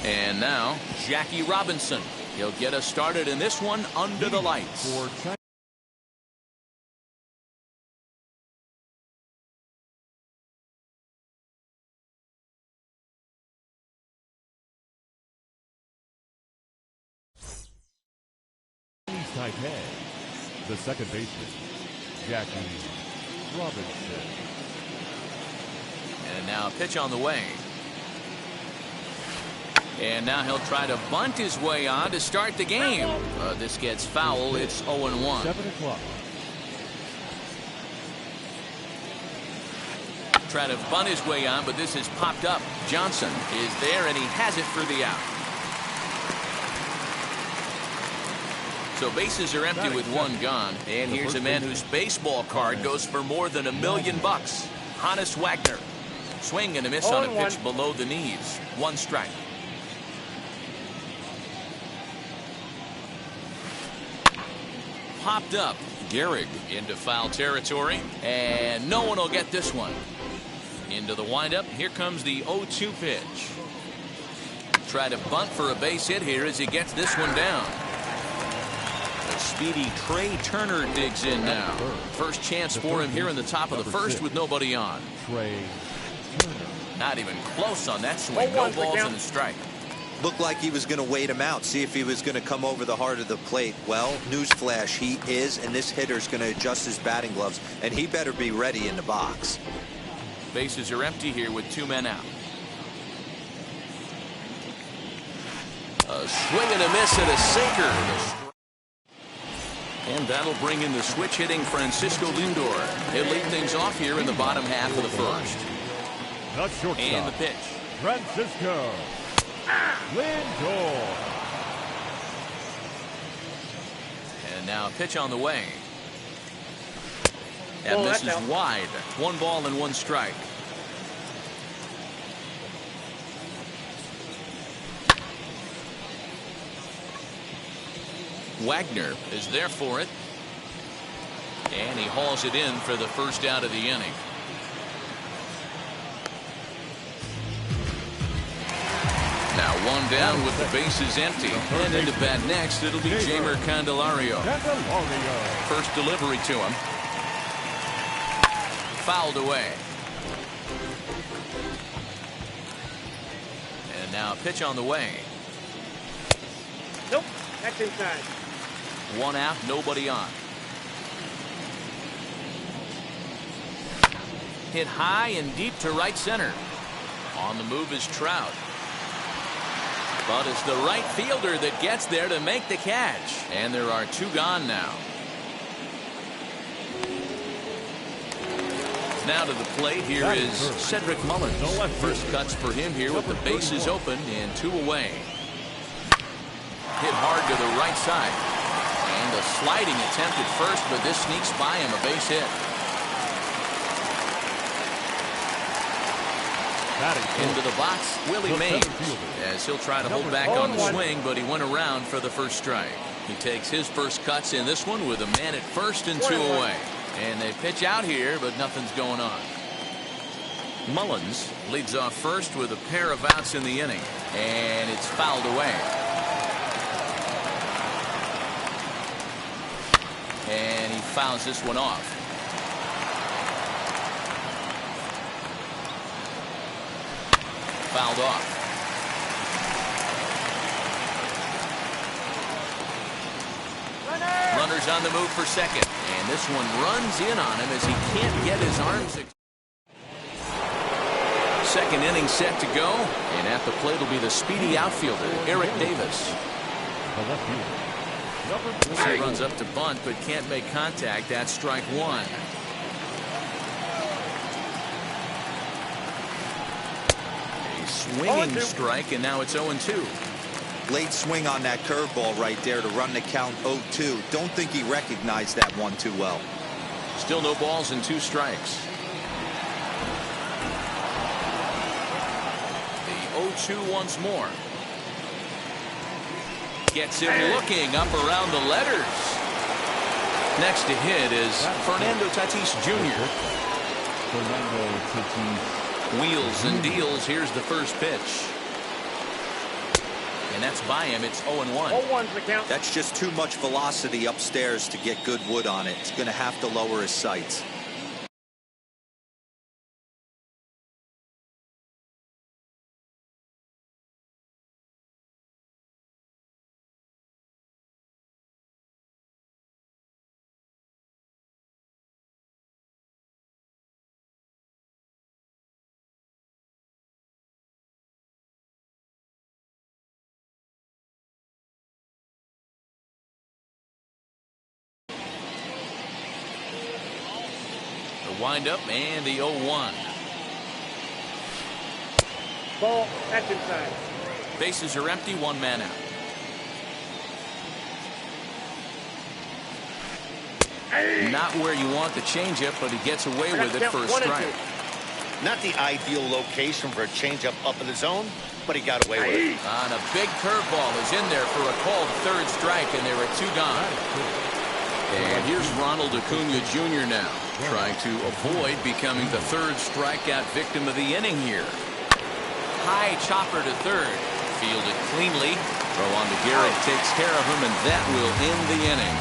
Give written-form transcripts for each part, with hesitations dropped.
And now Jackie Robinson. He'll get us started in this one under the lights. Taipei, the second baseman, Jackie Robinson. And now a pitch on the way. And now he'll try to bunt his way on to start the game. This gets foul. It's 0-1. 7 o'clock. Try to bunt his way on, but this is popped up. Johnson is there, and he has it for the out. So bases are empty with one gone. And here's a man whose baseball card goes for more than $1 million. Honus Wagner. Swing and a miss on a pitch below the knees. 1 strike. Popped up. Gehrig into foul territory. And no one will get this one. Into the windup. Here comes the 0-2 pitch. Try to bunt for a base hit here as he gets this one down. The speedy Trey Turner digs in now. First chance for him here in the top of the first with nobody on. Trey Turner. Not even close on that swing. No balls and a strike. Looked like he was going to wait him out, see if he was going to come over the heart of the plate. Well, newsflash, he is, and this hitter's going to adjust his batting gloves, and he better be ready in the box. Bases are empty here with 2 men out. A swing and a miss and a sinker. And that'll bring in the switch hitting Francisco Lindor. He'll lead things off here in the bottom half of the first. And the pitch. Francisco Lindor. And now a pitch on the way. And this is wide. 1 ball and 1 strike. Wagner is there for it. And he hauls it in for the first out of the inning. Now 1 down with the bases empty. And into bat next, it'll be Jeimer Candelario. First delivery to him. Fouled away. And now a pitch on the way. Nope, that's inside. 1 out, nobody on. Hit high and deep to right center. On the move is Trout. But it's the right fielder that gets there to make the catch. And there are 2 gone now. Now to the plate, here is Cedric Mullins. First cuts for him here with the bases open and 2 away. Hit hard to the right side. And a sliding attempt at first, but this sneaks by him, a base hit. Into the box, Willie Mays, as he'll try to hold back on the swing, but he went around for the first strike. He takes his first cuts in this one with a man at first and 2 away. And they pitch out here, but nothing's going on. Mullins leads off first with a pair of outs in the inning, and it's fouled away. And he fouls this one off. Fouled off. Runners on the move for second. And this one runs in on him as he can't get his arms. Second inning set to go. And at the plate will be the speedy outfielder, Eric Davis. He runs up to bunt but can't make contact. That's strike 1. A swinging strike, and now it's 0-2. Late swing on that curveball right there to run the count 0-2. Don't think he recognized that one too well. Still no balls and 2 strikes. The 0-2 once more. Gets him looking up around the letters. Next to hit is Fernando Tatis Jr. Wheels and deals. Here's the first pitch. and that's by him. It's 0-1. 0-1's the count. That's just too much velocity upstairs to get good wood on it. He's going to have to lower his sights. Windup and the 0-1. Ball, that's inside. Bases are empty, one man out. Not where you want the changeup, but he gets away with it for a strike. Not the ideal location for a changeup up in the zone, but he got away with it. On a big curveball is in there for a called third strike, and there are two gone. And here's Ronald Acuna Jr. now, trying to avoid becoming the third strikeout victim of the inning here. High chopper to third. Fielded cleanly. Throw on to Garrett takes care of him, and that will end the inning.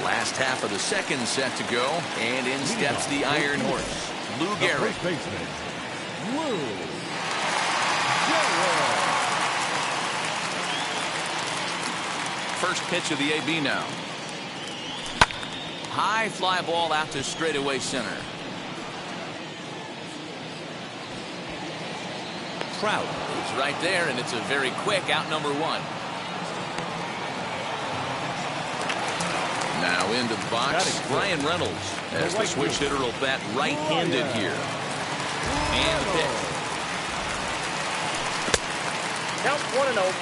Last half of the second set to go, and in steps the Iron Horse. Lou Gehrig. First baseman, Lou Gehrig. First pitch of the AB now. High fly ball out to straightaway center. Trout is right there, and it's a very quick out number one. Now into the box, Ryan Reynolds, as the switch hitter will bat right-handed here. And the pitch. Count 1-0.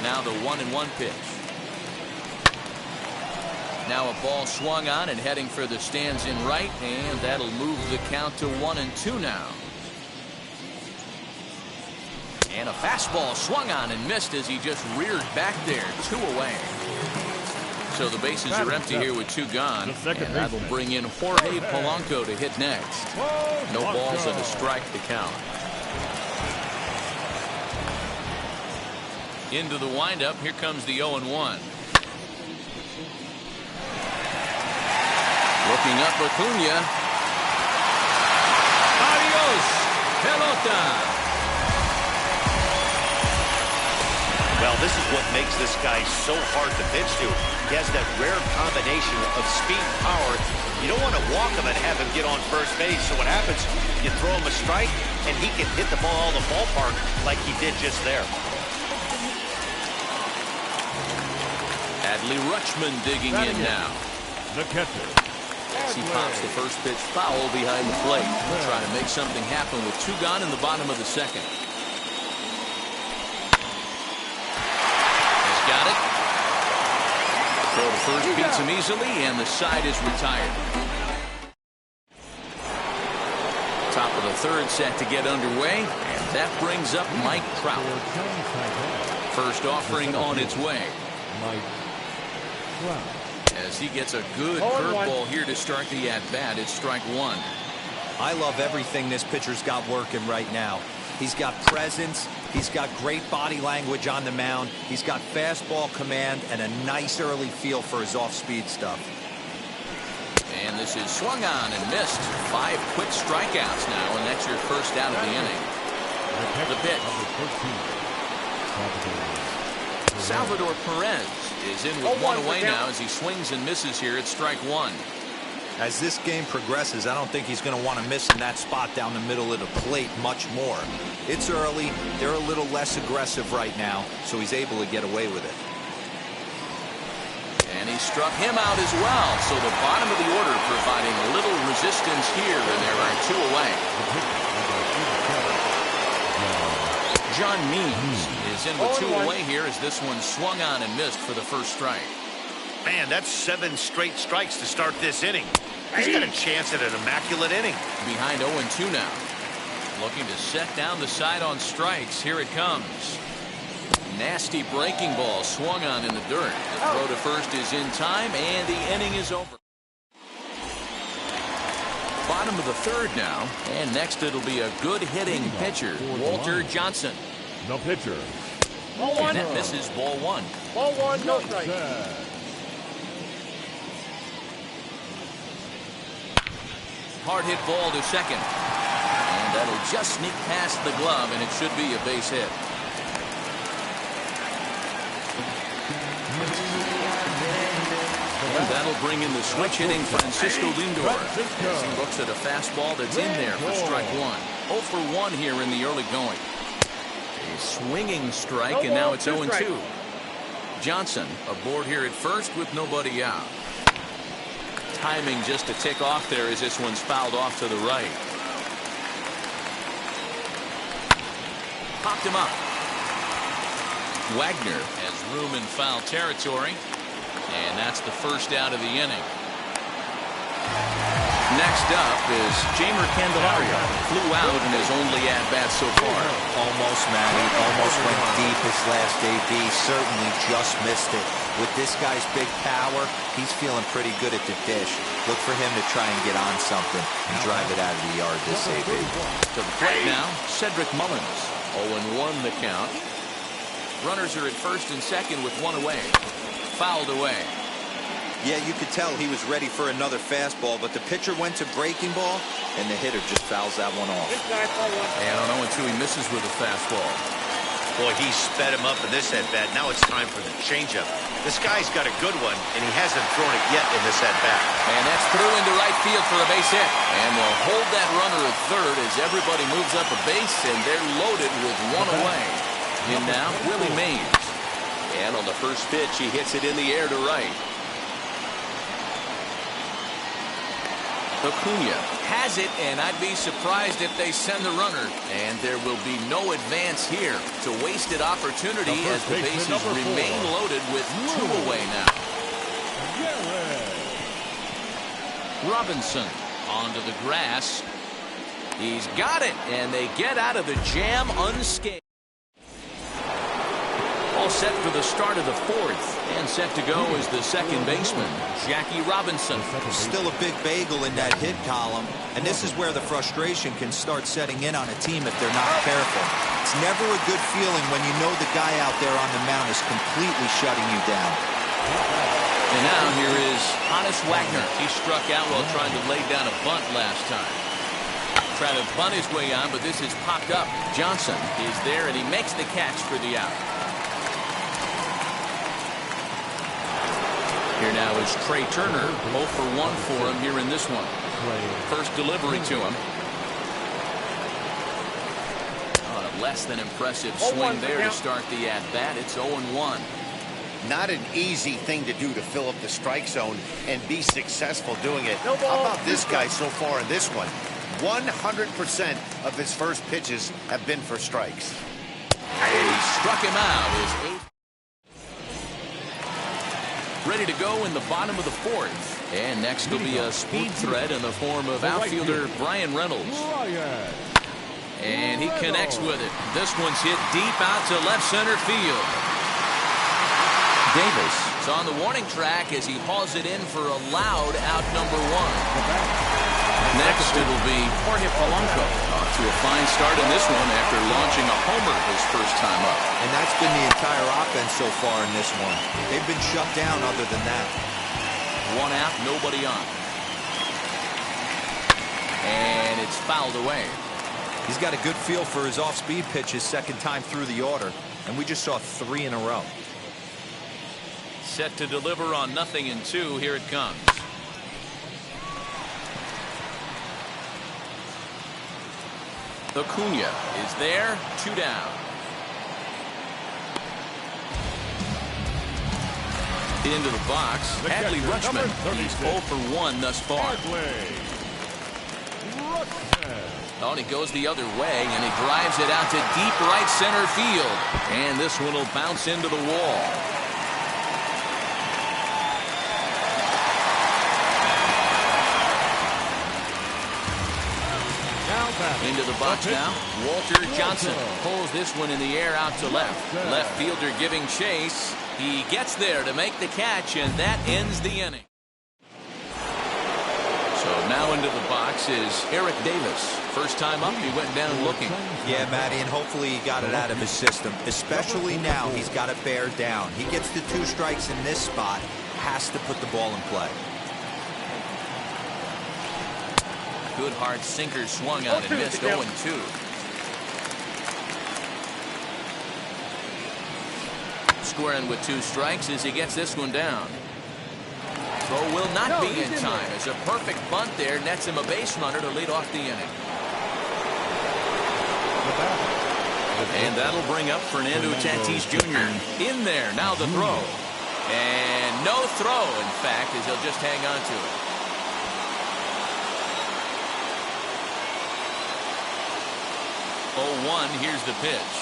Now the 1-1 pitch. Now a ball swung on and heading for the stands in right, and that'll move the count to 1-2 now. And a fastball swung on and missed as he just reared back there, 2 away. So the bases are empty here with 2 gone, and that'll bring in Jorge Polanco to hit next. No balls and a strike to count. Into the windup, here comes the 0-1. Looking up Acuna. Adios, pelota. Well, this is what makes this guy so hard to pitch to. He has that rare combination of speed and power. You don't want to walk him and have him get on first base. So what happens, you throw him a strike, and he can hit the ball out of the ballpark like he did just there. Adley Rutschman digging in now. The catcher. As he pops the first pitch foul behind the plate. Trying to make something happen with 2 gone in the bottom of the second. He's got it. Throw to first beats him easily, and the side is retired. Top of the third set to get underway, and that brings up Mike Trout. First offering on its way. Mike Trout. As he gets a good curveball here to start the at-bat, it's strike 1. I love everything this pitcher's got working right now. He's got presence. He's got great body language on the mound. He's got fastball command and a nice early feel for his off-speed stuff. And this is swung on and missed. 5 quick strikeouts now, and that's your first out of the inning. The pitch. Salvador Perez is in with 1 away now as he swings and misses here at strike 1. As this game progresses, I don't think he's going to want to miss in that spot down the middle of the plate much more. It's early. They're a little less aggressive right now, so he's able to get away with it. And he struck him out as well. So the bottom of the order providing a little resistance here, and there are 2 away. John Means is in with 2 away here as this one swung on and missed for the first strike. Man, that's 7 straight strikes to start this inning. He's got a chance at an immaculate inning. Behind 0-2 now. Looking to set down the side on strikes. Here it comes. Nasty breaking ball swung on in the dirt. The throw to first is in time, and the inning is over. Bottom of the third now, and next it'll be a good hitting pitcher, Walter Johnson. The pitcher. Ball one. And that misses ball one. Ball one, no strike. Hard hit ball to second. And that'll just sneak past the glove, and it should be a base hit. And that'll bring in the switch hitting Francisco Lindor. As he looks at a fastball that's in there for strike one. 0 for 1 here in the early going. A swinging strike, and now it's 0-2. Johnson aboard here at first with nobody out. Timing just to tick off there as this one's fouled off to the right. Popped him up. Wagner has room in foul territory. And that's the first out of the inning. Next up is Jamer Candelario. Flew out in his only at-bat so far. Almost, Matty. Almost went deep his last AB. Certainly just missed it. With this guy's big power, he's feeling pretty good at the dish. Look for him to try and get on something and drive it out of the yard this AB. To the plate now, Cedric Mullins. 0-1 the count. Runners are at first and second with one away. Fouled away. Yeah, you could tell he was ready for another fastball, but the pitcher went to breaking ball, and the hitter just fouls that one off. And I don't know until he misses with a fastball. Boy, he sped him up in this at-bat. Now it's time for the changeup. This guy's got a good one, and he hasn't thrown it yet in this at-bat. And that's through into right field for a base hit. And they'll hold that runner at third as everybody moves up a base, and they're loaded with one away. In now, Willie Mays. And on the first pitch, he hits it in the air to right. Acuna has it, and I'd be surprised if they send the runner. And there will be no advance here. It's a wasted opportunity as the bases remain loaded with two away now. Robinson onto the grass. He's got it, and they get out of the jam unscathed. All set for the start of the fourth, and set to go is the second baseman, Jackie Robinson. Still a big bagel in that hit column, and this is where the frustration can start setting in on a team if they're not careful. It's never a good feeling when you know the guy out there on the mound is completely shutting you down. And now here is Honus Wagner. He struck out while trying to lay down a bunt last time. Trying to bunt his way on, but this is popped up. Johnson is there, and he makes the catch for the out. Here now is Trey Turner. 0 for 1 for him here in this one. First delivery to him. A less than impressive swing there to start the at-bat. It's 0-1. Not an easy thing to do to fill up the strike zone and be successful doing it. How about this guy so far in this one? 100% of his first pitches have been for strikes. And he struck him out. His eighth. Ready to go in the bottom of the fourth. And next will be a speed threat in the form of outfielder Brian Reynolds. And he connects with it. This one's hit deep out to left center field. Davis is on the warning track as he hauls it in for a loud out number one. Next it'll be Jorge Polanco. Off to a fine start in this one after launching a homer his first time up. And that's been the entire offense so far in this one. They've been shut down other than that. One out, nobody on. And it's fouled away. He's got a good feel for his off-speed pitches second time through the order, and we just saw 3 in a row. Set to deliver on 0-2. Here it comes. Acuna is there, 2 down. Into the box, Adley Rutschman. He's 0 for 1 thus far. Oh, and he goes the other way, and he drives it out to deep right center field. And this one will bounce into the wall. Into the box now. Walter Johnson pulls this one in the air out to left. Left fielder giving chase. He gets there to make the catch, and that ends the inning. So now into the box is Eric Davis. First time up, he went down looking. Yeah, Matty, and hopefully he got it out of his system. Especially now, he's got to bear down. He gets the 2 strikes in this spot, has to put the ball in play. Good hard sinker swung on and missed 0-2. Squaring with 2 strikes as he gets this one down. Throw will not be in time as a perfect bunt there nets him a base runner to lead off the inning. And that'll bring up Fernando Tatis Jr. In there, now the throw. And no throw, in fact, as he'll just hang on to it. Oh, 1, here's the pitch.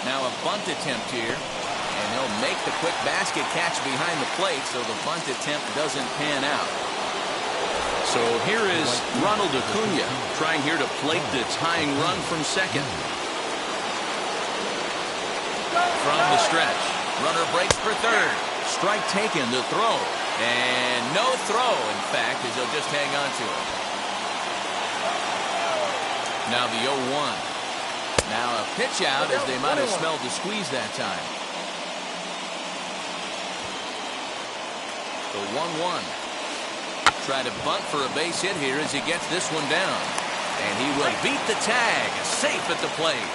Now a bunt attempt here. And he'll make the quick basket catch behind the plate, so the bunt attempt doesn't pan out. So here is Ronald Acuna trying here to plate the tying run from second. From the stretch, runner breaks for third. Strike taken, the throw. And no throw, in fact, as he'll just hang on to it. Now the 0-1. Now a pitch out as they might have smelled the squeeze that time. The 1-1. Try to bunt for a base hit here as he gets this one down. And he will beat the tag. Safe at the plate.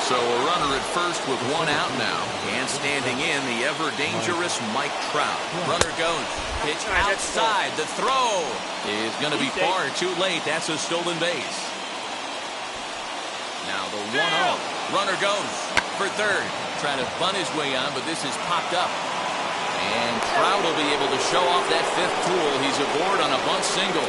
So a runner at first with 1 out now. And standing in, the ever-dangerous Mike Trout. Runner goes. Pitch outside. The throw is going to be far too late. That's a stolen base. Now the 1-0. Runner goes for third. Trying to bunt his way on, but this is popped up. And Trout will be able to show off that 5th tool. He's aboard on a bunt single.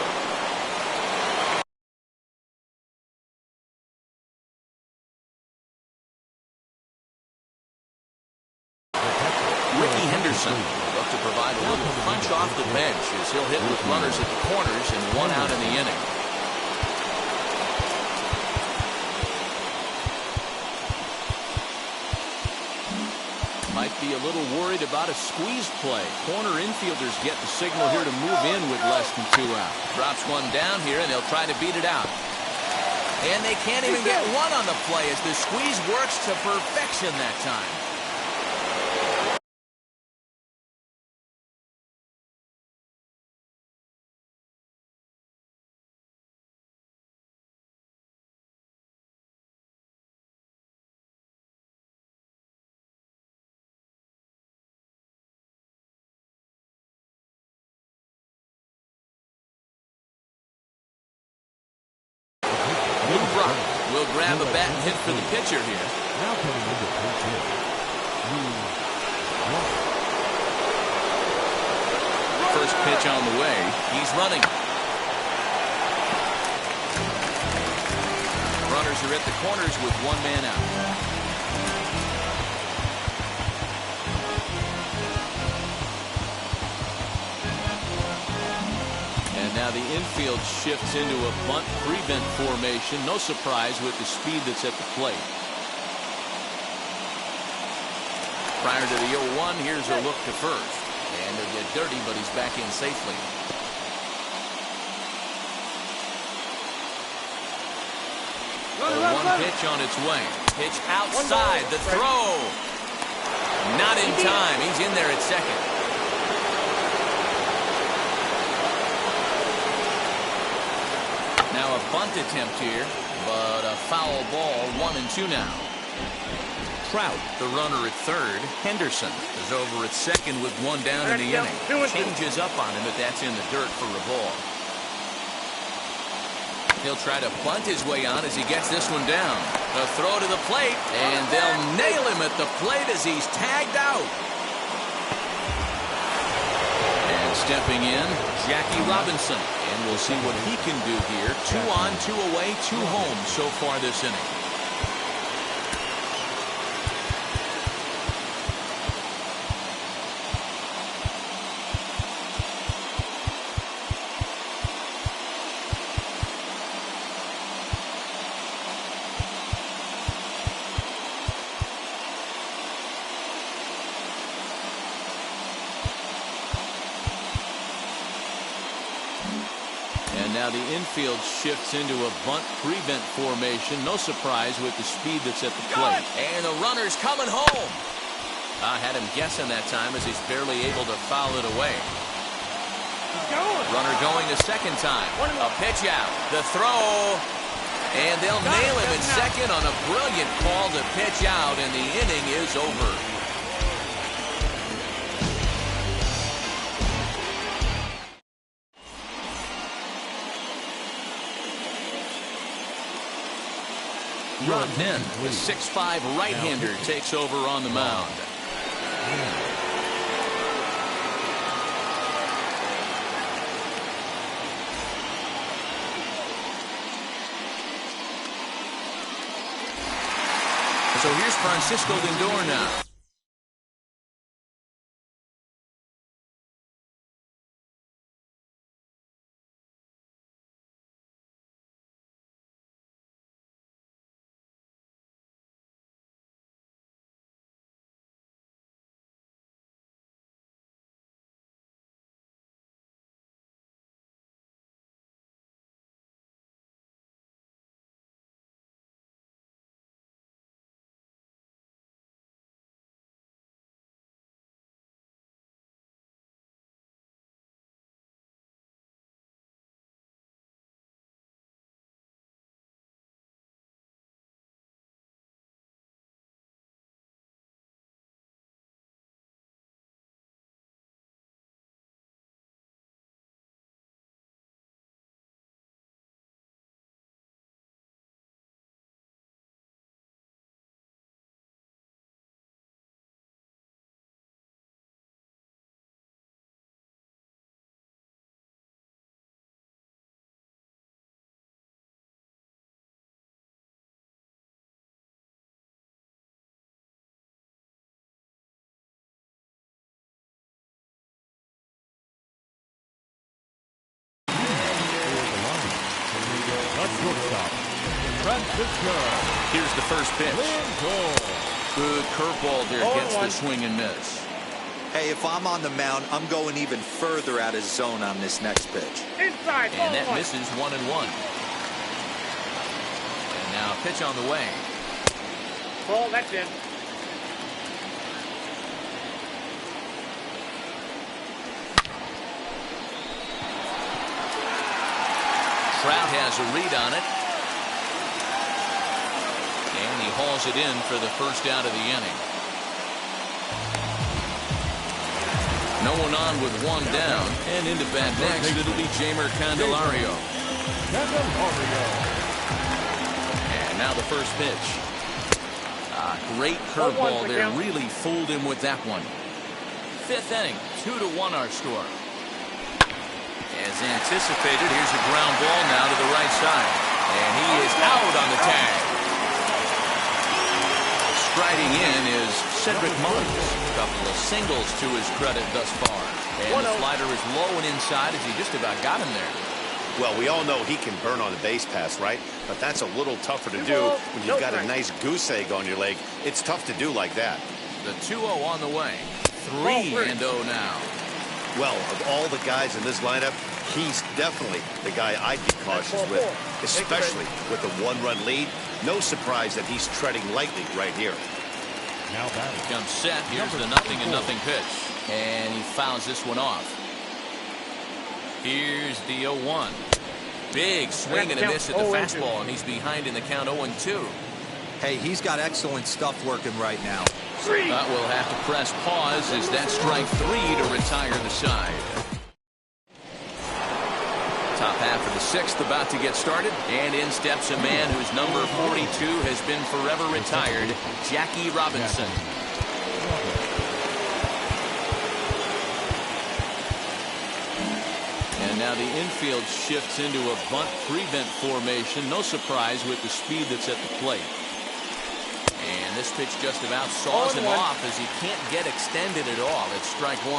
Ricky Henderson will look to provide a little punch off the bench as he'll hit with runners at the corners and 1 out in the inning. Might be a little worried about a squeeze play. Corner infielders get the signal here to move in with less than 2 out. Drops one down here, and they'll try to beat it out. And they can't even get 1 on the play as the squeeze works to perfection that time. Will grab a bat and hit for the pitcher here. Now coming into pitch hit. First pitch on the way. He's running. Runners are at the corners with 1 man out. Now the infield shifts into a bunt prevent formation. No surprise with the speed that's at the plate. Prior to the 0-1, here's a look to first. And he'll get dirty, but he's back in safely. The 1 pitch on its way. Pitch outside. The throw. Not in time. He's in there at second. Now a bunt attempt here, but a foul ball. 1-2 now. Trout, the runner at third. Henderson is over at second with 1 down in the inning. Changes up on him, but that's in the dirt for a ball. He'll try to bunt his way on as he gets this one down. A throw to the plate, and they'll nail him at the plate as he's tagged out. And stepping in, Jackie Robinson. And we'll see what he can do here. 2 on, 2 away, 2 home so far this inning. now the infield shifts into a bunt prevent formation. No surprise with the speed that's at the plate. And the runner's coming home. I had him guessing that time as he's barely able to foul it away. Runner going a second time. A pitch out. The throw. And they'll nail him in second on a brilliant call to pitch out, and the inning is over. Rod Nen, the 6'5" right-hander, takes over on the mound. So here's Francisco Lindor now. Here's the first pitch. Good curveball there. Gets the swing and miss. Hey, if I'm on the mound, I'm going even further out of zone on this next pitch. Inside. And that misses 1-1. And now pitch on the way. Ball, that's in. Trout has a read on it. And he hauls it in for the first out of the inning. No one on with one down. And into bat next, it'll be Jeimer Candelario. And now the first pitch. Great curveball there. Really fooled him with that one. Fifth inning, 2-1 our score. As anticipated, here's a ground ball now to the right side. And he is out on the tag. Striding in is Cedric Mullins. A couple of singles to his credit thus far. And the slider is low and inside as he just about got him there. Well, we all know he can burn on a base pass, right? But that's a little tougher to do when you've got a nice goose egg on your leg. It's tough to do like that. The 2-0 on the way. 3-0 now. Well, of all the guys in this lineup, he's definitely the guy I'd be cautious with, especially with the one-run lead. No surprise that he's treading lightly right here. Now batting. Comes set. Here's the 0-0 pitch. And he fouls this one off. Here's the 0-1. Big swing and a miss at the fastball, and he's behind in the count 0-2. Hey, he's got excellent stuff working right now. But we'll have to press pause as that strike 3 to retire the side. Top half of the 6th about to get started, and in steps a man whose number 42 has been forever retired, Jackie Robinson. And now the infield shifts into a bunt prevent formation. No surprise with the speed that's at the plate. And this pitch just about saws him off as he can't get extended at all. It's strike 1.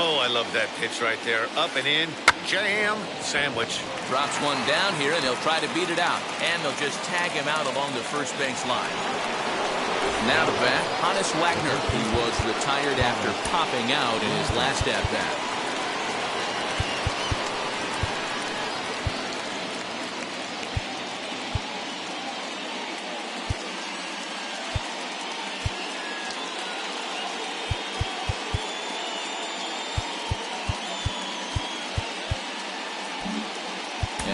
Oh, I love that pitch right there. Up and in, jam, sandwich. Drops one down here, and they'll try to beat it out. And they'll just tag him out along the first base line. Now to bat, Hannes Wagner, who was retired after popping out in his last at-bat.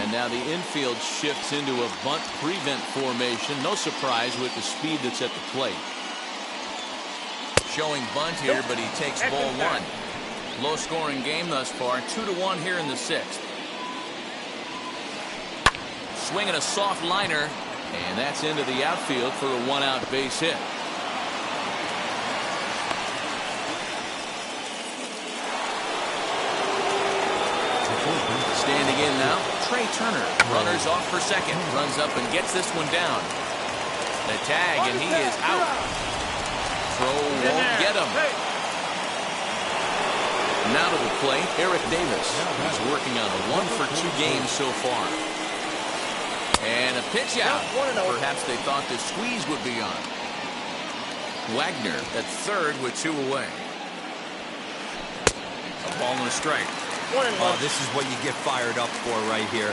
And now the infield shifts into a bunt prevent formation. No surprise with the speed that's at the plate. Showing bunt here, but he takes ball one. Low scoring game thus far. 2-1 here in the sixth. Swinging a soft liner, and that's into the outfield for a one-out base hit. Standing in now, Trey Turner. Runners off for second. Runs up and gets this one down. The tag, and he is out. Throw won't get him. Now to the plate, Eric Davis. He's working on a 1-for-2 game so far. And a pitch out. Perhaps they thought the squeeze would be on. Wagner at third with 2 away. A ball and a strike. Oh, this is what you get fired up for right here.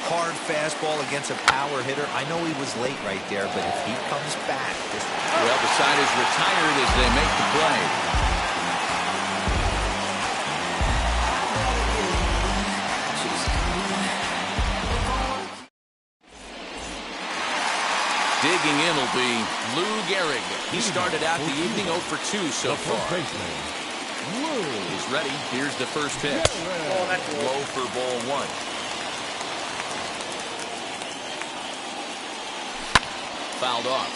Hard fastball against a power hitter. I know he was late right there, but if he comes back. Well, the side is retired as they make the play. Digging in will be Lou Gehrig. He started out the evening 0 for 2 so far. He's ready. Here's the first pitch. Low for ball 1. Fouled off.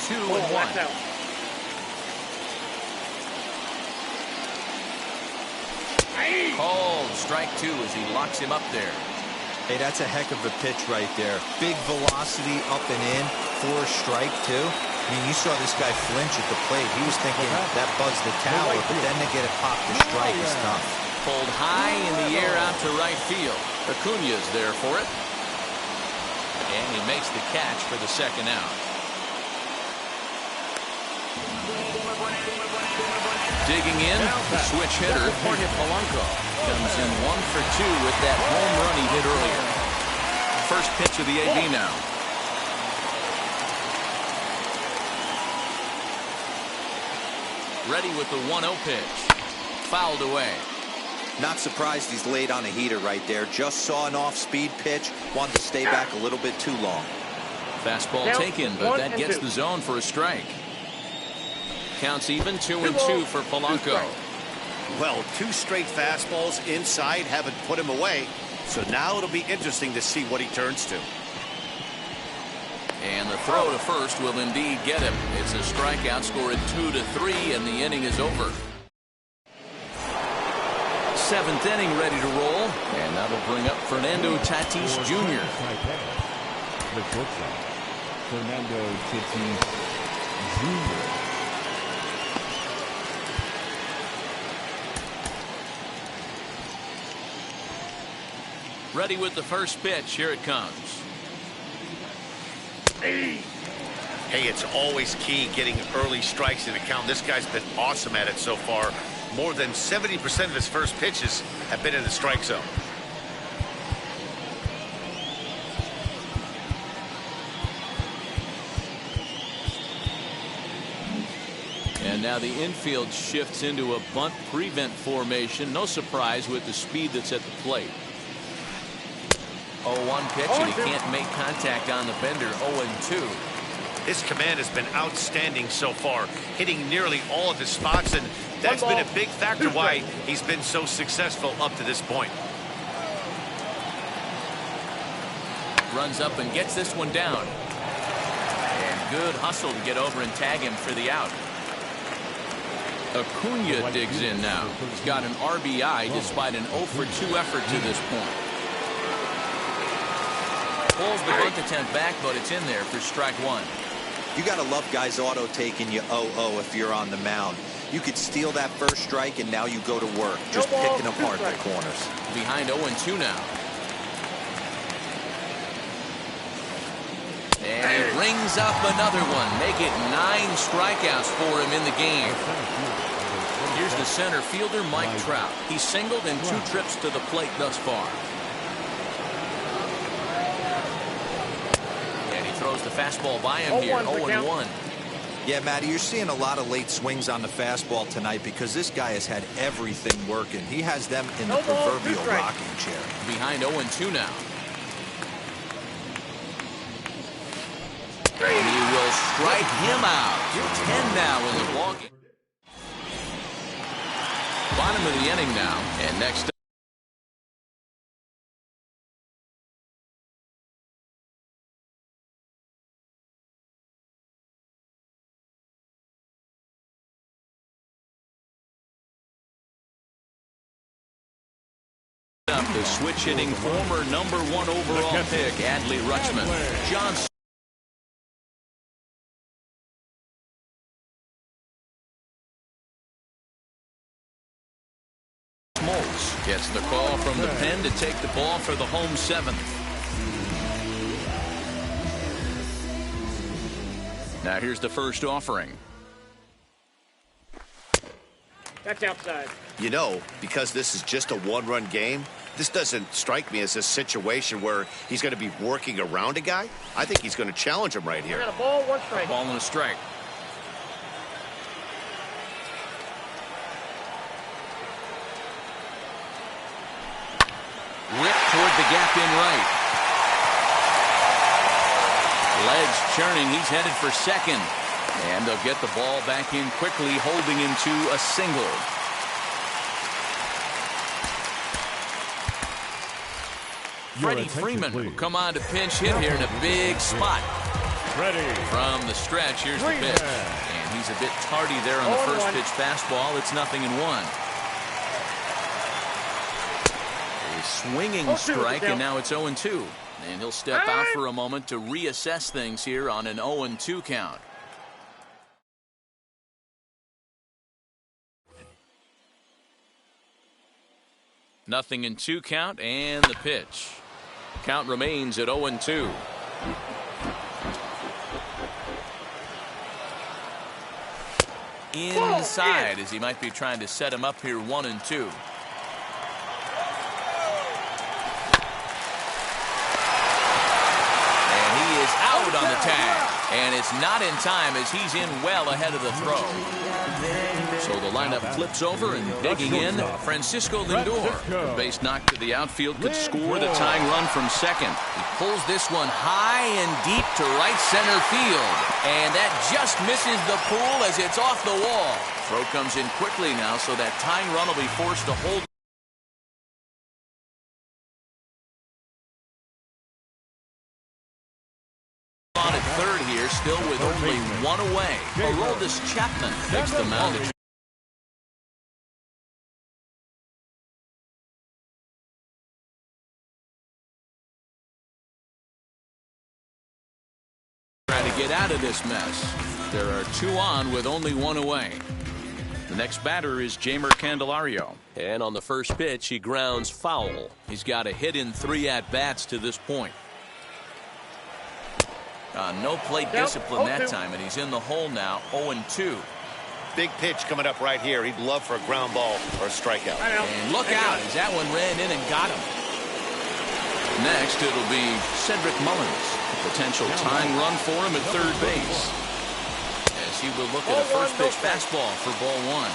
Two and one. Called strike 2 as he locks him up there. Hey, that's a heck of a pitch right there. Big velocity up and in for a strike, too. I mean, you saw this guy flinch at the plate. He was thinking that buzzed the tower, but then to get it popped to strike is tough. Pulled high in the air out to right field. Acuña's there for it. And he makes the catch for the second out. Digging in, the switch hitter, Jorge Polanco. Comes in 1 for 2 with that home run he hit earlier. First pitch of the AB now. Ready with the 1-0 pitch. Fouled away. Not surprised he's late on a heater right there. Just saw an off-speed pitch. Wanted to stay back a little bit too long. Fastball taken, but that gets the zone for a strike. Counts even 2-2 for Polanco. Well, 2 straight fastballs inside haven't put him away. So now it'll be interesting to see what he turns to. And the throw to first will indeed get him. It's a strikeout, scored 2-3, and the inning is over. 7th inning ready to roll, and that'll bring up Fernando Tatis Jr. Fernando Tatis Jr. Ready with the first pitch. Here it comes. Hey, it's always key getting early strikes in a count. This guy's been awesome at it so far. More than 70% of his first pitches have been in the strike zone. And now the infield shifts into a bunt prevent formation. No surprise with the speed that's at the plate. 0-1 pitch, and he can't make contact on the bender. 0-2. His command has been outstanding so far, hitting nearly all of his spots, and that's been a big factor why he's been so successful up to this point. Runs up and gets this one down. And good hustle to get over and tag him for the out. Acuña digs in now. He's got an RBI despite an 0 for 2 effort to this point. Pulls the bunt attempt back, but it's in there for strike 1. You got to love guys auto taking you 0-0 if you're on the mound. You could steal that first strike, and now you go to work, just picking apart the corners. Behind 0-2 now. And he rings up another one. Make it 9 strikeouts for him in the game. Here's the center fielder, Mike Trout. He's singled in 2 trips to the plate thus far. And he throws the fastball by him here. 0-1. Yeah, Matty, you're seeing a lot of late swings on the fastball tonight because this guy has had everything working. He has them in the proverbial rocking chair. Behind 0-2 now. And he will strike him out. 10 now in the ballgame. Bottom of the inning now. And next up, the switch hitting former #1 overall pick, Adley Rutschman. John Smoltz gets the call from the pen to take the ball for the home 7th. Now here's the first offering. That's outside. You know, because this is just a one-run game, this doesn't strike me as a situation where he's going to be working around a guy. I think he's going to challenge him right here. Got a ball, 1 strike. Ball and a strike. Whip toward the gap in right. Legs churning. He's headed for second. And they'll get the ball back in quickly, holding him to a single. Freddie Freeman will come on to pinch hit here in a big spot. From the stretch, here's the pitch. And he's a bit tardy there on the first pitch fastball. It's 0-1. A swinging strike, and now it's 0-2. And he'll step out for a moment to reassess things here on an 0-2 count. Nothing in 2 count, and the pitch. Count remains at 0-2. Inside, as he might be trying to set him up here 1-2. And he is out on the tag. And it's not in time as he's in well ahead of the throw. So the lineup flips over and digging in, Francisco Lindor. The base knock to the outfield could score the tying run from second. He pulls this one high and deep to right center field. And that just misses the pool as it's off the wall. Throw comes in quickly now, so that tying run will be forced to hold on at third here, still with only 1 away. Aroldis Chapman takes the mound. Trying to get out of this mess. There are 2 on with only 1 away. The next batter is Jeimer Candelario. And on the first pitch, he grounds foul. He's got a hit in 3 at-bats to this point. No plate discipline that time, and he's in the hole now, 0-2. Big pitch coming up right here. He'd love for a ground ball or a strikeout. And look out as that one ran in and got him. Next, it'll be Cedric Mullins. A potential tying run for him at third base. As he will look at a first pitch fastball for ball 1.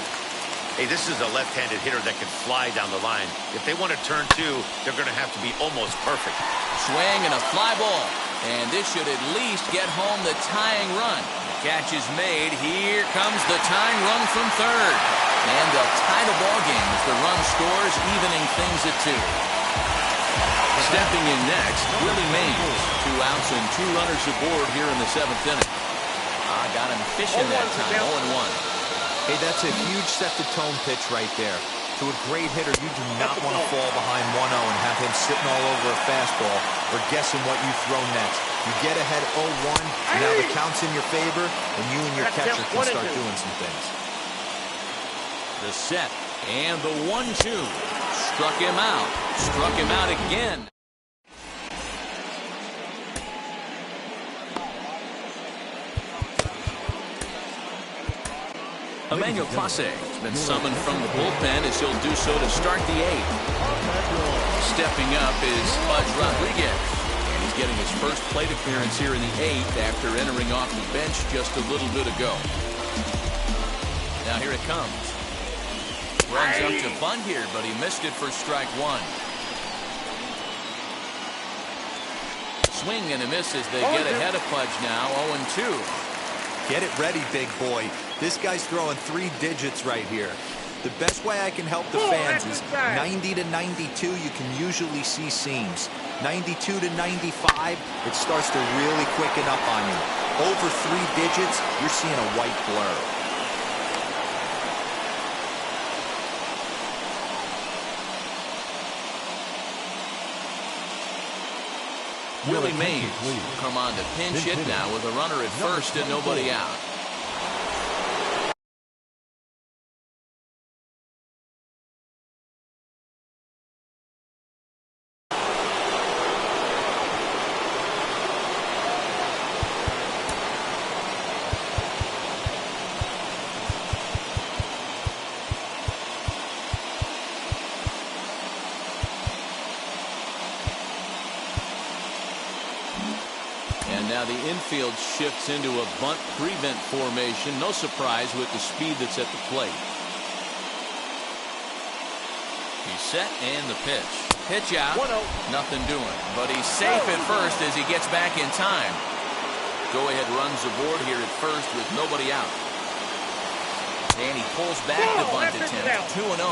Hey, this is a left-handed hitter that can fly down the line. If they want to turn 2, they're going to have to be almost perfect. Swing and a fly ball. And this should at least get home the tying run. The catch is made. Here comes the tying run from third. And they'll tie the ball game as the run scores, evening things at 2. Stepping in next, Willie Mays. 2 outs and 2 runners aboard here in the 7th inning. Got him fishing that time, 0-1. Hey, that's a huge set-the-tone pitch right there. To a great hitter, you do not want to fall behind 1-0 and have him sitting all over a fastball or guessing what you throw next. You get ahead 0-1, now the count's in your favor, and you and your catcher can start doing some things. The set, and the 1-2. Struck him out. Struck him out again. Emmanuel Clase has been summoned from the bullpen as he'll do so to start the 8th. Stepping up is Bud Rodriguez. And he's getting his first plate appearance here in the 8th after entering off the bench just a little bit ago. Now here it comes. Runs up to bunt here, but he missed it for strike one. Swing and a miss as they get ahead of Pudge now, 0-2. Get it ready, big boy. This guy's throwing 3 digits right here. The best way I can help the fans is 90 to 92, you can usually see seams. 92 to 95, it starts to really quicken up on you. Over 3 digits, you're seeing a white blur. Willie Mays will come on to pinch hit now with a runner at first and nobody out. Now the infield shifts into a bunt prevent formation. No surprise with the speed that's at the plate. He's set and the pitch. Pitch out. 1-0. Nothing doing. But he's safe at first as he gets back in time. Go ahead runs aboard here at first with nobody out. And he pulls back the bunt attempt. 2-0.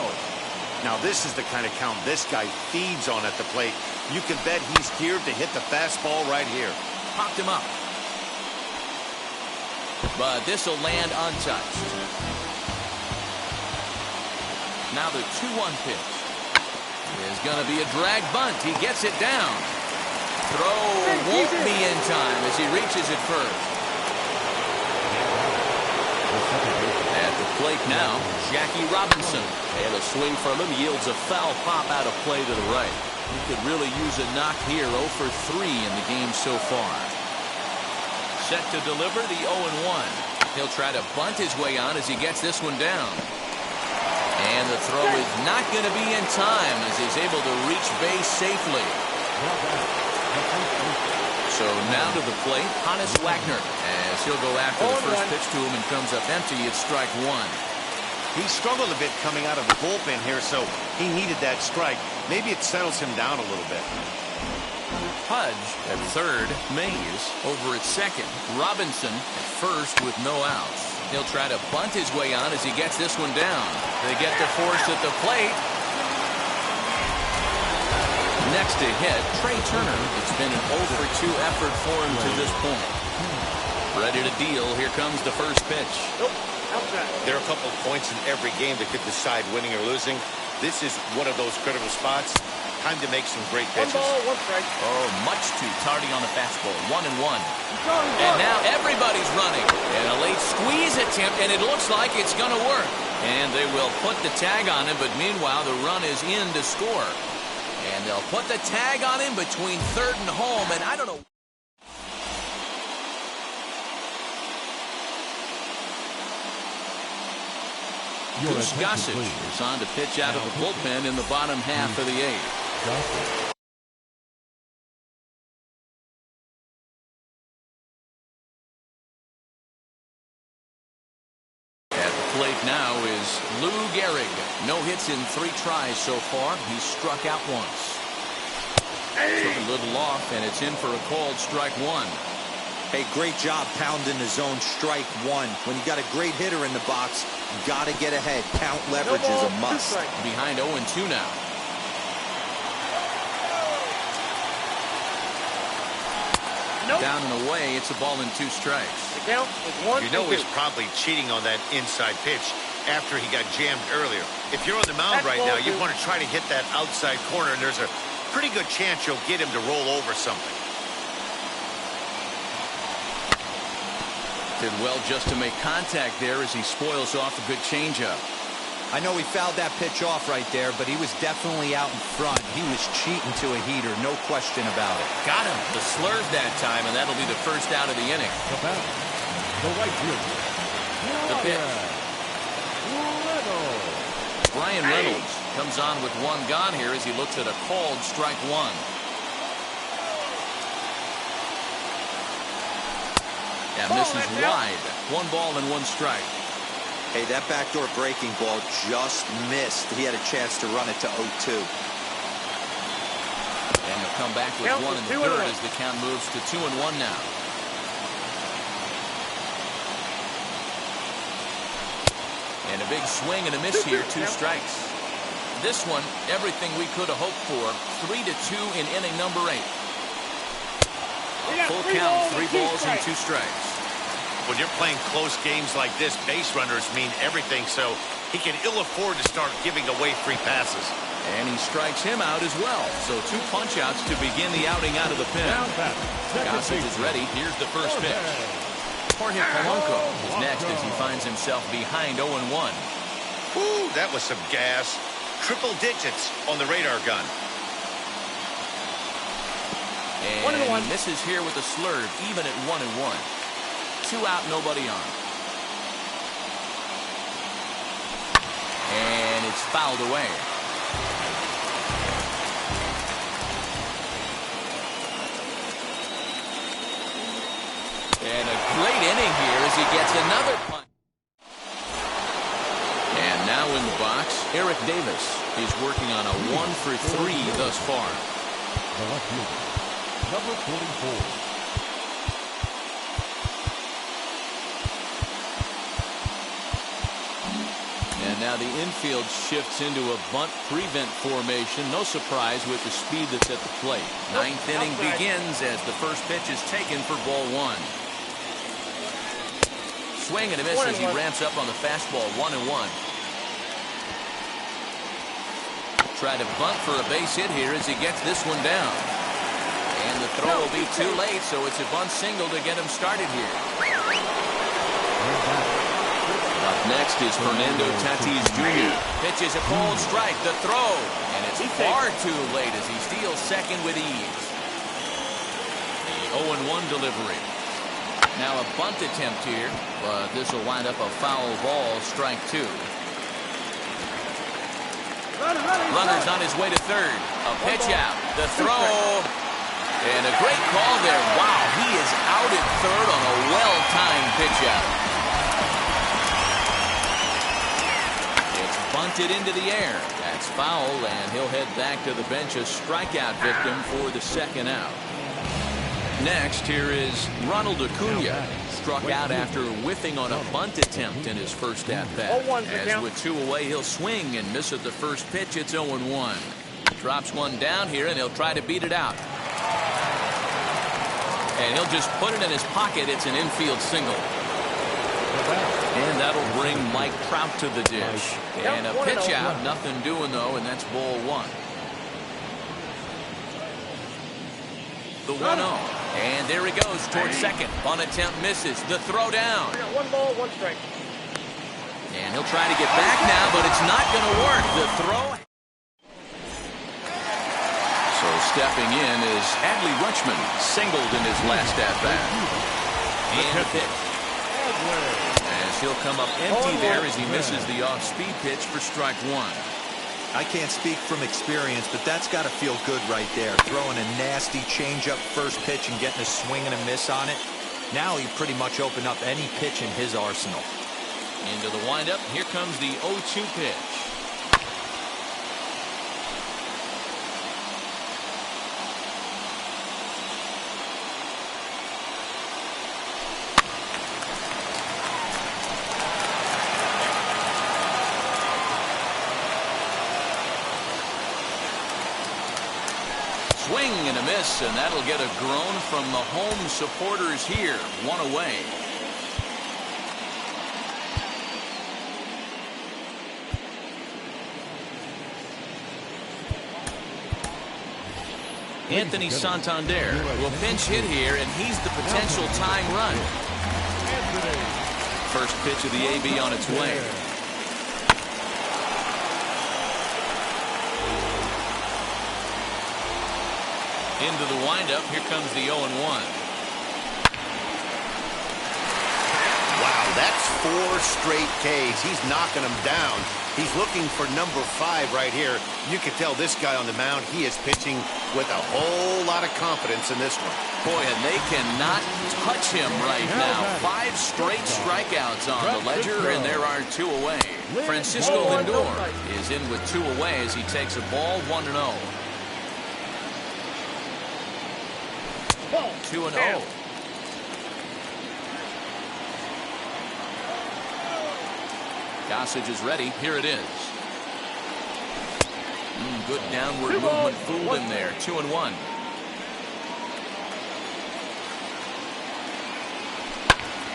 Now this is the kind of count this guy feeds on at the plate. You can bet he's geared to hit the fastball right here. Popped him up. But this will land untouched. Now the 2-1 pitch is going to be a drag bunt. He gets it down. Throw won't be in time as he reaches it first. At the plate now, Jackie Robinson. And a swing from him yields a foul pop out of play to the right. He could really use a knock here. 0 for 3 in the game so far. Set to deliver the 0-1. He'll try to bunt his way on as he gets this one down. And the throw is not going to be in time as he's able to reach base safely. So now to the plate, Hannes Wagner, as he'll go after the first pitch to him and comes up empty. It's strike one. He struggled a bit coming out of the bullpen here, so he needed that strike. Maybe it settles him down a little bit. Pudge at third, Mays over at second, Robinson at first with no outs. He'll try to bunt his way on as he gets this one down. They get the force at the plate. Next to hit, Trey Turner. It's been an 0 for 2 effort for him to this point. Ready to deal. Here comes the first pitch. There are a couple of points in every game that could decide winning or losing. This is one of those critical spots. Time to make some great pitches. 1 ball, 1 strike. Oh, much too tardy on the fastball. 1-1. And now everybody's running. And a late squeeze attempt, and it looks like it's going to work. And they will put the tag on him, but meanwhile the run is in to score. And they'll put the tag on him between third and home, and I don't know. Goose Gossage is on to pitch out of the bullpen in the bottom half of the 8th. At the plate now is Lou Gehrig. No hits in 3 tries so far. He's struck out once. Took a little off, and it's in for a called strike one. Hey, great job pounding the zone strike one. When you got a great hitter in the box, you got to get ahead. Count leverage is a must. Behind 0-2 now. Down and away, it's a ball and 2 strikes. The count is 1-2. You know he's probably cheating on that inside pitch after he got jammed earlier. If you're on the mound right now, you want to try to hit that outside corner, and there's a pretty good chance you'll get him to roll over something. Did well just to make contact there as he spoils off a good changeup. I know he fouled that pitch off right there, but he was definitely out in front. He was cheating to a heater, no question about it. Got him. The slurs that time, and that'll be the first out of the inning. The right fielder. The pitch. Brian Reynolds comes on with 1 gone here as he looks at a called strike one. And this is wide. 1 ball and 1 strike. Hey, that backdoor breaking ball just missed. He had a chance to run it to 0-2. And he'll come back with 1 in the third as the count moves to 2-1 now. And a big swing and a miss here, 2 strikes. This one, everything we could have hoped for. 3-2 in inning number 8. Full count, 3 balls and 2 strikes. When you're playing close games like this, base runners mean everything, so he can ill afford to start giving away free passes. And he strikes him out as well. So 2 punch-outs to begin the outing out of the pen. Gossage is ready. Here's the first pitch. Jorge Polanco is next as he finds himself behind 0-1. Ooh, that was some gas. Triple digits on the radar gun. And he misses here with a slurve, even at 1-1. 2 out, nobody on. And it's fouled away. And a great inning here as he gets another punt. And now in the box, Eric Davis is working on a 1-for-3 thus far. The left fielder, number 44. And now the infield shifts into a bunt prevent formation. No surprise with the speed that's at the plate. 9th inning begins as the first pitch is taken for ball 1. Swing and a miss as he ramps up on the fastball. 1-1. Try to bunt for a base hit here as he gets this one down. And the throw will be too late, so it's a bunt single to get him started here. Up next is Fernando Tatis Jr. Pitches a cold strike, the throw, and it's far too late as he steals second with ease. The 0-1 delivery. Now a bunt attempt here, but this will wind up a foul ball, strike 2. Runner's on his way to third. A pitch out, the throw, and a great call there. Wow, he is out at third on a well-timed pitch out. Bunted into the air. That's foul, and he'll head back to the bench, a strikeout victim for the second out. Next, here is Ronald Acuna. Struck out after whiffing on a bunt attempt in his first at-bat. As with 2 away, he'll swing and miss at the first pitch. It's 0-1. Drops one down here, and he'll try to beat it out. And he'll just put it in his pocket. It's an infield single. And that'll bring Mike Trout to the dish. And a pitch out, nothing doing though, and that's ball 1. The 1-0. And there he goes towards second. Bunt attempt misses. The throw down. 1 ball, 1 strike. And he'll try to get back now, but it's not going to work. The throw. So stepping in is Adley Rutschman, singled in his last at-bat. And the pitch. As he'll come up empty there as he misses the off-speed pitch for strike 1. I can't speak from experience, but that's got to feel good right there. Throwing a nasty changeup first pitch and getting a swing and a miss on it. Now he pretty much opened up any pitch in his arsenal. Into the windup. Here comes the 0-2 pitch. Swing and a miss, and that'll get a groan from the home supporters here. 1 away. Anthony Santander will pinch hit here, and he's the potential tying run. First pitch of the AB on its way. Into the windup. Here comes the 0-1. Wow, that's 4 straight Ks. He's knocking them down. He's looking for number 5 right here. You can tell this guy on the mound, he is pitching with a whole lot of confidence in this one. Boy, and they cannot touch him right now. 5 straight strikeouts on the ledger, and there are 2 away. Francisco Lindor is in with 2 away as he takes a ball, 1-0. 2-0. Gossage is ready. Here it is. Good downward movement fooled him there. 2-1.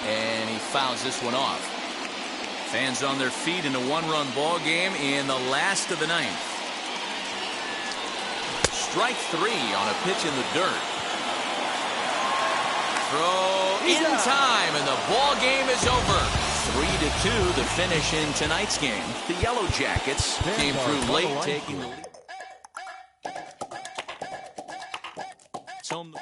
And he fouls this one off. Fans on their feet in a 1-run ball game in the last of the 9th. Strike 3 on a pitch in the dirt. Throw in time, and the ball game is over. 3-2 the finish in tonight's game. The Yellow Jackets came through late, taking the lead. It's home.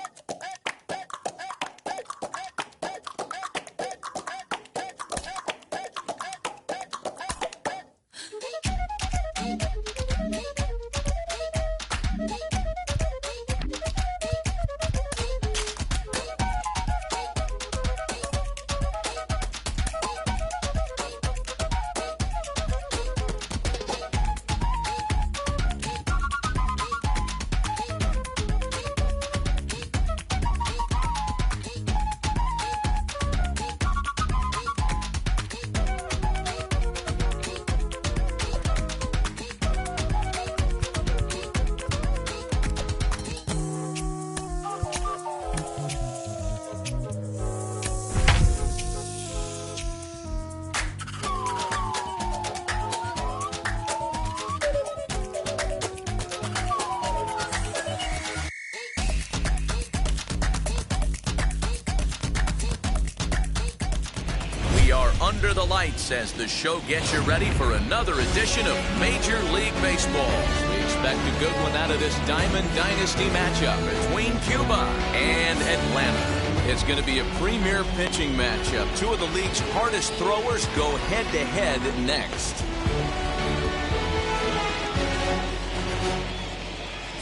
Under the lights as the show gets you ready for another edition of Major League Baseball. We expect a good one out of this Diamond Dynasty matchup between Cuba and Atlanta. It's going to be a premier pitching matchup. 2 of the league's hardest throwers go head-to-head next.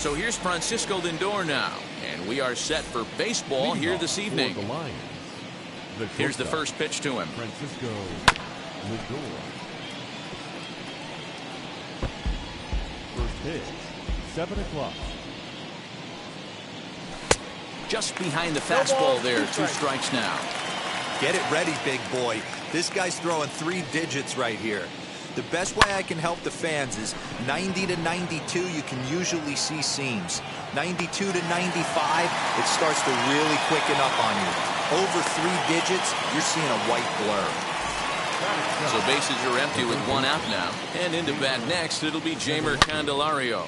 So here's Francisco Lindor now, and we are set for baseball here this evening. Here's the first pitch to him. Francisco Lindor. First pitch, 7 o'clock. Just behind the fastball there. 2 strikes now. Get it ready, big boy. This guy's throwing 3 digits right here. The best way I can help the fans is 90 to 92, you can usually see seams. 92 to 95, it starts to really quicken up on you. Over 3 digits, you're seeing a white blur. So bases are empty with 1 out now. And into bat next, it'll be Jeimer Candelario.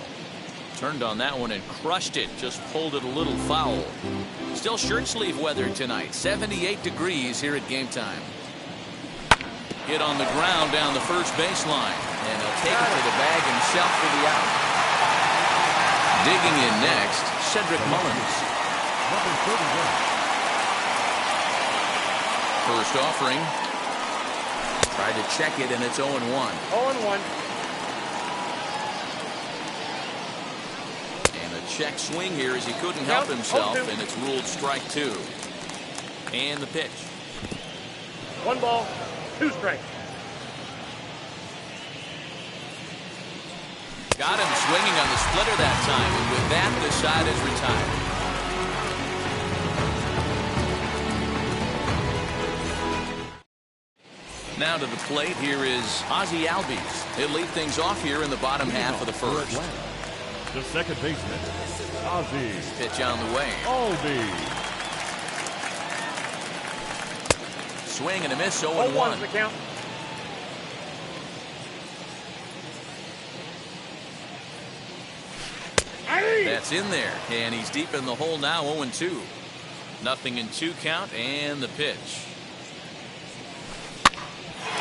Turned on that one and crushed it. Just pulled it a little foul. Still shirt sleeve weather tonight. 78 degrees here at game time. Hit on the ground down the first baseline. And he'll take it to the bag himself for the out. Digging in next, Cedric Mullins. Number 31. First offering. Tried to check it, and it's 0-1. 0-1. And a check swing here as he couldn't help himself, and it's ruled strike 2. And the pitch. 1 ball, 2 strikes. Got him swinging on the splitter that time, and with that, the side is retired. Now to the plate, here is Ozzie Albies. He'll lead things off here in the bottom half of the first. The second baseman, Ozzie. Pitch on the way. Albies. Swing and a miss, 0-1 0-1. is the count. That's in there, and he's deep in the hole now, 0-2. Nothing in 2 count, and the pitch.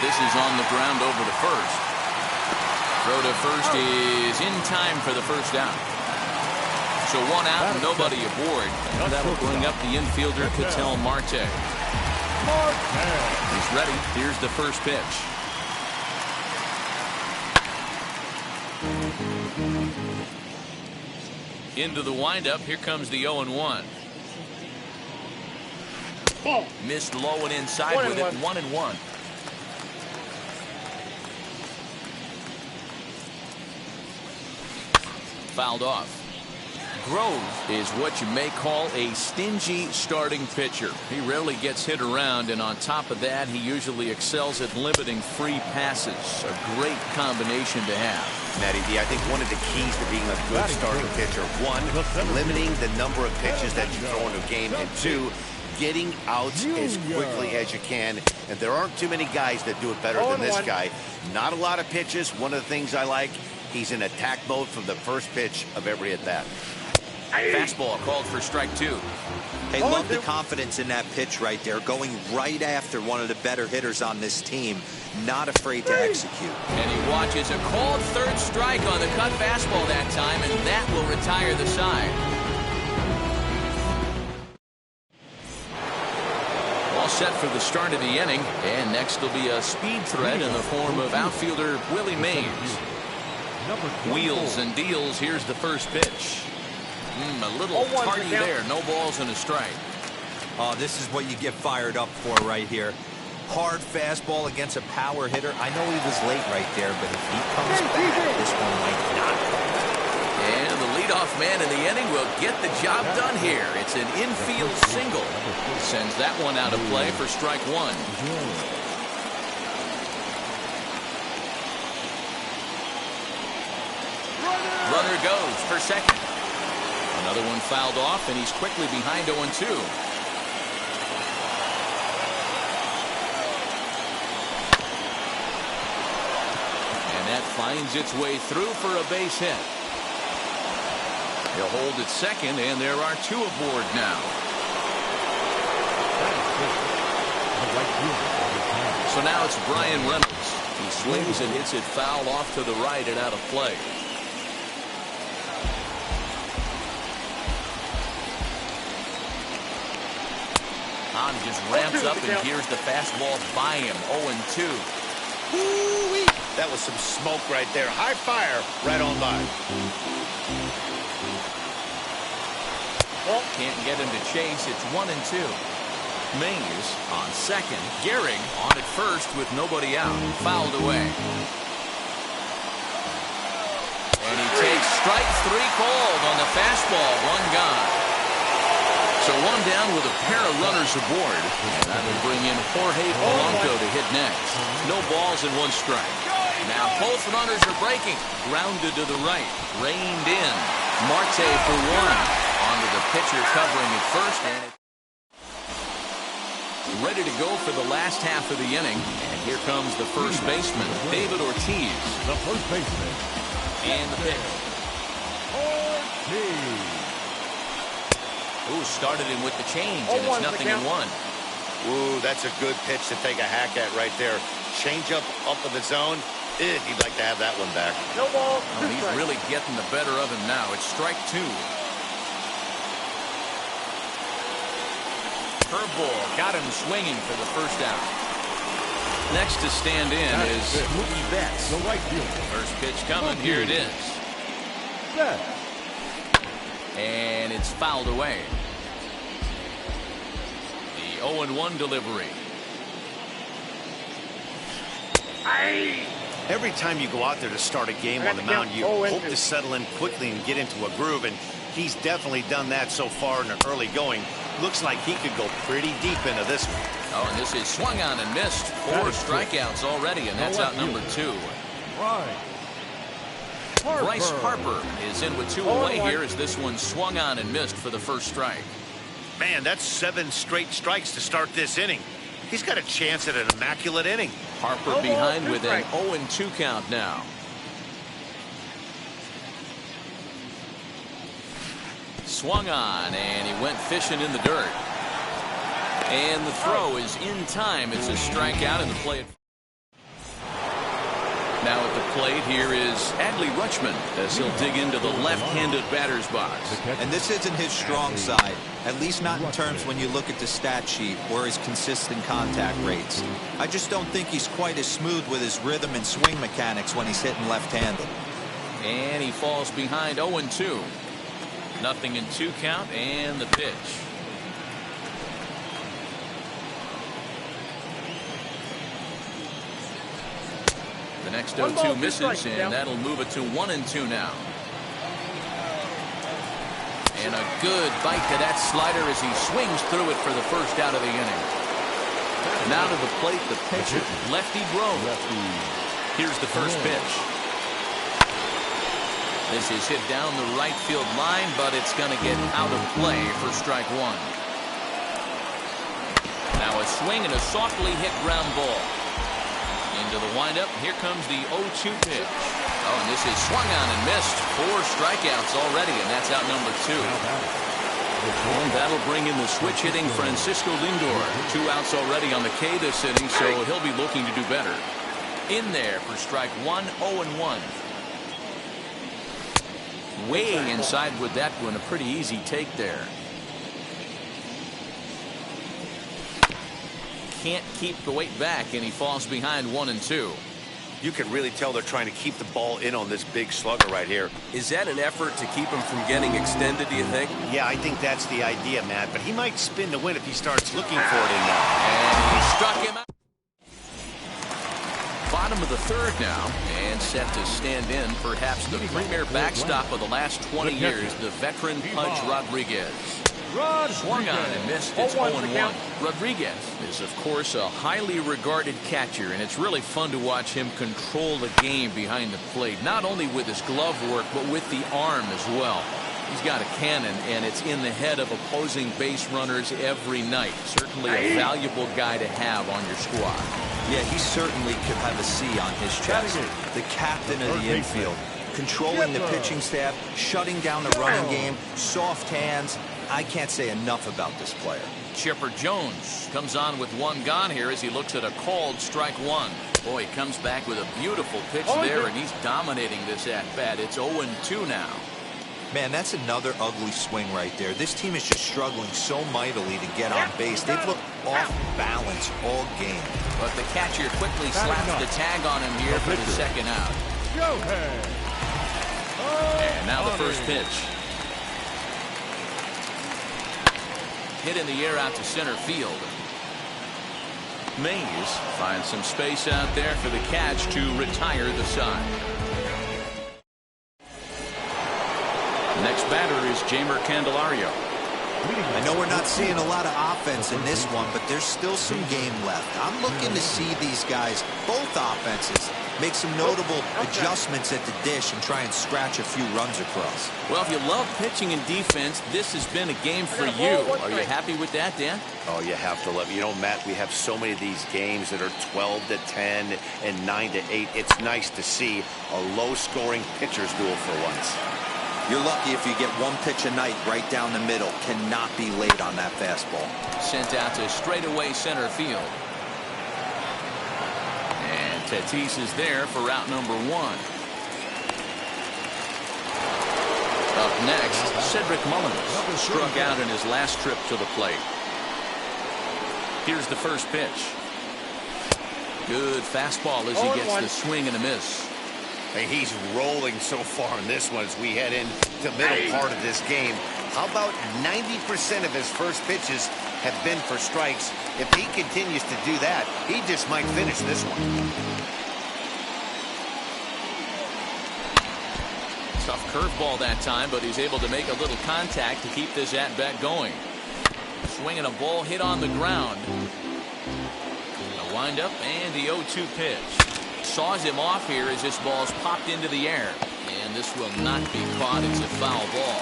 This is on the ground over to first. Throw to first is in time for the first down. So 1 out, nobody aboard. And that'll bring up the infielder, Ketel Marte. He's ready. Here's the first pitch. Into the windup. Here comes the 0-1. Ball. Missed low and inside with it. 1-1. Fouled off. Grove is what you may call a stingy starting pitcher. He rarely gets hit around, and on top of that, he usually excels at limiting free passes. A great combination to have. Matty D, I think one of the keys to being a good starting pitcher, one, limiting the number of pitches that you throw into a game, and two, getting outs as quickly as you can. And there aren't too many guys that do it better than this guy. Not a lot of pitches. One of the things I like, he's in attack mode from the first pitch of every at-bat. Fastball called for strike 2. Hey, love the confidence in that pitch right there. Going right after one of the better hitters on this team. Not afraid to execute. And he watches a called third strike on the cut fastball that time, and that will retire the side. All set for the start of the inning, and next will be a speed threat in the form of outfielder Willie Mays. Wheels and deals. Here's the first pitch. A little tardy there. No balls and a strike. Oh, this is what you get fired up for right here. Hard fastball against a power hitter. I know he was late right there, but if he comes back, this one might not come back. And the leadoff man in the inning will get the job done here. It's an infield single. Sends that one out of play for strike 1. Runner goes for second. Another one fouled off, and he's quickly behind 0-2. And that finds its way through for a base hit. He'll hold at second, and there are 2 aboard now. So now it's Brian Reynolds. He swings and hits it foul off to the right and out of play. He just ramps up, and here's the fastball by him. 0-2. That was some smoke right there. High fire right on by. Can't get him to chase. It's 1-2. Mays on second. Gehrig on at first with nobody out. Fouled away. And he takes strike 3 called on the fastball. 1 gone. So 1 down with a pair of runners aboard. And that will bring in Jorge Polanco to hit next. No balls and 1 strike. Now both runners are breaking. Grounded to the right. Reined in. Marte for 1. Onto the pitcher covering at first. And ready to go for the last half of the inning. And here comes the first baseman, David Ortiz. The first baseman. And the pitch. Ortiz. Ooh, started him with the change, and it's 0-1. Ooh, that's a good pitch to take a hack at right there. Change up in the zone. He'd like to have that one back. No ball. He's really getting the better of him now. It's strike 2. Curveball got him swinging for the first out. Next to stand in is Mookie Betts. The right fielder. First pitch coming. Here it is. Betts. And it's fouled away. The 0-1 delivery. Every time you go out there to start a game on the mound, you hope to settle in quickly and get into a groove, and he's definitely done that so far in the early going. Looks like he could go pretty deep into this one. Oh, and this is swung on and missed. 4 strikeouts already, and that's out number 2. Bryce Harper is in with 2 away here as this one swung on and missed for the first strike. Man, that's 7 straight strikes to start this inning. He's got a chance at an immaculate inning. Harper behind with an 0-2 count now. Swung on, and he went fishing in the dirt. And the throw is in time. It's a strikeout, and the play. Now at the plate here is Adley Rutschman as he'll dig into the left-handed batter's box. And this isn't his strong side, at least not in terms when you look at the stat sheet or his consistent contact rates. I just don't think he's quite as smooth with his rhythm and swing mechanics when he's hitting left-handed. And he falls behind 0-2. Nothing in 2 count and the pitch. The next 0-2 misses, and that'll move it to 1-2 now. And a good bite to that slider as he swings through it for the first out of the inning. Now to the plate, the pitcher, lefty Grove. Here's the first pitch. This is hit down the right field line, but it's going to get out of play for strike 1. Now a swing and a softly hit ground ball. Into the windup, here comes the 0-2 pitch. Oh, and this is swung on and missed. 4 strikeouts already, and that's out number 2. And that'll bring in the switch hitting Francisco Lindor. 2 outs already on the K this inning, so he'll be looking to do better. In there for strike 1, 0-1. Way inside with that one, a pretty easy take there. Can't keep the weight back, and he falls behind 1-2. You can really tell they're trying to keep the ball in on this big slugger right here. Is that an effort to keep him from getting extended, do you think? Yeah, I think that's the idea, Matt. But he might spin to win if he starts looking for it in there. And he struck him out. Bottom of the 3rd now, and set to stand in perhaps the premier backstop of the last 20 years, the veteran Pudge Rodriguez. Swung on and missed. It's 0-1. Rodriguez is, of course, a highly regarded catcher, and it's really fun to watch him control the game behind the plate, not only with his glove work, but with the arm as well. He's got a cannon, and it's in the head of opposing base runners every night. Certainly a valuable guy to have on your squad. Yeah, he certainly could have a C on his chest. The captain of the infield, controlling the pitching staff, shutting down the running game, soft hands. I can't say enough about this player. Chipper Jones comes on with 1 gone here as he looks at a called strike 1. Boy, he comes back with a beautiful pitch there, and he's dominating this at-bat. It's 0-2 now. Man, that's another ugly swing right there. This team is just struggling so mightily to get on base. They've looked off balance all game. But the catcher quickly slaps the tag on him here for the 2nd out. And now the first pitch. Hit in the air out to center field. Mays finds some space out there for the catch to retire the side. Next batter is Jeimer Candelario. I know we're not seeing a lot of offense in this one, but there's still some game left. I'm looking to see these guys, both offenses, make some notable adjustments at the dish and try and scratch a few runs across. Well, if you love pitching and defense, this has been a game for you. Are you happy with that, Dan? Oh, you have to love it. You know, Matt, we have so many of these games that are 12-10 and 9-8. It's nice to see a low-scoring pitcher's duel for once. You're lucky if you get 1 pitch a night right down the middle. Cannot be late on that fastball. Sent out to straightaway center field. And Tatis is there for route number 1. Up next, Cedric Mullins struck out in his last trip to the plate. Here's the first pitch. Good fastball as he gets the swing and a miss. Hey, he's rolling so far in this one as we head into the middle part of this game. How about 90% of his first pitches have been for strikes? If he continues to do that, he just might finish this one. Tough curveball that time, but he's able to make a little contact to keep this at-bat going. Swinging a ball hit on the ground. A windup and the 0-2 pitch. Saws him off here as this ball's popped into the air. And this will not be caught. It's a foul ball.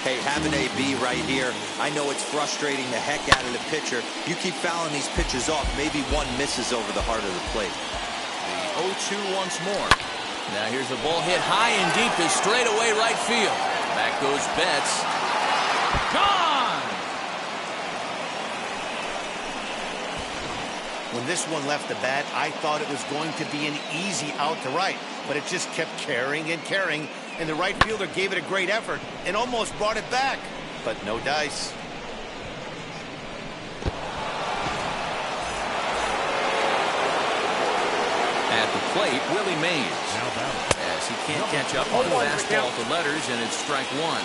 Hey, have an AB right here. I know it's frustrating the heck out of the pitcher. You keep fouling these pitches off. Maybe one misses over the heart of the plate. The 0-2 once more. Now here's a ball hit high and deep to straightaway right field. Back goes Betts. Gone! When this one left the bat, I thought it was going to be an easy out to right, but it just kept carrying and carrying, and the right fielder gave it a great effort and almost brought it back, but no dice. At the plate, Willie Mays. As he can't catch up on the fastball to letters, and it's strike one.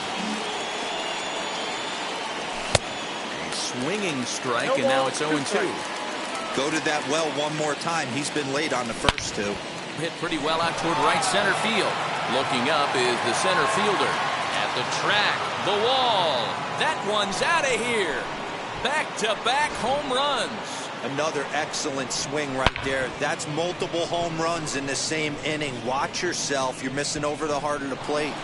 A swinging strike, and now it's 0-2. Go to that well one more time. He's been late on the first two. Hit pretty well out toward right center field. Looking up is the center fielder. At the track, the wall. That one's out of here. Back-to-back home runs. Another excellent swing right there. That's multiple home runs in the same inning. Watch yourself. You're missing over the heart of the plate.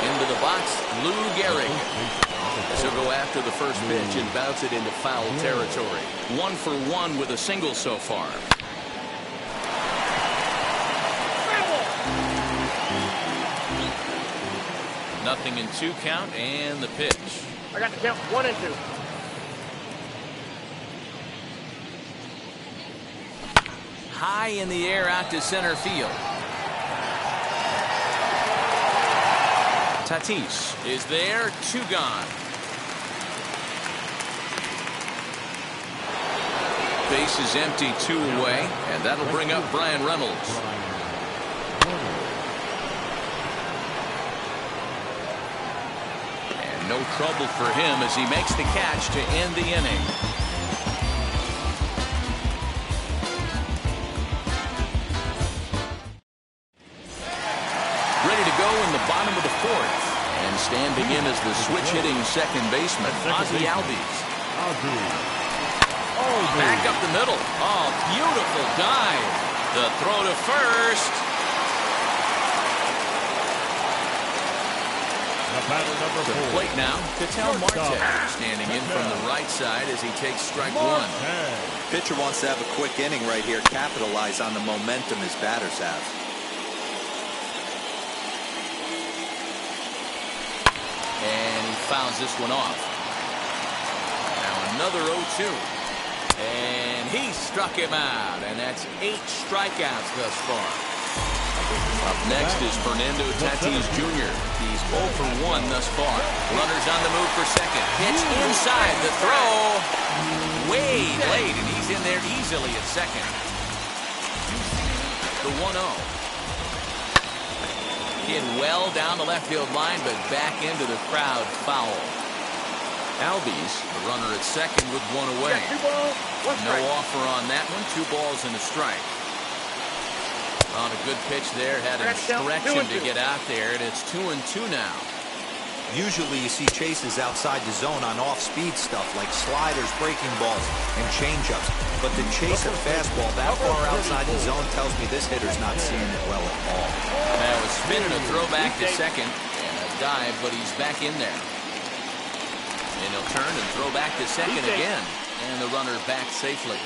Into the box, Lou Gehrig. He'll go after the first pitch and bounce it into foul territory. 1 for 1 with a single so far. Nothing in 2 count, and the pitch. I got the count 1 and 2. High in the air out to center field. Tatis is there, 2 gone. Base is empty, 2 away, and that'll bring up Brian Reynolds. No trouble for him as he makes the catch to end the inning. Ready to go in the bottom of the 4th. And standing in as the switch-hitting second baseman, Ozzie Albies. Back up the middle. Oh, beautiful dive. The throw to first. To the plate now, Ketel Marte, standing in from the right side as he takes strike 1. Pitcher wants to have a quick inning right here, capitalize on the momentum his batters have. And he fouls this one off. Now another 0-2. And he struck him out, and that's 8 strikeouts thus far. Up next is Fernando Tatis Jr. He's 0 for 1 thus far. Runners on the move for second. Pitch inside. The throw way late, and he's in there easily at second. The 1-0. Hit well down the left field line, but back into the crowd foul. Albies, the runner at second with 1 away. No offer on that one. 2 balls and a strike. On a good pitch there, had him stretching to get out there, and it's 2-2 now. Usually you see chases outside the zone on off-speed stuff like sliders, breaking balls, and changeups. But to chase a fastball that far outside the zone tells me this hitter's not seeing it well at all. That was spinning a throw back to second, and a dive, but he's back in there. And he'll turn and throw back to second again, and the runner back safely.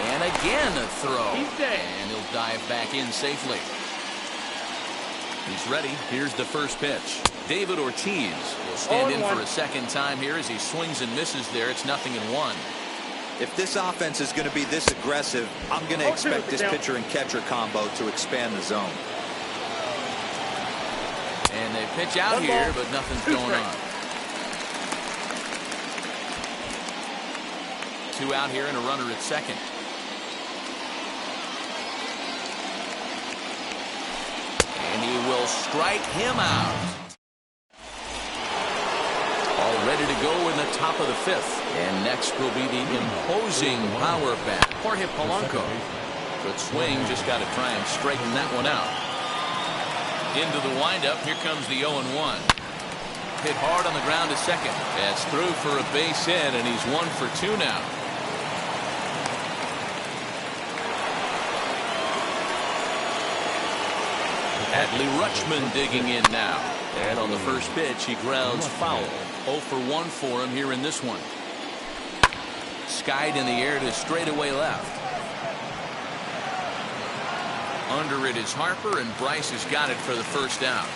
And again a throw, and he'll dive back in safely. He's ready. Here's the first pitch. David Ortiz will stand in for a second time here as he swings and misses there. It's 0-1. If this offense is going to be this aggressive, I'm going to expect this pitcher and catcher combo to expand the zone. And they pitch out here, but nothing's going on. 2 out here and a runner at second. And he will strike him out. All ready to go in the top of the 5th. And next will be the imposing power bat, Jorge Polanco. Good swing, just got to try and straighten that one out. Into the windup, here comes the 0-1. Hit hard on the ground to second. That's through for a base hit, and he's 1 for 2 now. Adley Rutschman digging in now. And on the first pitch, he grounds foul. 0 for 1 for him here in this one. Skied in the air to straightaway left. Under it is Harper, and Bryce has got it for the first out.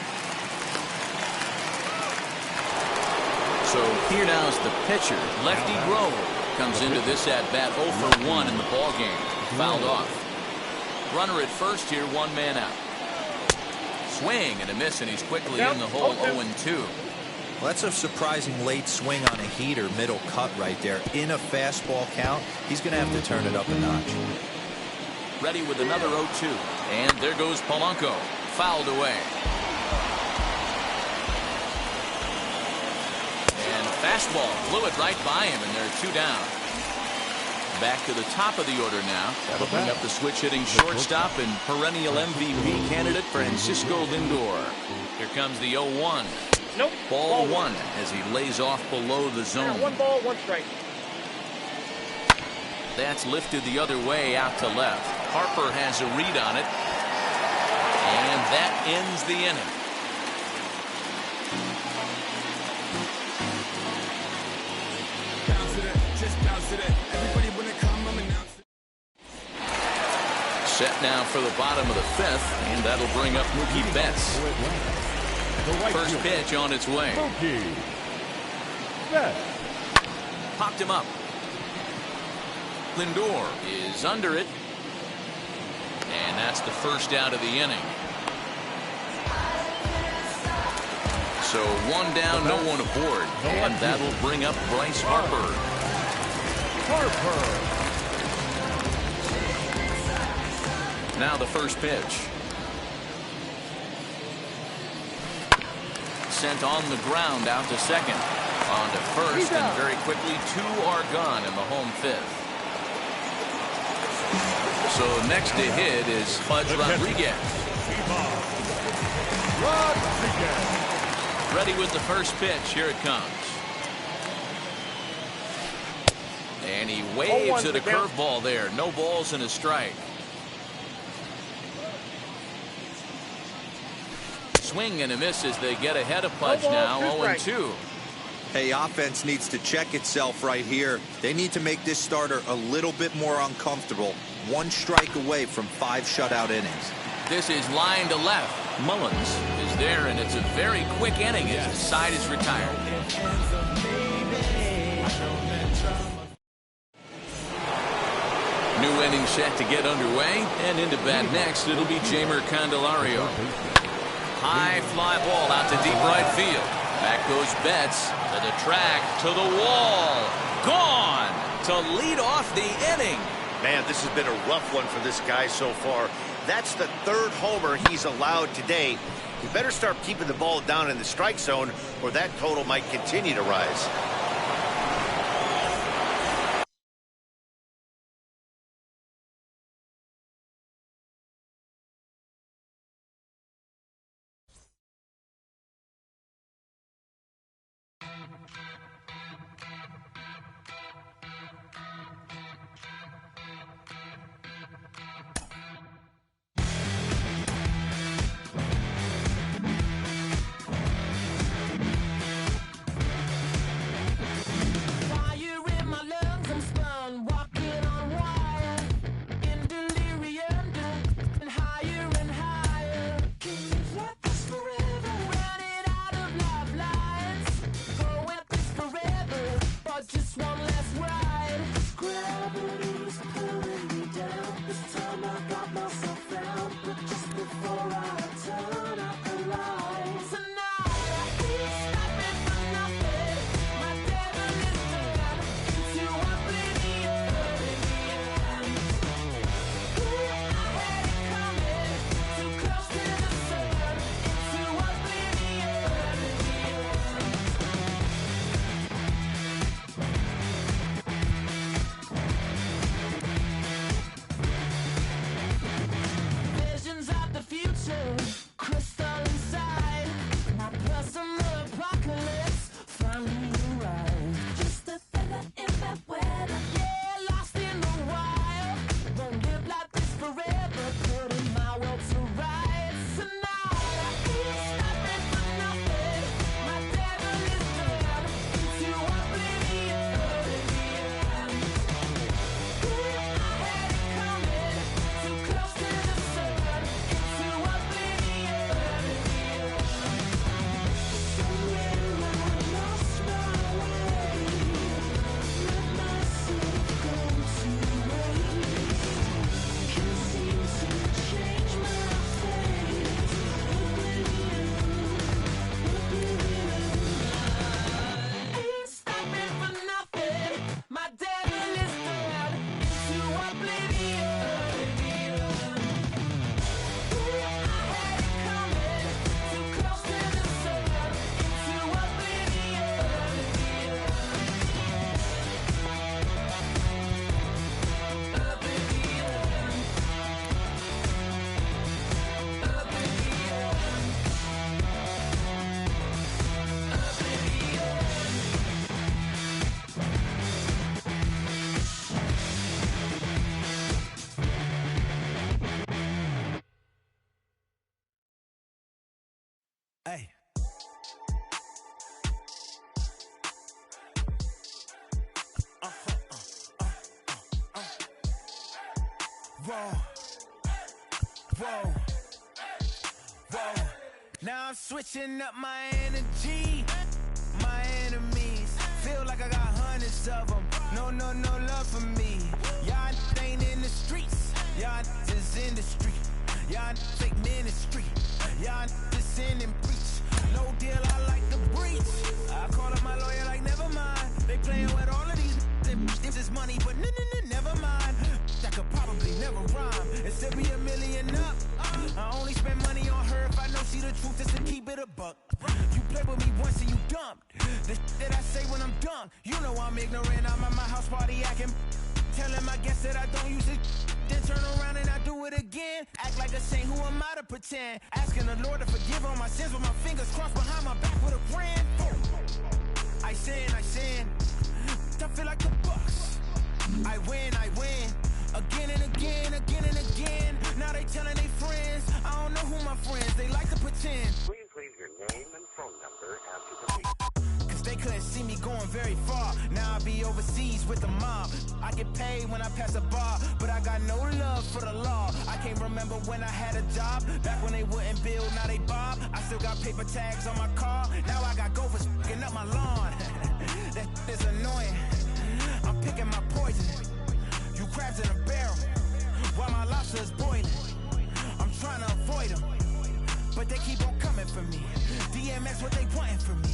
So here now's the pitcher, Lefty Grove, comes into this at bat 0 for 1 in the ball game. Fouled off. Runner at first here, 1 man out. Swing and a miss, and he's quickly in the hole. 0-2. Well, that's a surprising late swing on a heater, middle cut right there. In a fastball count, he's going to have to turn it up a notch. Ready with another 0-2. And there goes Polanco. Fouled away. And a fastball flew it right by him, and they're 2 down. Back to the top of the order now. That'll bring up the switch-hitting shortstop and perennial MVP candidate Francisco Lindor. Here comes the 0-1. Nope. Ball 1 as he lays off below the zone. 1 ball, 1 strike. That's lifted the other way out to left. Harper has a read on it. And that ends the inning. Set now for the bottom of the 5th, and that'll bring up Mookie Betts. First pitch on its way. Popped him up. Lindor is under it. And that's the first out of the inning. So 1 down, no one aboard. And that'll bring up Bryce Harper. Now the first pitch. Sent on the ground out to second. On to first, and very quickly 2 are gone in the home 5th. So next to hit is Pudge Rodriguez. Ready with the first pitch. Here it comes. And he waves at a curveball there. No balls and a strike. Swing and a miss as they get ahead of Pudge now. 0-2. Hey, offense needs to check itself right here. They need to make this starter a little bit more uncomfortable. 1 strike away from 5 shutout innings. This is line to left. Mullins is there, and it's a very quick inning as the side is retired. New inning set to get underway, and into bat next, it'll be Jeimer Candelario. High fly ball out to deep right field. Back goes Betts to the track, to the wall. Gone to lead off the inning. Man, this has been a rough one for this guy so far. That's the 3rd homer he's allowed today. He better start keeping the ball down in the strike zone, or that total might continue to rise. Hey. Whoa. Whoa. Whoa. Now I'm switching up my energy. My enemies feel like I got hundreds of them. No love for me. Y'all ain't in the streets. Y'all is in the street. Y'all fake ministry. Y'all just in and preach. No deal, I like the breach. I call up my lawyer like, never mind. They playing with all of these. This is money, but never mind. That could probably never rhyme. Instead be $1 million up. I only spend money on her if I know she the truth, just to keep it a buck. You play with me once and you dumped. The that I say when I'm done, you know I'm ignorant. I'm at my house party acting. Telling my guests that I don't use it. Then turn around and I do it again. Act like a saint, who am I to pretend? Asking the Lord to forgive all my sins with my fingers crossed behind my back with a brand. I sin. I feel like the Bucks. I win. Again and again. Now they telling their friends. I don't know who my friends, they like to pretend. Please leave your name and phone number after the beep. Cause they couldn't see me going very far. Now I be overseas with the mob. I get paid when I pass a bar, but I got no love for the law. I can't remember when I had a job. Back when they wouldn't build, now they bob. I still got paper tags on my car. Now I got gophers f***ing up my lawn. That is annoying. I'm picking my poison. You crabs in a barrel, while my lobster is boiling. I'm trying to avoid them, but they keep on coming for me. DMX, what they wanting from me.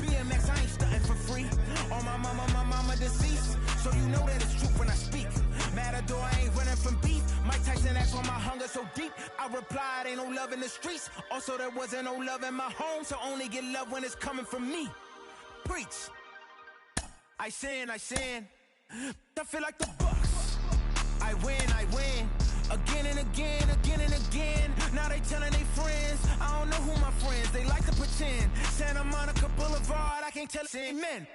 BMX, I ain't stunting for free. On my mama deceased, so you know that it's true when I speak. Matador, I ain't running from beef. Mike Tyson asked why my hunger so deep. I replied, ain't no love in the streets. Also, there wasn't no love in my home, so only get love when it's coming from me. Preach. I sin. I feel like the Bucks. I win. Again and again. Now they telling their friends. I don't know who my friends, they like to pretend. Santa Monica Boulevard, I can't tell it. Amen.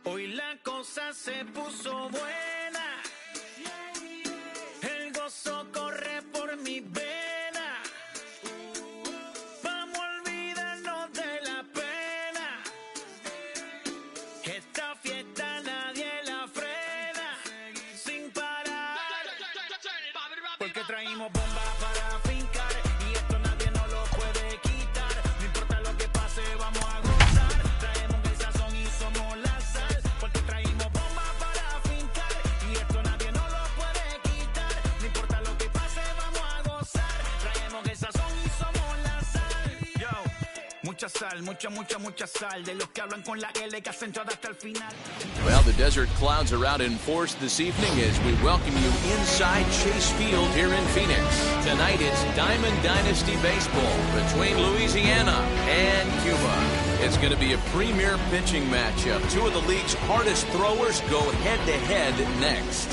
Hoy la cosa se puso buena. El gozo corre por mi vena. Vamos a olvidarnos de la pena. Esta fiesta nadie la frena. Sin parar. Porque traímos bombas para fincar. Y esto nadie nos lo puede quitar. No importa lo que pase, vamos a gozar. Traemos el sazón y somos la sal. Porque traímos bombas para fincar. Y esto nadie nos lo puede quitar. No importa lo que pase, vamos a gozar. Traemos el sazón y somos la sal. Yo, mucha sal, mucha sal. De los que hablan con la L que acentuada hasta el final. Well, the desert clouds are out in force this evening as we welcome you inside Chase Field here in Phoenix. Tonight it's Diamond Dynasty Baseball between Louisiana and Cuba. It's going to be a premier pitching matchup. Two of the league's hardest throwers go head-to-head next.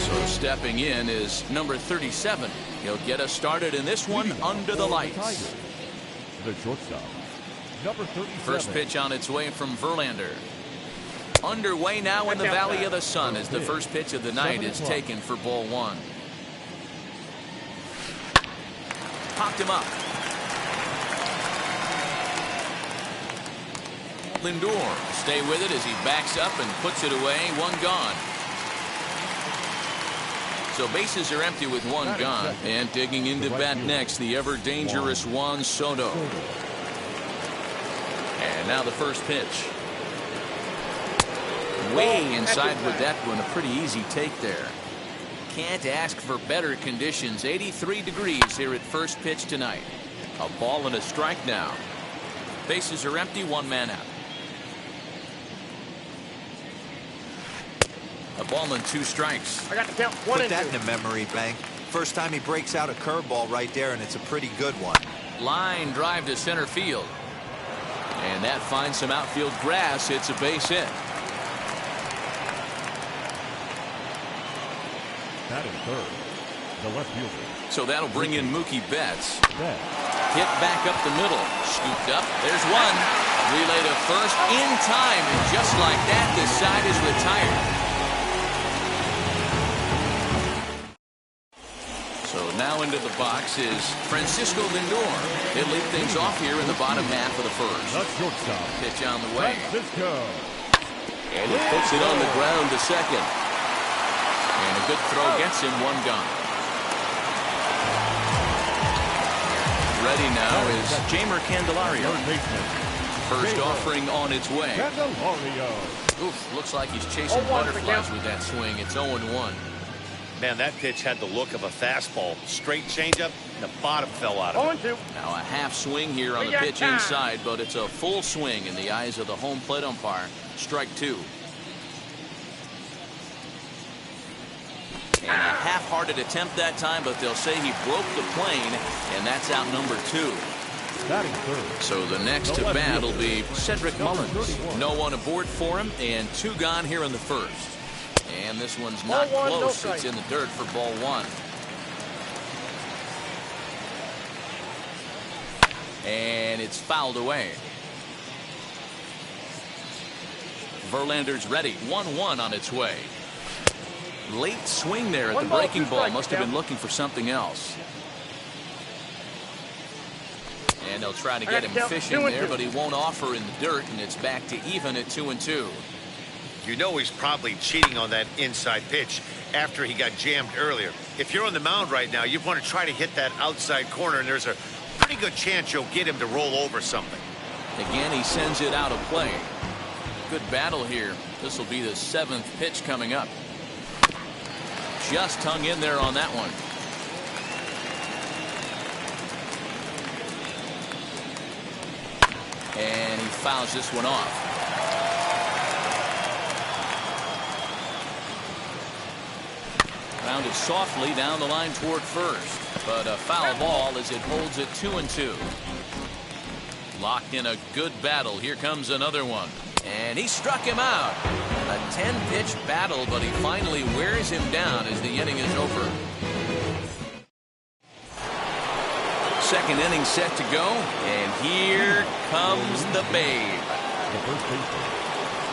So stepping in is number 37. He'll get us started in this one under the lights. The shortstop, number 37. First pitch on its way from Verlander. Underway now in the Valley of the Sun as the first pitch of the night is taken for ball one. Popped him up. Lindor stay with it as he backs up and puts it away. One gone. So bases are empty with one gone. And digging into bat next, the ever dangerous Juan Soto. And now the first pitch. Way inside with that one. A pretty easy take there. Can't ask for better conditions. 83 degrees here at first pitch tonight. A ball and a strike now. Bases are empty, one man out. A ball and 2 strikes. I got the count. 1 Put and that 2. in a memory bank. First time he breaks out a curveball right there, and it's a pretty good one. Line drive to center field. And that finds some outfield grass. It's a base hit. Batting third, the left fielder. So that'll bring in Mookie Betts. Betts. Hit back up the middle. Scooped up. There's one. Relay to first in time. And just like that, this side is retired. So now into the box is Francisco Lindor. He'll lead things off here in the bottom half of the first. The shortstop. Pitch on the way. Francisco. And he puts it on the ground to second. And a good throw gets him 1 gone. Ready now is Jamer Candelario. Third baseman. First offering on its way. Candelario. Oof, looks like he's chasing 0-1 butterflies with that swing. It's 0-1. Man, that pitch had the look of a fastball. Straight changeup, and the bottom fell out of it. 0 and 2. Now a half swing here on the pitch inside, but it's a full swing in the eyes of the home plate umpire. Strike 2. And a half-hearted attempt that time, but they'll say he broke the plane, and that's out number 2. Batting third. So the next to bat will be Cedric Mullins. No one aboard for him, and 2 gone here in the first. And this one's not 0-1, no close. strike. It's in the dirt for ball 1. And it's fouled away. Verlander's ready. 1-1 on its way. Late swing there at the breaking ball. Must have been looking for something else. And they'll try to get him fishing there, but he won't offer in the dirt, and it's back to even at 2-2. You know he's probably cheating on that inside pitch after he got jammed earlier. If you're on the mound right now, you want to try to hit that outside corner, and there's a pretty good chance you'll get him to roll over something. Again, he sends it out of play. Good battle here. This will be the 7th pitch coming up. Just hung in there on that one. And he fouls this one off. Rounded softly down the line toward first, but a foul ball as it holds it 2-2. Locked in a good battle. Here comes another one, and he struck him out. A 10-pitch battle, but he finally wears him down as the inning is over. Second inning set to go, and here comes the Babe. The first baseman.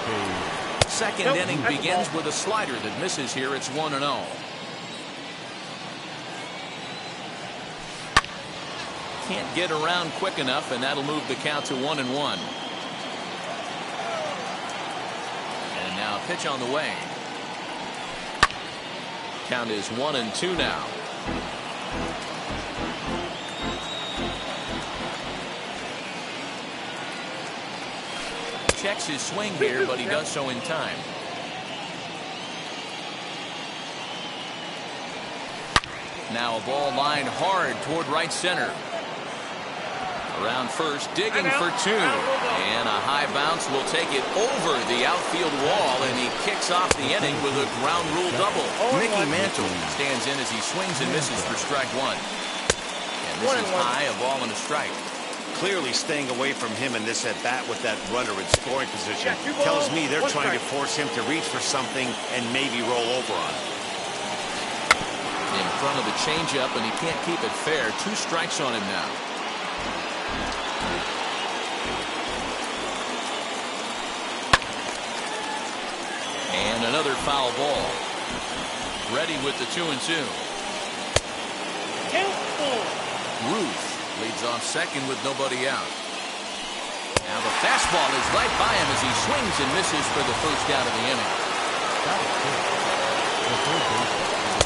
Babe. Second inning begins with a slider that misses here. It's 1-0. Can't get around quick enough, and that'll move the count to 1-1. And now a pitch on the way. Count is 1-2 now. Checks his swing here, but he does so in time. Now a ball lined hard toward right center. Around first, digging for 2. And a high bounce will take it over the outfield wall, and he kicks off the inning with a ground rule double. Mickey Mantle stands in as he swings and misses for strike 1. And this is high, a ball and a strike. Clearly staying away from him in this at-bat with that runner in scoring position tells me they're trying to force him to reach for something and maybe roll over on it. In front of the changeup, and he can't keep it fair. 2 strikes on him now. And another foul ball. Ready with the 2-2. Ruth leads off second with nobody out. Now the fastball is right by him as he swings and misses for the first out of the inning.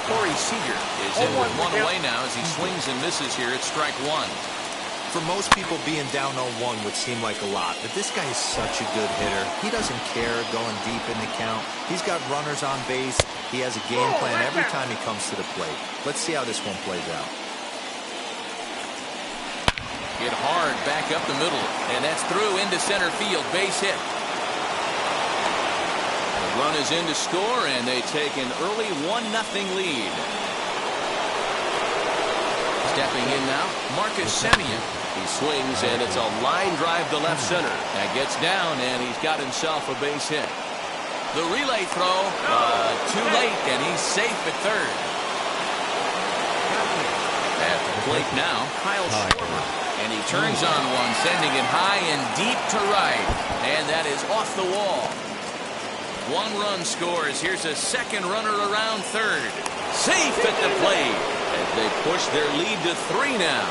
Corey Seager is in with 1 away now as he swings and misses here at strike 1. For most people, being down 0-1 would seem like a lot, but this guy is such a good hitter. He doesn't care going deep in the count. He's got runners on base. He has a game plan every time he comes to the plate. Let's see how this one plays out. Hit hard back up the middle, and that's through into center field. Base hit. The Run is in to score, and they take an early 1-0 lead. Stepping in now, Marcus Semien. He swings, and it's a line drive to left center. That gets down, and he's got himself a base hit. The relay throw, too late, and he's safe at third. At the plate now, Kyle Schwarber. And he turns on one, sending it high and deep to right. And that is off the wall. 1 run scores. Here's a second runner around third. Safe at the plate as they push their lead to 3 now.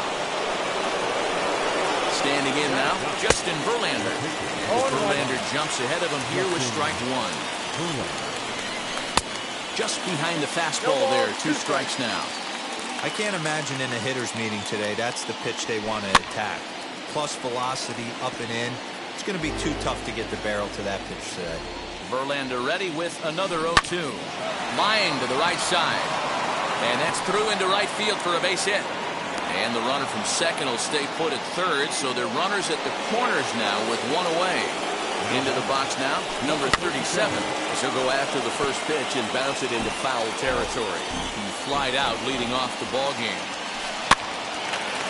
Standing in now, Justin Verlander. Verlander jumps ahead of him here with strike 1. Just behind the fastball there, 2 strikes now. I can't imagine in a hitter's meeting today that's the pitch they want to attack. Plus velocity, up and in. It's going to be too tough to get the barrel to that pitch today. Verlander ready with another 0-2. Line to the right side. And that's through into right field for a base hit. And the runner from second will stay put at third, so they're runners at the corners now with 1 away. Into the box now, number 37. He'll go after the first pitch and bounce it into foul territory. He flied out leading off the ball game.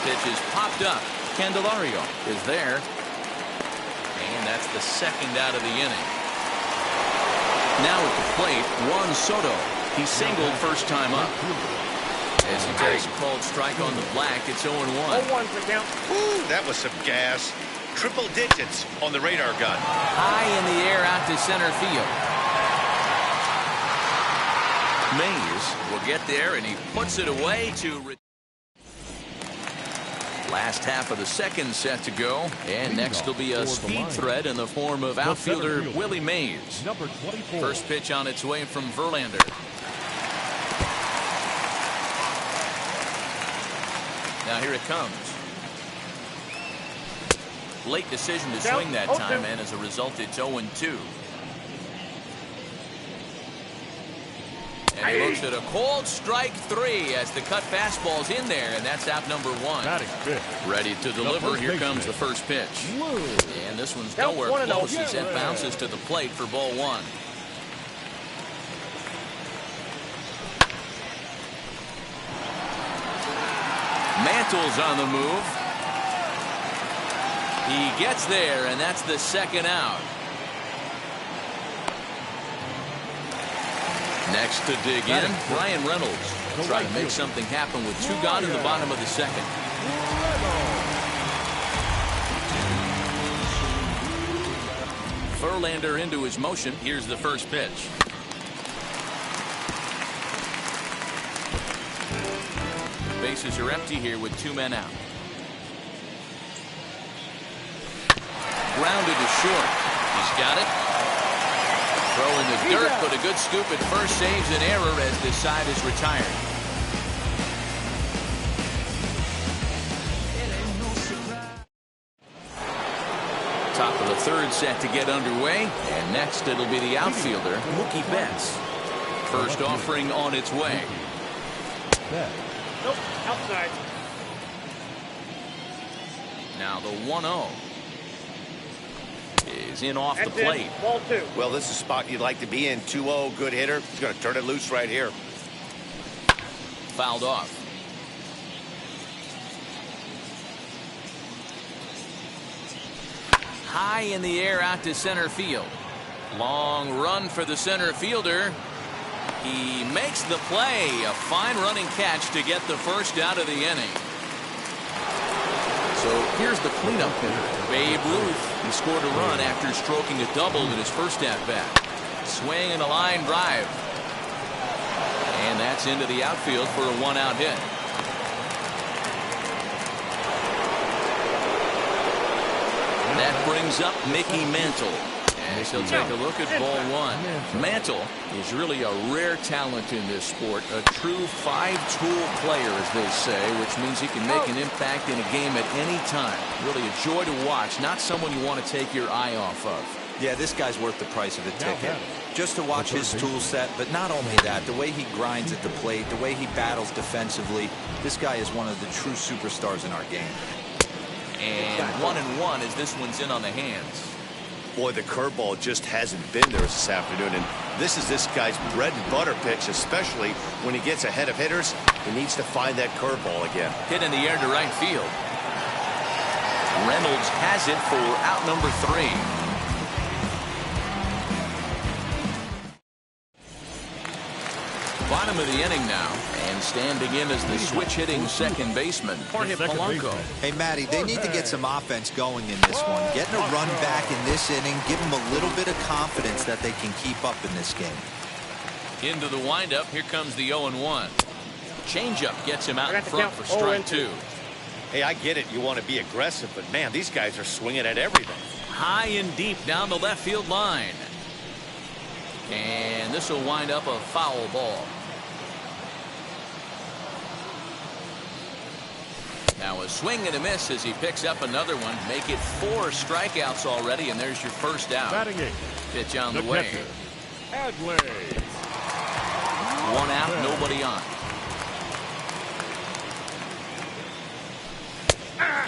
Pitch is popped up. Candelario is there. And that's the second out of the inning. Now at the plate, Juan Soto. He singled first time up. As he takes a called strike on the black, it's 0-1. 0-1 for count. Ooh, that was some gas. Triple digits on the radar gun. High in the air out to center field. Mays will get there, and he puts it away to... Last half of the second set to go, and next will be a speed threat in the form of outfielder Willie Mays. Number 24. First pitch on its way from Verlander. Now here it comes. Late decision to swing that time, and as a result, it's 0-2. And he looks at a cold strike 3 as the cut fastball's in there, and that's out number 1. Ready to deliver. Here comes the first pitch. And this one's nowhere close as it bounces to the plate for ball 1. Mantle's on the move. He gets there, and that's the second out. Next to dig in, Brian Reynolds. Try to make something happen with 2 gone in the bottom of the second. Verlander into his motion. Here's the first pitch. Bases are empty here with 2 men out. Grounded to short. He's got it. Throw in the dirt, but a good scoop at first saves an error as this side is retired. Top of the third set to get underway, and next it'll be the outfielder, Mookie Betts. First offering on its way. Nope, outside. Now the 1-0 is in off the plate. Ball 2. Well, this is a spot you'd like to be in. 2-0, good hitter. He's going to turn it loose right here. Fouled off. High in the air out to center field. Long run for the center fielder. He makes the play. A fine running catch to get the first out of the inning. So here's the cleanup hitter, Babe Ruth. He scored a run after stroking a double in his first at-bat. Swing and a line drive. And that's into the outfield for a 1-out hit. That brings up Mickey Mantle. As he'll take a look at ball 1. Mantle is really a rare talent in this sport. A true 5-tool player, as they say, which means he can make an impact in a game at any time. Really a joy to watch. Not someone you want to take your eye off of. Yeah, this guy's worth the price of a ticket. Just to watch his tool set, but not only that, the way he grinds at the plate, the way he battles defensively. This guy is one of the true superstars in our game. And 1-1 as this one's in on the hands. Boy, the curveball just hasn't been there this afternoon, and this is this guy's bread and butter pitch, especially when he gets ahead of hitters. He needs to find that curveball again. Hit in the air to right field. Reynolds has it for out number 3. Bottom of the inning now, and standing in as the switch-hitting second baseman, Jorge Polanco. Hey, Matty, they need to get some offense going in this one. Getting a run back in this inning, give them a little bit of confidence that they can keep up in this game. Into the windup, here comes the 0-1. Changeup gets him out in front for strike 2. Hey, I get it. You want to be aggressive, but man, these guys are swinging at everything. High and deep down the left field line. And this will wind up a foul ball. Now a swing and a miss as he picks up another one. Make it 4 strikeouts already, and there's your first out. Batting 8. Pitch on the way. Adley. 1 out, nobody on.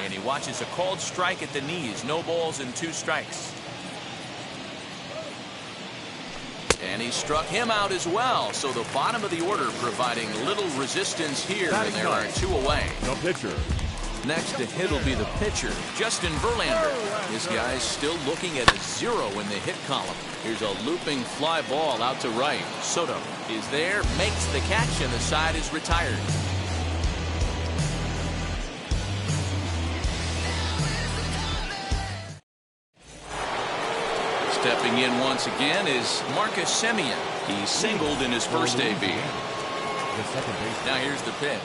And he watches a called strike at the knees. No balls and 2 strikes. And he struck him out as well. So the bottom of the order providing little resistance here, and there are 2 away. The pitcher. Next to hit will be the pitcher, Justin Verlander. This guy's still looking at a 0 in the hit column. Here's a looping fly ball out to right. Soto is there, makes the catch, and the side is retired. Stepping in once again is Marcus Semien. He singled in his first AB. Now here's the pitch.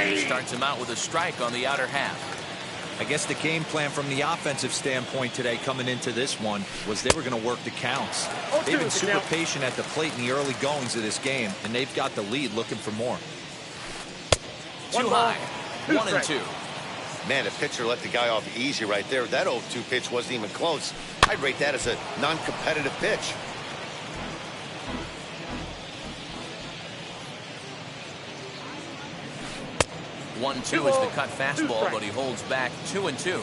He starts him out with a strike on the outer half. I guess the game plan from the offensive standpoint today coming into this one was they were going to work the counts. They've been super patient at the plate in the early goings of this game, and they've got the lead looking for more. Too high. 1-2. Man, a pitcher let the guy off easy right there. That 0-2 pitch wasn't even close. I'd rate that as a non-competitive pitch. One-two is the cut fastball, but he holds back 2-2.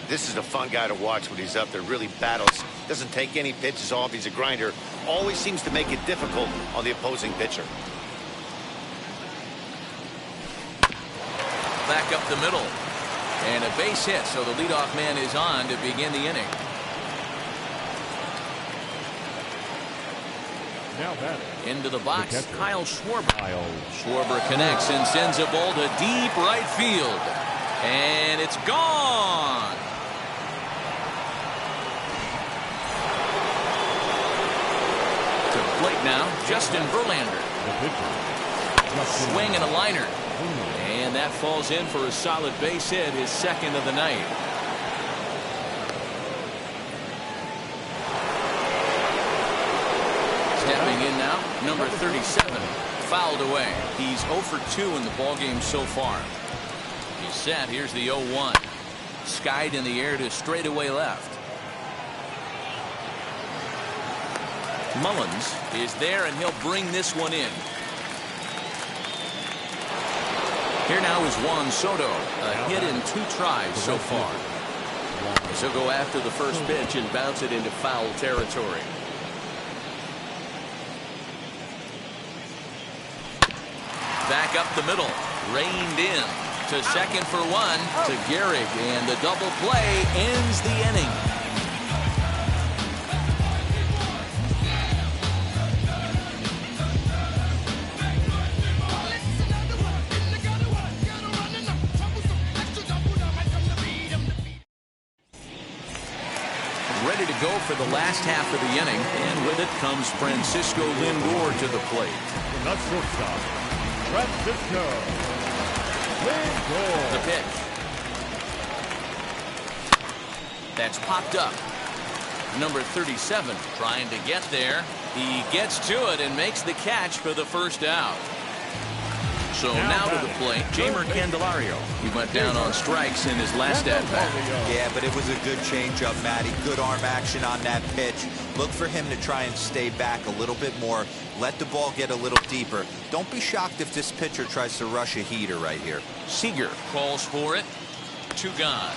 This is a fun guy to watch when he's up there. Really battles. Doesn't take any pitches off. He's a grinder. Always seems to make it difficult on the opposing pitcher. Back up the middle. And a base hit, so the leadoff man is on to begin the inning. Now batting. Into the box, Kyle Schwarber. Schwarber connects and sends a ball to deep right field. And it's gone. To the plate now, Justin Verlander. Swing and a liner. And that falls in for a solid base hit, his second of the night. Stepping in now, number 37, fouled away. He's 0 for 2 in the ballgame so far. He's set. Here's the 0-1. Skied in the air to straightaway left. Mullins is there, and he'll bring this one in. Here now is Juan Soto, a hit in 2 tries so far. So go after the first pitch and bounce it into foul territory. Back up the middle, reined in to second for 1 to Gehrig, and the double play ends the inning. Ready to go for the last half of the inning, and with it comes Francisco Lindor to the plate. The shortstop, Francisco Lindor. The pitch. That's popped up. Number 37 trying to get there. He gets to it and makes the catch for the first out. So now to the plate, Jeimer Candelario. He went down on strikes in his last at-bat. Yeah, but it was a good changeup, Matty. Good arm action on that pitch. Look for him to try and stay back a little bit more. Let the ball get a little deeper. Don't be shocked if this pitcher tries to rush a heater right here. Seager calls for it. 2 gone.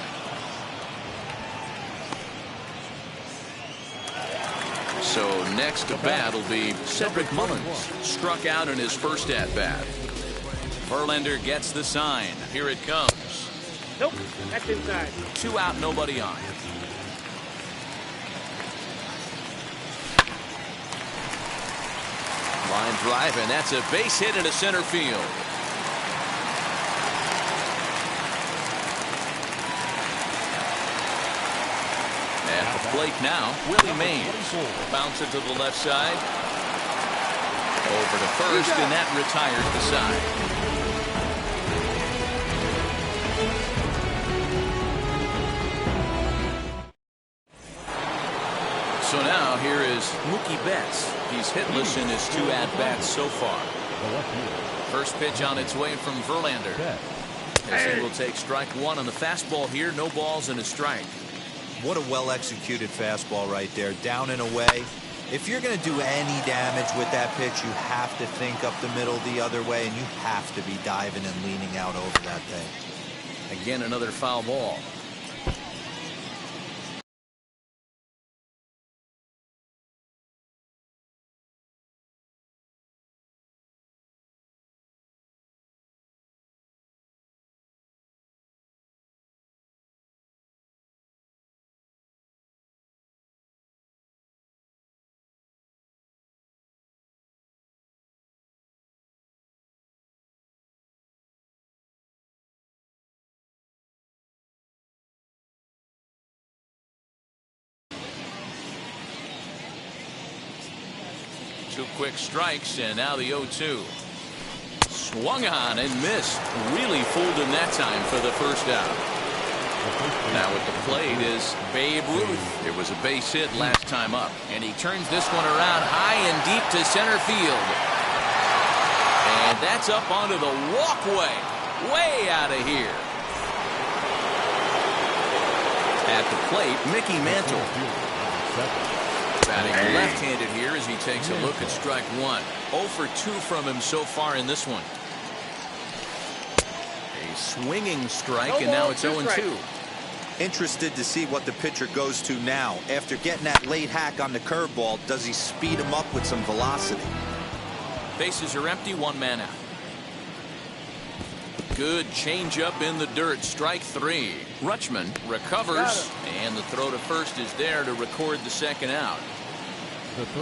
So next to bat will be Cedric Mullins. Struck out in his first at bat. Verlander gets the sign. Here it comes. Nope, that's inside. 2 out, nobody on. Line drive, and that's a base hit into center field. At the plate now, Willie Mays. Bounce it to the left side. Over to first, and that retires the side. So now here is Mookie Betts. He's hitless in his 2 at-bats so far. First pitch on its way from Verlander. As he will take strike 1 on the fastball here. No balls and a strike. What a well-executed fastball right there. Down and away. If you're going to do any damage with that pitch, you have to think up the middle the other way, and you have to be diving and leaning out over that thing. Again, another foul ball. Two quick strikes, and now the 0-2. Swung on and missed. Really fooled him that time for the first out. Now at the plate is Babe Ruth. It was a base hit last time up, and he turns this one around high and deep to center field. And that's up onto the walkway. Way out of here. At the plate, Mickey Mantle. Batting left-handed here as he takes a look at strike 1. 0 for 2 from him so far in this one. A swinging strike, and now it's 0-2. Interested to see what the pitcher goes to now. After getting that late hack on the curveball, does he speed him up with some velocity? Bases are empty, 1 man out. Good changeup in the dirt. Strike 3. Rutschman recovers, and the throw to first is there to record the second out.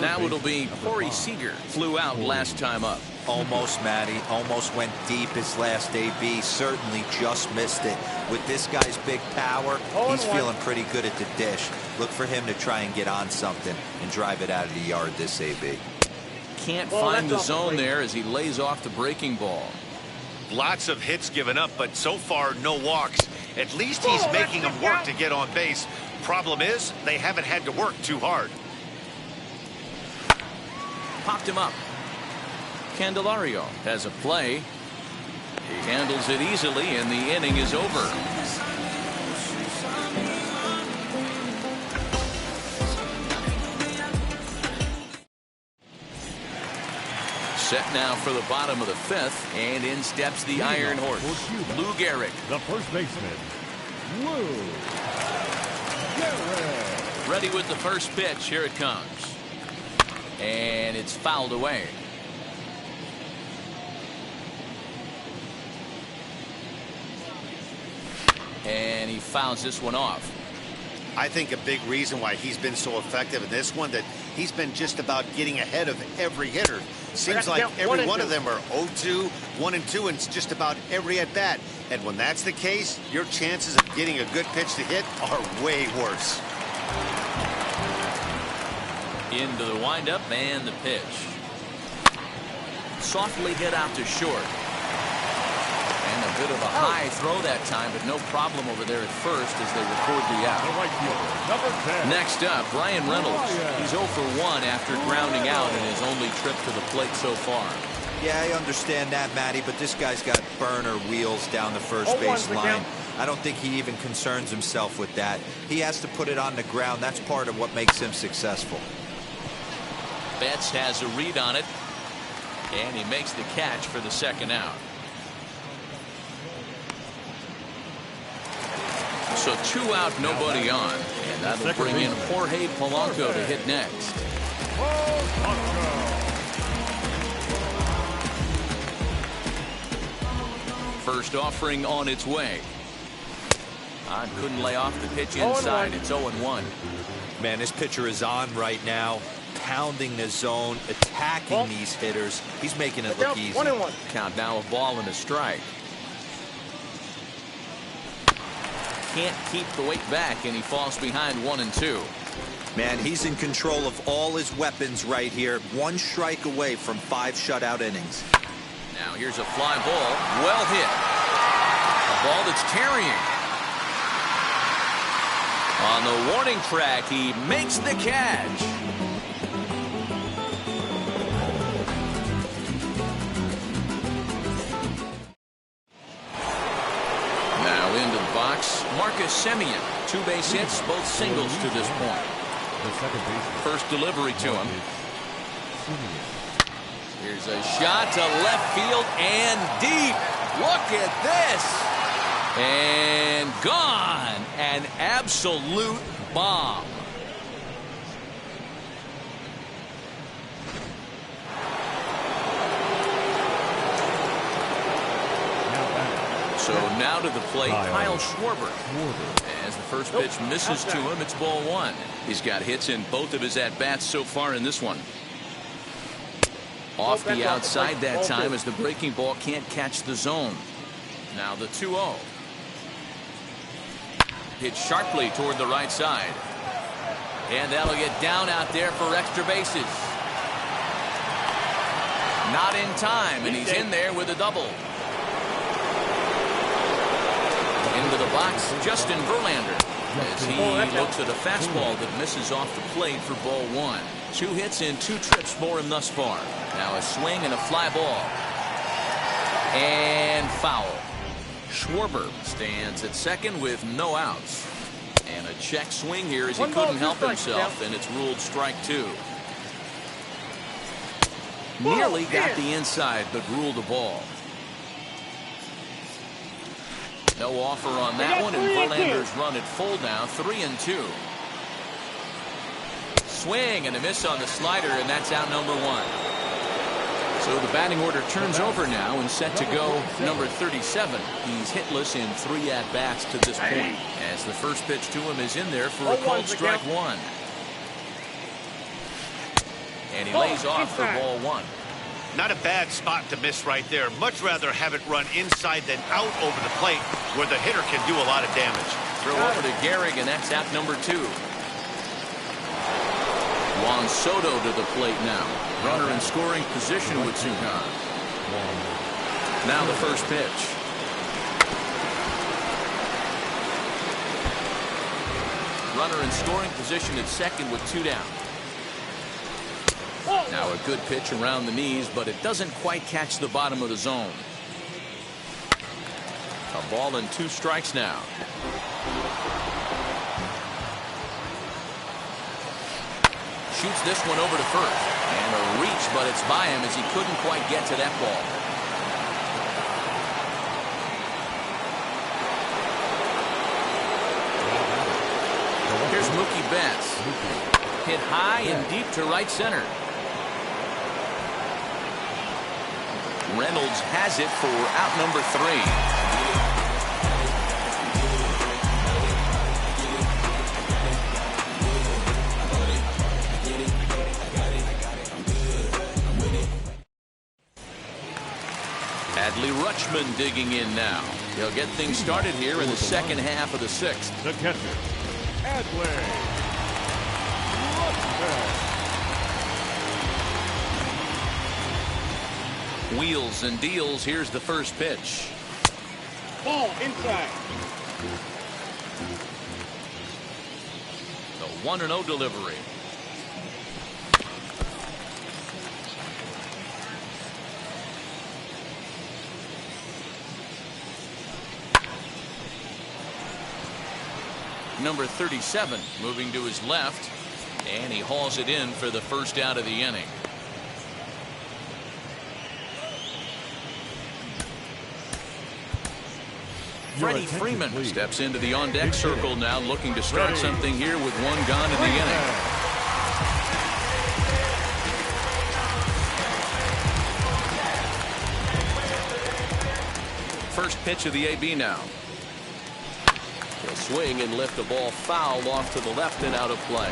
Now it'll be Corey Seager. Flew out last time up. Almost, Matty. Almost went deep his last AB. Certainly just missed it. With this guy's big power, he's feeling pretty good at the dish. Look for him to try and get on something and drive it out of the yard this AB. Can't find the zone there as he lays off the breaking ball. Lots of hits given up, but so far no walks. At least he's making them work to get on base. Problem is, they haven't had to work too hard. Popped him up. Candelario has a play. He handles it easily, and the inning is over. Set now for the bottom of the 5th, and in steps the Iron Horse, Lou Gehrig. The first baseman, Lou Gehrig. Ready with the first pitch. Here it comes. And it's fouled away. And he fouls this one off. I think a big reason why he's been so effective in this one, that he's been just about getting ahead of every hitter. Seems like every one of them are 0-2, 1-2, and just about every at bat. And when that's the case, your chances of getting a good pitch to hit are way worse. Into the windup and the pitch. Softly hit out to short. And a bit of a high throw that time, but no problem over there at first as they record the out. Number 10. Next up, Brian Reynolds. He's 0 for 1 after grounding out in his only trip to the plate so far. Yeah, I understand that, Matty, but this guy's got burner wheels down the first base line. I don't think he even concerns himself with that. He has to put it on the ground. That's part of what makes him successful. Betts has a read on it, and he makes the catch for the second out. So 2 out, nobody on, and that'll bring in Jorge Polanco to hit next. First offering on its way. Couldn't lay off the pitch inside. It's 0-1. Man, this pitcher is on right now, pounding the zone, attacking these hitters. He's making it look easy. 1-1. Count now, a ball and a strike. Can't keep the weight back, and he falls behind 1-2. Man, he's in control of all his weapons right here. One strike away from 5 shutout innings. Now here's a fly ball, well hit. A ball that's carrying. On the warning track, he makes the catch. Now into the box, Marcus Semien. 2 base hits, both singles to this point. First delivery to him. Here's a shot to left field and deep. Look at this. And gone. An absolute bomb. So now to the plate, Kyle Schwarber. As the first pitch misses to him, it's ball 1. He's got hits in both of his at-bats so far in this one. Off the outside that time as the breaking ball can't catch the zone. Now the 2-0. Hit sharply toward the right side. And that'll get down out there for extra bases. Not in time, and he's in there with a double. Into the box, Justin Verlander. As he looks at a fastball that misses off the plate for ball 1. 2 hits in 2 trips for him thus far. Now a swing and a fly ball. And foul. Schwarber stands at second with no outs. And a check swing here as he couldn't help himself, and it's ruled strike 2. Nearly got the inside, but ruled a ball. No offer on that one, and Verlander's run at full now, 3-2. Swing and a miss on the slider, and that's out number 1. So the batting order turns over now and set to go number 37. He's hitless in 3 at-bats to this point, as the first pitch to him is in there for a called strike 1. And he lays off for ball 1. Not a bad spot to miss right there. Much rather have it run inside than out over the plate, where the hitter can do a lot of damage. Throw over to Gehrig, and that's out number 2. Juan Soto to the plate now. Runner in scoring position with 2 gone. Now the first pitch. Runner in scoring position at second with 2 down. Now a good pitch around the knees, but it doesn't quite catch the bottom of the zone. A ball and 2 strikes now. Shoots this one over to first. And a reach, but it's by him as he couldn't quite get to that ball. Here's Mookie Betts. Hit high and deep to right center. Reynolds has it for out number 3. Adley Rutschman digging in now. He'll get things started here in the second half of the 6th. The catcher, Adley Rutschman. Wheels and deals. Here's the first pitch. Ball inside. The 1-0 delivery. Number 37 moving to his left, and he hauls it in for the first out of the inning. Freddie Freeman steps into the on-deck circle now, looking to start something here with 1 gone in the inning. pitch of the AB now. He'll swing and lift the ball foul off to the left and out of play.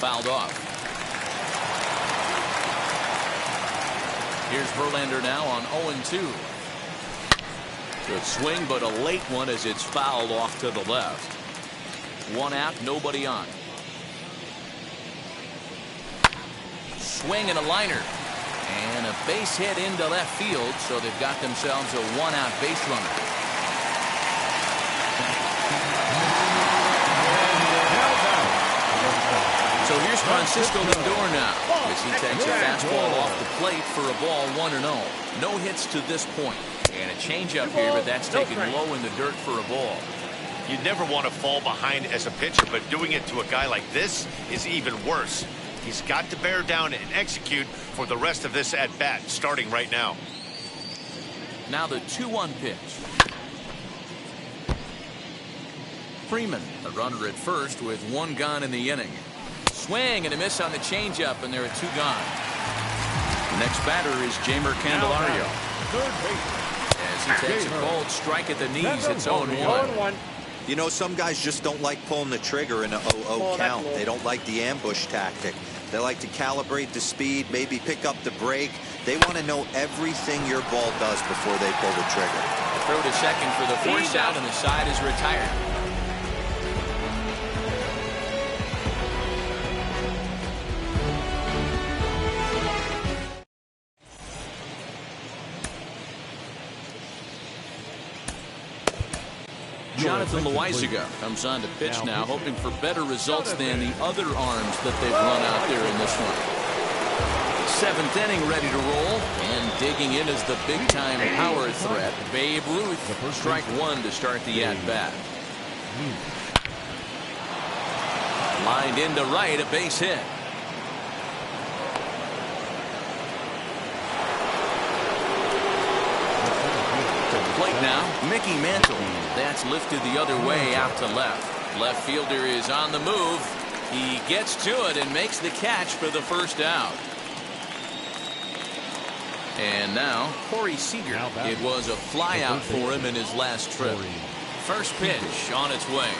Fouled off. Here's Verlander now on 0-2. Good swing, but a late one as it's fouled off to the left. One out, nobody on. Swing and a liner. And a base hit into left field, so they've got themselves a one-out base runner. So here's Francisco Lindor now as he takes a fastball off the plate for a ball 1-0. No hits to this point. And a changeup here, but that's taken low in the dirt for a ball. You never want to fall behind as a pitcher, but doing it to a guy like this is even worse. He's got to bear down and execute for the rest of this at-bat, starting right now. Now the 2-1 pitch. Freeman, a runner at first with one gone in the inning. Swing and a miss on the changeup, and there are two gone. Next batter is Jeimer Candelario. As he takes a cold strike at the knees, it's 0-1. You know, some guys just don't like pulling the trigger in a 0-0 count. They don't like the ambush tactic. They like to calibrate the speed, maybe pick up the brake. They want to know everything your ball does before they pull the trigger. Throw to second for the force out, and the side is retired. Jonathan Loaizaga comes on to pitch now, hoping for better results than the other arms that they've run out there in this one. Seventh inning ready to roll, and digging in is the big-time power threat, Babe Ruth. Strike one to start the at-bat. Lined into right, a base hit. Plate now, Mickey Mantle. That's lifted the other way out to left. Left fielder is on the move. He gets to it and makes the catch for the first out. And now Corey Seager. It was a fly out for him in his last trip. First pitch on its way.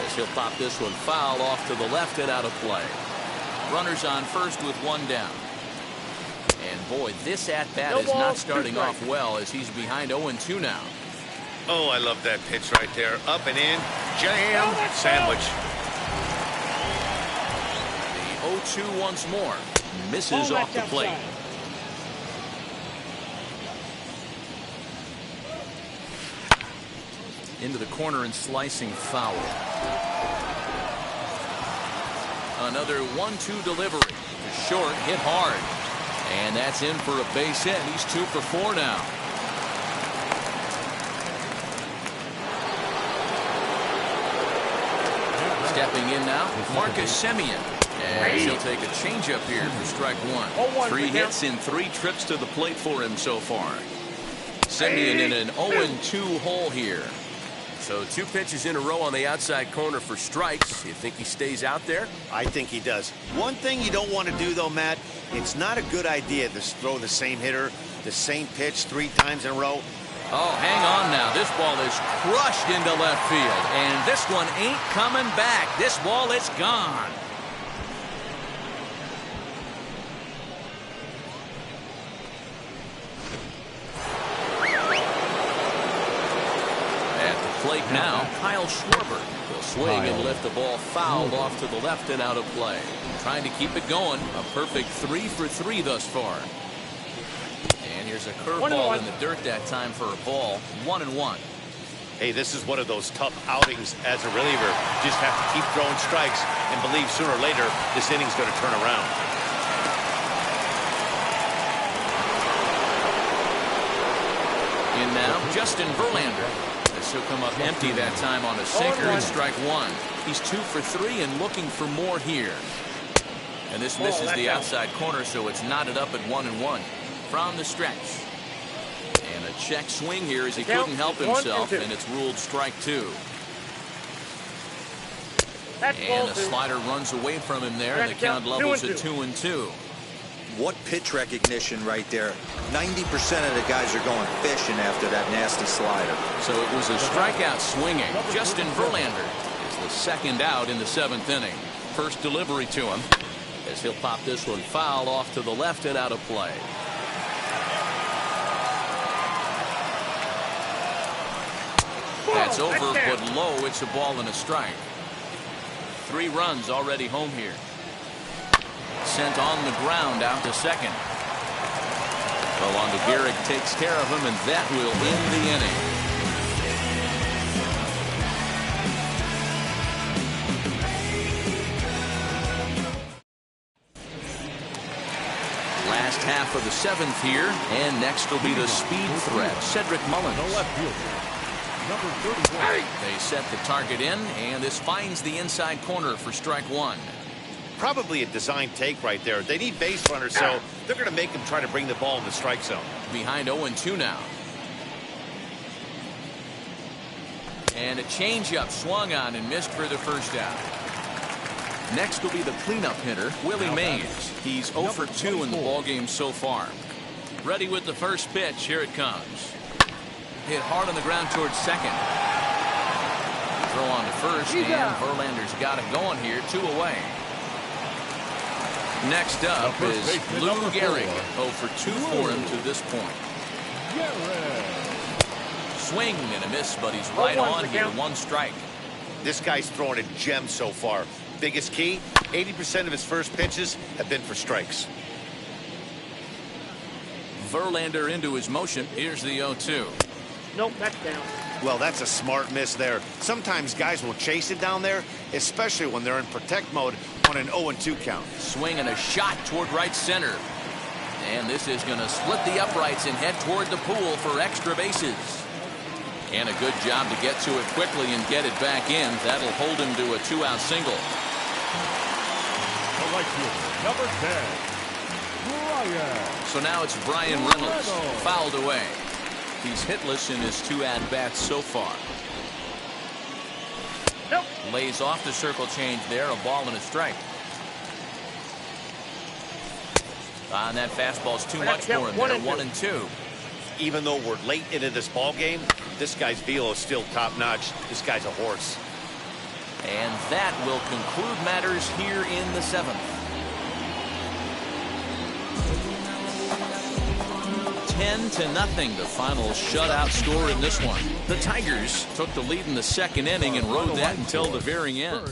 As he'll pop this one foul off to the left and out of play. Runners on first with one down. And boy, this at-bat is not starting off well as he's behind 0-2 now. Oh, I love that pitch right there. Up and in. Jam. Sandwich. The 0-2 once more. Misses off the plate. Into the corner and slicing foul. Another 1-2 delivery. Short, hit hard. And that's in for a base hit. He's 2 for 4 now. Stepping in now, Marcus Semien. And he'll take a changeup here for strike one. 3 hits in 3 trips to the plate for him so far. Semien in an 0-2 hole here. So 2 pitches in a row on the outside corner for strikes. You think he stays out there? I think he does. One thing you don't want to do, though, Matt, it's not a good idea to throw the same hitter, the same pitch 3 times in a row. Oh, hang on now. This ball is crushed into left field. And this one ain't coming back. This ball is gone. Plate now, Kyle Schwarber. He'll swing and lift the ball fouled off to the left and out of play. Trying to keep it going. A perfect 3 for 3 thus far. And here's a curveball in the dirt that time for a ball. 1-1. Hey, this is one of those tough outings as a reliever. Just have to keep throwing strikes and believe sooner or later this inning's going to turn around. In now, Justin Verlander. He'll come up empty that time on a sinker and strike one. He's 2 for 3 and looking for more here. And this misses the outside corner, so it's knotted up at 1-1 from the stretch. And a check swing here as he couldn't help himself, and it's ruled strike 2. And a slider runs away from him there, and the count levels at 2-2. What pitch recognition right there. 90% of the guys are going fishing after that nasty slider. So it was a strikeout swinging. Justin Verlander is the second out in the 7th inning. First delivery to him, as he'll pop this one foul off to the left and out of play. That's over, but low. It's a ball and a strike. 3 runs already home here. Sent on the ground out to second. Well, on to Gehrig, takes care of him, and that will end the inning. Last half of the 7th here, and next will be the speed threat, Cedric Mullins. The left fielder, number 31. They set the target in, and this finds the inside corner for strike 1. Probably a design take right there. They need base runners, so they're going to make him try to bring the ball in the strike zone. Behind 0-2 now. And a changeup swung on and missed for the first out. Next will be the cleanup hitter, Willie Mays. He's 0 for 2 in the ballgame so far. Ready with the first pitch. Here it comes. Hit hard on the ground towards second. Throw on to first, and Verlander's got it going here. 2 away. Next up is Lou Gehrig. 0 for 2 for him to this point. Swing and a miss, but he's right on here. 1 strike. This guy's throwing a gem so far. Biggest key, 80% of his first pitches have been for strikes. Verlander into his motion. Here's the 0-2. Nope, that's down. Well, that's a smart miss there. Sometimes guys will chase it down there, especially when they're in protect mode on an 0-2 count. Swing and a shot toward right center. And this is going to split the uprights and head toward the pool for extra bases. And a good job to get to it quickly and get it back in. That'll hold him to a 2-out single. The right fielder, number 10, Brian. So now it's Brian Reynolds, fouled away. He's hitless in his 2 at-bats so far. Nope. Lays off the circle change there, a ball and a strike. And that fastball's too much for him there, 1-2. Even though we're late into this ball game, this guy's velo is still top-notch. This guy's a horse. And that will conclude matters here in the 7th. 10-0, the final shutout score in this one. The Tigers took the lead in the 2nd inning and rode that until the very end.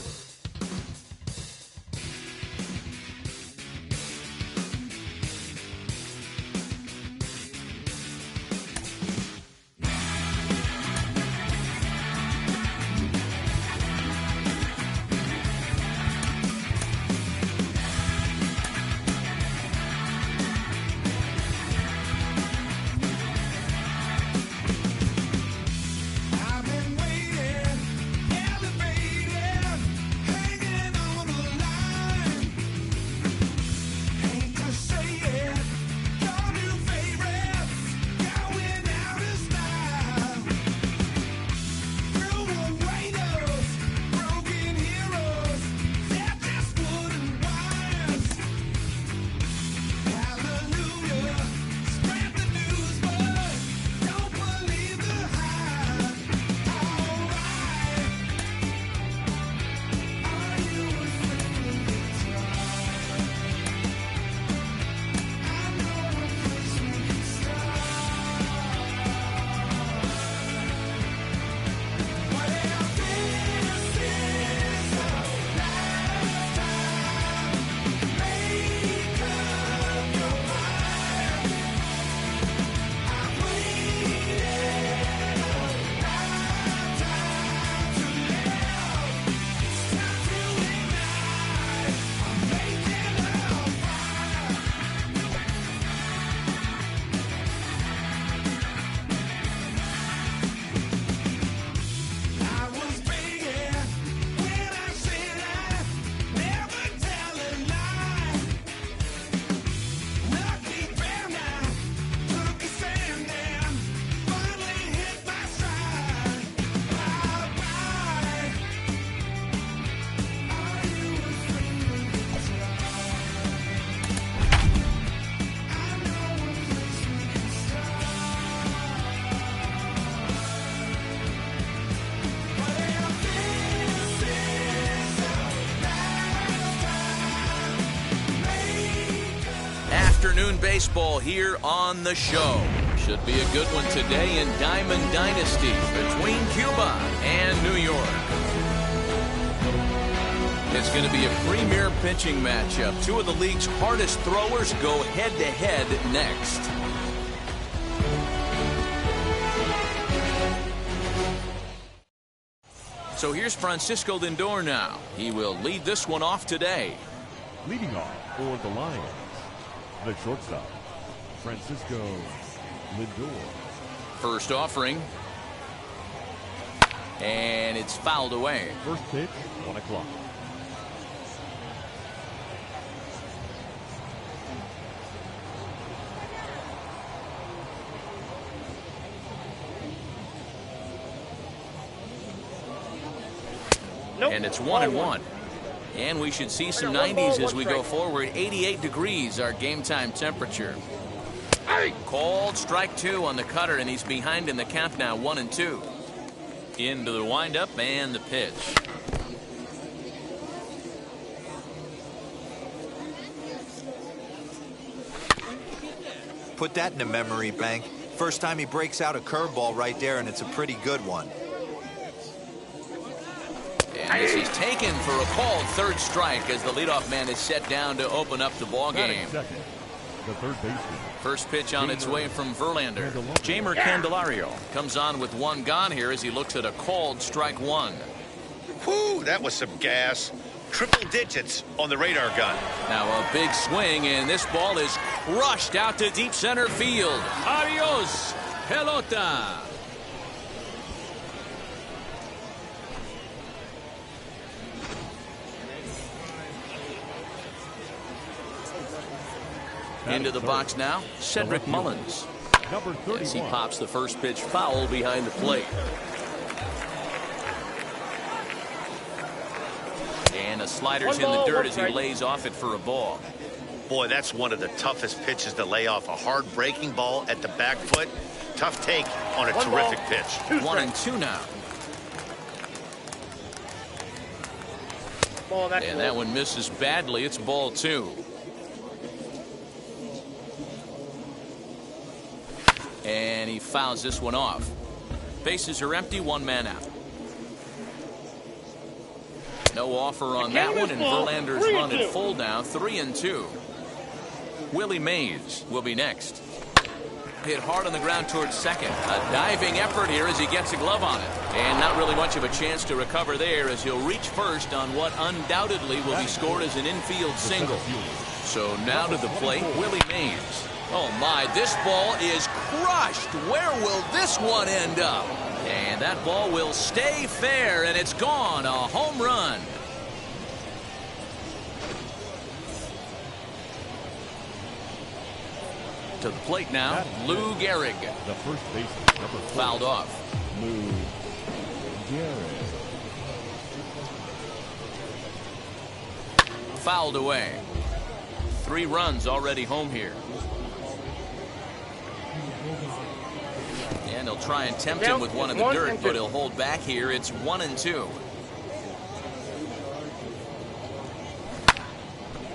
baseball here on the show. Should be a good one today in Diamond Dynasty between Cuba and New York. It's going to be a premier pitching matchup. Two of the league's hardest throwers go head-to-head next. So here's Francisco Lindor now. He will lead this one off today. Leading off for the Lions, the shortstop, Francisco Lindor. First offering. And it's fouled away. First pitch, 1 o'clock. And it's 1-1. And we should see some 90s as we go forward. 88 degrees, our game time temperature. Called strike 2 on the cutter, and he's behind in the count now, 1-2. Into the windup and the pitch. Put that in the memory bank. First time he breaks out a curveball right there, and it's a pretty good one. And this is taken for a called third strike as the leadoff man is set down to open up the ball game. Second, the third baseman. First pitch on its way from Verlander. Jamer Candelario comes on with one gone here as he looks at a called strike 1. Whew, that was some gas. Triple digits on the radar gun. Now a big swing, and this ball is crushed out to deep center field. Adios, pelota. Into the box now, Cedric Mullins. Number 31. As he pops the first pitch foul behind the plate. And a slider's in the dirt as he lays off it for a ball. Boy, that's one of the toughest pitches to lay off. A hard breaking ball at the back foot. Tough take on a terrific pitch. 1-2 now. And that one misses badly. It's ball 2. And he fouls this one off. Bases are empty, one man out. No offer on that one, and Verlander's run at full now, 3-2. Willie Mays will be next. Hit hard on the ground towards second. A diving effort here as he gets a glove on it. And not really much of a chance to recover there as he'll reach first on what undoubtedly will be scored as an infield single. So now to the plate, Willie Mays. Oh my, this ball is crushed. Where will this one end up? And that ball will stay fair, and it's gone. A home run. To the plate now, Lou Gehrig. The first baseman, number 4. Fouled off. Lou Gehrig. Fouled away. 3 runs already home here. And he'll try and tempt him with one in the dirt, but he'll hold back here. It's 1-2.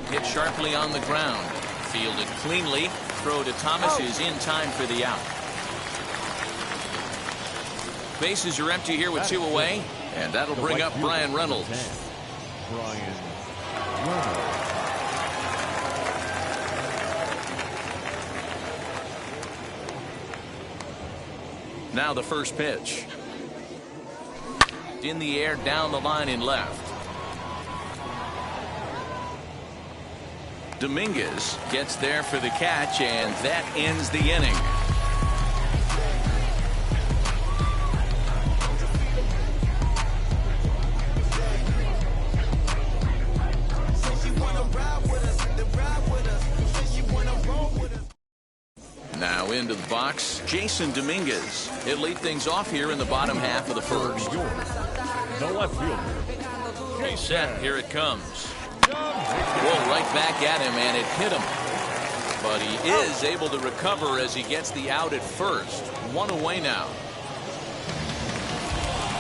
Hit sharply on the ground. Fielded cleanly. Throw to Thomas is in time for the out. Bases are empty here with 2 away, and that'll bring up Brian Reynolds. Brian Reynolds. Now the first pitch. In the air, down the line in left. Dominguez gets there for the catch, and that ends the inning. Now into the box, Jason Dominguez. He'll lead things off here in the bottom half of the first. The left fielder. He's set. Here it comes. Whoa, right back at him, and it hit him. But he is able to recover as he gets the out at first. 1 away now.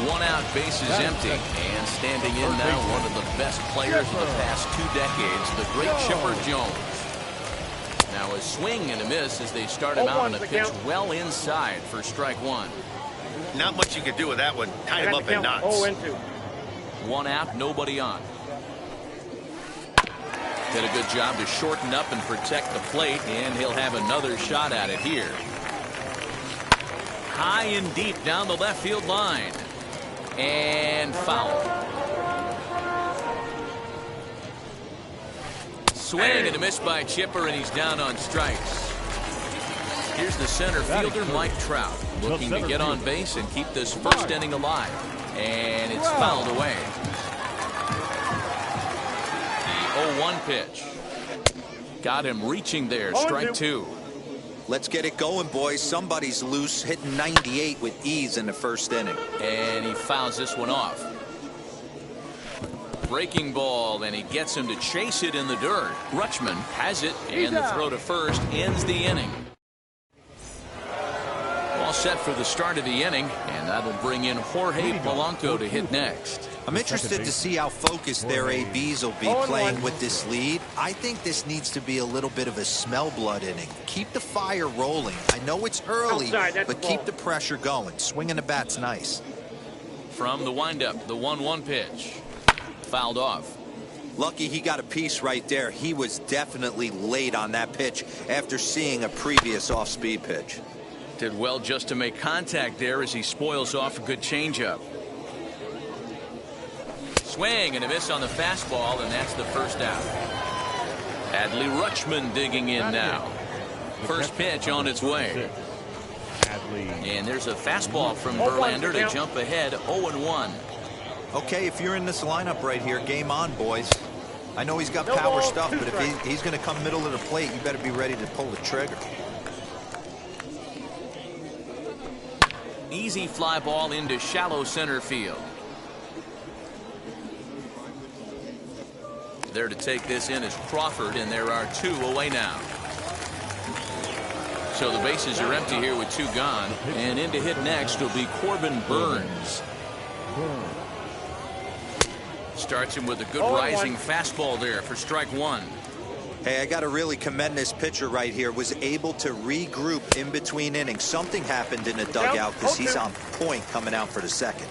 1 out, bases empty. And standing in now, one of the best players of the past 2 decades, the great Chipper Jones. Now a swing and a miss as they start him out on a pitch well inside for strike one. Not much you can do with that one. Tie him up in knots. 0-2. One out, nobody on. Did a good job to shorten up and protect the plate, and he'll have another shot at it here. High and deep down the left field line. And foul. Swing and a miss by Chipper, and he's down on strikes. Here's the center fielder, Mike Trout, looking to get on base and keep this first inning alive. And it's fouled away. The 0-1 pitch. Got him reaching there. Strike two. Let's get it going, boys. Somebody's loose, hitting 98 with ease in the first inning. And he fouls this one off. Breaking ball, and he gets him to chase it in the dirt. Rutschman has it, and the throw to first ends the inning. All set for the start of the inning, and that'll bring in Jorge Polanco to hit next. I'm interested to see how focused their ABs will be playing with this lead. I think this needs to be a little bit of a smell blood inning. Keep the fire rolling. I know it's early, but keep the pressure going. Swinging the bat's nice. From the windup, the 1-1 pitch. Fouled off. Lucky he got a piece right there. He was definitely late on that pitch after seeing a previous off-speed pitch. Did well just to make contact there as he spoils off a good changeup. Swing and a miss on the fastball, and that's the first out. Adley Rutschman digging in now. First pitch on its way. And there's a fastball from Verlander to jump ahead 0-1. Okay, if you're in this lineup right here, game on, boys. I know he's got power stuff, but if he's going to come middle of the plate, you better be ready to pull the trigger. Easy fly ball into shallow center field. There to take this in is Crawford, and there are two away now. So the bases are empty here with two gone, and in to hit next will be Corbin Burns. Starts him with a good rising fastball there for strike one. Hey, I got to really commend this pitcher right here. Was able to regroup in between innings. Something happened in the dugout because he's on point coming out for the second.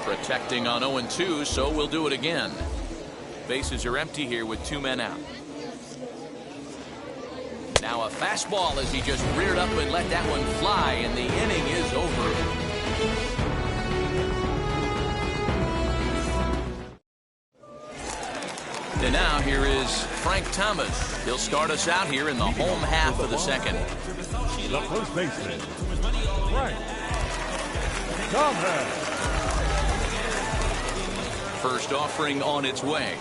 Protecting on 0-2, so we'll do it again. Bases are empty here with two men out. Now a fastball as he just reared up and let that one fly, and the inning is over. And now here is Frank Thomas. He'll start us out here in the home half of the second. The first baseman, Frank Thomas. First offering on its way.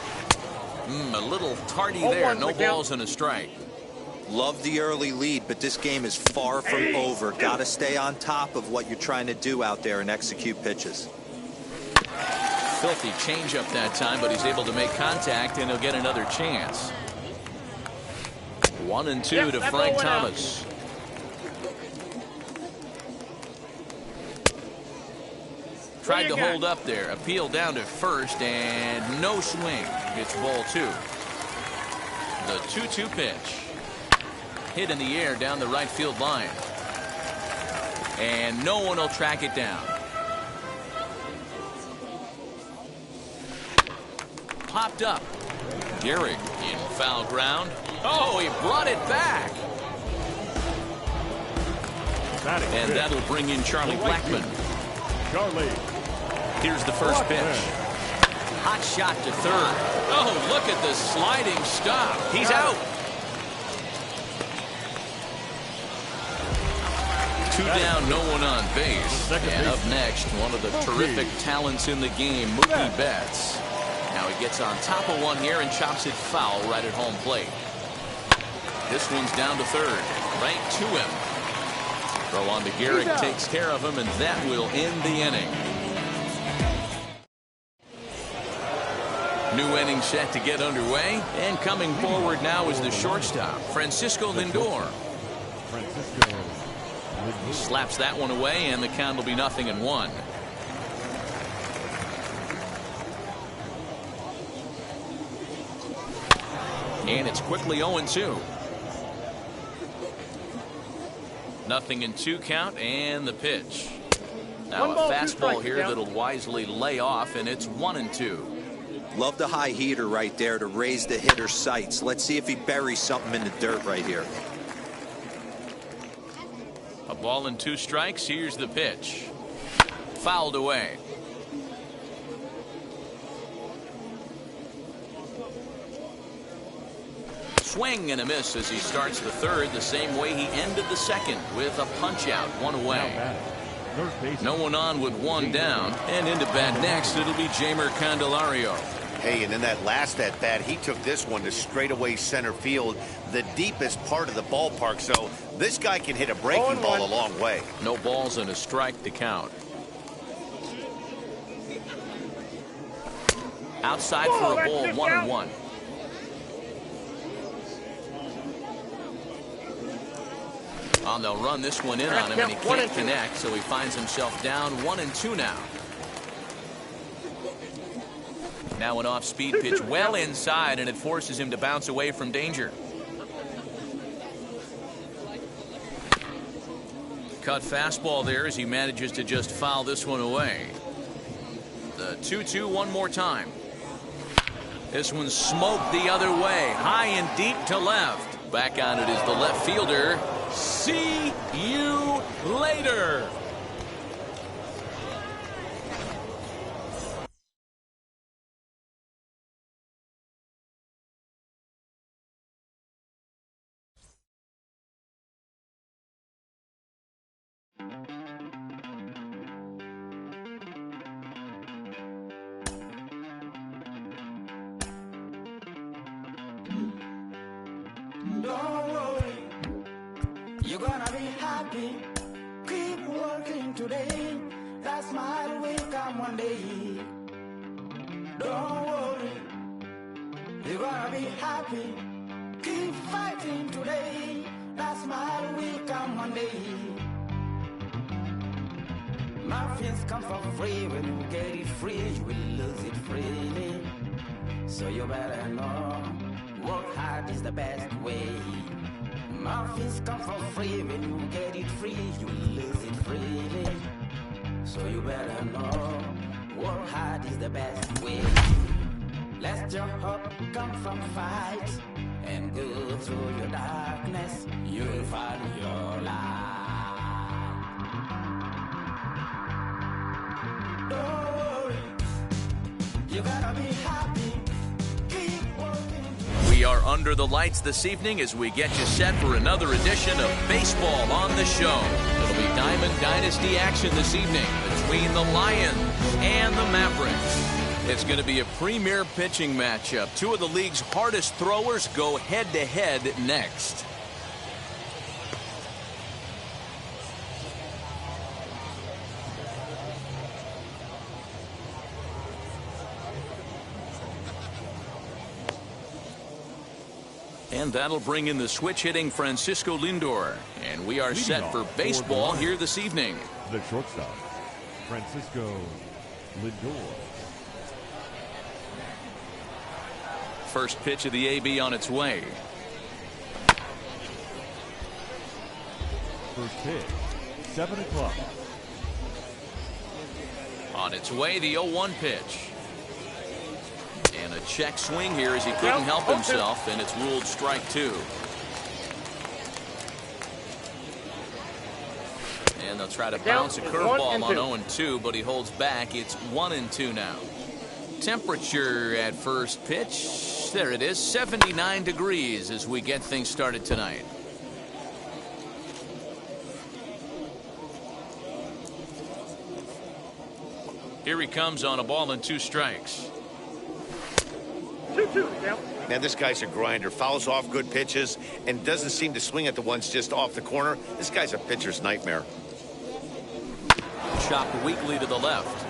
A little tardy there. No balls and a strike. Love the early lead, but this game is far from over. Got to stay on top of what you're trying to do out there and execute pitches. Filthy changeup that time, but he's able to make contact, and he'll get another chance. 1-2 to Frank Thomas. Tried to hold up there. Appeal down to first, and no swing. It's ball two. The 2-2 pitch. Hit in the air down the right field line. And no one will track it down. Popped up. Gehrig in foul ground. Oh, he brought it back. And that'll bring in Charlie Blackmon. Here's the first pitch. Hot shot to third. Oh, look at the sliding stop. He's out. Two down, no one on base. And up next, one of the terrific talents in the game, Mookie Betts. Now he gets on top of one here and chops it foul right at home plate. This one's down to third. Right to him. Throw on to Gehrig, takes care of him, and that will end the inning. New inning set to get underway, and coming forward now is the shortstop, Francisco Lindor. He slaps that one away, and the count will be 0-1. And it's quickly 0-2. Nothing in 2 count, and the pitch. Now a fastball here that'll wisely lay off, and it's 1-2. Love the high heater right there to raise the hitter's sights. Let's see if he buries something in the dirt right here. A ball and 2 strikes. Here's the pitch. Fouled away. Swing and a miss as he starts the 3rd the same way he ended the 2nd with a punch out, 1 away. No one on with 1 down, and into bat next it'll be Jeimer Candelario. Hey, and in that last at bat, he took this one to straightaway center field, the deepest part of the ballpark. So this guy can hit a breaking ball a long way. No balls and a strike to count. Outside for a ball, 1-1. They'll run this one in on him, and he can't connect, so he finds himself down 1-2 now. Now an off-speed pitch well inside, and it forces him to bounce away from danger. Cut fastball there as he manages to just foul this one away. The 2-2 one more time. This one's smoked the other way, high and deep to left. Back on it is the left fielder. See you later. Don't worry, you're gonna be happy. Keep working today. That smile will come one day. Don't worry, you're gonna be happy. Keep fighting today. That smile will come one day. Muffins come for free. When you get it free, you will lose it freely. So you better know, work hard is the best way. Muffins come for free. When you get it free, you will lose it freely. So you better know, work hard is the best way. Let your hope come from fight and go through your darkness. You'll find your light. Don't worry, you gotta be happy. Keep working. We are under the lights this evening as we get you set for another edition of Baseball on the Show. It'll be Diamond Dynasty action this evening between the Lions and the Mavericks. It's going to be a premier pitching matchup. Two of the league's hardest throwers go head-to-head next. And that'll bring in the switch-hitting Francisco Lindor. And we are set for baseball here this evening. The shortstop, Francisco Lindor. First pitch of the AB on its way. First pitch, 7 o'clock. On its way, the 0-1 pitch. And a check swing here as he couldn't help himself, and it's ruled strike 2. And they'll try to bounce a curveball on 0-2, but he holds back. It's 1-2 now. Temperature at first pitch, there it is, 79 degrees as we get things started tonight. Here he comes on a ball and 2 strikes. 2-2. Man, this guy's a grinder. Fouls off good pitches and doesn't seem to swing at the ones just off the corner. This guy's a pitcher's nightmare. Chopped weakly to the left.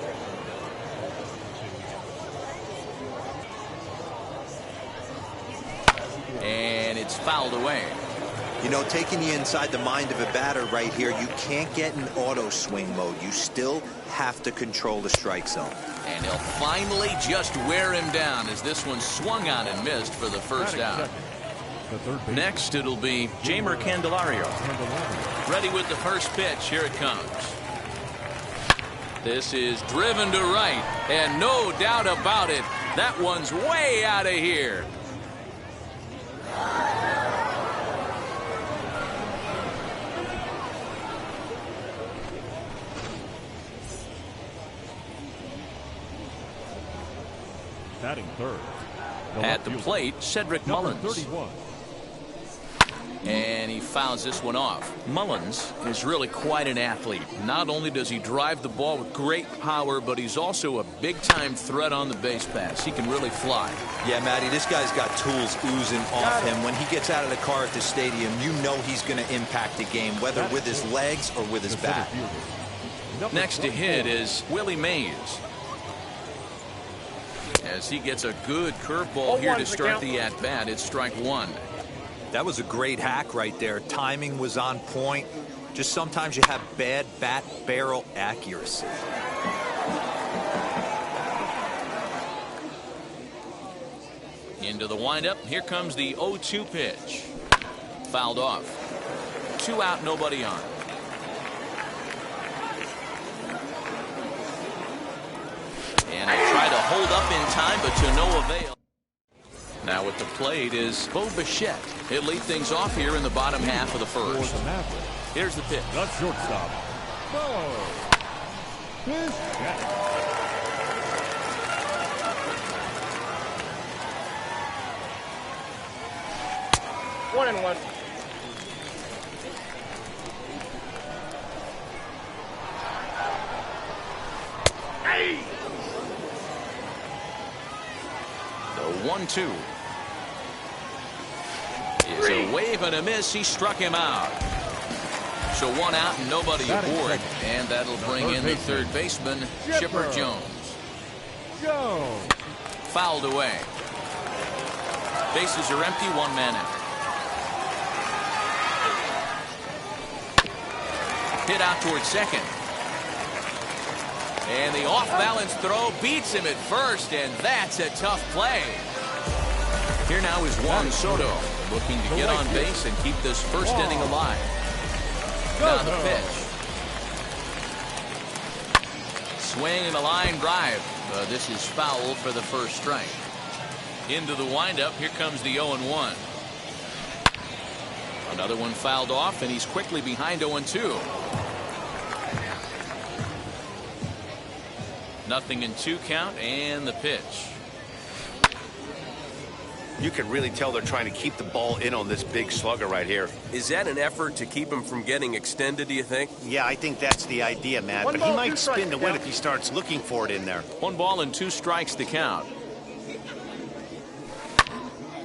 And it's fouled away. You know, taking you inside the mind of a batter right here, you can't get in auto swing mode. You still have to control the strike zone. And he'll finally just wear him down as this one swung on and missed for the first out. The third baseman. Next, it'll be Jamer Candelario. Ready with the first pitch. Here it comes. This is driven to right, and no doubt about it, that one's way out of here. Batting third. At the plate, Cedric Mullins. 31. And he fouls this one off. Mullins is really quite an athlete. Not only does he drive the ball with great power, but he's also a big-time threat on the base pass. He can really fly. Yeah, Matty, this guy's got tools oozing off him. When he gets out of the car at the stadium, you know he's going to impact the game, whether with his legs or with his bat. Next to hit is Willie Mays, as he gets a good curveball here to start the at-bat. It's strike one. That was a great hack right there. Timing was on point. Just sometimes you have bad bat barrel accuracy. Into the windup. Here comes the 0-2 pitch. Fouled off. 2 out, nobody on. And they try to hold up in time, but to no avail. Now at the plate is Bo Bichette. He'll lead things off here in the bottom half of the first. Here's the pitch. The shortstop, Bo Bichette. 1-1. Hey! The 1-2. Is a wave and a miss. He struck him out. So 1 out and nobody aboard. And that'll bring in the third baseman, Chipper Jones. Fouled away. Bases are empty, 1 man out. Hit out towards second. And the off-balance throw beats him at first, and that's a tough play. Here now is Juan Soto, looking to get on base and keep this first inning alive. Now the pitch. Swing and a line drive. This is foul for the first strike. Into the windup. Here comes the 0-1. Another one fouled off, and he's quickly behind 0-2. Nothing in 2 count, and the pitch. You can really tell they're trying to keep the ball in on this big slugger right here. Is that an effort to keep him from getting extended, do you think? Yeah, I think that's the idea, Matt. But he might spin to win if he starts looking for it in there. 1 ball and 2 strikes to count.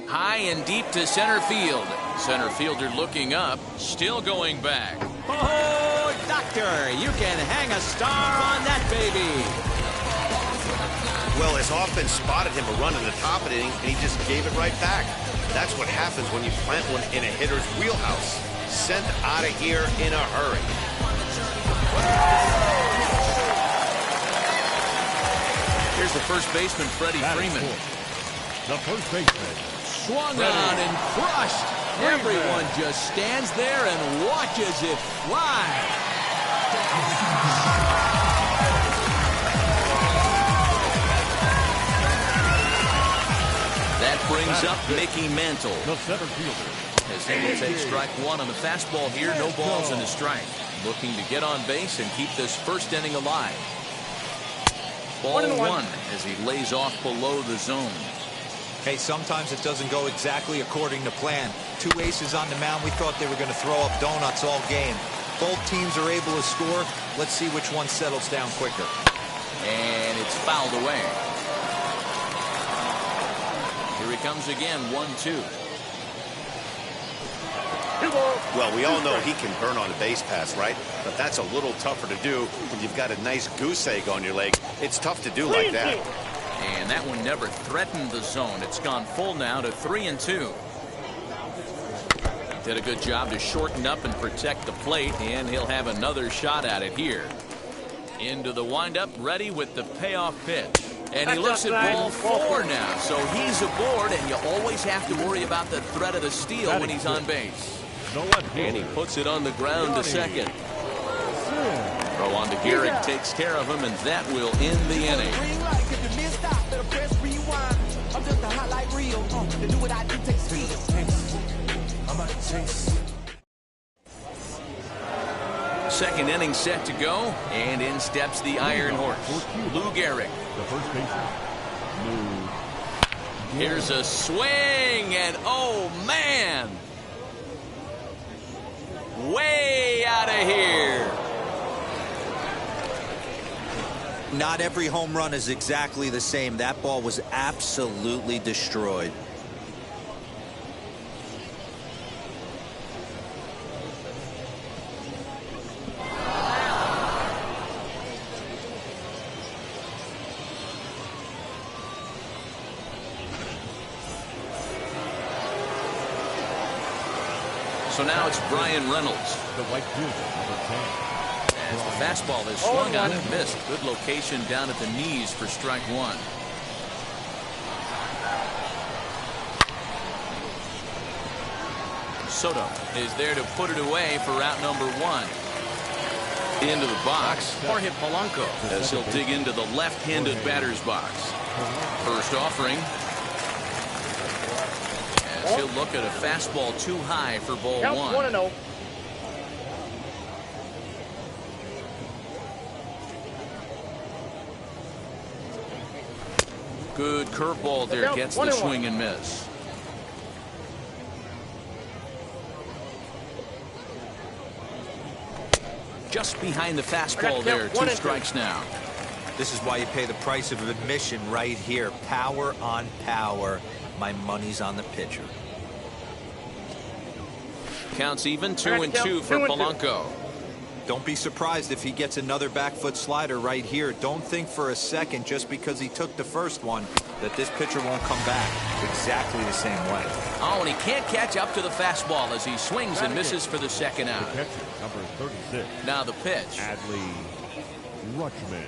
High and deep to center field. Center fielder looking up, still going back. Oh, doctor, you can hang a star on that baby. Well, his offense spotted him a run in the top of the inning, and he just gave it right back. That's what happens when you plant one in a hitter's wheelhouse. Sent out of here in a hurry. Here's the first baseman, Freddie Freeman. The first baseman. Swung on and crushed. Everyone just stands there and watches it fly. That brings up Mickey Mantle. The center fielder. As he will take strike 1 on the fastball here. No balls and a strike. Looking to get on base and keep this first inning alive. Ball 1 as he lays off below the zone. Hey, sometimes it doesn't go exactly according to plan. 2 aces on the mound. We thought they were going to throw up donuts all game. Both teams are able to score. Let's see which one settles down quicker. And it's fouled away. Here he comes again, 1-2. Well, we all know he can burn on a base pass, right? But that's a little tougher to do when you've got a nice goose egg on your leg. It's tough to do like that. And that one never threatened the zone. It's gone full now to 3-2. Did a good job to shorten up and protect the plate, and he'll have another shot at it here. Into the windup, ready with the payoff pitch. And he looks at ball 4 now, so he's aboard, and you always have to worry about the threat of the steal when he's on base. And he puts it on the ground to second. Throw on to Gehrig, takes care of him, and that will end the inning. Second inning set to go, and in steps the Iron Horse, Lou Gehrig. The first baseman, Lou. Here's a swing, and oh man! Way out of here. Not every home run is exactly the same. That ball was absolutely destroyed. So now it's Brian Reynolds. The white jersey, number 10. As the fastball is swung on and missed. Good location down at the knees for strike 1. Soto is there to put it away for out number 1. Into the box, Jorge Polanco, as he'll dig into the left-handed batter's box. First offering. As he'll look at a fastball too high for ball 1. 1-0. Good curveball there, gets the swing and miss. Just behind the fastball there, 2 strikes now. This is why you pay the price of admission right here. Power on power. My money's on the pitcher. Counts even, 2-2 for Polanco. Don't be surprised if he gets another back foot slider right here. Don't think for a second, just because he took the first one, that this pitcher won't come back exactly the same way. Oh, and he can't catch up to the fastball as he swings and misses for the second out. The catcher, number 36. Now the pitch. Adley Rutschman.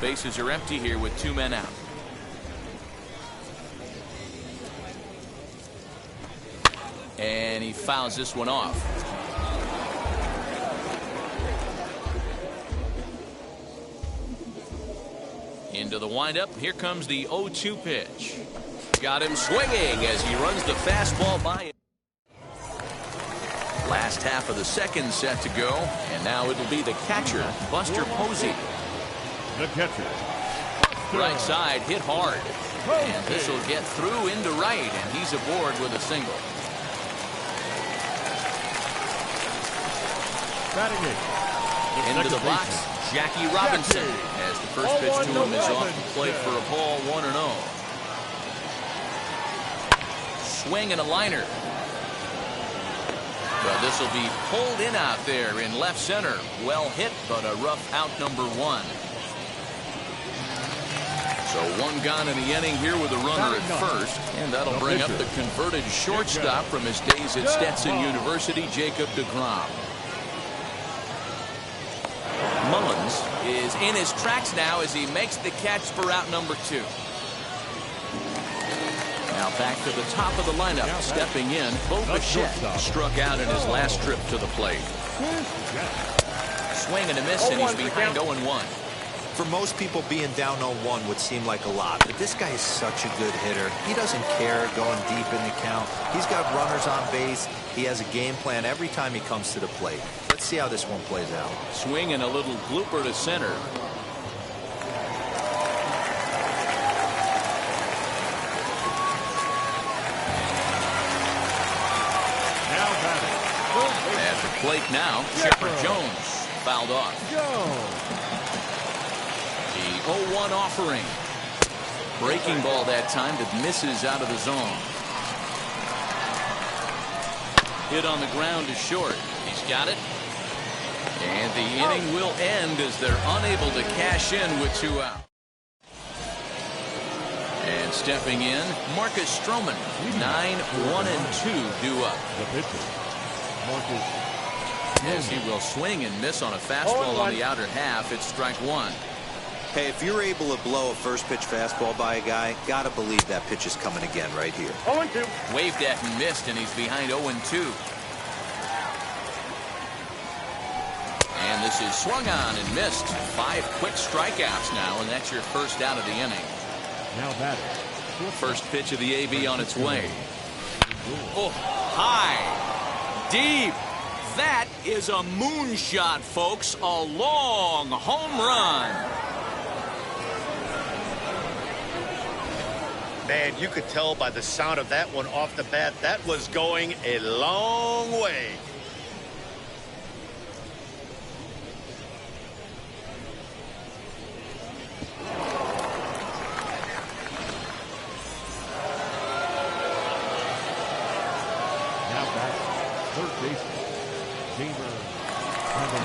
Bases are empty here with 2 men out. And he fouls this one off. Into the windup. Here comes the 0-2 pitch. Got him swinging as he runs the fastball by him. Last half of the second set to go. And now it'll be the catcher, Buster Posey. The catcher. Right side hit hard. And this will get through into right. And he's aboard with a single. Into the box, Jackie Robinson, as the first pitch to him is off the plate for a ball, 1-0. Swing and a liner. But this will be pulled in out there in left center. Well hit, but a rough out number 1. So 1 gone in the inning here with a runner at first, and that'll bring up the converted shortstop from his days at Stetson University, Jacob deGrom. Mullins is in his tracks now as he makes the catch for out number 2. Now back to the top of the lineup, stepping in, Bo Bichette struck out in his last trip to the plate. Swing and a miss, and he's behind 0-1. For most people, being down 0-1 would seem like a lot, but this guy is such a good hitter. He doesn't care going deep in the count. He's got runners on base. He has a game plan every time he comes to the plate. Let's see how this one plays out. Swing and a little blooper to center. At the plate now, Shepard Jones fouled off. The 0-1 offering. Breaking ball that time that misses out of the zone. Hit on the ground to short. He's got it. And the inning will end as they're unable to cash in with 2 out. And stepping in, Marcus Stroman. 9-1-2 due up. The pitcher, Marcus. As he will swing and miss on a fastball on the outer half. It's strike 1. Hey, if you're able to blow a first pitch fastball by a guy, gotta believe that pitch is coming again right here. 0-2. Waved at and missed, and he's behind 0-2. And this is swung on and missed. 5 quick strikeouts now, and that's your first out of the inning. Now batting. First pitch of the AB on its way. Oh, high, deep. That is a moonshot, folks. A long home run. Man, you could tell by the sound of that one off the bat, that was going a long way.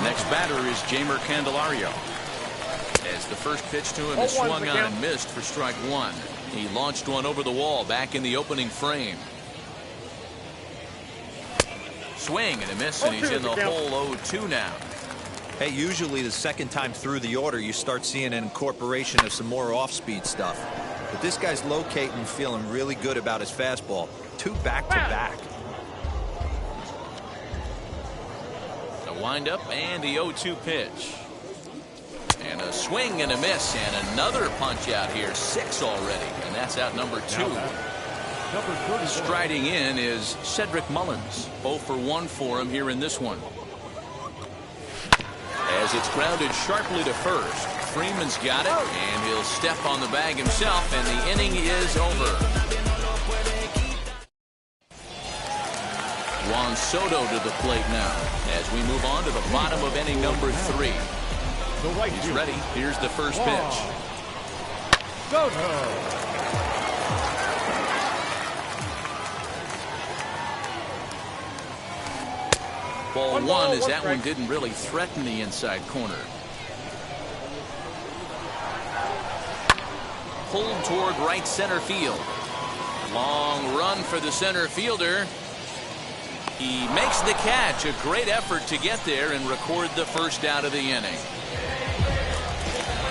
Next batter is Jeimer Candelario. As the first pitch to him is swung on and missed for strike 1. He launched one over the wall back in the opening frame. Swing and a miss, and he's in the hole 0-2 now. Hey, usually the second time through the order, you start seeing an incorporation of some more off-speed stuff. But this guy's locating, feeling really good about his fastball. 2 back-to-back. Wind up and the 0-2 pitch. And a swing and a miss, and another punch out here. 6 already, and that's out number 2. Striding in is Cedric Mullins. 0 for 1 for him here in this one. As it's grounded sharply to first, Freeman's got it, and he'll step on the bag himself, and the inning is over. Juan Soto to the plate now as we move on to the bottom of inning number 3. He's ready. Here's the first pitch. Ball 1 as that one didn't really threaten the inside corner. Pulled toward right center field. Long run for the center fielder. He makes the catch. A great effort to get there and record the first out of the inning.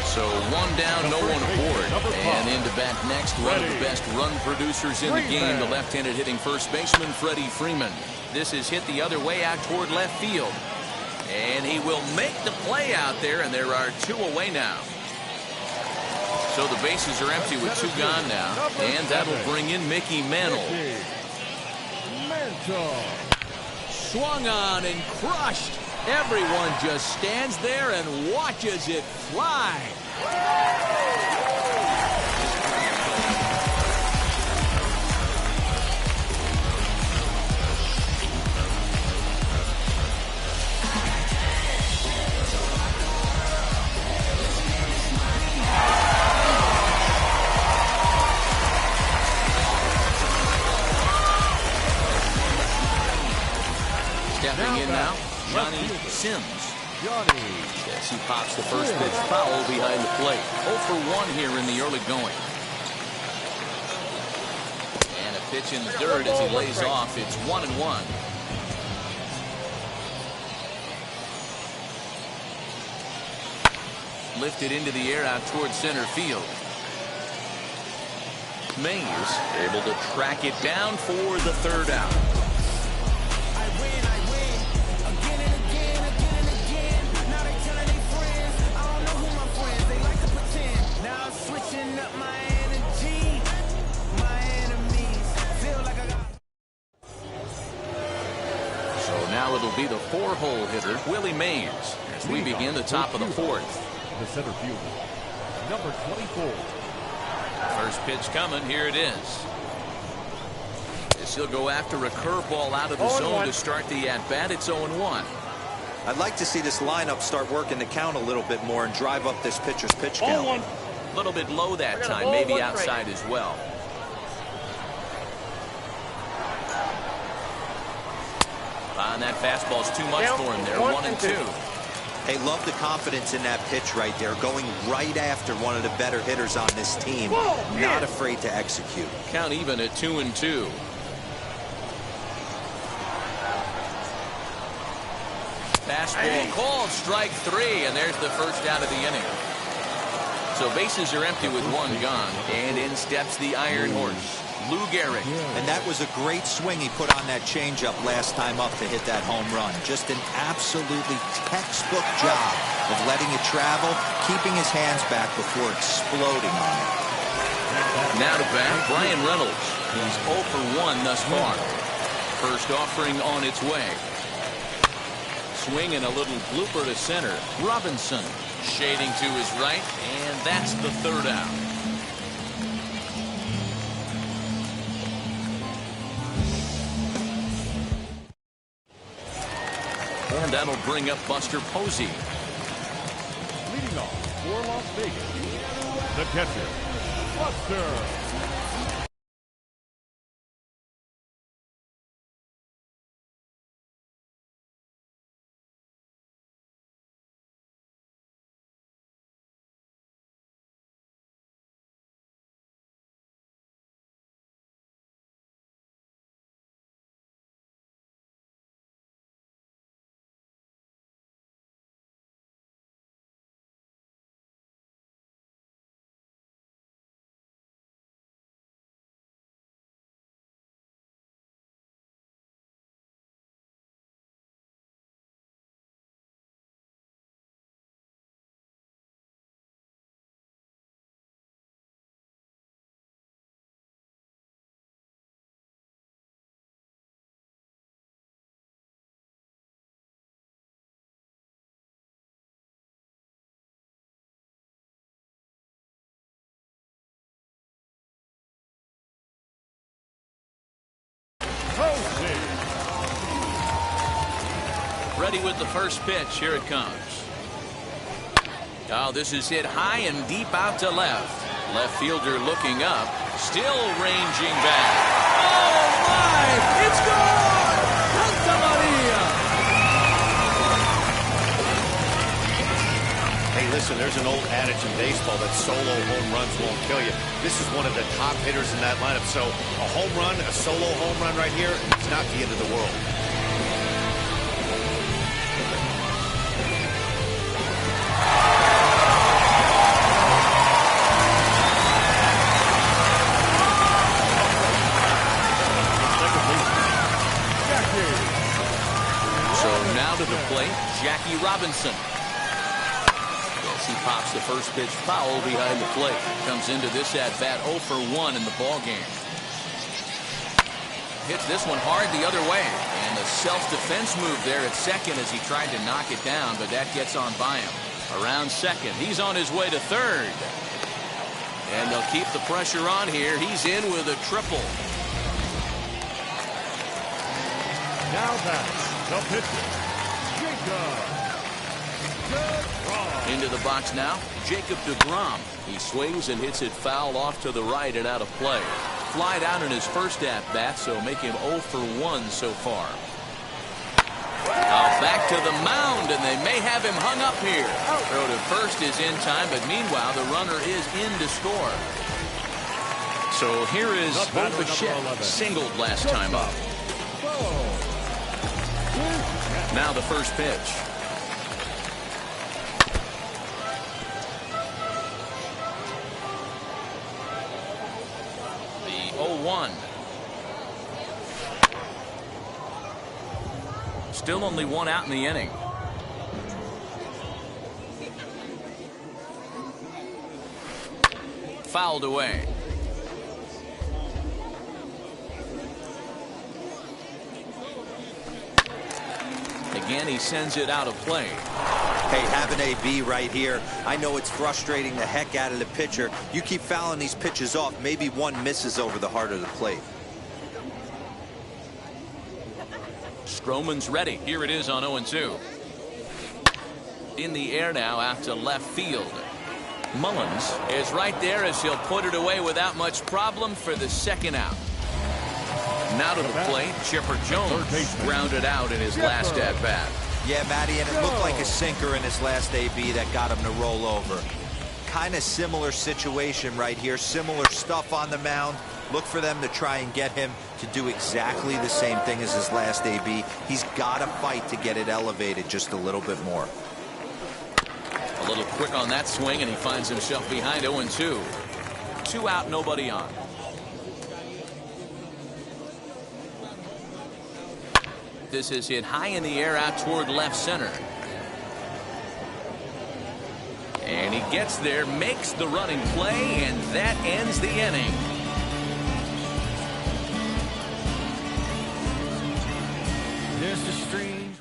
So 1 down, no one aboard. And into bat next, one of the best run producers in the game, the left-handed hitting first baseman, Freddie Freeman. This is hit the other way out toward left field. And he will make the play out there, and there are 2 away now. So the bases are empty with 2 gone now. And that'll bring in Mickey Mantle. Swung on and crushed. Everyone just stands there and watches it fly. Stepping in now, Johnny Sims. Yes, he pops the first pitch foul behind the plate. 0 for 1 here in the early going. And a pitch in the dirt as he lays off. It's 1-1. Lifted into the air out towards center field. Mays able to track it down for the 3rd out. It'll be the 4-hole hitter, Willie Mays, as we begin the top of the 4th. The center fielder, number 24. First pitch coming. Here it is. As he'll go after a curveball out of the zone to start the at-bat. It's 0-1. I'd like to see this lineup start working the count a little bit more and drive up this pitcher's pitch count. A little bit low that time, maybe outside as well. And that fastball's too much for him there. 1-2. Hey, love the confidence in that pitch right there. Going right after one of the better hitters on this team. Not afraid to execute. Count even at 2-2. Fastball called strike 3, and there's the first out of the inning. So bases are empty with one gone, and in steps the Iron Horse, Lou Gehrig. And that was a great swing he put on that changeup last time up to hit that home run. Just an absolutely textbook job of letting it travel, keeping his hands back before exploding on it. Now to bat, Brian Reynolds. He's 0 for 1 thus far. First offering on its way. Swing and a little blooper to center. Robinson shading to his right, and that's the third out. And that'll bring up Buster Posey. Leading off for Las Vegas, the catcher, Buster. Ready with the first pitch. Here it comes. Oh, this is hit high and deep out to left. Left fielder looking up. Still ranging back. Oh, my! It's gone! Santa Maria! Hey, listen, there's an old adage in baseball that solo home runs won't kill you. This is one of the top hitters in that lineup. So a home run, a solo home run right here, it's not the end of the world. To the plate, Jackie Robinson. Yes, he pops the first pitch foul behind the plate. Comes into this at-bat 0 for 1 in the ballgame. Hits this one hard the other way. And a self-defense move there at second as he tried to knock it down, but that gets on by him. Around second. He's on his way to third. And they'll keep the pressure on here. He's in with a triple. Now back, the pitcher. Into the box now, Jacob deGrom. He swings and hits it foul off to the right and out of play. Flied out in his first at-bat, so make him 0 for 1 so far. Back to the mound, and they may have him hung up here. Throw to first is in time, but meanwhile, the runner is in to score. So here is Bo Bichette, singled last time up. Now the first pitch. The 0-1. Still only one out in the inning. Fouled away. Again, he sends it out of play. Hey, have an AB right here. I know it's frustrating the heck out of the pitcher. You keep fouling these pitches off, maybe one misses over the heart of the plate. Stroman's ready. Here it is on 0-2. In the air now out to left field. Mullins is right there as he'll put it away without much problem for the second out. Now to the plate, Chipper Jones grounded out in his last at-bat. Yeah, Matty, and it looked like a sinker in his last AB that got him to roll over. Kind of similar situation right here. Similar stuff on the mound. Look for them to try and get him to do exactly the same thing as his last AB. He's got to fight to get it elevated just a little bit more. A little quick on that swing, and he finds himself behind 0-2. 2 out, nobody on. This is hit high in the air out toward left center. And he gets there, makes the running play, and that ends the inning. There's the stream.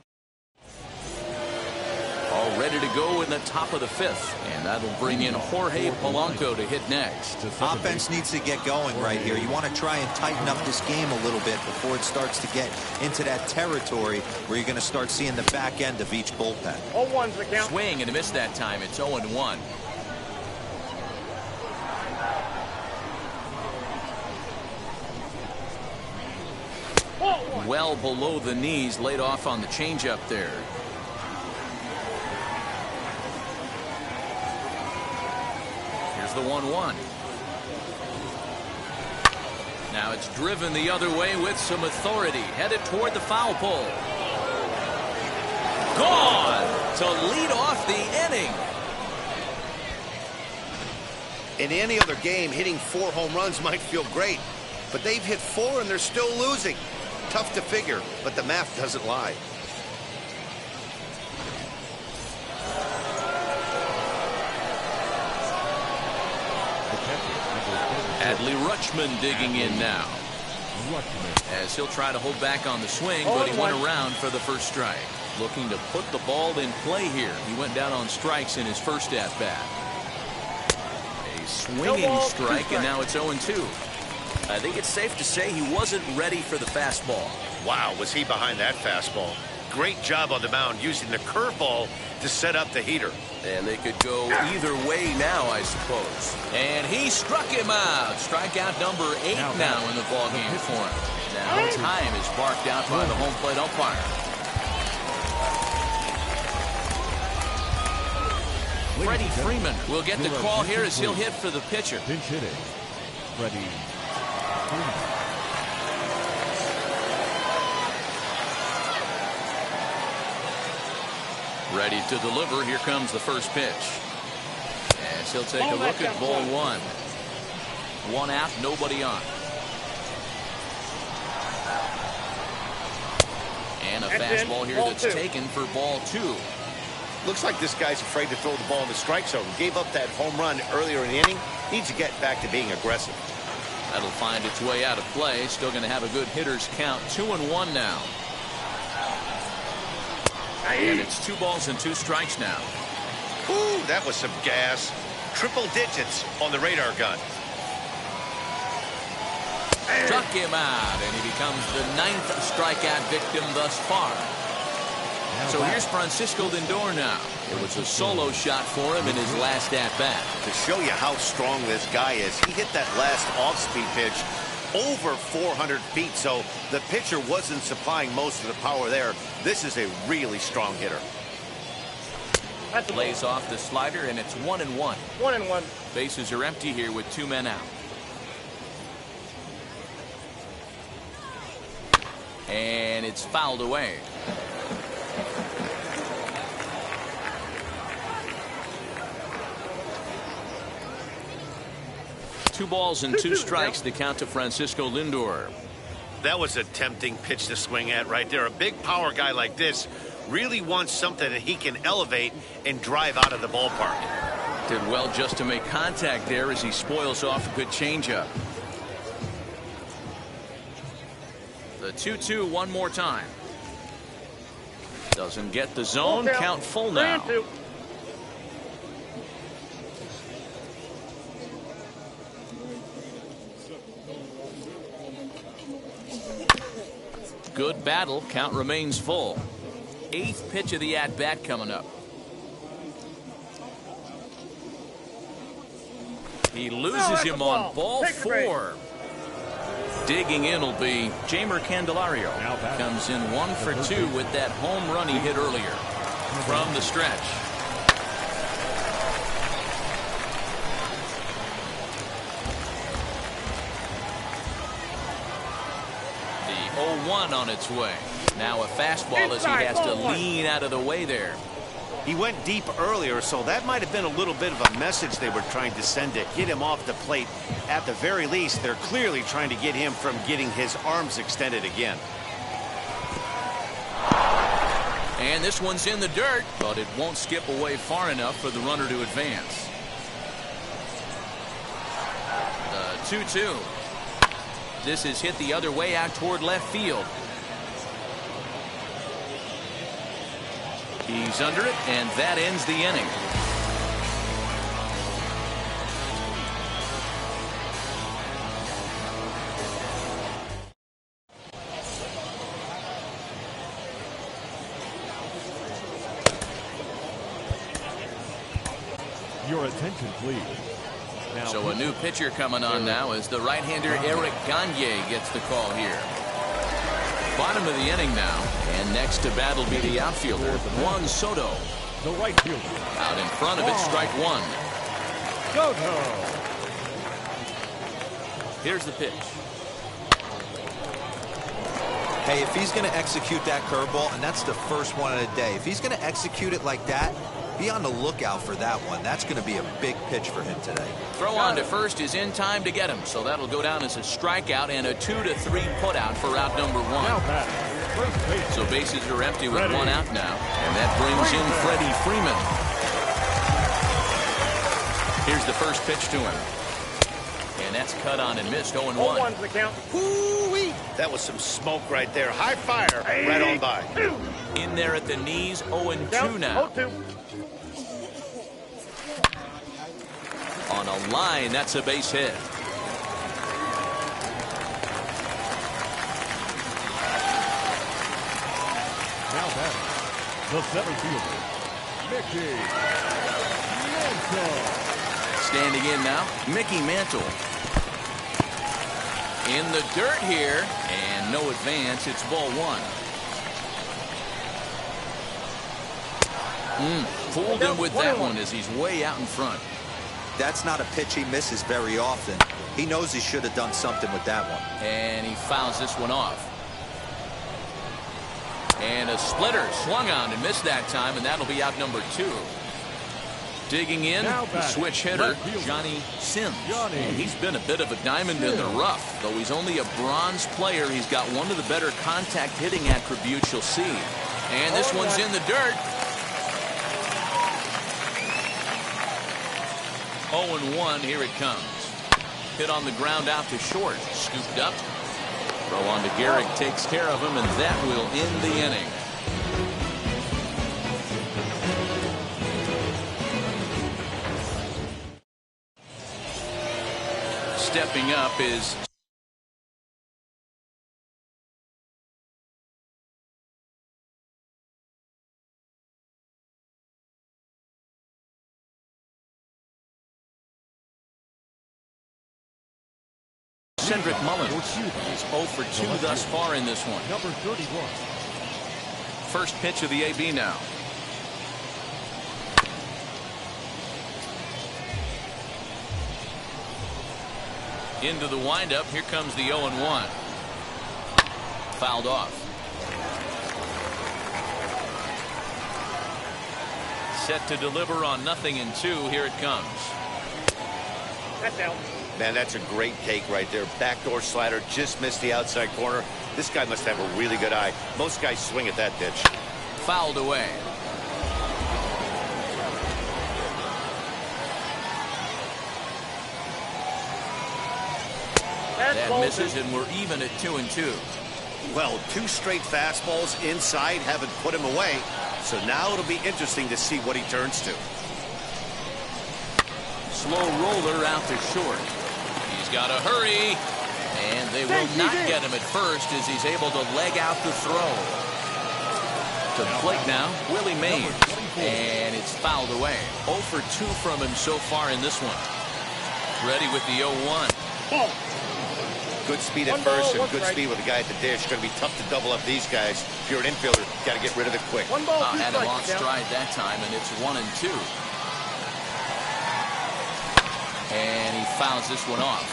All ready to go in the top of the 5th. And that'll bring in Jorge Polanco to hit next. Offense needs to get going right here. You want to try and tighten up this game a little bit before it starts to get into that territory where you're going to start seeing the back end of each bullpen. 0-1's the count. Swing and a miss that time. It's 0-1. Well below the knees, laid off on the changeup there. Here's the 1-1. Now it's driven the other way with some authority, headed toward the foul pole. Gone to lead off the inning. In any other game, hitting 4 home runs might feel great, but they've hit 4 and they're still losing. Tough to figure, but the math doesn't lie. Adley Rutschman digging in now. As he'll try to hold back on the swing, but he went around for the first strike. Looking to put the ball in play here. He went down on strikes in his first at-bat. A swinging strike, and now it's 0-2. I think it's safe to say he wasn't ready for the fastball. Wow, was he behind that fastball. Great job on the mound using the curveball to set up the heater. And they could go either way now, I suppose. And he struck him out. Strikeout number 8 now in the ballgame for him. Now time is barked out by the home plate umpire. Freddie Freeman will get the call here as he'll hit for the pitcher. Pinch hitting. Freddie Freeman. Ready to deliver. Here comes the first pitch. As he'll take a look at ball 1. 1 out, nobody on. And a fastball here that's taken for ball 2. Looks like this guy's afraid to throw the ball in the strike zone. Gave up that home run earlier in the inning. Needs to get back to being aggressive. That'll find its way out of play. Still going to have a good hitter's count. 2-1 now. And it's 2 balls and 2 strikes now. Ooh, that was some gas. Triple digits on the radar gun. Struck him out, and he becomes the 9th strikeout victim thus far. So here's Francisco Lindor now. It was a solo shot for him in his last at-bat. To show you how strong this guy is, he hit that last off-speed pitch over 400 feet, so the pitcher wasn't supplying most of the power there. This is a really strong hitter. Lays off the slider, and it's 1-1. 1-1. Bases are empty here with 2 men out. And it's fouled away. Two balls and 2 strikes to count to Francisco Lindor. That was a tempting pitch to swing at right there. A big power guy like this really wants something that he can elevate and drive out of the ballpark. Did well just to make contact there as he spoils off a good changeup. The 2-2 one more time. Doesn't get the zone. Count full now. Good battle. Count remains full. 8th pitch of the at-bat coming up. He loses him on ball 4. Digging in will be Jamer Candelario. Comes in 1 for 2 with that home run he hit earlier from the stretch. The 0-1 on its way. Now a fastball as he has to lean out of the way there. He went deep earlier, so that might have been a little bit of a message they were trying to send to get him off the plate. At the very least, they're clearly trying to get him from getting his arms extended again. And this one's in the dirt, but it won't skip away far enough for the runner to advance. The 2-2. This is hit the other way out toward left field. He's under it, and that ends the inning. Your attention, please. Now, so a new pitcher coming on now as the right-hander Eric Gagne gets the call here. Bottom of the inning now, and next to bat will be the outfielder Juan Soto. The right fielder. Out in front of it, strike one. Soto. Here's the pitch. Hey, if he's going to execute that curveball, and that's the first one of the day, if he's going to execute it like that, be on the lookout for that one. That's going to be a big pitch for him today. Throw on to first is in time to get him, so that'll go down as a strikeout and a 2-3 putout for out number one. Now back. First base. So bases are empty with one out now, and that brings in Freddie Freeman. Here's the first pitch to him. And that's cut on and missed. 0-1. 0-1's the count. Woo-wee. That was some smoke right there. High fire. Right on by. In there at the knees. 0-2 now. 0-2. On a line, that's a base hit. Now back. The center fielder, Mickey Mantle. Standing in now, Mickey Mantle. In the dirt here, and no advance. It's ball one. Fooled him with that one as he's way out in front. That's not a pitch he misses very often. He knows he should have done something with that one. And he fouls this one off. And a splitter swung on and missed that time, and that'll be out number two. Digging in, the switch hitter, Johnny Sims. And he's been a bit of a diamond in the rough. Though he's only a bronze player, he's got one of the better contact hitting attributes you'll see. And this one's in the dirt. 0-1, here it comes. Hit on the ground out to short. Scooped up. Throw on to Garrick, takes care of him, and that will end the inning. Stepping up is Cedric Mullins. He's 0 for 2 thus far in this one. Number 31. First pitch of the AB now. Into the windup. Here comes the 0-1. Fouled off. Set to deliver on 0-2. Here it comes. That's out. Man, that's a great take right there. Backdoor slider, just missed the outside corner. This guy must have a really good eye. Most guys swing at that pitch. Fouled away. That misses, and we're even at 2-2. Well, 2 straight fastballs inside haven't put him away. So now it'll be interesting to see what he turns to. Slow roller out to short. He's got to hurry, and they will not get him at first as he's able to leg out the throw. To the plate now, Willie Mays, and it's fouled away. 0 for 2 from him so far in this one. Ready with the 0-1. Good speed at first and good speed with the guy at the dish. Going to be tough to double up these guys. If you're an infielder, got to get rid of it quick. Had him on stride that time, and it's 1-2. And he fouls this one off.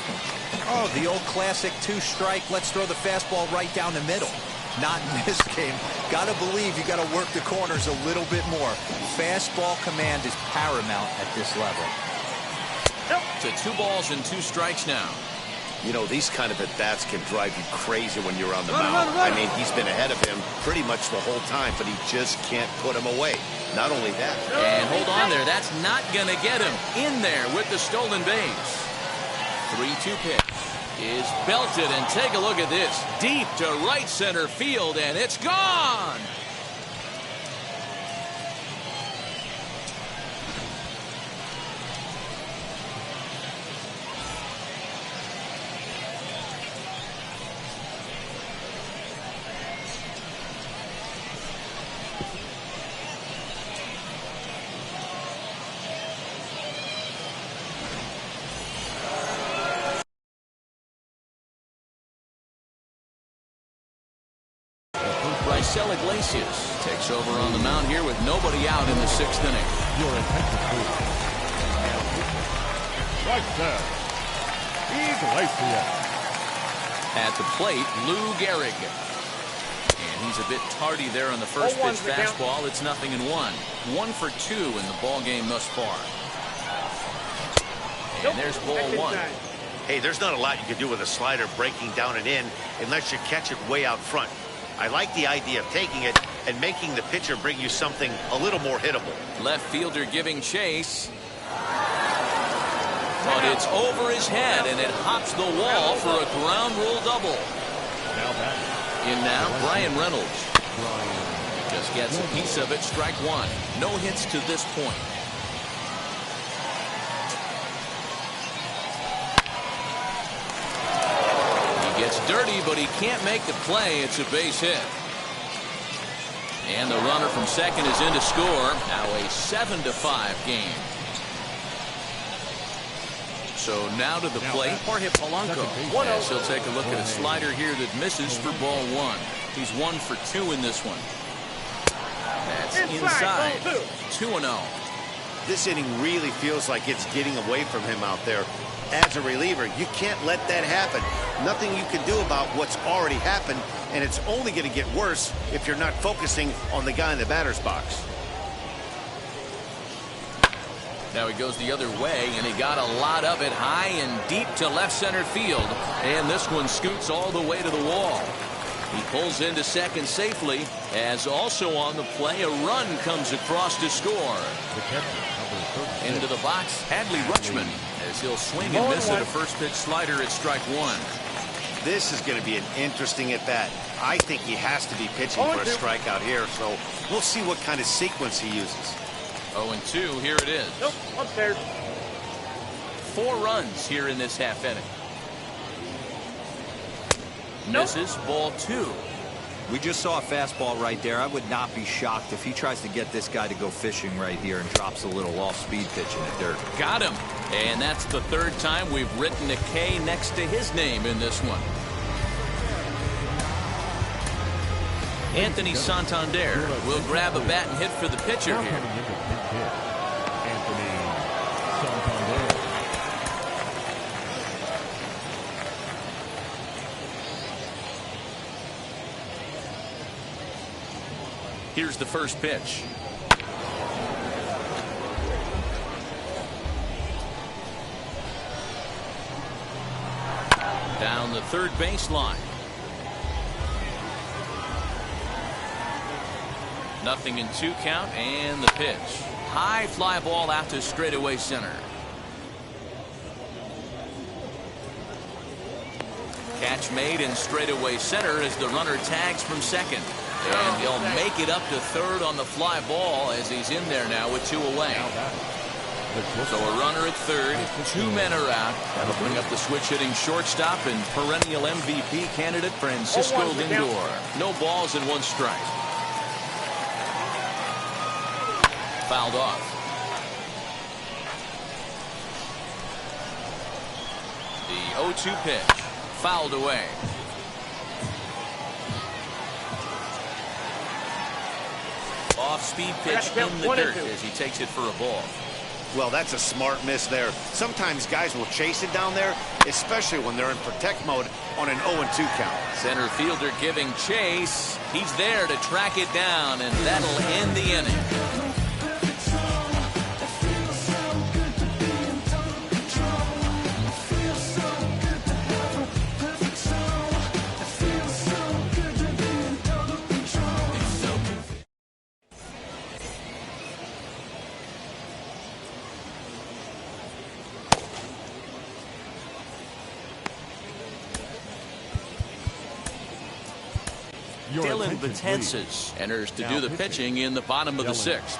Oh, the old classic 2-strike. Let's throw the fastball right down the middle. Not in this game. Got to believe you got to work the corners a little bit more. Fastball command is paramount at this level. To 2 balls and 2 strikes now. You know, these kind of at-bats can drive you crazy when you're on the mound. I mean, he's been ahead of him pretty much the whole time, but he just can't put him away. Not only that. And hold on there. That's not going to get him in there with the stolen base. 3-2 pitch is belted, and take a look at this. Deep to right center field, and it's gone. Iglesias takes over on the mound here with nobody out in the 6th inning. Your attention, please. Right there. Iglesias. At the plate, Lou Gehrig. And he's a bit tardy there on the first pitch fastball. It's 0-1. 1 for 2 in the ball game thus far. And there's ball 1. Hey, there's not a lot you can do with a slider breaking down and in unless you catch it way out front. I like the idea of taking it and making the pitcher bring you something a little more hittable. Left fielder giving chase. But it's over his head, and it hops the wall for a ground rule double. In now, Brian Reynolds. Just gets a piece of it, strike 1. No hits to this point. Gets dirty, but he can't make the play. It's a base hit. And the runner from second is in to score. Now a 7-5 game. So now to the plate, Jorge Polanco. As he'll take a look at a slider here that misses for ball 1. He's 1 for 2 in this one. That's inside. 2-0. This inning really feels like it's getting away from him out there. As a reliever, you can't let that happen. Nothing you can do about what's already happened, and it's only going to get worse if you're not focusing on the guy in the batter's box. Now he goes the other way, and he got a lot of it high and deep to left center field. And this one scoots all the way to the wall. He pulls into second safely, as also on the play, a run comes across to score. Into the box, Adley Rutschman, as he'll swing and miss at a first pitch slider at strike 1. This is going to be an interesting at bat. I think he has to be pitching for a strikeout here, so we'll see what kind of sequence he uses. 0-2, here it is. Nope, upstairs. 4 runs here in this half inning. Misses, ball 2. We just saw a fastball right there. I would not be shocked if he tries to get this guy to go fishing right here and drops a little off-speed pitch in the dirt. Got him. And that's the 3rd time we've written a K next to his name in this one. Anthony Santander will grab a bat and hit for the pitcher here. Anthony Santander. Here's the first pitch. Down the third baseline. 0-2 count, and the pitch. High fly ball out to straightaway center. Catch made in straightaway center as the runner tags from second. And he'll make it up to third on the fly ball as he's in there now with 2 away. So a runner at third, 2 men are out. That'll bring up the switch-hitting shortstop and perennial MVP candidate Francisco Lindor. No balls and 1 strike. Fouled off. The 0-2 pitch. Fouled away. Off-speed pitch in the dirt as he takes it for a ball. Well, that's a smart miss there. Sometimes guys will chase it down there, especially when they're in protect mode on an 0-2 count. Center fielder giving chase. He's there to track it down, and that'll end the inning. Dylan Betances enters to do the pitching in the bottom of the 6th.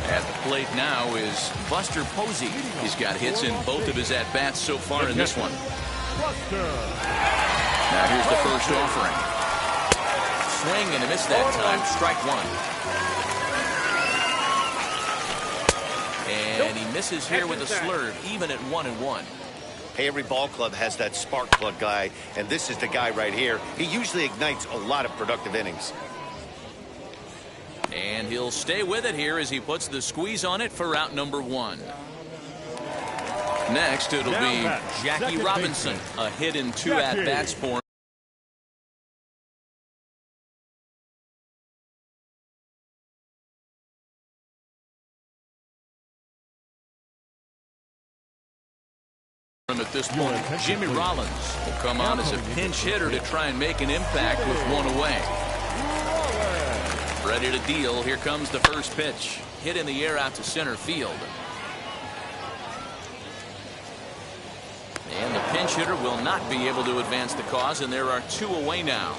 At the plate now is Buster Posey. He's got hits in both of his at-bats so far in this one. Now here's the first offering. Swing and a miss that time. Strike one. And he misses here with a slurve, even at 1-1. Hey, every ball club has that spark plug guy, and this is the guy right here. He usually ignites a lot of productive innings. And he'll stay with it here as he puts the squeeze on it for out number 1. Next, it'll be Jackie Robinson. A hit in 2 at-bats for him. At this point, Jimmy Rollins will come on as a pinch hitter to try and make an impact with 1 away. Ready to deal. Here comes the first pitch. Hit in the air out to center field. And the pinch hitter will not be able to advance the cause, and there are 2 away now.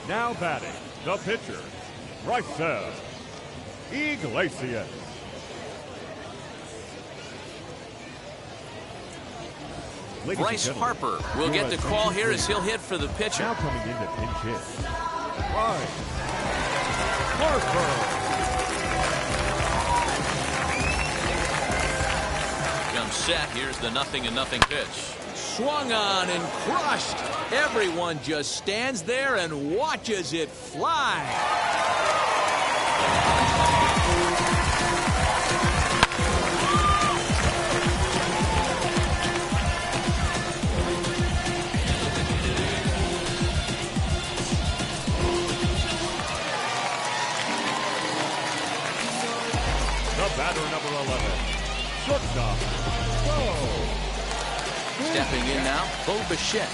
Now batting, the pitcher, Rey-bom Iglesias. Bryce Harper will get the call here as he'll hit for the pitcher. Now coming in to pinch hit, Bryce Harper. Comes set. Here's the 0-0 pitch. Swung on and crushed. Everyone just stands there and watches it fly. Batter number 11, shortstop, Stepping in now, Bo Bichette,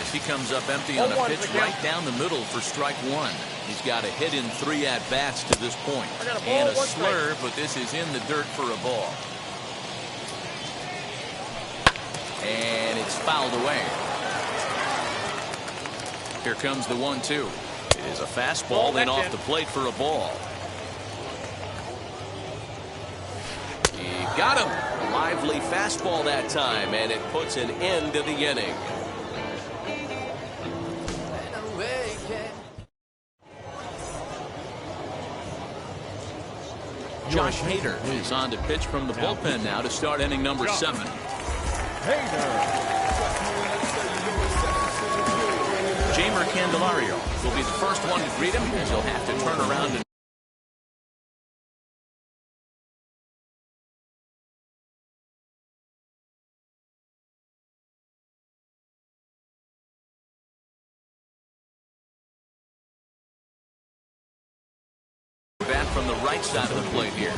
as he comes up empty on a pitch right down the middle for strike 1. He's got a hit in 3 at-bats to this point. And a slurve, but this is in the dirt for a ball. And it's fouled away. Here comes the 1-2. It is a fastball, then off the plate for a ball. Got him. Lively fastball that time, and it puts an end to the inning. Josh Hader is on to pitch from the bullpen now to start inning number 7. Jamer Candelario will be the first one to greet him, as he'll have to turn around and bat from the right side of the plate here.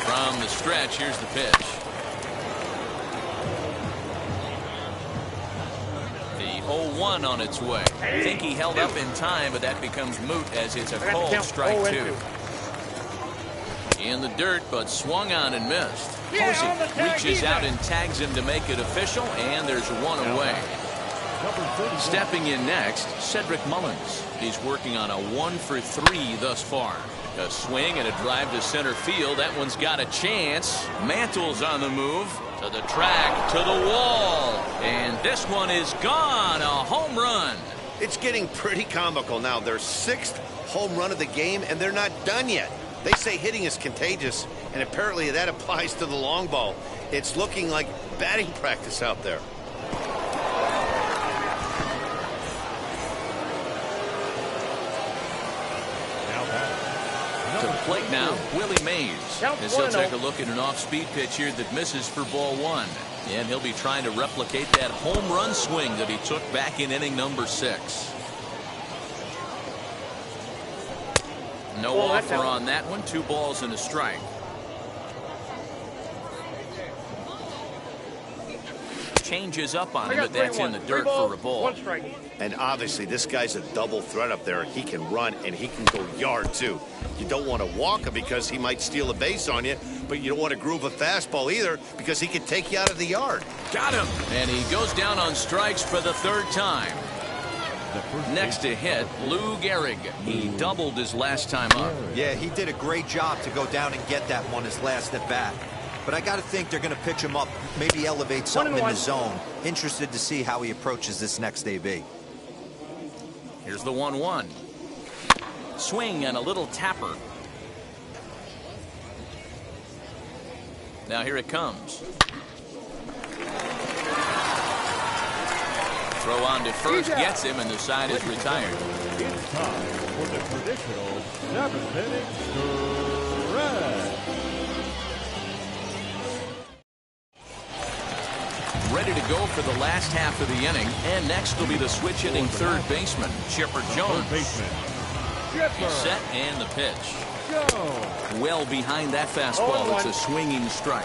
From the stretch, here's the pitch. The 0-1 on its way. I think he held up in time, but that becomes moot as it's a cold strike 2. In the dirt, but swung on and missed. Posey reaches out and tags him to make it official, and there's 1 away. Stepping in next, Cedric Mullins. He's working on a 1-for-3 thus far. A swing and a drive to center field. That one's got a chance. Mantle's on the move. To the track, to the wall. And this one is gone. A home run. It's getting pretty comical now. Their 6th home run of the game, and they're not done yet. They say hitting is contagious, and apparently that applies to the long ball. It's looking like batting practice out there. To the plate now, Willie Mays, as he'll take a look at an off-speed pitch here that misses for ball one. And he'll be trying to replicate that home run swing that he took back in inning number 6. No offer on that one. 2 balls and a strike. Changes up on him, but that's in the dirt for a ball. And obviously this guy's a double threat up there. He can run and he can go yard too. You don't want to walk him because he might steal a base on you, but you don't want to groove a fastball either because he can take you out of the yard. Got him. And he goes down on strikes for the 3rd time. Next to hit, Lou Gehrig. He doubled his last time up. Yeah, he did a great job to go down and get that one his last at bat. But I got to think they're going to pitch him up, maybe elevate something in the zone. Interested to see how he approaches this next AB. Here's the 1-1. Swing and a little tapper. Now here it comes. Throw on to first, gets him, and the side is retired. It's time for the traditional 7th-inning stretch. Ready to go for the last half of the inning, and next will be the switch hitting 3rd baseman, Chipper Jones. He's set and the pitch. Well behind that fastball. It's a swinging strike.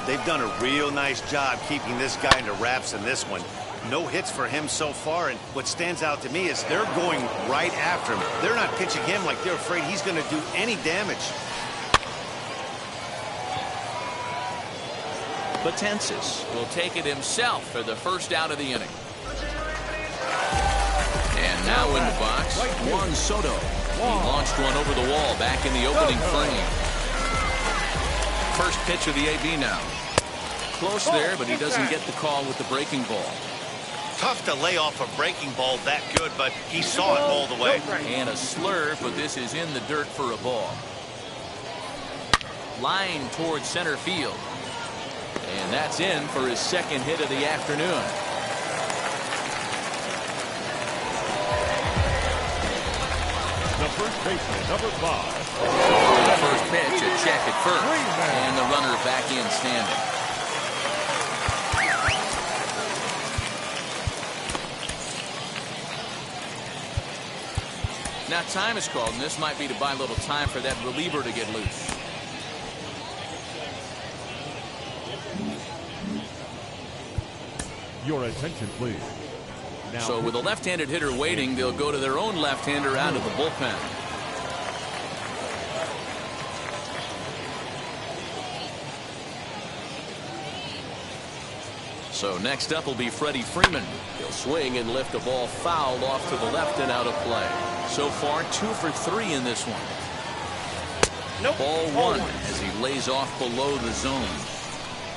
They've done a real nice job keeping this guy into wraps in this one. No hits for him so far, and what stands out to me is they're going right after him. They're not pitching him like they're afraid he's going to do any damage. Betances will take it himself for the first out of the inning. And now in the box, Juan Soto. He launched one over the wall back in the opening frame. First pitch of the AB now. Close there, but he doesn't get the call with the breaking ball. Tough to lay off a breaking ball that good, but he saw it all the way. And a slurve, but this is in the dirt for a ball. Line towards center field. And that's in for his 2nd hit of the afternoon. The first baseman, number 5. The first pitch, a check at first. And the runner back in standing. Now time is called, and this might be to buy a little time for that reliever to get loose. Your attention, please. Now, so with a left-handed hitter waiting, they'll go to their own left-hander out of the bullpen. So next up will be Freddie Freeman. He'll swing and lift a ball fouled off to the left and out of play. So far 2 for 3 in this one. Ball 1 as he lays off below the zone.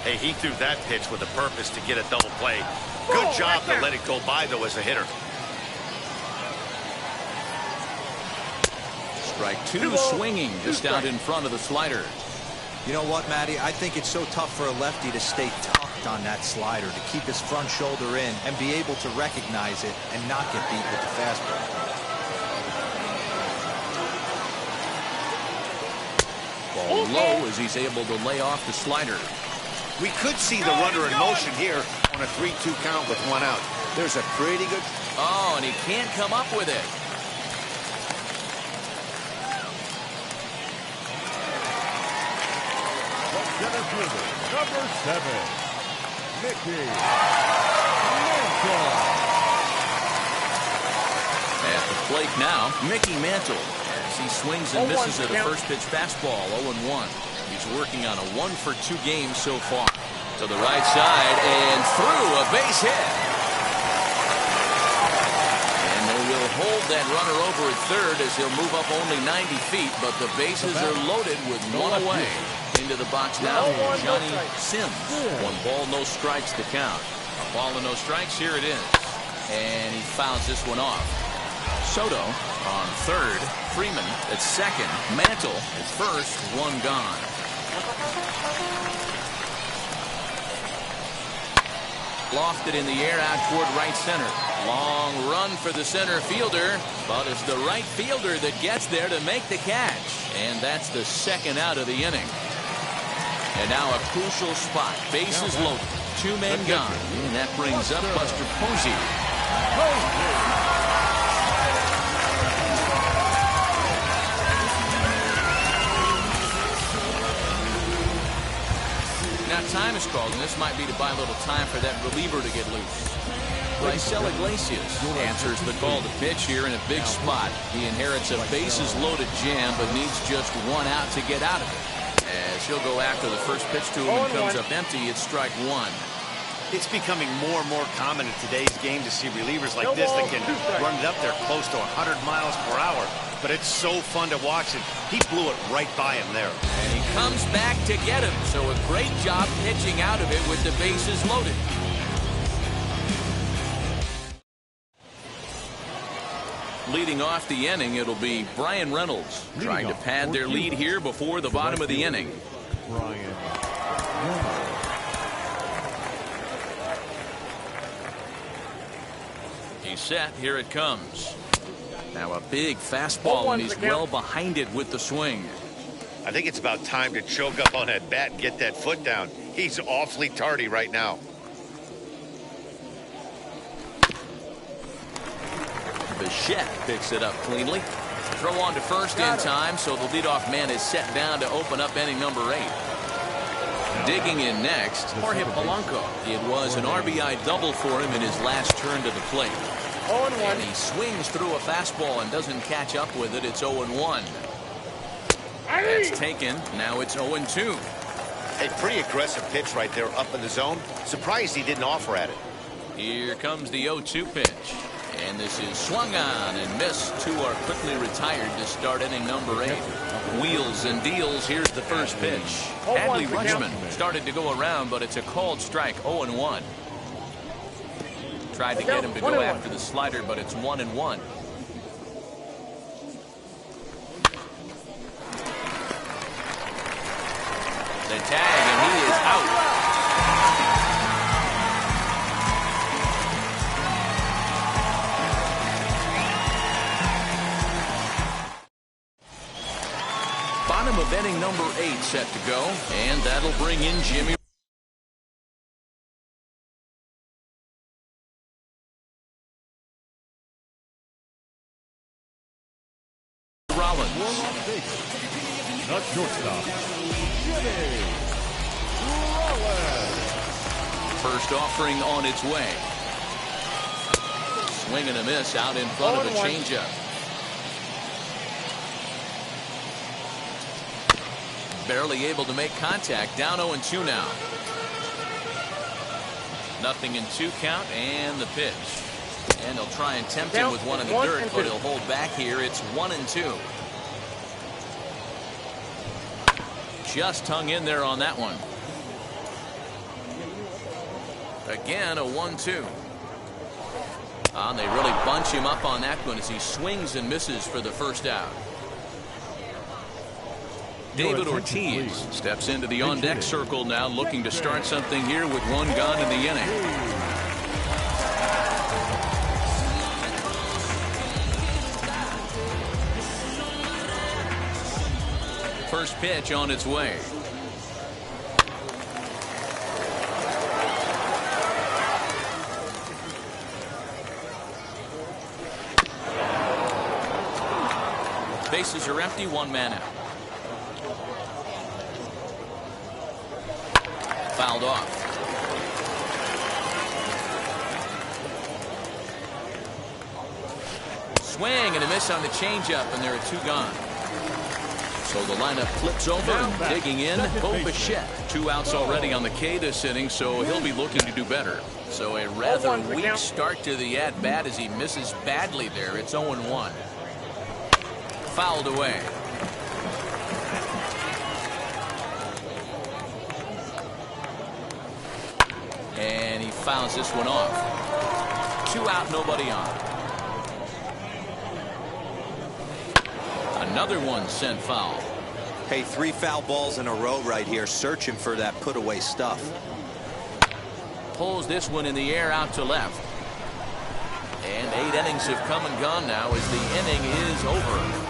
Hey, he threw that pitch with a purpose to get a double play. Good job to let it go by, though, as a hitter. Strike 2, swinging just out in front of the slider. You know what, Matty? I think it's so tough for a lefty to stay tucked on that slider, to keep his front shoulder in and be able to recognize it and not get beat with the fastball. Ball low as he's able to lay off the slider. We could see the runner in motion here on a 3-2 count with 1 out. There's a pretty good... Oh, and he can't come up with it. Center fielder, number 7, Mickey Mantle. At the plate now, Mickey Mantle. As he swings and misses at a first pitch fastball, 0-1. He's working on a 1 for 2 game so far. To the right side and through, a base hit. And they will hold that runner over at third as he'll move up only 90 feet, but the bases are loaded with 1 away. Into the box now, Johnny Sims. 1 ball, no strikes to count. A ball and no strikes, here it is. And he fouls this one off. Soto on third, Freeman at second, Mantle at first, 1 gone. Lofted in the air out toward right center. Long run for the center fielder, but it's the right fielder that gets there to make the catch. And that's the second out of the inning. And now a crucial spot. Bases loaded. 2 men gone. And that brings up Buster Posey. Now time is called, and this might be to buy a little time for that reliever to get loose. Raisel Iglesias answers the call to pitch here in a big spot. He inherits a bases-loaded jam, but needs just 1 out to get out of it. As he'll go after the first pitch to him and comes up empty, it's strike 1. It's becoming more and more common in today's game to see relievers like this that can run it up there close to 100 miles per hour. But it's so fun to watch it. He blew it right by him there. And he comes back to get him. So a great job pitching out of it with the bases loaded. Leading off the inning, it'll be Brian Reynolds trying to pad their lead here before the bottom of the inning. He's set. Here it comes. Now a big fastball, and he's well behind it with the swing. I think it's about time to choke up on that bat and get that foot down. He's awfully tardy right now. Bichette picks it up cleanly. Throw on to first in time, so the leadoff man is set down to open up inning number 8. Digging in next, Jorge Polanco. It was an RBI double for him in his last turn to the plate. And he swings through a fastball and doesn't catch up with it. It's 0-1. That's taken. Now it's 0-2. A pretty aggressive pitch right there up in the zone. Surprised he didn't offer at it. Here comes the 0-2 pitch. And this is swung on and missed. 2 are quickly retired to start inning number 8. Wheels and deals. Here's the first pitch. Adley Rutschman started to go around, but it's a called strike. 0-1. Tried to get him to go after the slider, but it's 1-1. The tag, and he is out. Bottom of inning number 8 set to go, and that'll bring in Jimmy Rollins. The shortstop, Jimmy Rollins. First offering on its way. Swing and a miss out in front of a changeup. Barely able to make contact. Down 0-2 now. 0-2 count, and the pitch. And they'll try and tempt him with one in the dirt, but he'll hold back here. It's 1-2. Just hung in there on that one. Again, a 1-2. And they really bunch him up on that one as he swings and misses for the first out. David Ortiz steps into the on-deck circle now, looking to start something here with 1 gone in the inning. First pitch on its way. Bases are empty, 1 man out. Fouled off. Swing and a miss on the changeup, and there are 2 gone. So the lineup flips over. Digging in, Bo Bichette. 2 outs already on the K this inning, so he'll be looking to do better. So a rather weak start to the at-bat as he misses badly there. It's 0-1. Fouled away. And he fouls this one off. 2 out, nobody on. Another one sent foul. Hey, 3 foul balls in a row right here, searching for that put away stuff. pulls this one in the air out to left. And 8 innings have come and gone now as the inning is over.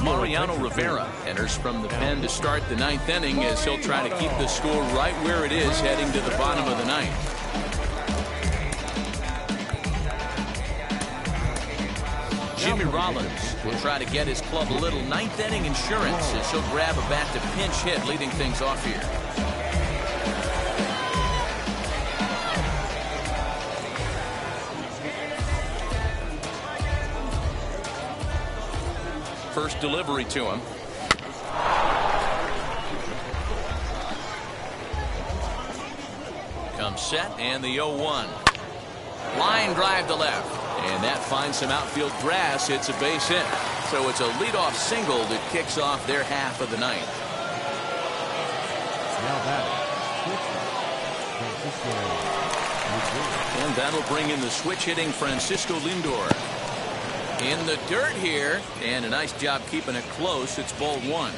Mariano Rivera enters from the pen to start the 9th inning as he'll try to keep the score right where it is heading to the bottom of the 9th. Jimmy Rollins will try to get his club a little 9th inning insurance as he'll grab a bat to pinch hit, leading things off here. First delivery to him. Comes set and the 0-1. Line drive to left. And that finds some outfield grass. It's a base hit. So it's a leadoff single that kicks off their half of the 9th. Now batting, And that'll bring in the switch hitting Francisco Lindor. In the dirt here, and a nice job keeping it close. It's ball 1.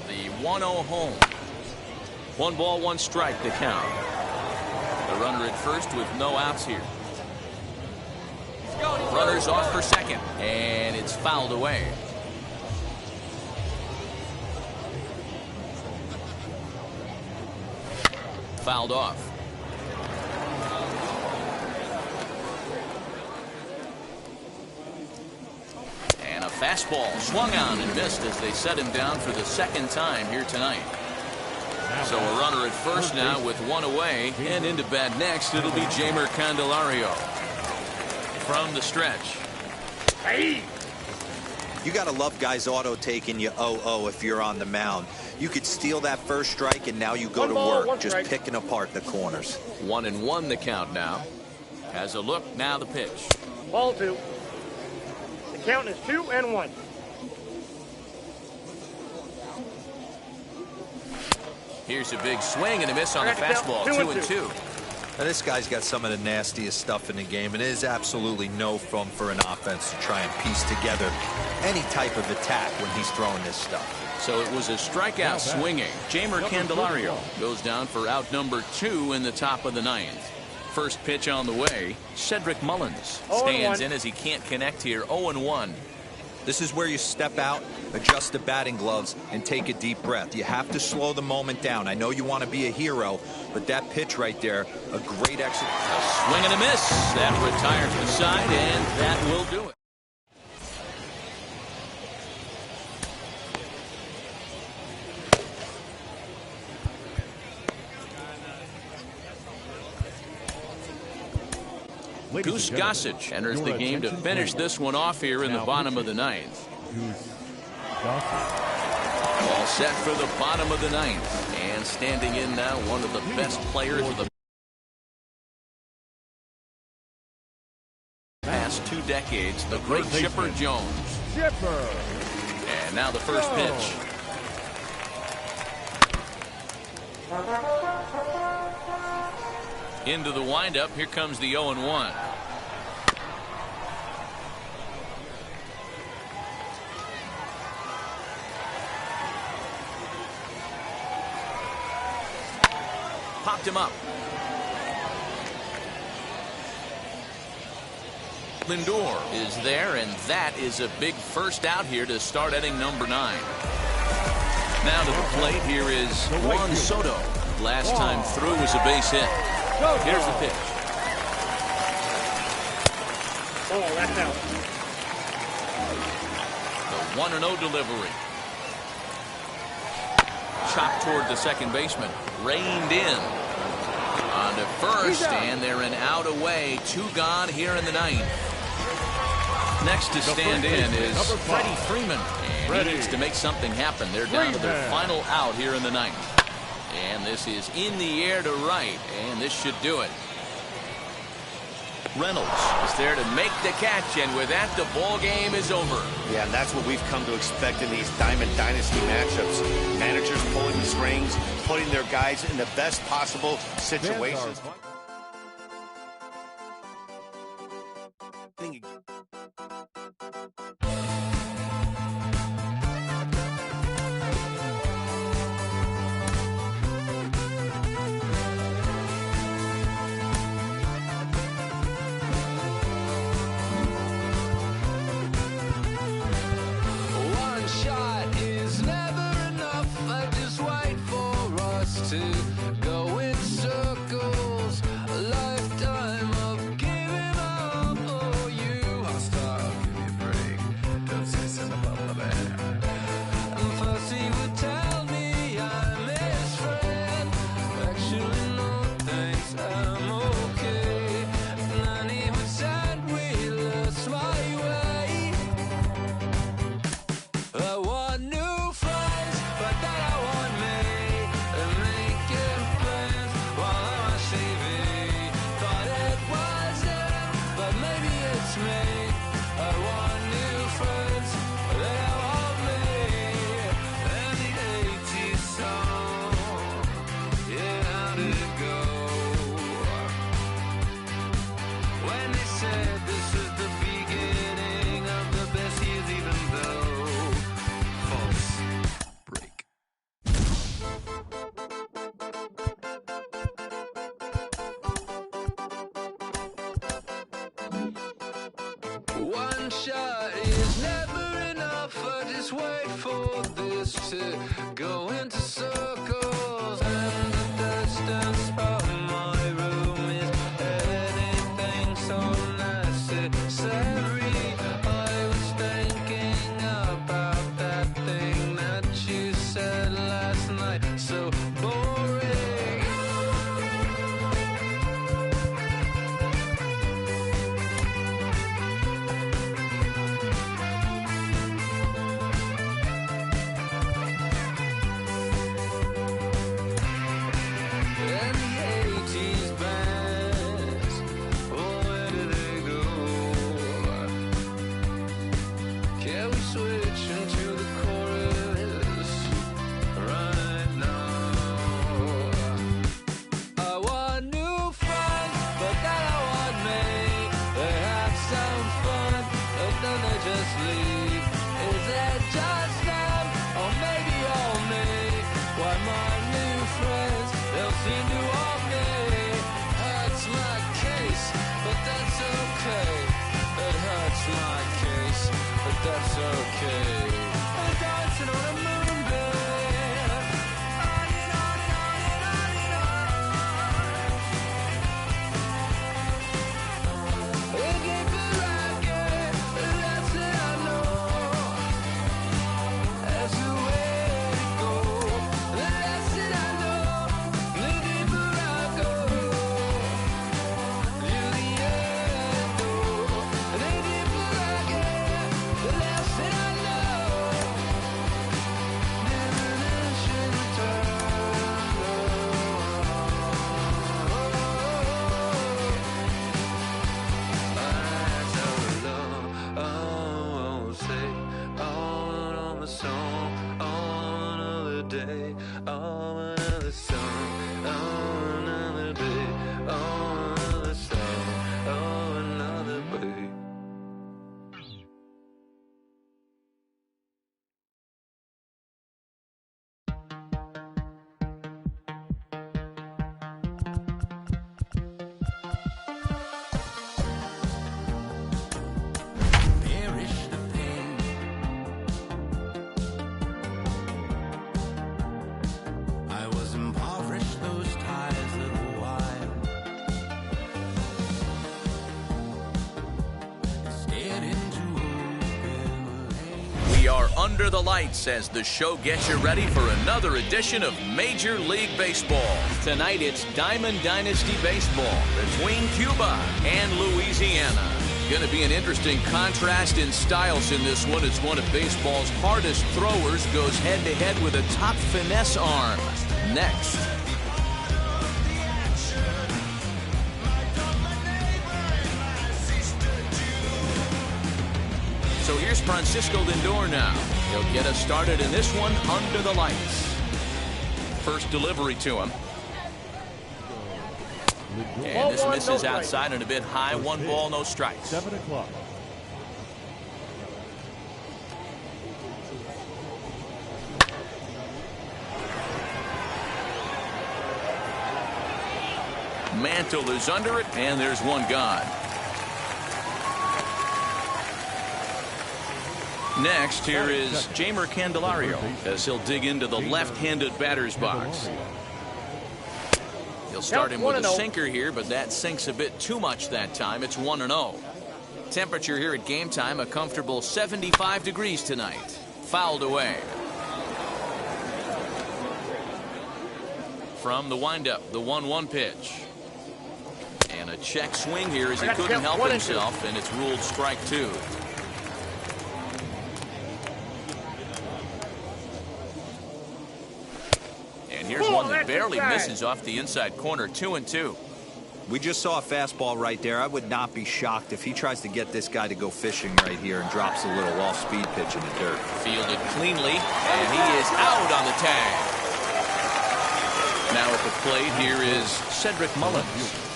The 1-0 home. 1 ball, 1 strike to count. The runner at first with no outs here. Runner's off for second, and it's fouled away. Fouled off. And a fastball swung on and missed as they set him down for the 2nd time here tonight. So a runner at first now with 1 away, and into bat next it'll be Jeimer Candelario. From the stretch. Hey! You got to love guys auto taking you 0-0 if you're on the mound. You could steal that first strike and now you go to work just picking apart the corners. 1-1 the count now. Has a look, now the pitch. Ball 2. The count is 2-1. Here's a big swing and a miss on the fastball. 2-2. Now this guy's got some of the nastiest stuff in the game, and it is absolutely no fun for an offense to try and piece together any type of attack when he's throwing this stuff. So it was a strikeout swinging. Jeimer Candelario goes down for out number 2 in the top of the 9th. First pitch on the way. Cedric Mullins stands in as he can't connect here. 0-1. This is where you step out, adjust the batting gloves, and take a deep breath. You have to slow the moment down. I know you want to be a hero, but that pitch right there, a great exit. A swing and a miss. That retires the side, and that will do it. Goose Gossage enters the game to finish this one off here in the bottom of the 9th. All set for the bottom of the 9th. And standing in now, one of the best players of the past 2 decades, the great Chipper Jones. And now the first pitch. Into the windup. Here comes the 0-1. Popped him up. Lindor is there, and that is a big first out here to start inning number 9. Now to the plate, here is Juan Soto. Last time through was a base hit. Here's the pitch. Oh, that's out. The 1-0 delivery. Chopped toward the second baseman. Reined in. On to first, and they're an out away. 2 gone here in the 9th. Next to stand in is Freddie Freeman. And he needs to make something happen. They're down to their final out here in the 9th. And this is in the air to right, and this should do it. Reynolds is there to make the catch, and with that, the ball game is over. Yeah, and that's what we've come to expect in these Diamond Dynasty matchups. Managers pulling the putting their guys in the best possible situations. One shot is never enough. I just wait for this to go into circles. And the distance from my room is anything so necessary. I was thinking about that thing that you said last night. So boring. That's okay. I'm dancing on a moonbeam. On and on and on and on and on. Looking for rocket, that's what I know. That's the way to go. That's what I know. Looking for rocket. To the end, looking for rocket. The last thing I know, never should return. I so long, oh, say, on a song, on another day, on another song, on another day, on another song, on another way. Perish the pain. I was impoverished those ties little while. Stared into open lane. We are under the lights as the show gets you ready for another edition of Major League Baseball. Tonight it's Diamond Dynasty Baseball between Cuba and Louisiana. Going to be an interesting contrast in styles in this one as one of baseball's hardest throwers goes head-to-head with a top finesse arm. Next. So here's Francisco Lindor now. He'll get us started in this one under the lights. First delivery to him. And this misses outside and a bit high. 1 ball, no strikes. 7 o'clock. Mantle is under it, and there's one gone. Next, here is Jeimer Candelario as he'll dig into the left-handed batter's box. He'll start him with a sinker here, but that sinks a bit too much that time. It's 1-0. Temperature here at game time, a comfortable 75 degrees tonight. Fouled away. From the windup, the 1-1 pitch. And a check swing here as he couldn't help himself, and it's ruled strike 2. And here's one that barely misses off the inside corner. 2-2. We just saw a fastball right there. I would not be shocked if he tries to get this guy to go fishing right here and drops a little off-speed pitch in the dirt. Fielded cleanly, and he is out on the tag. Now at the plate, here is Cedric Mullins.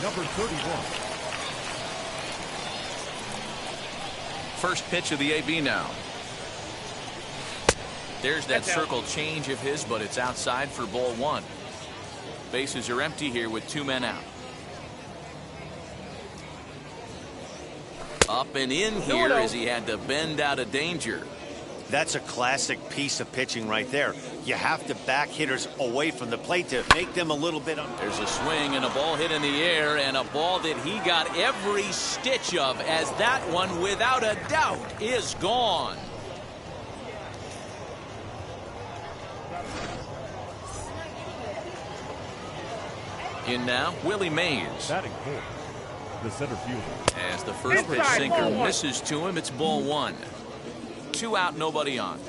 Number 31. First pitch of the AB now. There's that circle change of his, but it's outside for ball 1. Bases are empty here with 2 men out. Up and in here as he had to bend out of danger. That's a classic piece of pitching right there. You have to back hitters away from the plate to make them a little bit. There's a swing and a ball hit in the air, and a ball that he got every stitch of, as that one, without a doubt, is gone. In now, Willie Mays. Batting fourth, the center fielder. As the first pitch sinker misses to him, it's ball 1. 2 out, nobody on.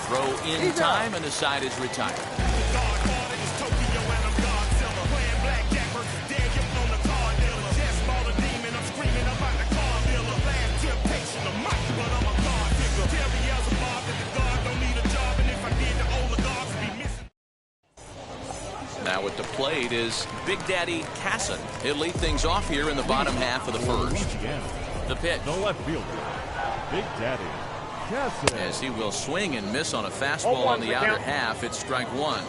Throw in time, and the side is retired. Now at the plate is Big Daddy Casson. He'll lead things off here in the bottom half of the first. The pitch. The left fielder, Big Daddy Casson. As he will swing and miss on a fastball on the outer half, it's strike 1.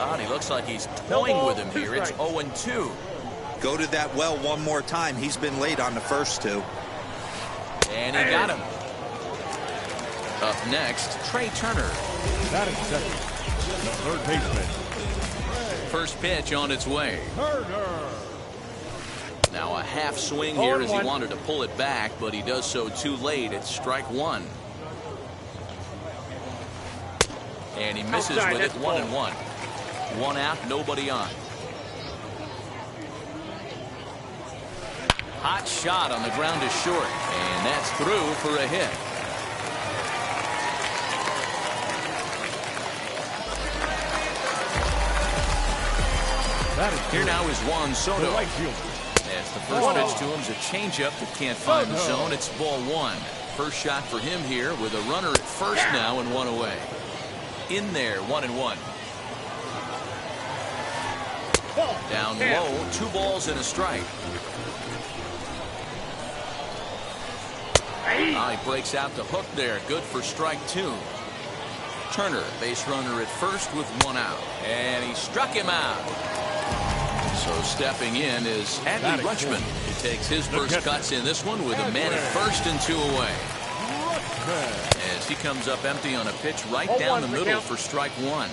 And he looks like he's toying with him here. It's 0-2. Go to that well one more time. He's been late on the first 2. And he got him. Up next, Trey Turner. Batting second, the third baseman. First pitch on its way. Turner. Now a half swing here as he wanted to pull it back, but he does so too late. It's strike 1. And he misses with it. 1-1. 1 out, nobody on. Hot shot on the ground is short, and that's through for a hit. Here now is Juan Soto. Right fielder. As the first pitch to him is a changeup that can't find the zone. It's ball 1. First shot for him here with a runner at first now and 1 away. In there, 1-1. Down low, 2 balls and a strike. He breaks out the hook there. Good for strike 2. Turner, base runner at first with 1 out. And he struck him out. So stepping in is Adley Rutschman. He takes his first cuts in this one with a man at first and 2 away. As he comes up empty on a pitch right down the middle for strike 1.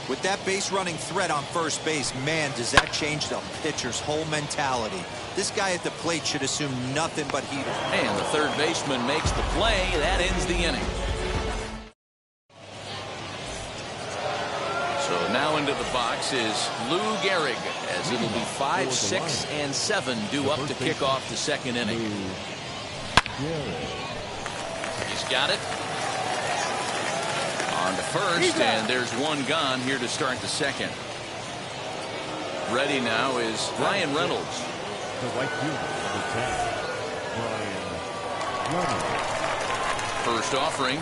With that base running threat on first base, man, does that change the pitcher's whole mentality. This guy at the plate should assume nothing but heat. And the third baseman makes the play. That ends the inning. So now into the box is Lou Gehrig, as it'll be 5, 6, and 7 due up to kick off the second inning. He's got it. On to first, and there's 1 gone here to start the second. Ready now is Ryan Reynolds. The right fielder, number 10, Ryan Reynolds. First offering.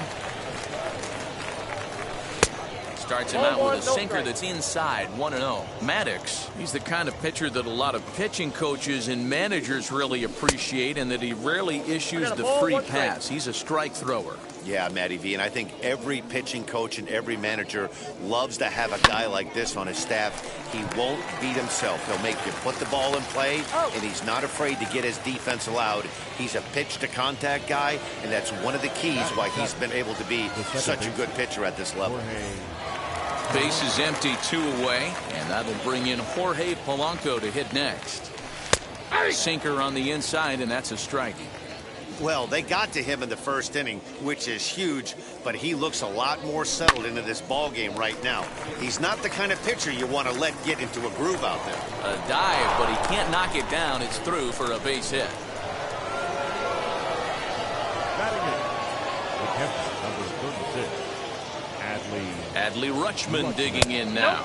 Starts him out with a sinker that's inside, 1-0. Maddox, he's the kind of pitcher that a lot of pitching coaches and managers really appreciate, and that he rarely issues the free pass. He's a strike thrower. Yeah, Matty V, and I think every pitching coach and every manager loves to have a guy like this on his staff. He won't beat himself. He'll make you put the ball in play, and he's not afraid to get his defense allowed. He's a pitch-to-contact guy, and that's one of the keys why he's been able to be such a good pitcher at this level. Base is empty, 2 away, and that'll bring in Jorge Polanco to hit next. Sinker on the inside, and that's a strike. Well, they got to him in the first inning, which is huge, but he looks a lot more settled into this ball game right now. He's not the kind of pitcher you want to let get into a groove out there. A dive, but he can't knock it down. It's through for a base hit. Batting in, the catcher, number 36, Adley Rutschman digging in now.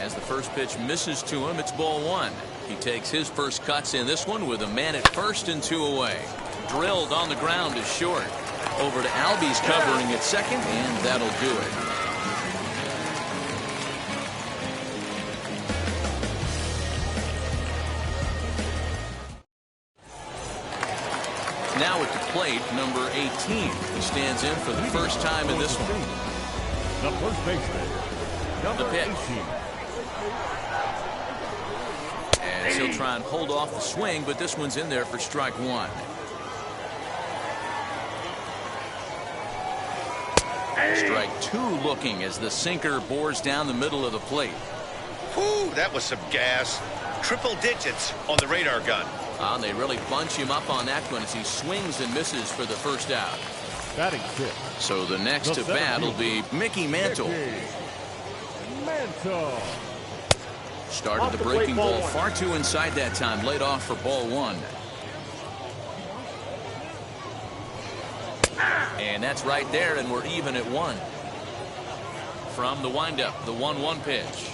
As the first pitch misses to him, it's ball 1. He takes his first cuts in this one with a man at first and 2 away. Drilled on the ground is short. Over to Albies covering at second, and that'll do it. Now at the plate, number 18. He stands in for the first time in this one. the first baseman, number 18. As he'll try and hold off the swing, but this one's in there for strike 1. Strike 2 looking as the sinker bores down the middle of the plate. Whew, that was some gas. Triple digits on the radar gun. And they really bunch him up on that one as he swings and misses for the first out. Batting 6. So the next to bat will be Mickey Mantle. Started the breaking ball far too inside that time. Laid off for ball 1. And that's right there, and we're even at 1. From the windup, the 1-1 pitch.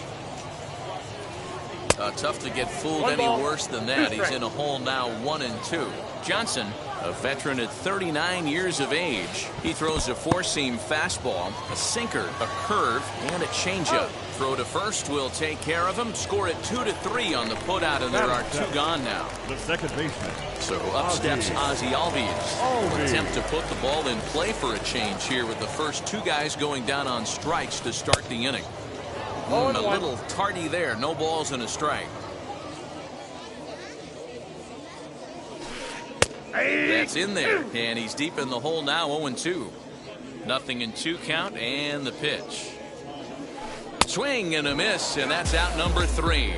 Tough to get fooled any worse than that. He's in a hole now, 1-2. Johnson, a veteran at 39 years of age. He throws a four-seam fastball, a sinker, a curve, and a changeup. Throw to first will take care of him. Score it 2-3 on the putout, and there are 2 gone now. The second baseman. So up steps Ozzie Albies. Attempt to put the ball in play for a change here with the first 2 guys going down on strikes to start the inning. A little tardy there. No balls and a strike. That's in there, and he's deep in the hole now, 0-2. 0-2 count, and the pitch. Swing and a miss, and that's out number 3.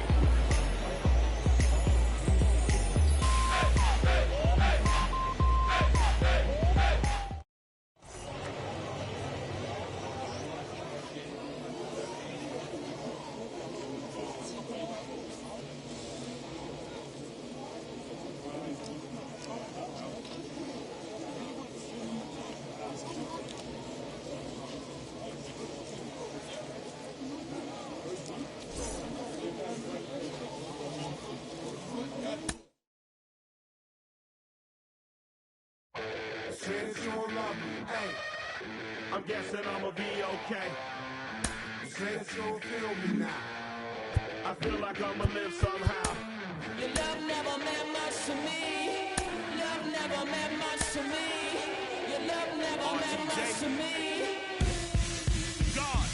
I'm guessing I'ma be okay. Say that you don't feel me now. I feel like I'ma live somehow. Your love never meant much to me. Love never meant much to me. Your love never meant much to me. God.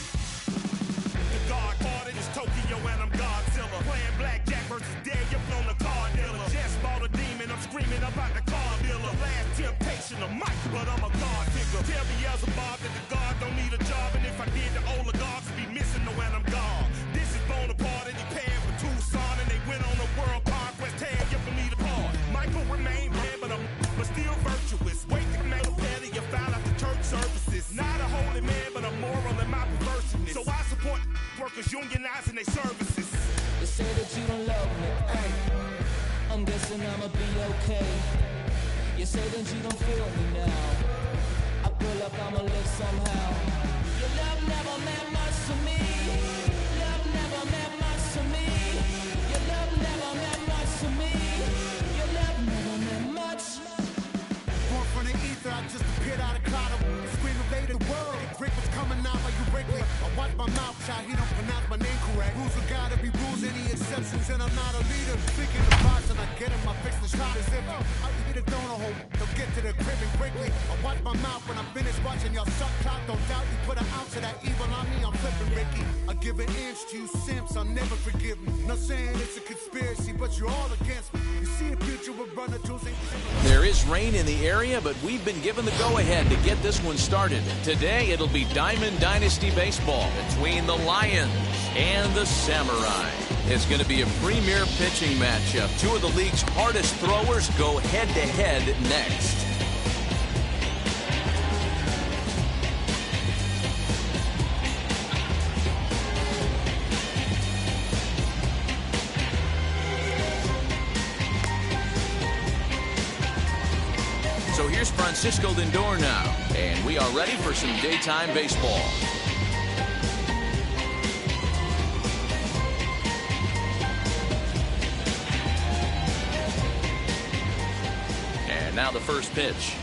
The God parted is Tokyo and I'm Godzilla. Playing blackjack versus dead, you're on the card dealer. Just bought a demon, I'm screaming about the car dealer. Last temptation of Mike, but I'm a God figure. Tell me as a Bob that the God don't need a job, and if I did, the oligarchs would be missing the when I'm gone. This is Bonaparte and he paired with Tucson, and they went on a world conquest. Tag you for me to part. Michael remained bad, but still virtuous. Wait to make a penny, you found out the church services. Not a holy man, but a moral in my perverseness. So I support workers unionizing their services. You say that you don't love me, hey. I'm guessing I'ma be okay. You say that you don't feel me now. I feel like I'ma live somehow. Your love never meant much to me. Love never meant much to me. Your Speaking of box and I get in my fix, the shot is empty. I eat a donut hole, don't get to the crib and quickly. I watch my mouth when I'm finished watching y'all suck clock. Don't doubt you put an ounce of that evil on me, I'm flipping Ricky. I give an inch to you simps, I'll never forgive me. Not saying it's a conspiracy, but you're all against me. You see a future with runner tools. There is rain in the area, but we've been given the go-ahead to get this one started. Today, it'll be Diamond Dynasty Baseball between the Lions and the Samurai. It's going to be a premier pitching matchup. Two of the league's hardest throwers go head-to-head next. So here's Francisco Lindor now, and we are ready for some daytime baseball. And now the first pitch.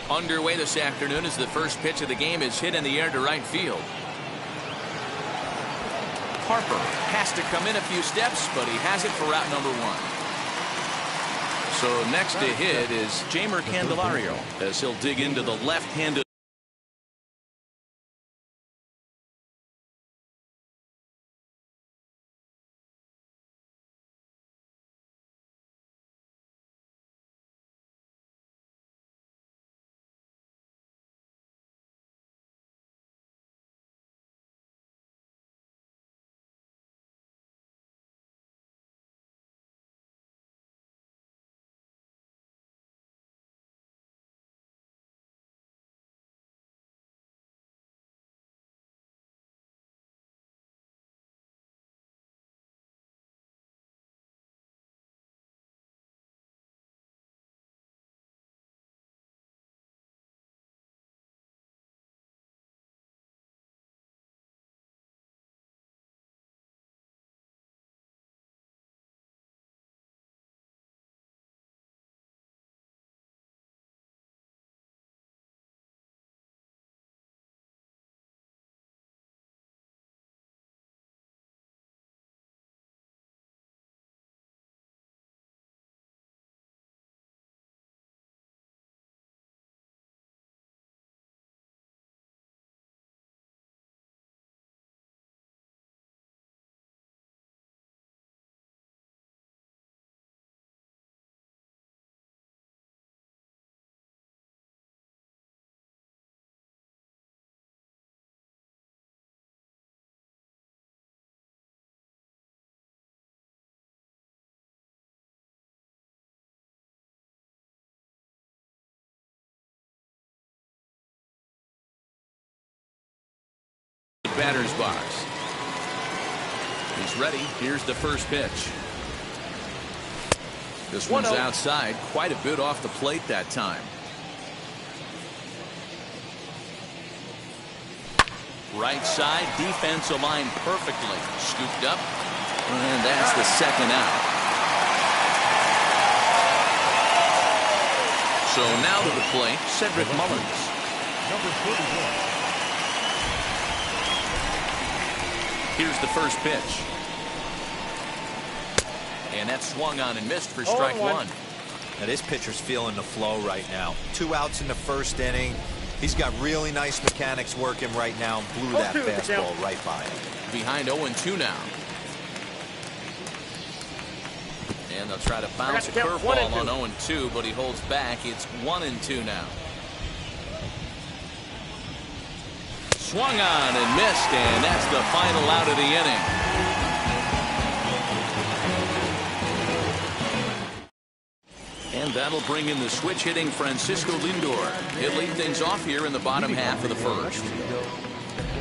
Underway this afternoon as the first pitch of the game is hit in the air to right field. Harper has to come in a few steps, but he has it for route number one. So next to hit is Jamer Candelario as he'll dig into the left-handed. Batter's box. He's ready. Here's the first pitch. This one's outside, quite a bit off the plate that time. Right side, defensive line perfectly scooped up, and that's the second out. So now to the plate, Cedric Mullins. Number 31. Here's the first pitch. And that swung on and missed for strike one. Now this pitcher's feeling the flow right now. 2 outs in the first inning. He's got really nice mechanics working right now and blew that fastball right by him. Behind 0-2 now. And they'll try to bounce a curveball on 0-2, but he holds back. It's 1-2 now. Swung on and missed, and that's the final out of the inning. And that'll bring in the switch-hitting Francisco Lindor. He'll lead things off here in the bottom half of the first.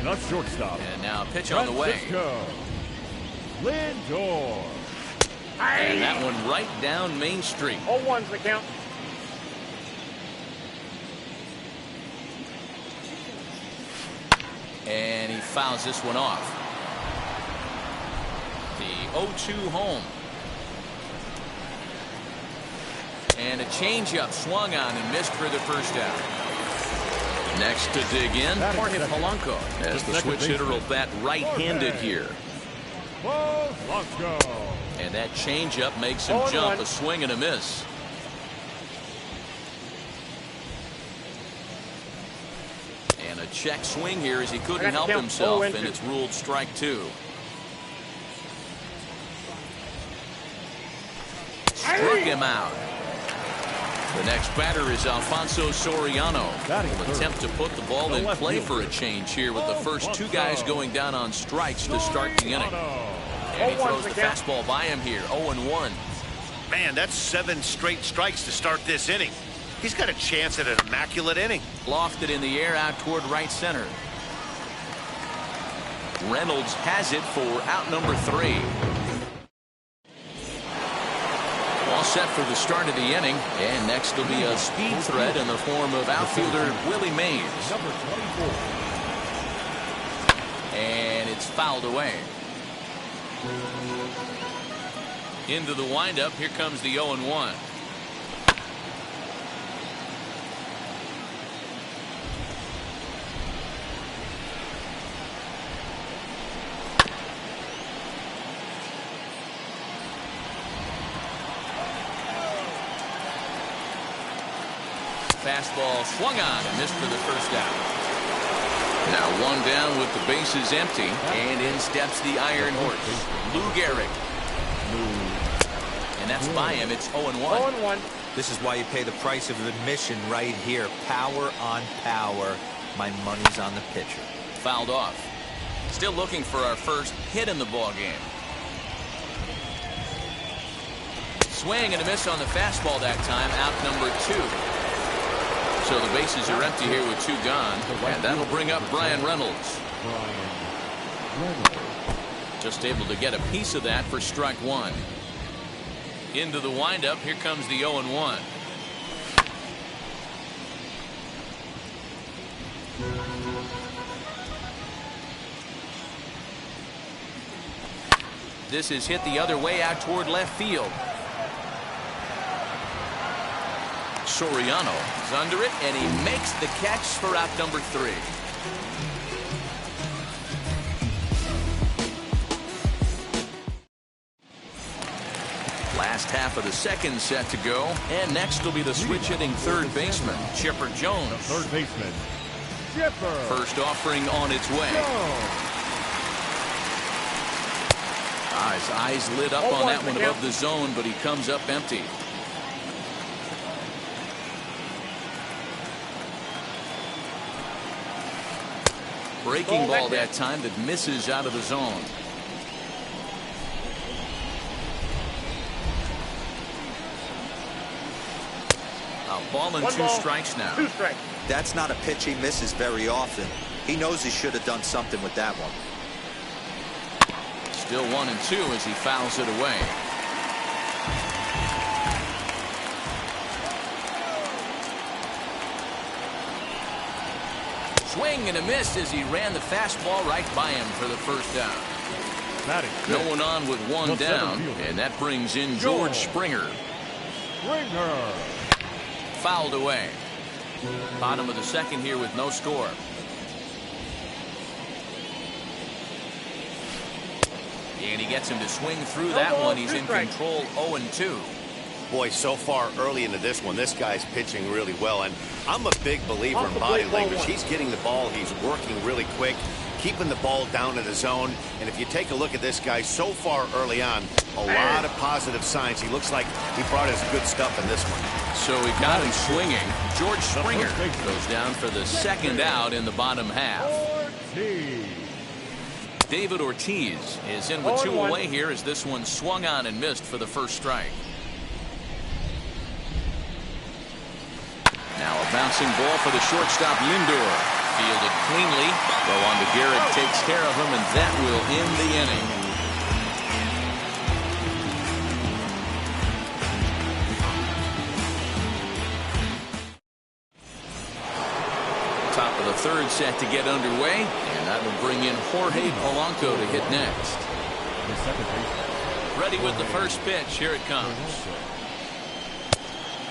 The shortstop. And now pitch on the way. Lindor. And that one right down Main Street. 0-1's the count. And he fouls this one off. The 0-2 home. And a changeup swung on and missed for the first out. Next to dig in, Jorge Polanco, as the switch hitter will bat right-handed here. Ball, let's go. And that changeup makes him jump. A swing and a miss. And a check swing here as he couldn't help himself, and it's ruled strike 2. Struck him out. The next batter is Alfonso Soriano. Will attempt to put the ball in play for a change here with the first 2 guys going down on strikes to start the inning. And he throws the fastball by him here. 0-1. Man, that's 7 straight strikes to start this inning. He's got a chance at an immaculate inning. Lofted in the air out toward right center. Reynolds has it for out number 3. All set for the start of the inning, and next will be a speed threat in the form of outfielder Willie Mays. Number 24. And it's fouled away. Into the windup, here comes the 0-1. Fastball swung on and missed for the first out. Now 1 down with the bases empty, and in steps the Iron Horse, Lou Gehrig. And that's by him. It's 0-1. 0-1. This is why you pay the price of admission right here. Power on power. My money's on the pitcher. Fouled off. Still looking for our first hit in the ball game. Swing and a miss on the fastball that time. Out number 2. So the bases are empty here with 2 gone, and that'll bring up Brian Reynolds. Just able to get a piece of that for strike 1. Into the windup, here comes the 0-1. This is hit the other way out toward left field. Soriano is under it, and he makes the catch for out number 3. Last half of the second set to go, and next will be the switch hitting third baseman, Chipper Jones. Third baseman, Chipper. First offering on its way. His eyes lit up on that one above the zone, but he comes up empty. Breaking ball that time that misses out of the zone. A ball and 2 strikes now. 2 strikes. That's not a pitch he misses very often. He knows he should have done something with that one. Still 1-2 as he fouls it away. Swing and a miss as he ran the fastball right by him for the first down. No one on with 1 down, and that brings in George Springer. Fouled away. Bottom of the second here with no score. And he gets him to swing through that one. He's in control. 0-2. Boy, so far early into this one, this guy's pitching really well, and I'm a big believer in body language. He's getting the ball, he's working really quick, keeping the ball down in the zone, and if you take a look at this guy so far early on, a lot of positive signs. He looks like he brought his good stuff in this one. So he got him swinging. George Springer goes down for the second out in the bottom half. David Ortiz is in with 2 away here as this one swung on and missed for the first strike. Now a bouncing ball for the shortstop Lindor. Fielded cleanly. Go on to Garrett, takes care of him, and that will end the inning. Top of the third set to get underway, and that will bring in Jorge Polanco to hit next. Ready with the first pitch. Here it comes.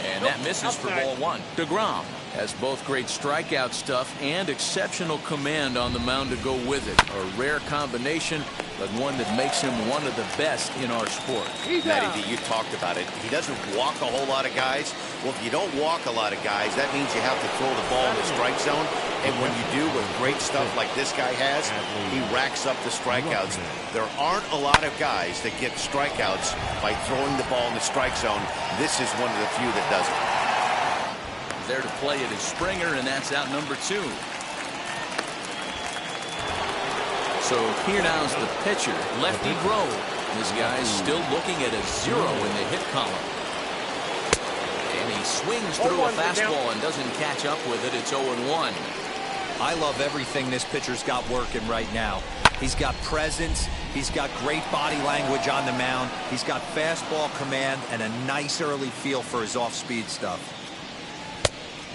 And that misses for ball 1. DeGrom Has both great strikeout stuff and exceptional command on the mound to go with it. A rare combination, but one that makes him one of the best in our sport. Matty D, you talked about it. He doesn't walk a whole lot of guys. Well, if you don't walk a lot of guys, that means you have to throw the ball in the strike zone. And when you do with great stuff like this guy has, he racks up the strikeouts. There aren't a lot of guys that get strikeouts by throwing the ball in the strike zone. This is one of the few that does it. There to play it is Springer, and that's out number 2. So here now's the pitcher, Lefty Grove. This guy's still looking at a 0 in the hit column. And he swings through a fastball and doesn't catch up with it. It's 0-1. I love everything this pitcher's got working right now. He's got presence. He's got great body language on the mound. He's got fastball command and a nice early feel for his off-speed stuff.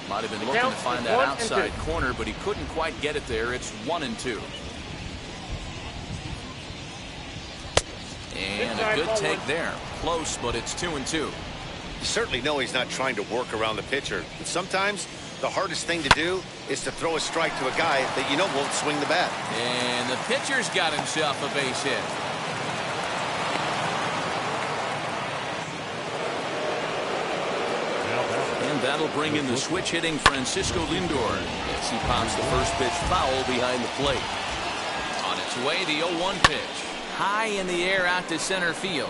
Might have been looking to find that outside corner, but he couldn't quite get it there. It's 1-2. And a good take there. Close, but it's 2-2. You certainly know he's not trying to work around the pitcher. But sometimes the hardest thing to do is to throw a strike to a guy that you know won't swing the bat. And the pitcher's got himself a base hit. And that'll bring in the switch hitting Francisco Lindor as he pops the first pitch foul behind the plate. On its way, the 0-1 pitch. High in the air out to center field.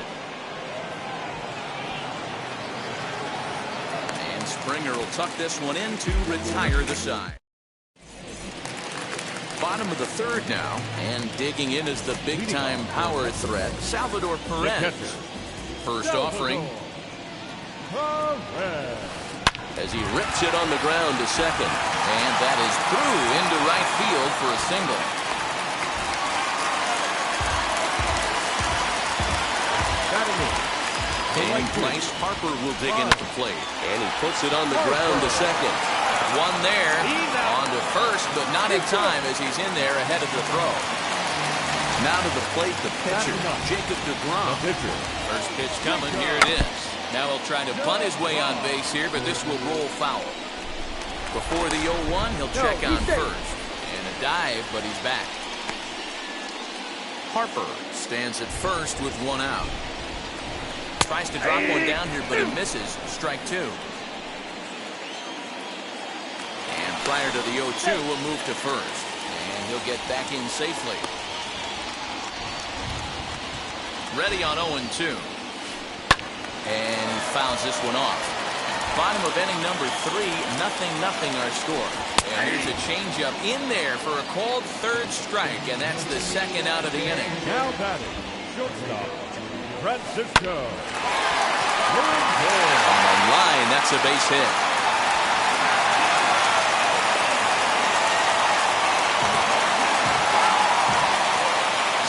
And Springer will tuck this one in to retire the side. Bottom of the third now, and digging in is the big-time power threat, Salvador Perez. First offering. As he rips it on the ground to second. And that is through into right field for a single. And Bryce Harper will dig in at the plate. And he puts it on the ground to second. One there. On to first, but not in time as he's in there ahead of the throw. Now to the plate, the pitcher, Jacob deGrom. First pitch coming. Here it is. Now he'll try to bunt his way on base here, but this will roll foul. Before the 0-1, he'll check on first. And a dive, but he's back. Harper stands at first with 1 out. Tries to drop one down here, but he misses. Strike 2. And prior to the 0-2, we'll move to first. And he'll get back in safely. Ready on 0-2. And he fouls this one off. Bottom of inning number 3, 0-0 our score. And here's a changeup in there for a called third strike, and that's the second out of the inning. Now batting, shortstop, Francisco Lindor. On the line, that's a base hit.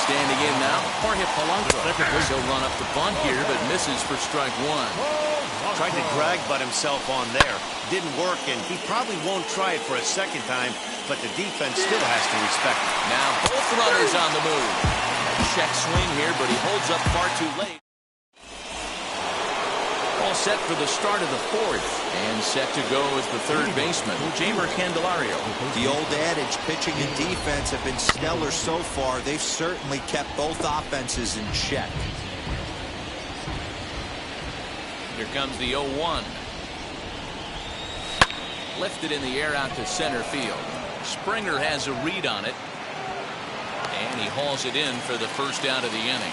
Standing in now, Jorge Polanco. He'll run up the bunt here, but misses for strike 1. Tried to drag butt himself on there. Didn't work, and he probably won't try it for a second time, but the defense still has to respect it. Now both runners on the move. Check swing here, but he holds up far too late. All set for the start of the 4th. And set to go as the third baseman, Jeimer Candelario. The old adage, pitching and defense have been stellar so far. They've certainly kept both offenses in check. Here comes the 0-1. Lifted in the air out to center field. Springer has a read on it. And he hauls it in for the first out of the inning.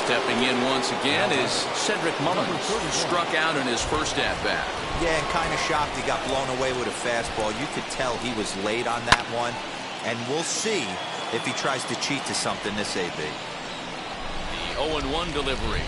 Stepping in once again is Cedric Mullins. Struck out in his first at-bat. Yeah, and kind of shocked he got blown away with a fastball. You could tell he was late on that one. And we'll see if he tries to cheat to something this AB. The 0-1 delivery.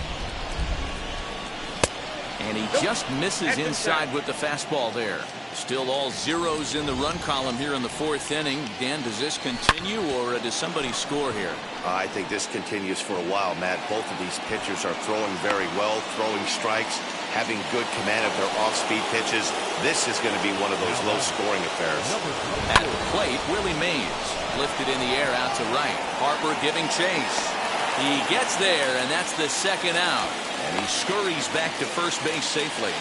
And he just misses inside with the fastball there. Still all zeros in the run column here in the 4th inning. Dan, does this continue, or does somebody score here? I think this continues for a while, Matt. Both of these pitchers are throwing very well, throwing strikes, having good command of their off-speed pitches. This is going to be one of those low-scoring affairs. At the plate, Willie Mays lifted in the air out to right. Harper giving chase. He gets there, and that's the second out. And he scurries back to first base safely.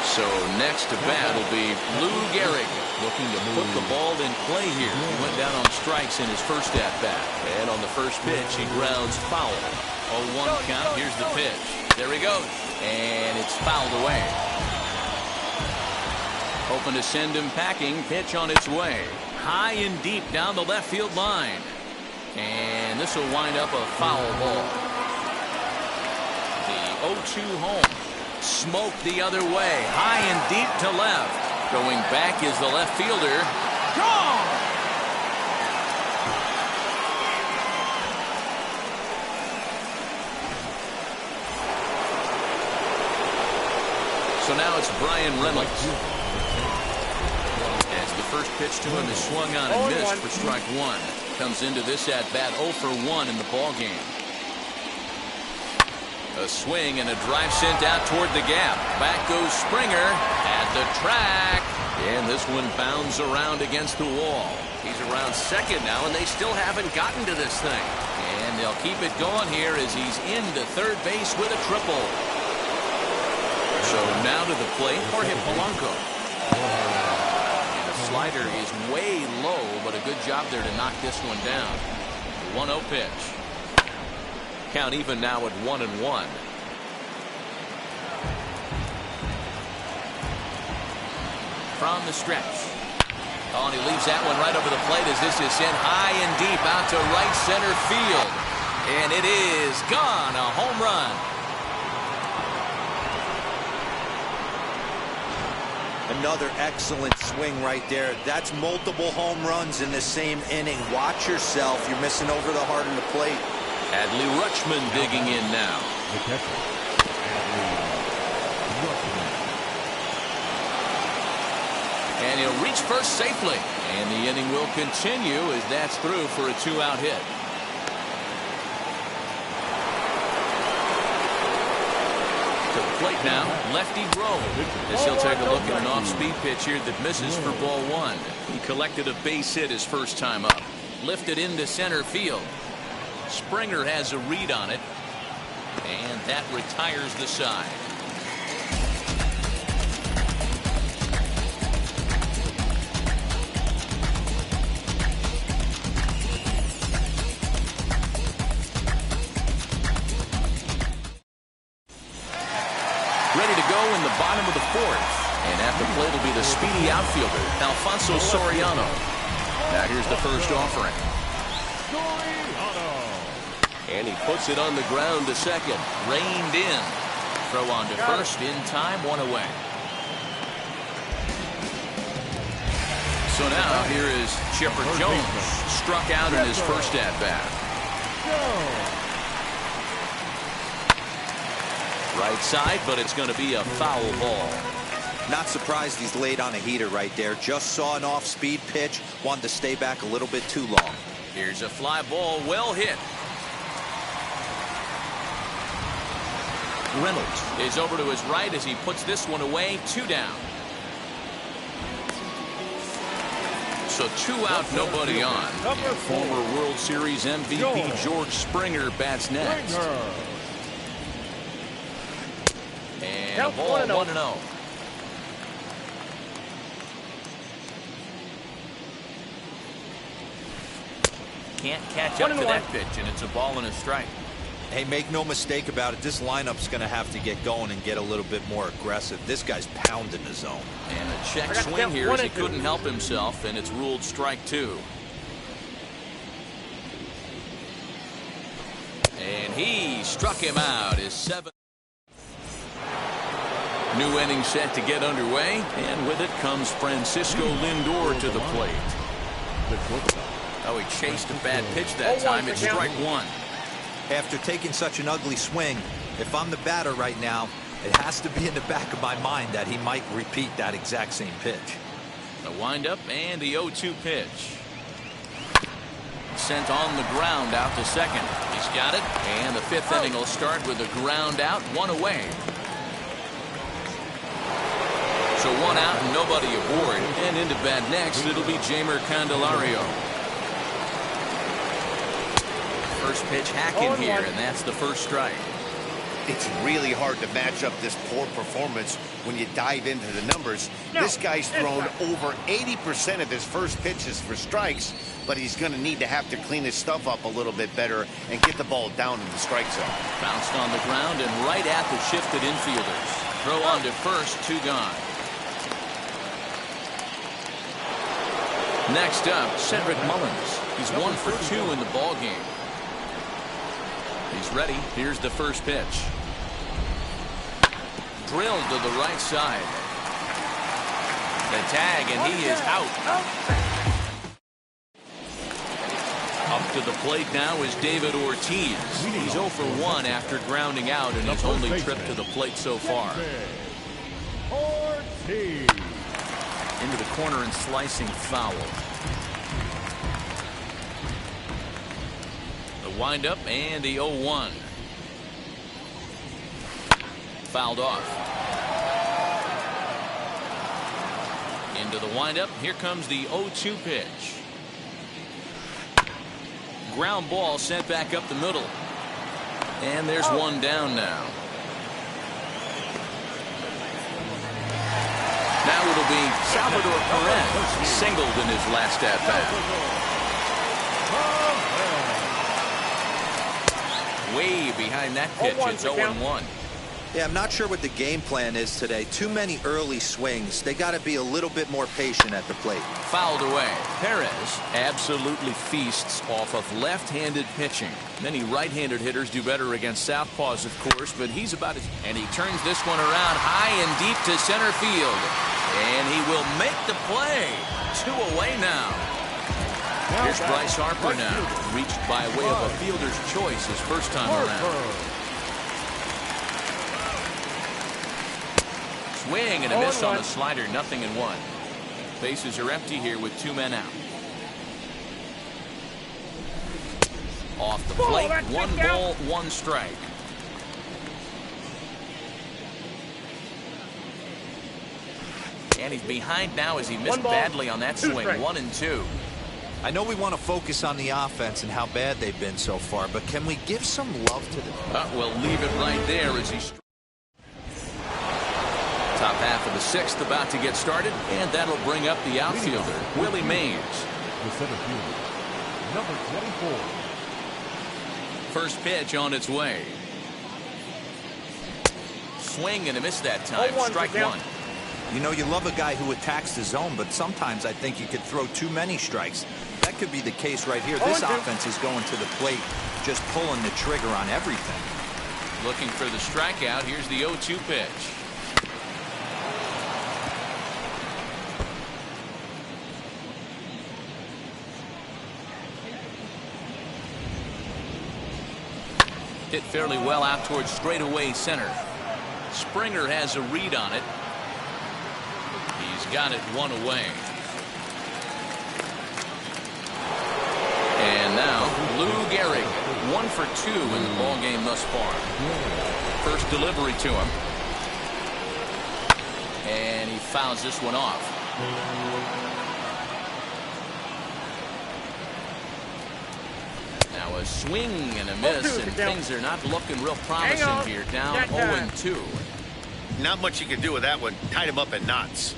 So next to bat will be Lou Gehrig, looking to put the ball in play here. He went down on strikes in his first at-bat. And on the first pitch, he grounds foul. 0-1 count. Here's the pitch. There he goes. And it's fouled away. Hoping to send him packing. Pitch on its way. High and deep down the left field line. And this will wind up a foul ball. The 0-2 home. Smoke the other way. High and deep to left. Going back is the left fielder. Gone! So now it's Brian Reynolds. As the first pitch to him is swung on and missed for strike one. Comes into this at bat 0 for 1 in the ball game. A swing and a drive sent out toward the gap. Back goes Springer at the track. And this one bounds around against the wall. He's around second now, and they still haven't gotten to this thing. And they'll keep it going here as he's into third base with a triple. So now to the plate, Jorge Polanco. And the slider is way low, but a good job there to knock this one down. The 1-0 pitch. Count even now at 1-1. From the stretch. Oh, and he leaves that one right over the plate as this is sent high and deep out to right center field. And it is gone. A home run. Another excellent swing right there. That's multiple home runs in the same inning. Watch yourself. You're missing over the heart of the plate. Adley Rutschman digging in now. The catcher, Adley Rutschman. And he'll reach first safely. And the inning will continue as that's through for a 2-out hit. To the plate now, lefty Grove. As he'll take a look at an off-speed pitch here that misses for ball one. He collected a base hit his first time up. Lifted into center field. Springer has a read on it, and that retires the side. Ready to go in the bottom of the fourth, and at the plate will be the speedy outfielder, Alfonso Soriano. Now here's the first offering. And he puts it on the ground to second. Reined in. Throw on to first in time. One away. So now here is Chipper Jones. Struck out in his first at bat. Right side, but it's going to be a foul ball. Not surprised he's laid on a heater right there. Just saw an off-speed pitch. Wanted to stay back a little bit too long. Here's a fly ball. Well hit. Reynolds is over to his right as he puts this one away. 2 down. So 2 out, nobody on. And former World Series MVP George Springer bats next. And a ball 1-0. Can't catch up to that pitch, and it's a ball and a strike. Hey, make no mistake about it. This lineup's going to have to get going and get a little bit more aggressive. This guy's pounding the zone. And a check swing here as he couldn't help himself, and it's ruled strike 2. And he struck him out. His 7th. New inning set to get underway, and with it comes Francisco Lindor to the plate. Oh, he chased a bad pitch that time. It's strike 1. After taking such an ugly swing, if I'm the batter right now, it has to be in the back of my mind that he might repeat that exact same pitch. The windup and the 0-2 pitch. Sent on the ground out to second. He's got it, and the 5th inning will start with a ground out, 1 away. So 1 out and nobody aboard. And into bat next, it'll be Jeimer Candelario. First pitch hacking here, and that's the first strike. It's really hard to match up this poor performance when you dive into the numbers. This guy's thrown over 80% of his first pitches for strikes, but he's going to need to have to clean his stuff up a little bit better and get the ball down in the strike zone. Bounced on the ground and right at the shifted infielders. Throw on to first, 2 gone. Next up, Cedric Mullins. He's 1 for 2 in the ball game. He's ready. Here's the first pitch. Drilled to the right side. The tag, and he is out. Up to the plate now is David Ortiz. He's 0 for 1 after grounding out in his only trip to the plate so far. Ortiz. Into the corner and slicing foul. The windup and the 0-1. Fouled off. Into the windup. Here comes the 0-2 pitch. Ground ball sent back up the middle. And there's one down now. Now it'll be Salvador Perez, singled in his last at-bat. Way behind that pitch. It's 0-1. Yeah, I'm not sure what the game plan is today. Too many early swings. They got to be a little bit more patient at the plate. Fouled away. Perez absolutely feasts off of left-handed pitching. Many right-handed hitters do better against southpaws, of course, but he's about as... And he turns this one around high and deep to center field. And he will make the play. 2 away now. Here's Bryce Harper now. Reached by way of a fielder's choice his first time around. Swing and a miss on the slider. 0-1. Bases are empty here with 2 men out. Off the plate. 1 ball, 1 strike. And he's behind now as he missed badly on that swing. 1-2. I know we want to focus on the offense and how bad they've been so far, but can we give some love to them? We'll leave it right there as he... Top half of the 6th about to get started, and that'll bring up the outfielder, Willie Mays. The center fielder, number 24. First pitch on its way. Swing and a miss that time. Strike 1. You know, you love a guy who attacks the zone, but sometimes I think you could throw too many strikes. That could be the case right here. This offense is going to the plate, just pulling the trigger on everything. Looking for the strikeout. Here's the 0-2 pitch. Hit fairly well out towards straightaway center. Springer has a read on it. He's got it 1 away. And now Lou Gehrig, 1 for 2 in the ball game thus far. First delivery to him. And he fouls this one off. Now a swing and a miss, and things are not looking real promising here. Down 0-2. Not much you can do with that one. Tied him up in knots.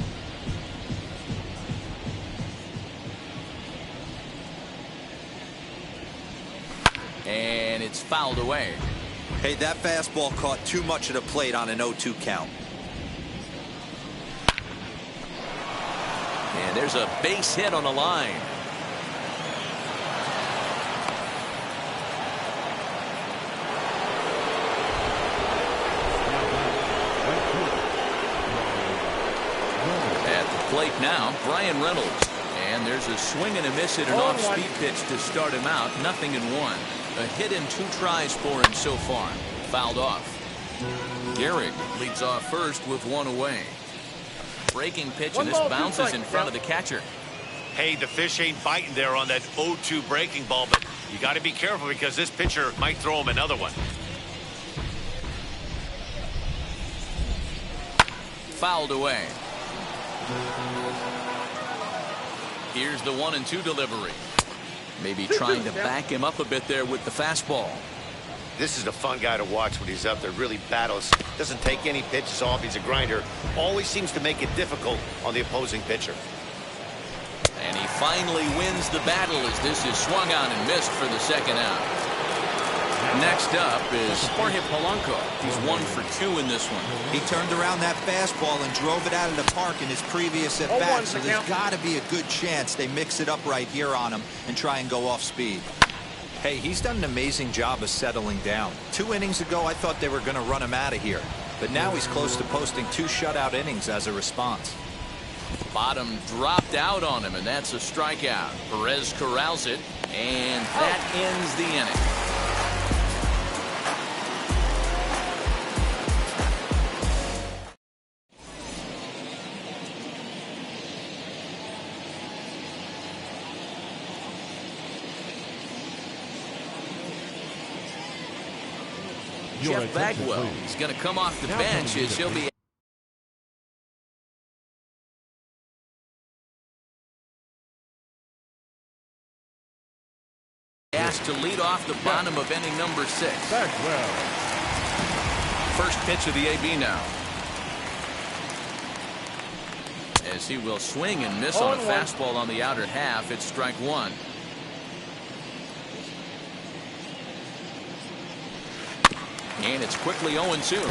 And it's fouled away. Hey, that fastball caught too much of the plate on an 0-2 count. And there's a base hit on the line. At the plate now, Brian Reynolds. And there's a swing and a miss at an off-speed pitch to start him out. 0-1. A hit in 2 tries for him so far. Fouled off. Gehrig leads off first with 1 away. Breaking pitch, and this bounces in front of the catcher. Hey, the fish ain't biting there on that 0-2 breaking ball, but you got to be careful because this pitcher might throw him another one. Fouled away. Here's the 1-2 delivery. Maybe trying to back him up a bit there with the fastball. This is a fun guy to watch when he's up there. Really battles. Doesn't take any pitches off. He's a grinder. Always seems to make it difficult on the opposing pitcher. And he finally wins the battle as this is swung on and missed for the second out. Next up is Jorge Polanco. He's 1 for 2 in this one. He turned around that fastball and drove it out of the park in his previous at-bat, so there's got to be a good chance they mix it up right here on him and try and go off speed. Hey, he's done an amazing job of settling down. 2 innings ago, I thought they were going to run him out of here. But now he's close to posting 2 shutout innings as a response. Bottom dropped out on him, and that's a strikeout. Perez corrals it, and that ends the inning. Jeff Bagwell is going to come off the bench as he'll be asked to lead off the bottom of inning number 6. Bagwell. First pitch of the AB now. As he will swing and miss on a fastball on the outer half, it's strike 1. And it's quickly 0-2.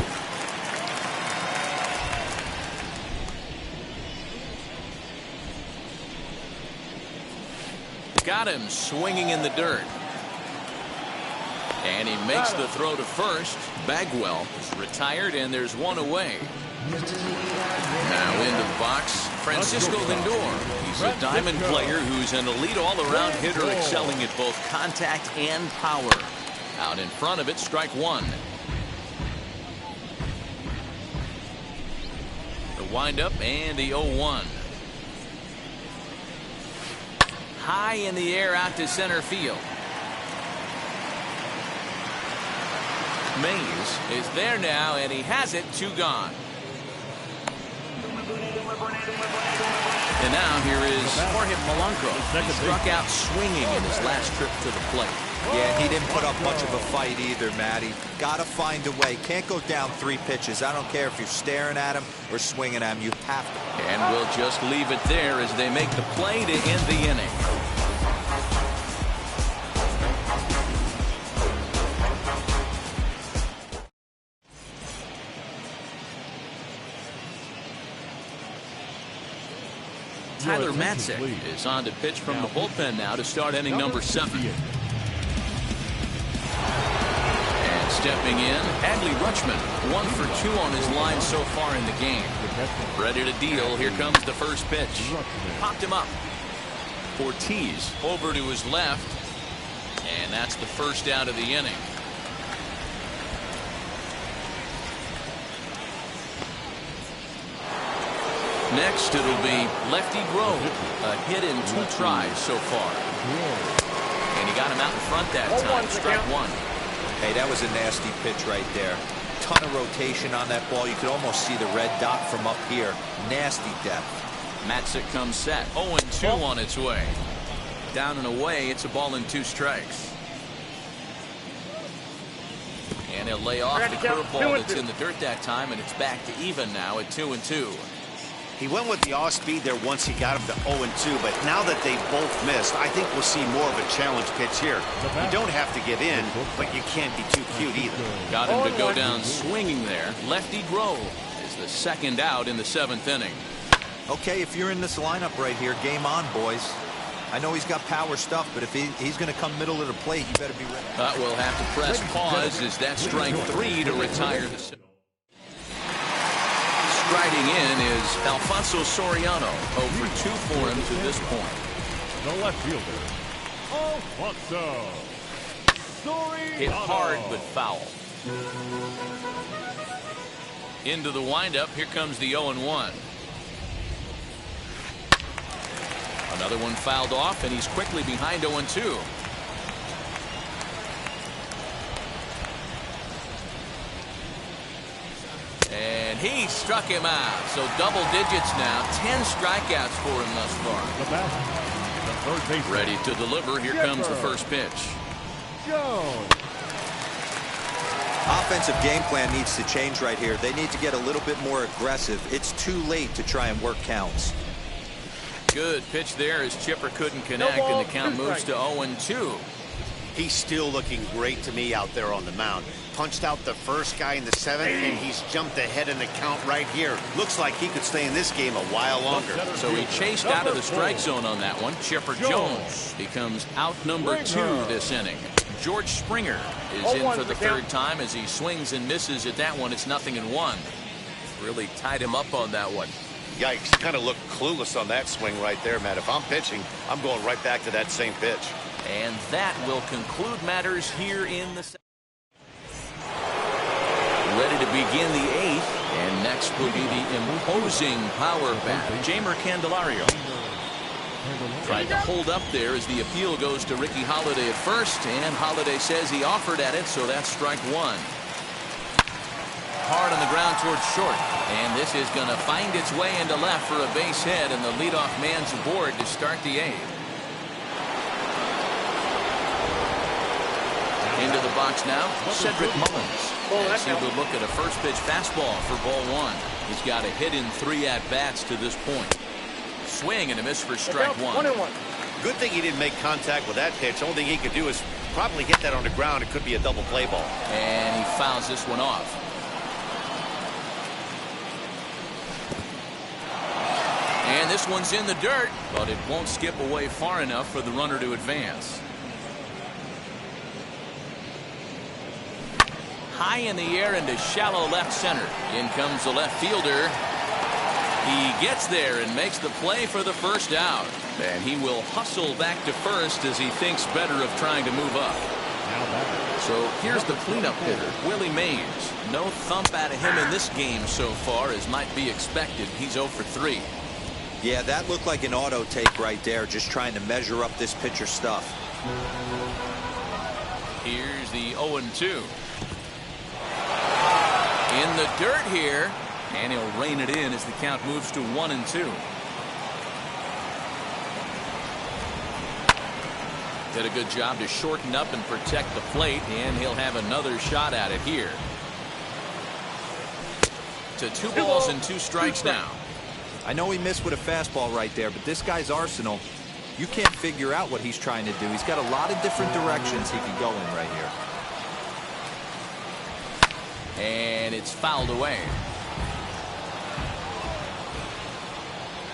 Got him swinging in the dirt. And he makes the throw to first. Bagwell is retired, and there's 1 away. Now into the box, Francisco Lindor. He's a diamond player who's an elite all-around hitter, excelling at both contact and power. Out in front of it, strike 1. The windup and the 0-1. High in the air out to center field. Mays is there now, and he has it. 2 gone. And now here is Jorge Polanco. He struck out swinging in his last trip to the plate. Yeah, he didn't put up much of a fight either, Matty. Got to find a way. Can't go down 3 pitches. I don't care if you're staring at him or swinging at him. You have to. And we'll just leave it there as they make the play to end the inning. Tyler Matzek is on to pitch from the bullpen now to start inning number 7. And stepping in, Adley Rutschman, 1 for 2 on his line so far in the game. Ready to deal. Here comes the first pitch. Popped him up. Ortiz over to his left. And that's the first out of the inning. Next, it'll be Lefty Grove. A hit in 2 tries so far. And he got him out in front that time. Strike 1. Hey, that was a nasty pitch right there. Ton of rotation on that ball. You could almost see the red dot from up here. Nasty depth. Matzek comes set. 0-2 on its way. Down and away, it's a ball and 2 strikes. And he'll lay off the curveball that's in the dirt that time, and it's back to even now at 2-2. He went with the off-speed there once he got him to 0-2, but now that they both missed, I think we'll see more of a challenge pitch here. You don't have to give in, but you can't be too cute either. Got him to go down swinging there. Lefty Grove is the second out in the 7th inning. Okay, if you're in this lineup right here, game on, boys. I know he's got power stuff, but if he's going to come middle of the plate, you better be ready. We'll have to press pause as that's strike 3 to retire the... Striding in is Alfonso Soriano. 0 for 2 for him to this point. The left fielder, Alfonso Soriano. Hit hard but foul. Into the windup. Here comes the 0-1. Another one fouled off, and he's quickly behind 0-2. And he struck him out. So double digits now. 10 strikeouts for him thus far. Third base. Ready to deliver. Here comes the first pitch. Jones. Offensive game plan needs to change right here. They need to get a little bit more aggressive. It's too late to try and work counts. Good pitch there as Chipper couldn't connect, and the count moves to 0-2. He's still looking great to me out there on the mound. Punched out the first guy in the seventh, and he's jumped ahead in the count right here. Looks like he could stay in this game a while longer. So he chased out of the strike zone on that one. Chipper Jones becomes out number 2 this inning. George Springer is in for the third time as he swings and misses at that one. It's 0-1. Really tied him up on that one. Yikes, kind of looked clueless on that swing right there, man. If I'm pitching, I'm going right back to that same pitch. And that will conclude matters here in the second. Ready to begin the 8th, and next will be the imposing power bat, Jamer Candelario. Tried to hold up there as the appeal goes to Ricky Holiday at first, and Holiday says he offered at it, so that's strike 1. Hard on the ground towards short, and this is going to find its way into left for a base hit, and the leadoff man's aboard to start the 8th. Into the box now, Cedric Mullins. As he will look at a first pitch fastball for ball 1. He's got a hit in 3 at-bats to this point. Swing and a miss for strike 1. Good thing he didn't make contact with that pitch. Only thing he could do is probably hit that on the ground. It could be a double play ball. And he fouls this one off. And this one's in the dirt, but it won't skip away far enough for the runner to advance. High in the air into shallow left center. In comes the left fielder. He gets there and makes the play for the first out. And he will hustle back to first as he thinks better of trying to move up. So here's the cleanup hitter, Willie Mays. No thump out of him in this game so far as might be expected. He's 0 for 3. Yeah, that looked like an auto take right there, just trying to measure up this pitcher stuff. Here's the 0-2. In the dirt here, and he'll rein it in as the count moves to 1-2. Did a good job to shorten up and protect the plate, and he'll have another shot at it here. To 2 balls and 2 strikes now. I know he missed with a fastball right there, but this guy's arsenal, you can't figure out what he's trying to do. He's got a lot of different directions he could go in right here. And it's fouled away.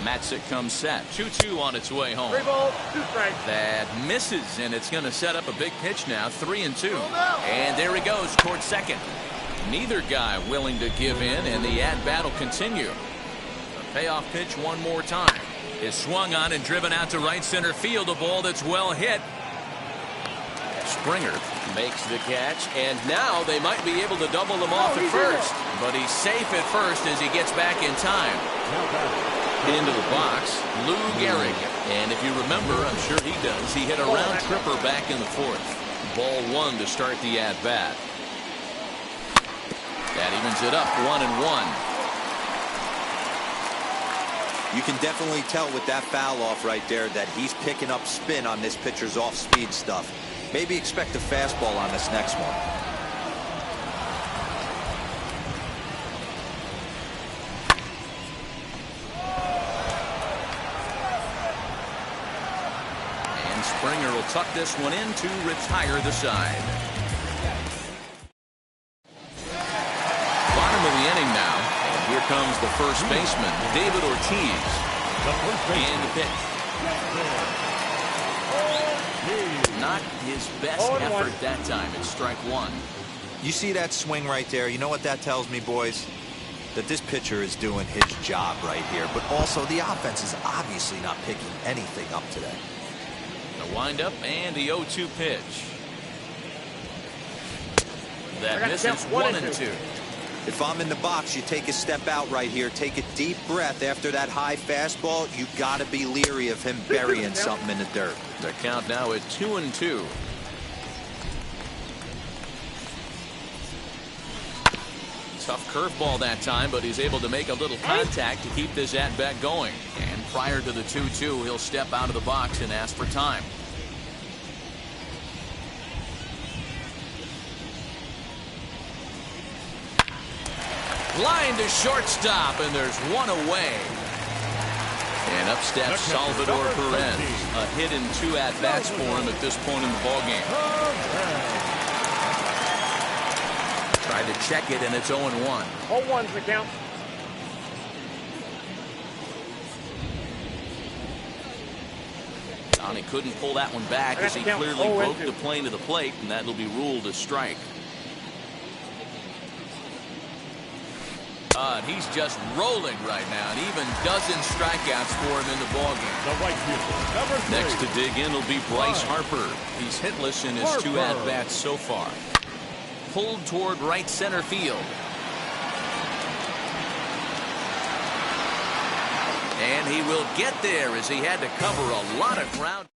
Matzik comes set. 2-2 on its way home. 3 balls, 2 strikes. That misses, and it's going to set up a big pitch now. 3-2. And there he goes towards second. Neither guy willing to give in, and the at-bat will continue. A payoff pitch one more time. Is swung on and driven out to right center field. A ball that's well hit. Springer makes the catch, and now they might be able to double him off at first. But he's safe at first as he gets back in time. Into the box, Lou Gehrig. And if you remember, I'm sure he does, he hit a round tripper back in the 4th. Ball 1 to start the at-bat. That evens it up, 1-1. You can definitely tell with that foul off right there that he's picking up spin on this pitcher's off-speed stuff. Maybe expect a fastball on this next one. And Springer will tuck this one in to retire the side. Bottom of the inning now. And here comes the first baseman, David Ortiz. And the pitch. Not his best effort that time. It's strike 1. You see that swing right there? You know what that tells me, boys? That this pitcher is doing his job right here. But also the offense is obviously not picking anything up today. The windup and the 0-2 pitch. That misses 1-2. If I'm in the box, you take a step out right here. Take a deep breath after that high fastball. You got to be leery of him burying something in the dirt. The count now at 2-2. Tough curveball that time, but he's able to make a little contact to keep this at-bat going. And prior to the 2-2, he'll step out of the box and ask for time. Line to shortstop, and there's one away. And up steps Salvador Perez. A hit and 2 at-bats for him at this point in the ballgame. Tried to check it, and it's 0-1. 0-1's the count. He couldn't pull that one back as he clearly broke the plane to the plate, and that'll be ruled a strike. He's just rolling right now, and even dozen strikeouts for him in the ballgame. Next to dig in will be Bryce Harper. He's hitless in his 2 at-bats so far. Pulled toward right center field. And he will get there as he had to cover a lot of ground.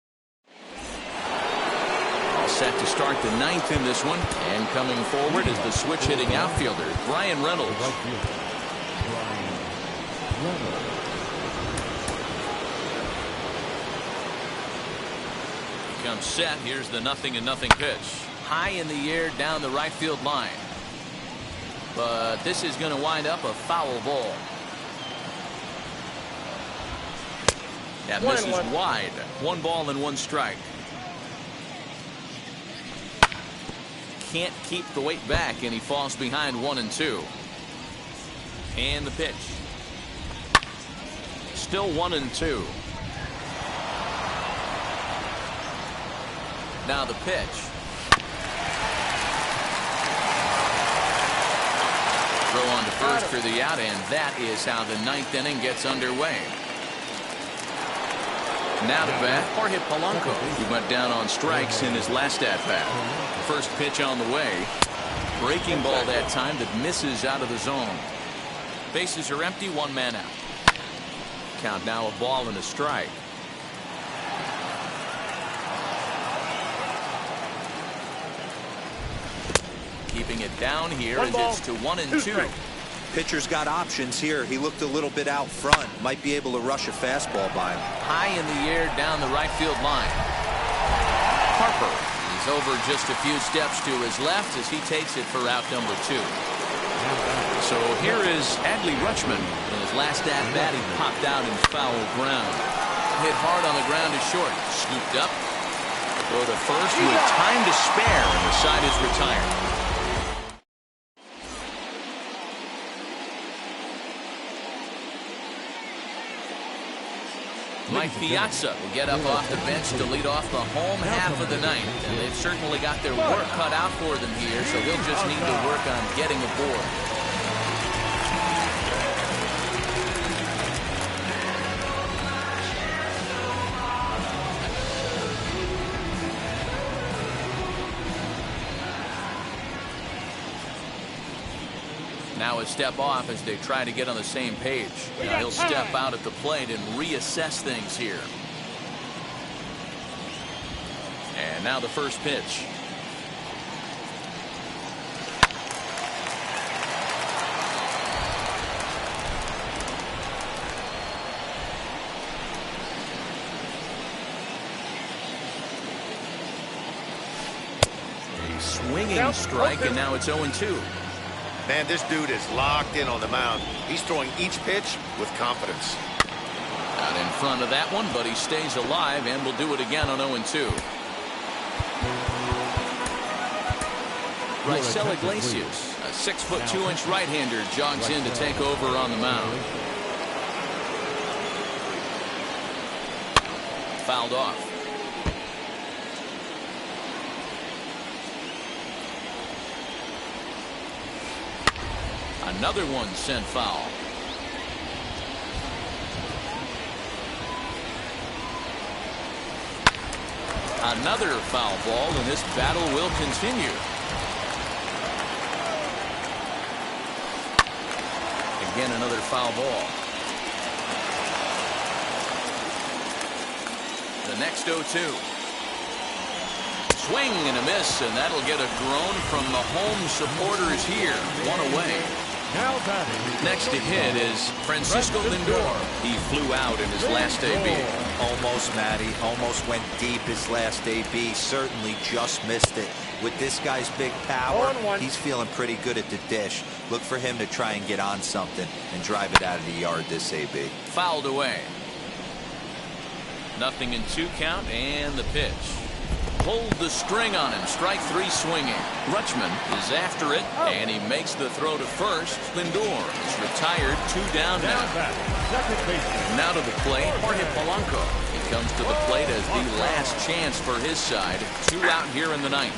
All set to start the 9th in this one. And coming forward is the switch hitting outfielder, Brian Reynolds. He comes set. Here's the 0-0 pitch. High in the air down the right field line. But this is going to wind up a foul ball. That misses wide. 1 ball and 1 strike. Can't keep the weight back, and he falls behind 1-2. And the pitch. Still 1-2. Now the pitch. Throw on to first for the out, and that is how the 9th inning gets underway. Now to bat, Jorge Polanco. He went down on strikes in his last at-bat. First pitch on the way. Breaking ball that time that misses out of the zone. Bases are empty, 1 man out. Count now a ball and a strike. Keeping it down here as it's to 1-2. Pitcher's got options here. He looked a little bit out front. Might be able to rush a fastball by him. High in the air down the right field line. Harper is over just a few steps to his left as he takes it for out number 2. So here is Adley Rutschman. In his last at-bat, he popped out in foul ground. Hit hard on the ground to short. Scooped up. Go to first with time to spare, and the side is retired. Mike Piazza will get up off the bench to lead off the home half of the 9th. And they've certainly got their work cut out for them here, so he'll just need to work on getting aboard. Now a step off as they try to get on the same page. Now he'll step out at the plate and reassess things here. And now the first pitch. A swinging strike, and now it's 0-2. Man, this dude is locked in on the mound. He's throwing each pitch with confidence. Not in front of that one, but he stays alive and will do it again on 0-2. Raisel Iglesias, a 6'2" right-hander, jogs in to take over on the mound. Fouled off. Another one sent foul. Another foul ball, and this battle will continue. Again, another foul ball. The next 0-2. Swing and a miss, and that'll get a groan from the home supporters here. 1 away. Now batting. Next to hit is Francisco Lindor. He flew out in his last AB. Almost, Matty. Almost went deep his last AB. Certainly just missed it. With this guy's big power, he's feeling pretty good at the dish. Look for him to try and get on something and drive it out of the yard this AB. Fouled away. 0-2 count and the pitch. Pulled the string on him. Strike 3 swinging. Rutschman is after it, and he makes the throw to first. Lindor is retired. 2 down now. Now to the plate, Jorge Polanco. He comes to the plate as the last chance for his side. 2 out here in the ninth.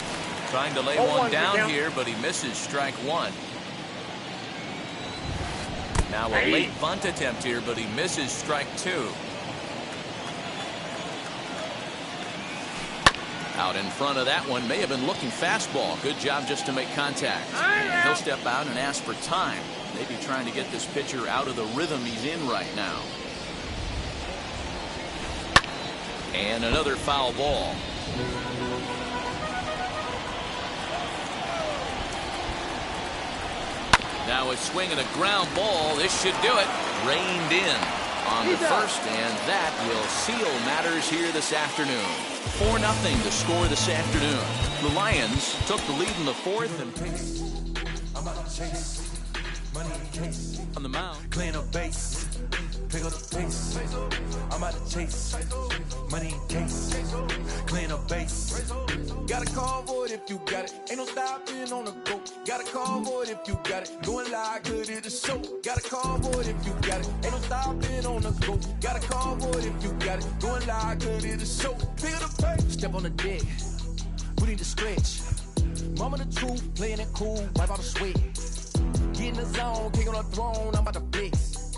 Trying to lay one down here, but he misses strike 1. Now a late bunt attempt here, but he misses strike 2. Out in front of that one, may have been looking fastball. Good job just to make contact. And he'll step out and ask for time. Maybe trying to get this pitcher out of the rhythm he's in right now. And another foul ball. Now a swing and a ground ball. This should do it. Reined in on the first, and that will seal matters here this afternoon. 4-0 to score this afternoon. The Lions took the lead in the fourth and I'm about to chase money in case on the mound. Clean up base, pick up the pace. I'm about to chase money in case. Clean up base. Got a call for it if you got it. Ain't no stopping on the go. Got a call for it if you got it. Going live, good at the show. Got a call for it if you got it. Ain't no stopping on the go. Got a call for it if you got it. Going live, good at the show. Pick up the pace. Step on the deck. We need to stretch. Mama the truth, playing it cool, wipe out the sweat. Get in the zone, kick on the throne, I'm about to blitz.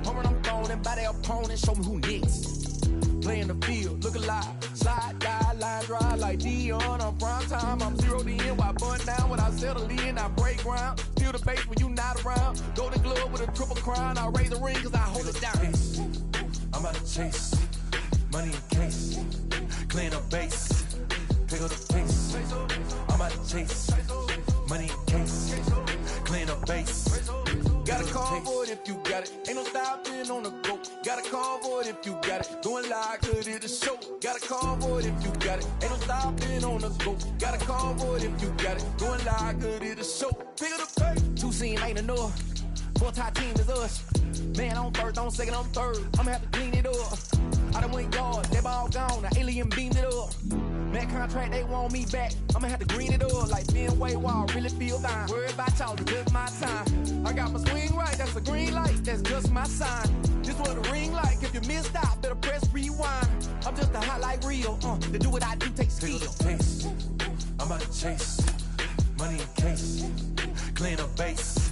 Home run, I'm throwing and by their opponent, show me who next. Play in the field, look alive. Slide, die, line drive like Dion on prime time. I'm 0'd in, while bun down when I settle in. I break ground, feel the bass when you not around. Golden glove with a triple crown, I raise the ring cause I hold it down. I'm about to chase money in case. Clean up base, pick up the pace. I'm about to chase money in case. Clean up base. Got a call for it if you got it. Ain't no stopping on the go. Got a call for it if you got it. Going live, good at the show. Got a call for it if you got it. Ain't no stopping on the go. Got a call for it if you got it. Going live, good at the show. Pick up the pace. 2 scene ain't enough. 4-tie team is us. Man on first, on second, on third. I'ma have to clean it up. I done went yards, they ball gone. The alien beamed it up. Man contract, they want me back. I'ma have to green it up like Fenway Wall. Really feel fine. Worried about y'all, it's just my time. I got my swing right, that's a green light. That's just my sign. This what a ring like. If you missed out, better press rewind. I'm just a highlight reel. To do what I do takes skill. I'm about to chase money in case. Clean up base.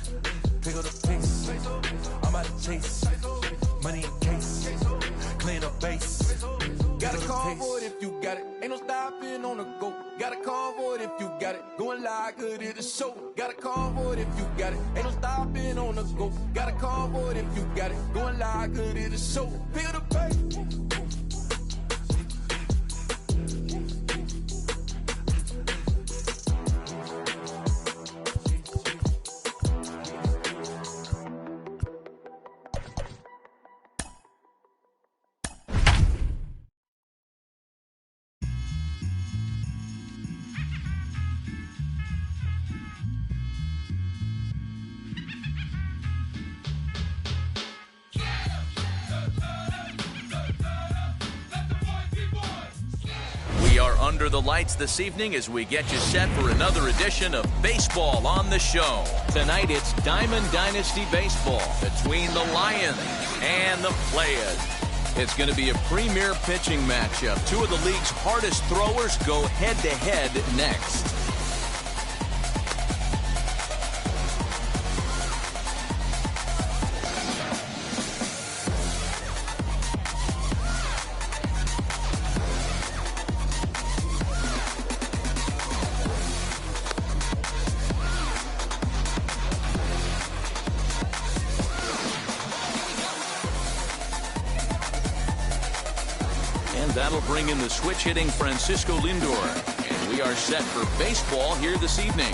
Pick up the pace. I'm about to chase money in case. Clean up base. Got a call for it if you got it. Ain't no stopping on the go. Got a call for it if you got it. Going live, good at the show. Got a call for it if you got it. Ain't no stopping on the go. Got a call for it if you got it. Going live, good at the show. Pick up the pace. Under the lights this evening as we get you set for another edition of Baseball on the Show. Tonight it's Diamond Dynasty Baseball between the Lions and the Players. It's going to be a premier pitching matchup. 2 of the league's hardest throwers go head-to-head next. That'll bring in the switch-hitting Francisco Lindor. And we are set for baseball here this evening.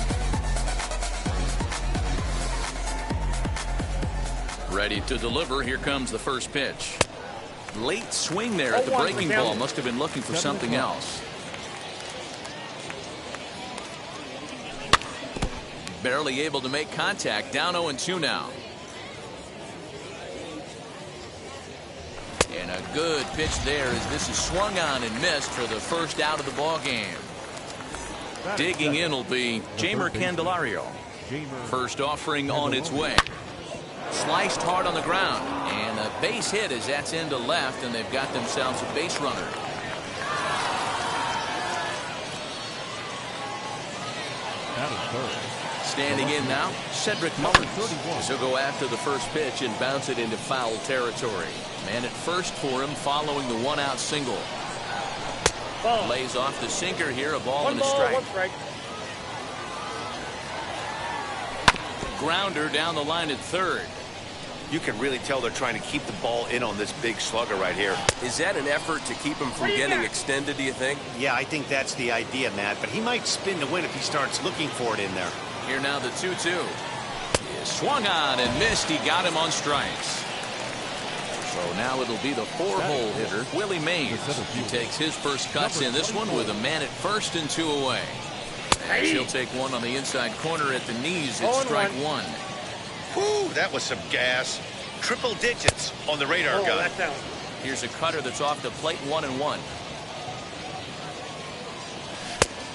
Ready to deliver. Here comes the first pitch. Late swing there at the breaking ball. Must have been looking for something else. Barely able to make contact. Down 0-2 now. And a good pitch there as this is swung on and missed for the first out of the ball game. Digging in will be Jamer Candelario. First offering on its way. Sliced hard on the ground, and a base hit as that's into left, and they've got themselves a base runner. Standing in now, Cedric Mullins. He'll go after the first pitch and bounce it into foul territory. Man at first for him following the one-out single. Lays off the sinker here, a ball and a strike. Grounder down the line at third. You can really tell they're trying to keep the ball in on this big slugger right here. Is that an effort to keep him from getting extended, do you think? Yeah, I think that's the idea, Matt. But he might spin to win if he starts looking for it in there. Here now the 2-2. Swung on and missed. He got him on strikes. So now it'll be the 4-hole hitter, Willie Mays. He takes his first cuts in this one with a man at first and 2 away. And she'll take one on the inside corner at the knees. It's strike 1. Whew, that was some gas. Triple digits on the radar gun. Here's a cutter that's off the plate, 1-1.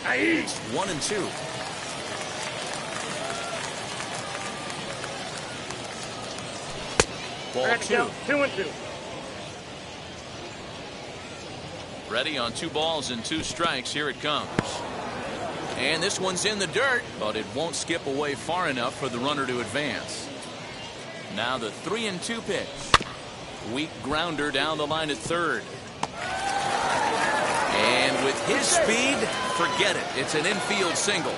1-2. Ball 2. 2-2. Ready on 2 balls and 2 strikes. Here it comes. And this one's in the dirt, but it won't skip away far enough for the runner to advance. Now the 3-2 pitch. Weak grounder down the line at third. And with his speed, forget it. It's an infield single.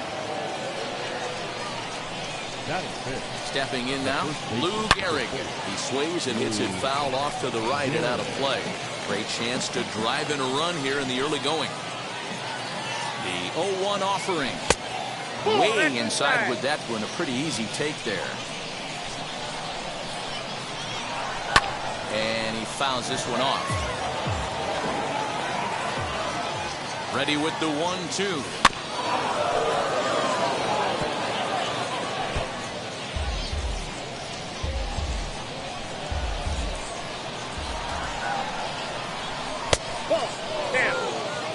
Stepping in now, Lou Gehrig. He sways and hits it foul off to the right and out of play. Great chance to drive in a run here in the early going. The 0-1 offering. Weighing inside with that one, a pretty easy take there. And he fouls this one off. Ready with the 1-2.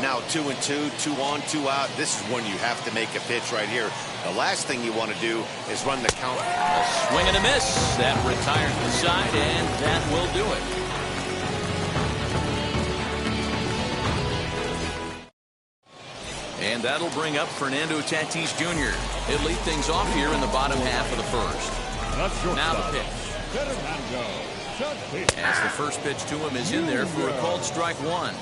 Now 2-2, 2 on, 2 out. This is when you have to make a pitch right here. The last thing you want to do is run the count. A swing and a miss. That retires the side, and that will do it. And that'll bring up Fernando Tatis Jr. He'll lead things off here in the bottom half of the first. Now the pitch. As the first pitch to him is in there for a called strike 1.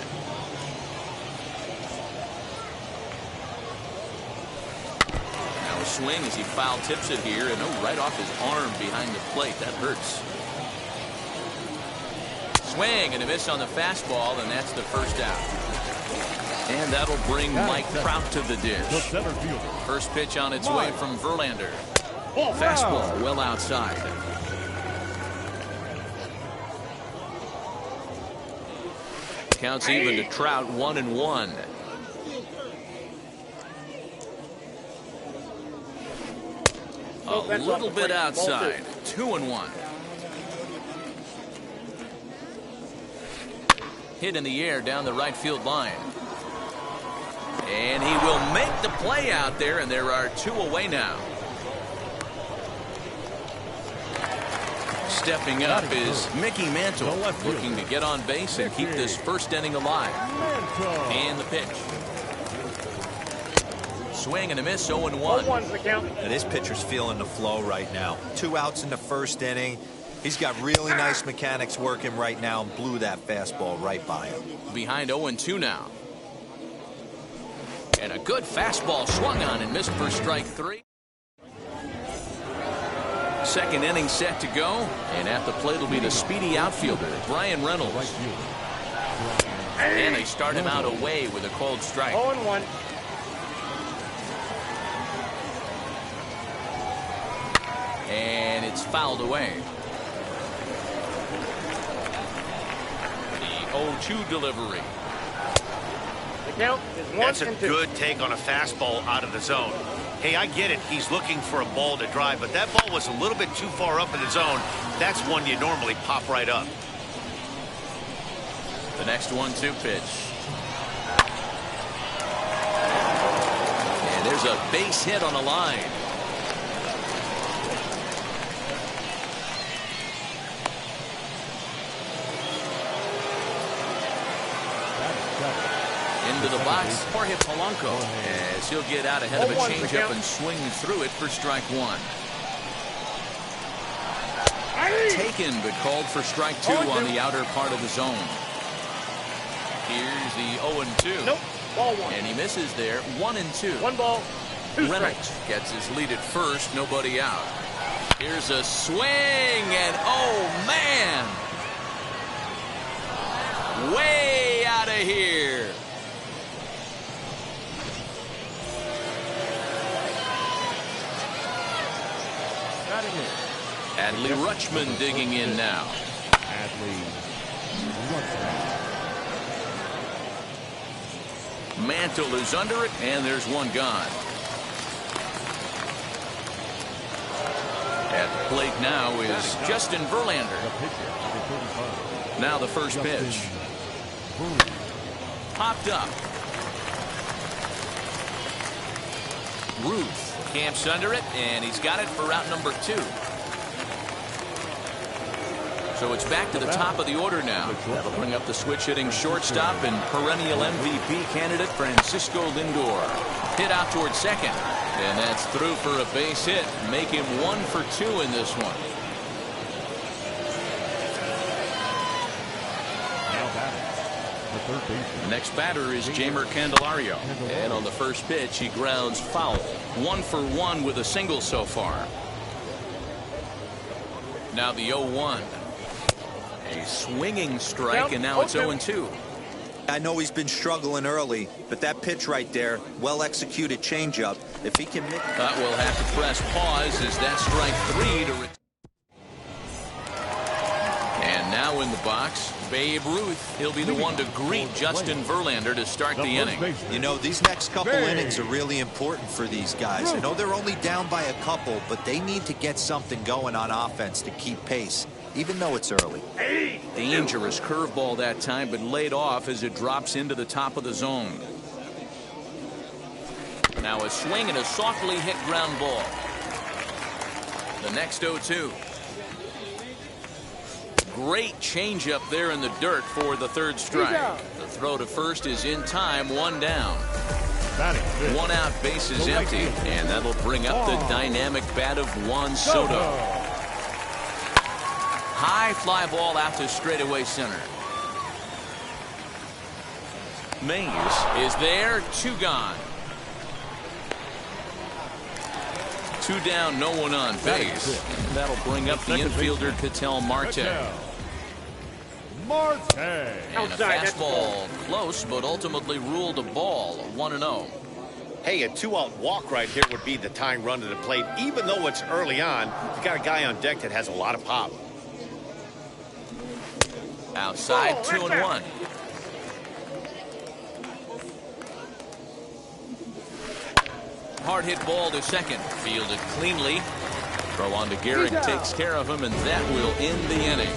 Now a swing as he foul tips it here, and right off his arm behind the plate. That hurts. Swing and a miss on the fastball, and that's the first out. And that'll bring Mike Trout to the dish. First pitch on its way from Verlander. Fastball well outside. Counts even to Trout, 1-1. A little bit outside. 2-1. Hit in the air down the right field line. And he will make the play out there, and there are 2 away now. Stepping up is Mickey Mantle, looking to get on base and keep this first inning alive. And the pitch. Swing and a miss, 0-1. And this pitcher's feeling the flow right now. 2 outs in the first inning. He's got really nice mechanics working right now and blew that fastball right by him. Behind 0-2 now. And a good fastball swung on and missed for strike 3. Second inning set to go, and at the plate will be the speedy outfielder, Brian Reynolds. And they start him out away with a called strike. 0-1. And it's fouled away. 0-2 delivery. The count is 1-2. That's a good take on a fastball out of the zone. Hey, I get it. He's looking for a ball to drive, but that ball was a little bit too far up in the zone. That's one you normally pop right up. The next 1-2 pitch. And there's a base hit on the line. Into the box, Jorge Polanco, as he'll get out ahead of a changeup and swing through it for strike one. Taken, but called for strike two on the outer part of the zone. Here's the 0-2. Nope. Ball one. And he misses there. 1-2. 1 ball, 2 strikes. Reynolds gets his lead at first, nobody out. Here's a swing, and oh man! Way out of here. Adley Rutschman digging in now. Mantle is under it, and there's one gone. At the plate now is Justin Verlander. Now the first pitch. Popped up. Ruth camps under it, and he's got it for out number 2. So it's back to the top of the order now. That'll bring up the switch-hitting shortstop and perennial MVP candidate Francisco Lindor. Hit out towards second, and that's through for a base hit. Make him 1 for 2 in this one. The next batter is Jeimer Candelario, and on the first pitch he grounds foul. 1 for 1 with a single so far. Now the 0-1. A swinging strike, and now it's 0-2. I know he's been struggling early, but that pitch right there, well-executed changeup. If he can make... We'll have to press pause as that's strike 3 to... And now in the box, Babe Ruth. He'll be the one to greet Justin Verlander to start the inning. You know, these next couple innings are really important for these guys. I know they're only down by a couple, but they need to get something going on offense to keep pace, even though it's early. Dangerous curveball that time, but laid off as it drops into the top of the zone. Now a swing and a softly hit ground ball. The next 0-2. Great changeup there in the dirt for the third strike. The throw to first is in time, 1 down. 1 out, bases empty, and that'll bring up the dynamic bat of Juan Soto. High fly ball out to straightaway center. Mays is there, 2 gone. 2 down, no one on base. And that'll bring up the infielder Ketel Marte. And a fastball close, but ultimately ruled a ball. 1-0. Hey, a 2-out walk right here would be the tying run to the plate. Even though it's early on, you got a guy on deck that has a lot of pop. Outside, 2-1. Hard hit ball to second. Fielded cleanly. Throw on to Garrett, takes care of him, and that will end the inning.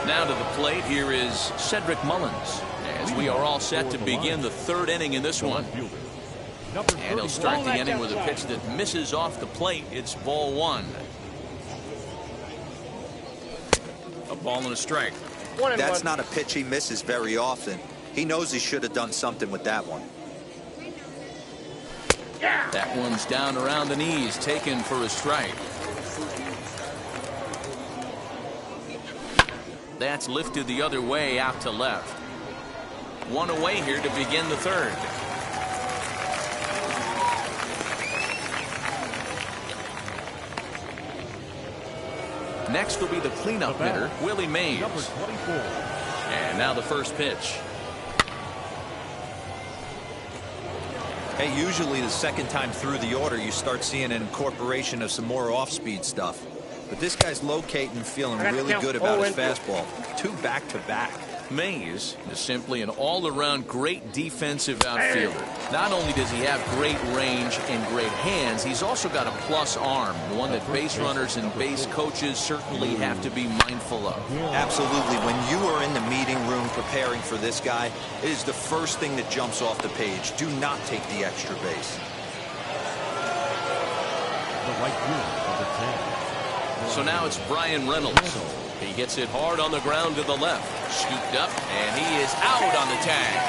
Now to the plate, here is Cedric Mullins, as we are all set to begin the 3rd inning in this one. And he'll start the inning with a pitch that misses off the plate. It's ball 1. A ball and a strike. That's not a pitch he misses very often. He knows he should have done something with that one. That one's down around the knees, taken for a strike. That's lifted the other way out to left. 1 away here to begin the 3rd. Next will be the cleanup hitter, Willie Mays. And now the first pitch. Hey, usually the second time through the order, you start seeing an incorporation of some more off-speed stuff. But this guy's locating, feeling really good about his fastball. 2 back-to-back. Mays is simply an all-around great defensive outfielder. Not only does he have great range and great hands, he's also got a plus arm, one that base runners and base coaches certainly have to be mindful of. Absolutely. When you are in the meeting room preparing for this guy, it is the first thing that jumps off the page. Do not take the extra base. The right field, number 10. So now it's Brian Reynolds. He gets it hard on the ground to the left. Scooped up, and he is out on the tag.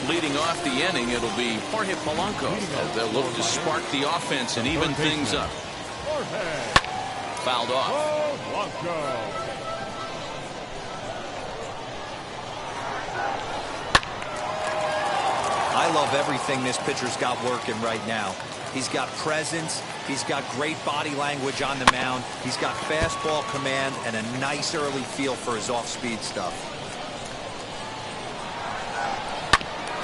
Leading off the inning, it'll be Jorge Polanco. They'll look to spark the offense and even things up. Fouled off. I love everything this pitcher's got working right now. He's got presence. He's got great body language on the mound. He's got fastball command and a nice early feel for his off-speed stuff.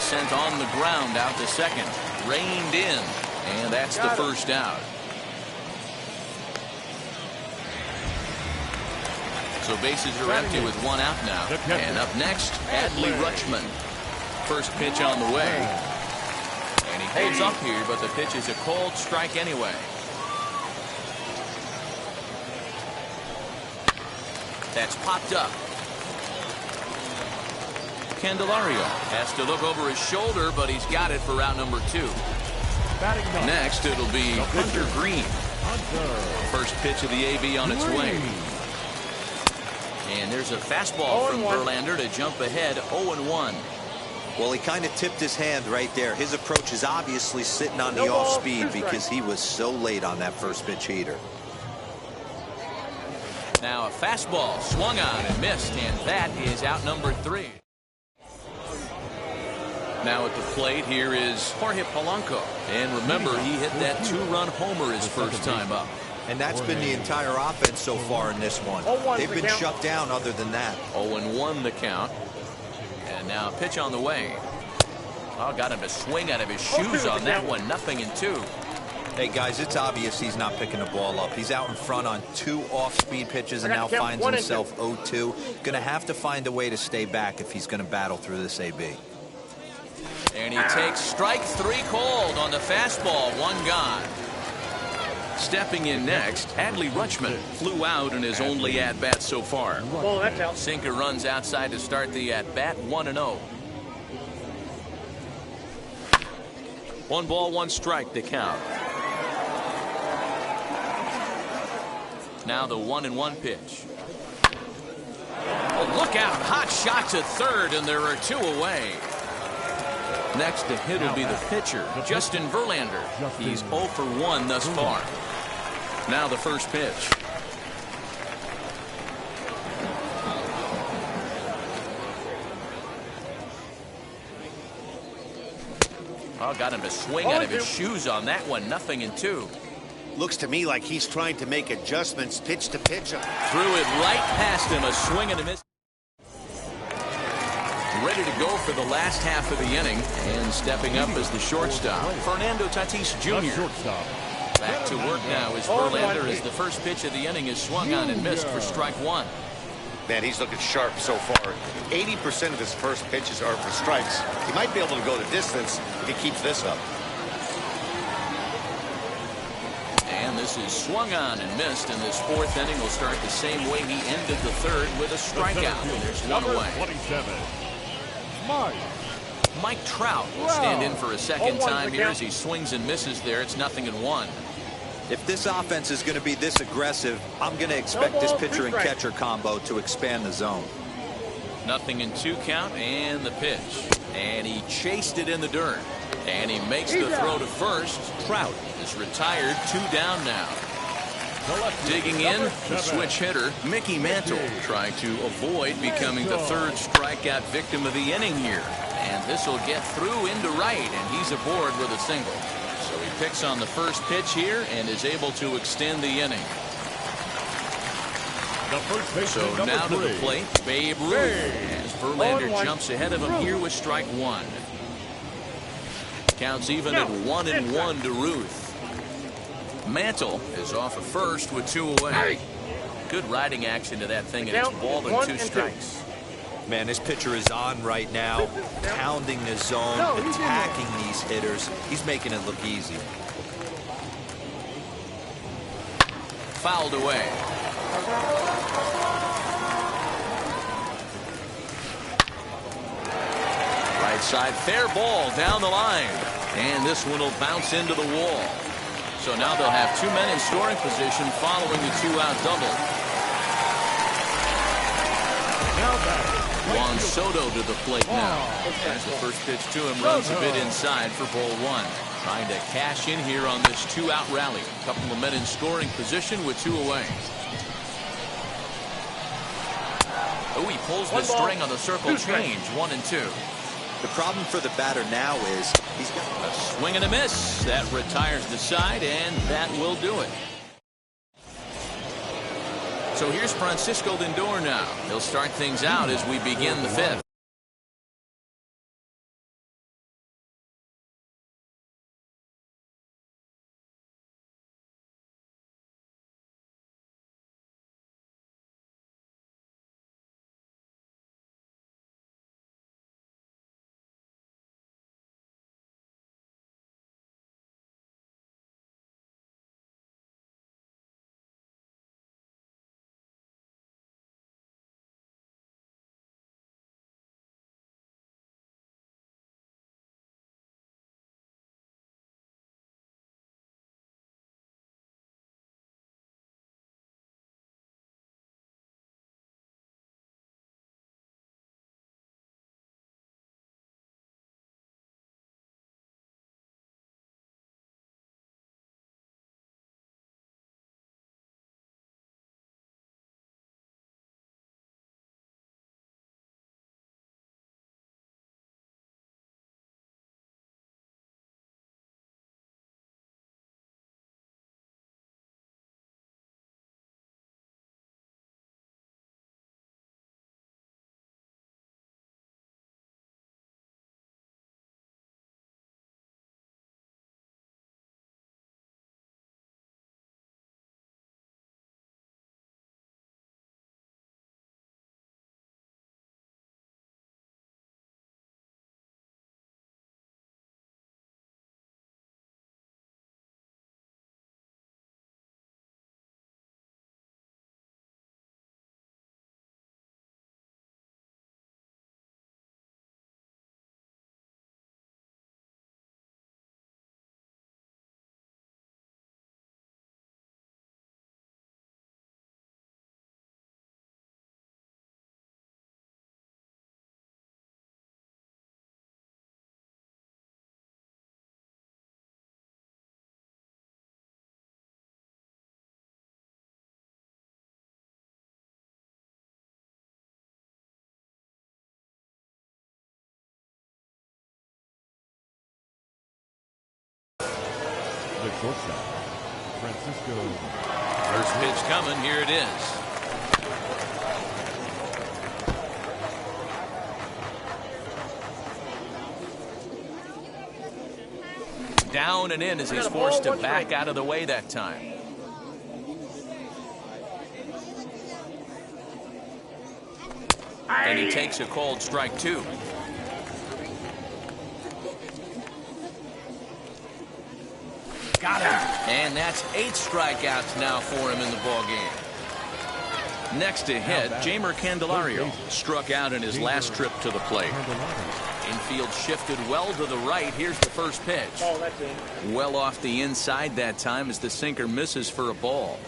Sent on the ground out to second. Reined in. And that's the first out. So bases are empty with 1 out now. And up next, Adley Rutschman. First pitch on the way. And he holds up here, but the pitch is a cold strike anyway. That's popped up. Candelario has to look over his shoulder, but he's got it for out number 2. Next, it'll be Hunter Green. First pitch of the AB on its way. And there's a fastball from Verlander to jump ahead 0-1. Well, he kind of tipped his hand right there. His approach is obviously sitting on the off speed because he was so late on that first pitch heater. Now a fastball swung on and missed, and that is out number 3. Now at the plate here is Jorge Polanco. And remember, he hit that 2-run homer his first time up. And that's been the entire offense so far in this one. They've been shut down other than that. 0-1 the count. And now pitch on the way. Oh, got him to swing out of his shoes on that one. 0-2. Hey, guys, it's obvious he's not picking the ball up. He's out in front on 2 off-speed pitches and now finds himself 0-2. Going to have to find a way to stay back if he's going to battle through this AB. And he takes strike 3 cold on the fastball. 1 gone. Stepping in next, Adley Rutschman flew out in his only at-bat so far. Oh, that's out. Sinker runs outside to start the at-bat. 1-0. 1 ball, 1 strike to count. Now the 1-1 pitch. Oh, look out. Hot shot to third, and there are 2 away. Next to hit will be the pitcher, Justin Verlander. He's 0 for 1 thus far. Now the first pitch. Oh, got him to swing out of his shoes on that one. 0-2. Looks to me like he's trying to make adjustments pitch to pitch. Threw it right past him. A swing and a miss. Ready to go for the last half of the inning. And stepping up as the shortstop, Fernando Tatis Jr. Back to work now as Verlander as the first pitch of the inning is swung on and missed for strike 1. Man, he's looking sharp so far. 80% of his first pitches are for strikes. He might be able to go the distance if he keeps this up. And this is swung on and missed, and this 4th inning will start the same way he ended the 3rd with a strikeout. There's 1 away. 27. Mike Trout will stand in for a second time here as he swings and misses there. It's 0-1. If this offense is going to be this aggressive, I'm going to expect this pitcher and catcher combo to expand the zone. 0-2 count and the pitch. And he chased it in the dirt. And he makes the throw to first. Trout is retired. 2 down now. Digging in, the switch hitter, Mickey Mantle, trying to avoid becoming the 3rd strikeout victim of the inning here. And this will get through into right, and he's aboard with a single. So he picks on the first pitch here and is able to extend the inning. So now to the plate, Babe Ruth, as Verlander jumps ahead of him here with strike 1. Counts even at 1-1 to Ruth. Mantle is off at first with 2 away. Good riding action to that thing, and it's ball and 2 strikes. Man, this pitcher is on right now, pounding the zone, attacking these hitters. He's making it look easy. Fouled away. Right side, fair ball down the line. And this one will bounce into the wall. So now they'll have 2 men in scoring position following the 2-out double. Juan Soto to the plate now. As the first pitch to him runs a bit inside for ball 1. Trying to cash in here on this 2-out rally. A couple of men in scoring position with 2 away. Oh, he pulls the string on the circle change. 1 and 2. The problem for the batter now is he's got a swing and a miss. That retires the side, and that will do it. So here's Francisco Lindor now. He'll start things out as we begin the 5th. The shortstop, Francisco. First pitch coming. Here it is. Down and in as he's forced to back out of the way that time. And he takes a called strike 2. Got him. And that's 8 strikeouts now for him in the ballgame. Next to hit, Jeimer Candelario struck out in his last trip to the plate. Infield shifted well to the right. Here's the first pitch. Well off the inside that time as the sinker misses for a ball.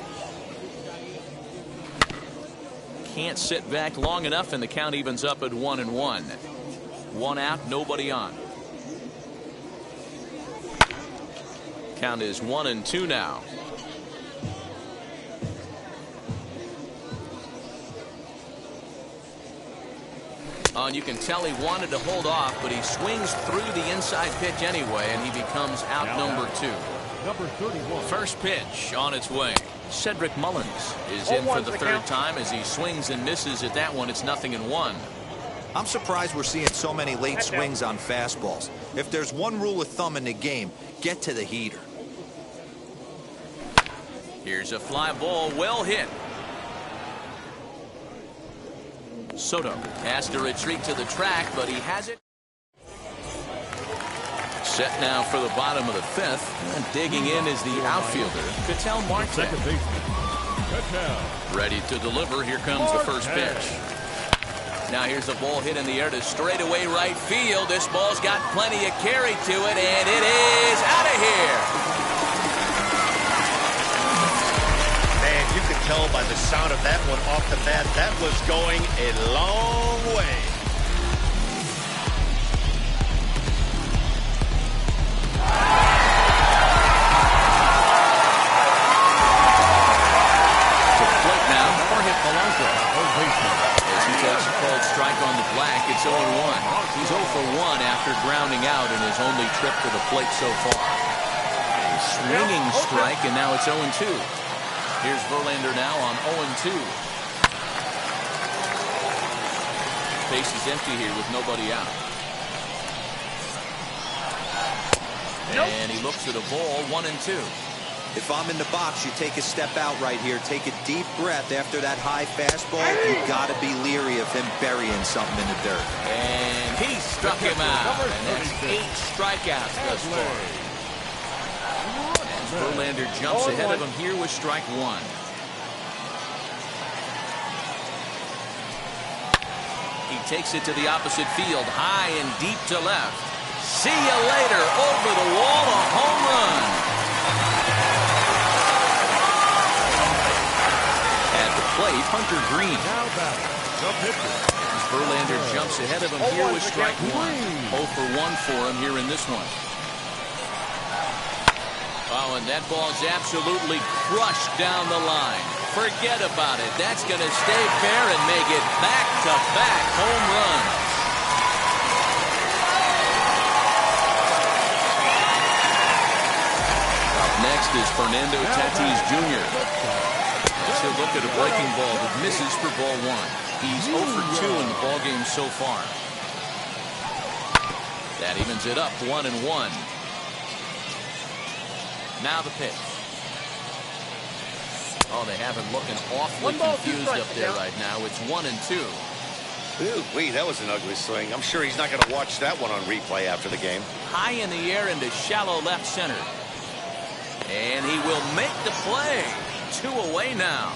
Can't sit back long enough, and the count evens up at 1-1. 1 out, nobody on. Count is 1-2 now. And you can tell he wanted to hold off, but he swings through the inside pitch anyway, and he becomes out number 2. Number 31. First pitch on its way. Cedric Mullins is in for the 3rd time as he swings and misses at that one. It's 0-1. I'm surprised we're seeing so many late swings on fastballs. If there's one rule of thumb in the game, get to the heater. Here's a fly ball, well hit. Soto has to retreat to the track, but he has it. Set now for the bottom of the fifth. And digging in is the outfielder, Ketel Marte. Second baseman, Ketel. Ready to deliver. Here comes the first pitch. Now here's a ball hit in the air to straightaway right field. This ball's got plenty of carry to it, and it is out of here. Man, you could tell by the sound of that one off the bat, that was going a long way. To the plate now, Jorge Polanco. As he takes a called strike on the black, it's 0-1. He's 0 for 1 after grounding out in his only trip to the plate so far. A swinging strike, and now it's 0-2. Here's Verlander now on 0-2. Base is empty here with nobody out. And he looks at a ball, 1-2. If I'm in the box, you take a step out right here. Take a deep breath after that high fastball. You got to be leery of him burying something in the dirt. And he struck him out. And that's 8 strikeouts thus far. As Verlander jumps ahead of him here with strike 1. He takes it to the opposite field, high and deep to left. See you later. Over the wall, a home run. At the plate, Hunter Green. Now batting, the pitcher. As Verlander jumps ahead of him here with strike 1. 0 for 1 for him here in this one. Oh, and that ball's absolutely crushed down the line. Forget about it. That's going to stay fair and make it back-to-back home runs. Up next is Fernando Tatis Jr. As he'll look at a breaking ball that misses for ball 1. He's 0 for 2 in the ballgame so far. That evens it up, 1-1. Now the pitch. Oh, they have him looking awfully confused up there right now. It's 1-2. Ooh, that was an ugly swing. I'm sure he's not going to watch that one on replay after the game. High in the air into shallow left center. And he will make the play. 2 away now.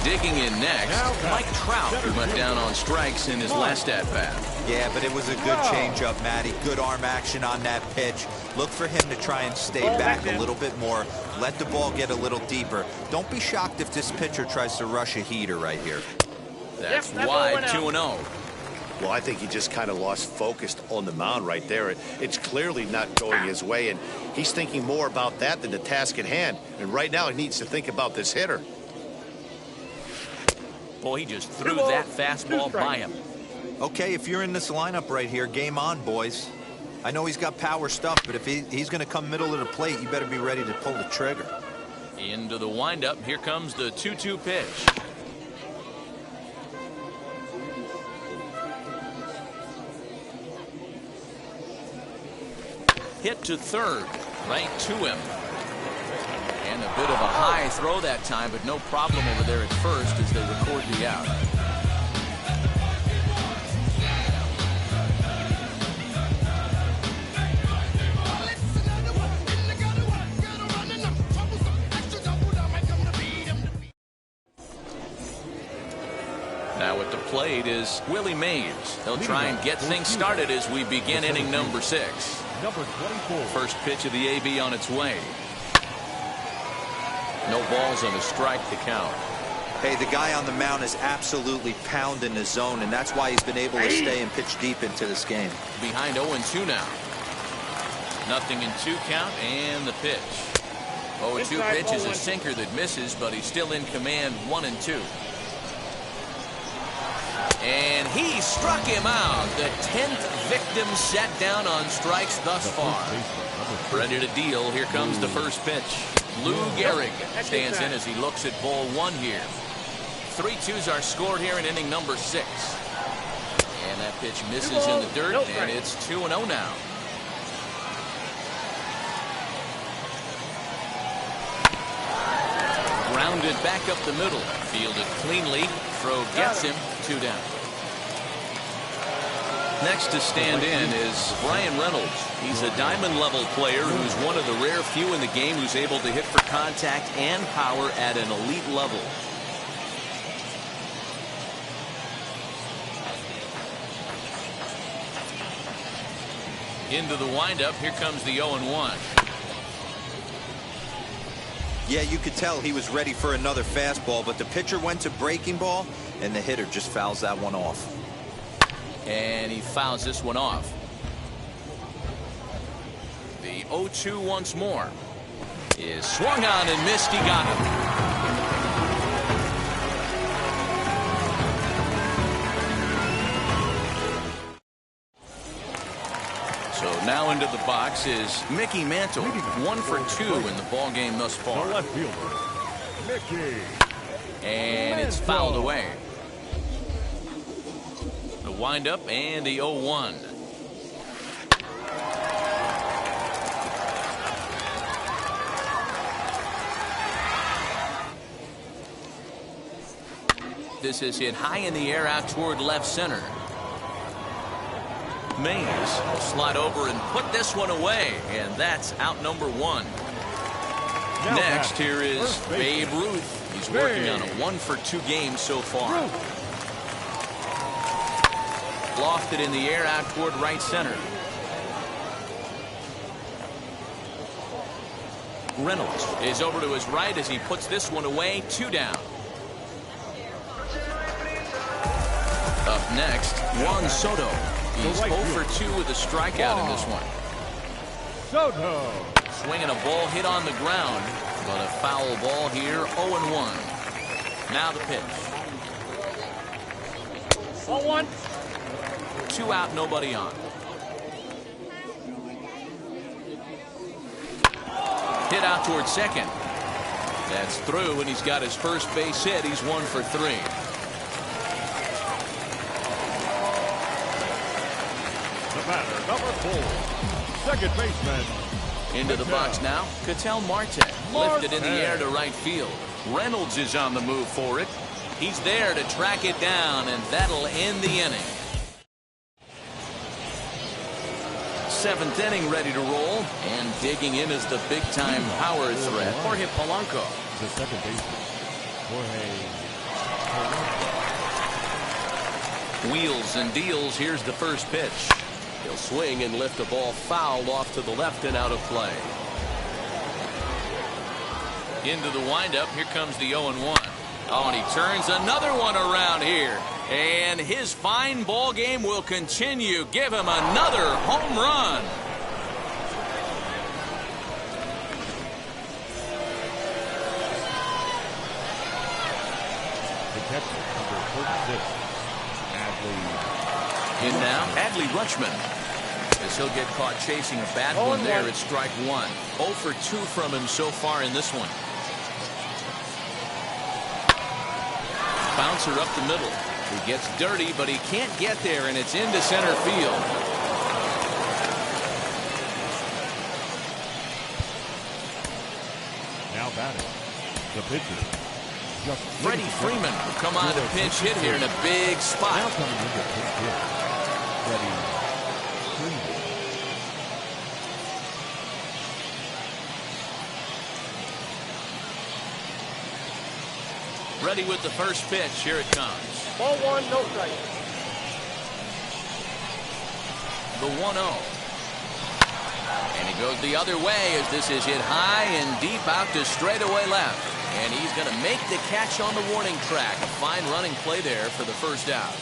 Digging in next, Mike Trout, who went down on strikes in his last at-bat. Yeah, but it was a good changeup, Matty. Good arm action on that pitch. Look for him to try and stay back a little bit more. Let the ball get a little deeper. Don't be shocked if this pitcher tries to rush a heater right here. That's wide, 2-0. Well, I think he just kind of lost focus on the mound right there. It's clearly not going his way, and he's thinking more about that than the task at hand. And right now he needs to think about this hitter. Boy, he just threw that fastball by him. Okay, if you're in this lineup right here, game on, boys. I know he's got power stuff, but if he's going to come middle of the plate, you better be ready to pull the trigger. Into the windup. Here comes the 2-2 pitch. Hit to third, right to him. And a bit of a high throw that time, but no problem over there at first as they record the out. Now at the plate is Willie Mays. He'll try and get things started as we begin inning number 6. Number 24. First pitch of the AB on its way. No balls on a strike to count. Hey, the guy on the mound is absolutely pounding the zone, and that's why he's been able to stay and pitch deep into this game. Behind 0-2 now. Nothing in 2 count, and the pitch. 0-2 pitch is a sinker that misses, but he's still in command, 1-2. And he struck him out. The 10th victim set down on strikes thus far. Ready to deal. Here comes the first pitch. Lou Gehrig stands in as he looks at ball 1 here. 3-2s are scored here in inning number 6. And that pitch misses in the dirt, and it's 2-0 now. Grounded back up the middle. Fielded cleanly. Throw gets him. 2 down. Next to stand in is Brian Reynolds. He's a diamond-level player who's one of the rare few in the game who's able to hit for contact and power at an elite level. Into the windup. Here comes the 0-1. Yeah, you could tell he was ready for another fastball, but the pitcher went to breaking ball, and the hitter just fouls that one off. And he fouls this one off. The 0-2 once more is swung on and missed. He got him. So now into the box is Mickey Mantle. 1 for 2 in the ball game thus far. The left fielder, Mickey. And it's fouled away. The windup and the 0-1. This is hit high in the air out toward left center. Mays will slide over and put this one away, and that's out number 1. Next, here is Babe Ruth. He's working on a 1 for 2 game so far. Lofted in the air out toward right center. Reynolds is over to his right as he puts this one away. 2 down. Up next, Juan Soto. He's 0 for 2 with a strikeout in this one. Soto. Swinging a ball hit on the ground, but a foul ball here. 0-1. Now the pitch. 0-1. 2 out, nobody on. Hit out toward second. That's through, and he's got his first base hit. He's 1 for 3. The batter, number 4, second baseman. Into the box now, Ketel Marte. Lifted in the air to right field. Reynolds is on the move for it. He's there to track it down, and that'll end the inning. 7th inning ready to roll, and digging in is the big-time power threat, Jorge Polanco. The second baseman, Jorge. Wheels and deals. Here's the first pitch. He'll swing and lift the ball fouled off to the left and out of play. Into the windup. Here comes the 0-1. Oh, and he turns another one around here. And his fine ball game will continue. Give him another home run. The catcher, number 36, Adley. In now, Adley Rutschman. As he'll get caught chasing a bad one there at strike 1. 0 for 2 from him so far in this one. Bouncer up the middle. He gets dirty, but he can't get there, and it's into center field. Now batting, the pitcher. Freddie Freeman will come on to pinch hit here in a big spot. Now coming in to pinch hit, Freddie Freeman. Ready with the first pitch. Here it comes. Ball 1, no strike. The 1-0. And he goes the other way as this is hit high and deep out to straightaway left. And he's going to make the catch on the warning track. A fine running play there for the first out.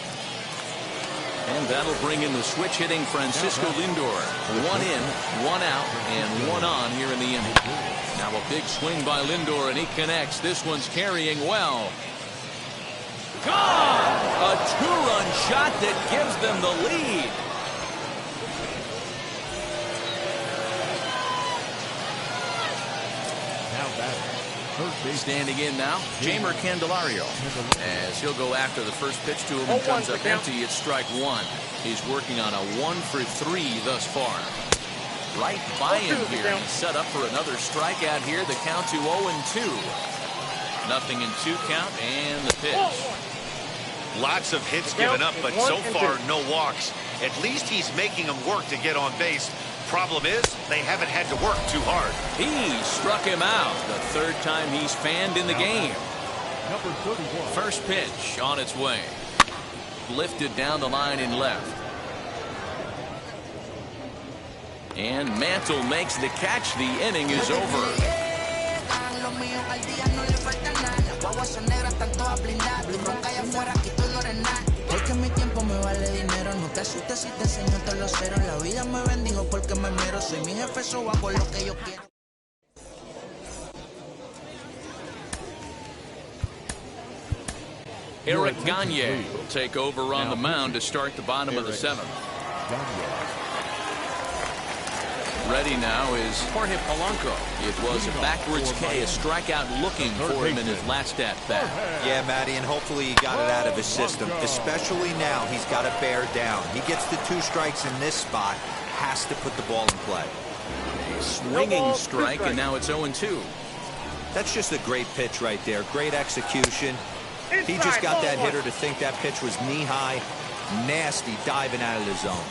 And that'll bring in the switch hitting Francisco Lindor. 1 in, 1 out, and 1 on here in the inning. Now a big swing by Lindor, and he connects. This one's carrying well. Gone! A 2-run shot that gives them the lead. Now batting. Standing in now, Jamer Candelario, as he'll go after the first pitch to him and comes up empty at strike 1. He's working on a 1 for 3 thus far. Right by him here. He's set up for another strikeout here. The count to 0-2. 0-2 count and the pitch. Lots of hits given up, but so far no walks. At least he's making them work to get on base. Problem is, they haven't had to work too hard. He struck him out. The third time he's fanned in the game. Number 31. First pitch on its way. Lifted down the line in left. And Mantle makes the catch. The inning is over. Eric Gagne will take over on the mound to start the bottom of the 7th. Ready now is Jorge Polanco. It was a backwards K, a strikeout looking for him in his last at bat. Yeah, Matty, and hopefully he got it out of his system. Especially now, he's got to bear down. He gets the 2 strikes in this spot, has to put the ball in play. A swinging strike, and now it's 0-2. That's just a great pitch right there. Great execution. He just got that hitter to think that pitch was knee-high. Nasty diving out of the zone.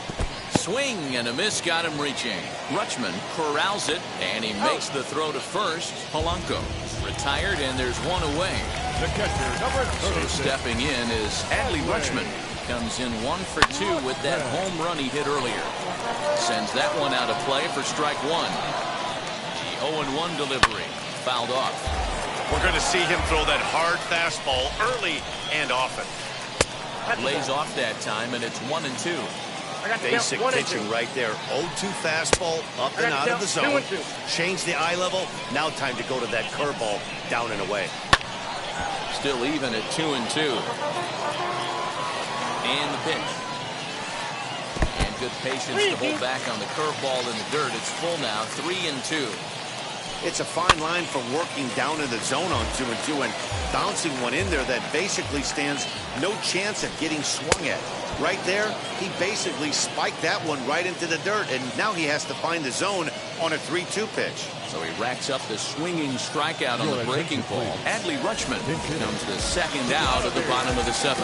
Swing and a miss got him reaching. Rutschman corrals it, and he makes the throw to first. Polanco retired, and there's one away. The catcher, number 36. So stepping in is Adley Rutschman. Comes in 1 for 2 with that home run he hit earlier. Sends that one out of play for strike 1. The 0-1 delivery. Fouled off. We're going to see him throw that hard fastball early and often. Lays off that time, and it's 1-2. Basic pitching right there. 0-2 fastball up and out of the zone. Change the eye level. Now time to go to that curveball down and away. Still even at 2-2. And the pitch. And good patience to hold back on the curveball in the dirt. It's full now, 3-2. It's a fine line for working down in the zone on 2-2 and bouncing one in there that basically stands no chance at getting swung at. Right there, he basically spiked that one right into the dirt, and now he has to find the zone on a 3-2 pitch. So he racks up the swinging strikeout on the breaking ball. Adley Rutschman comes the second out of the bottom of the 7th.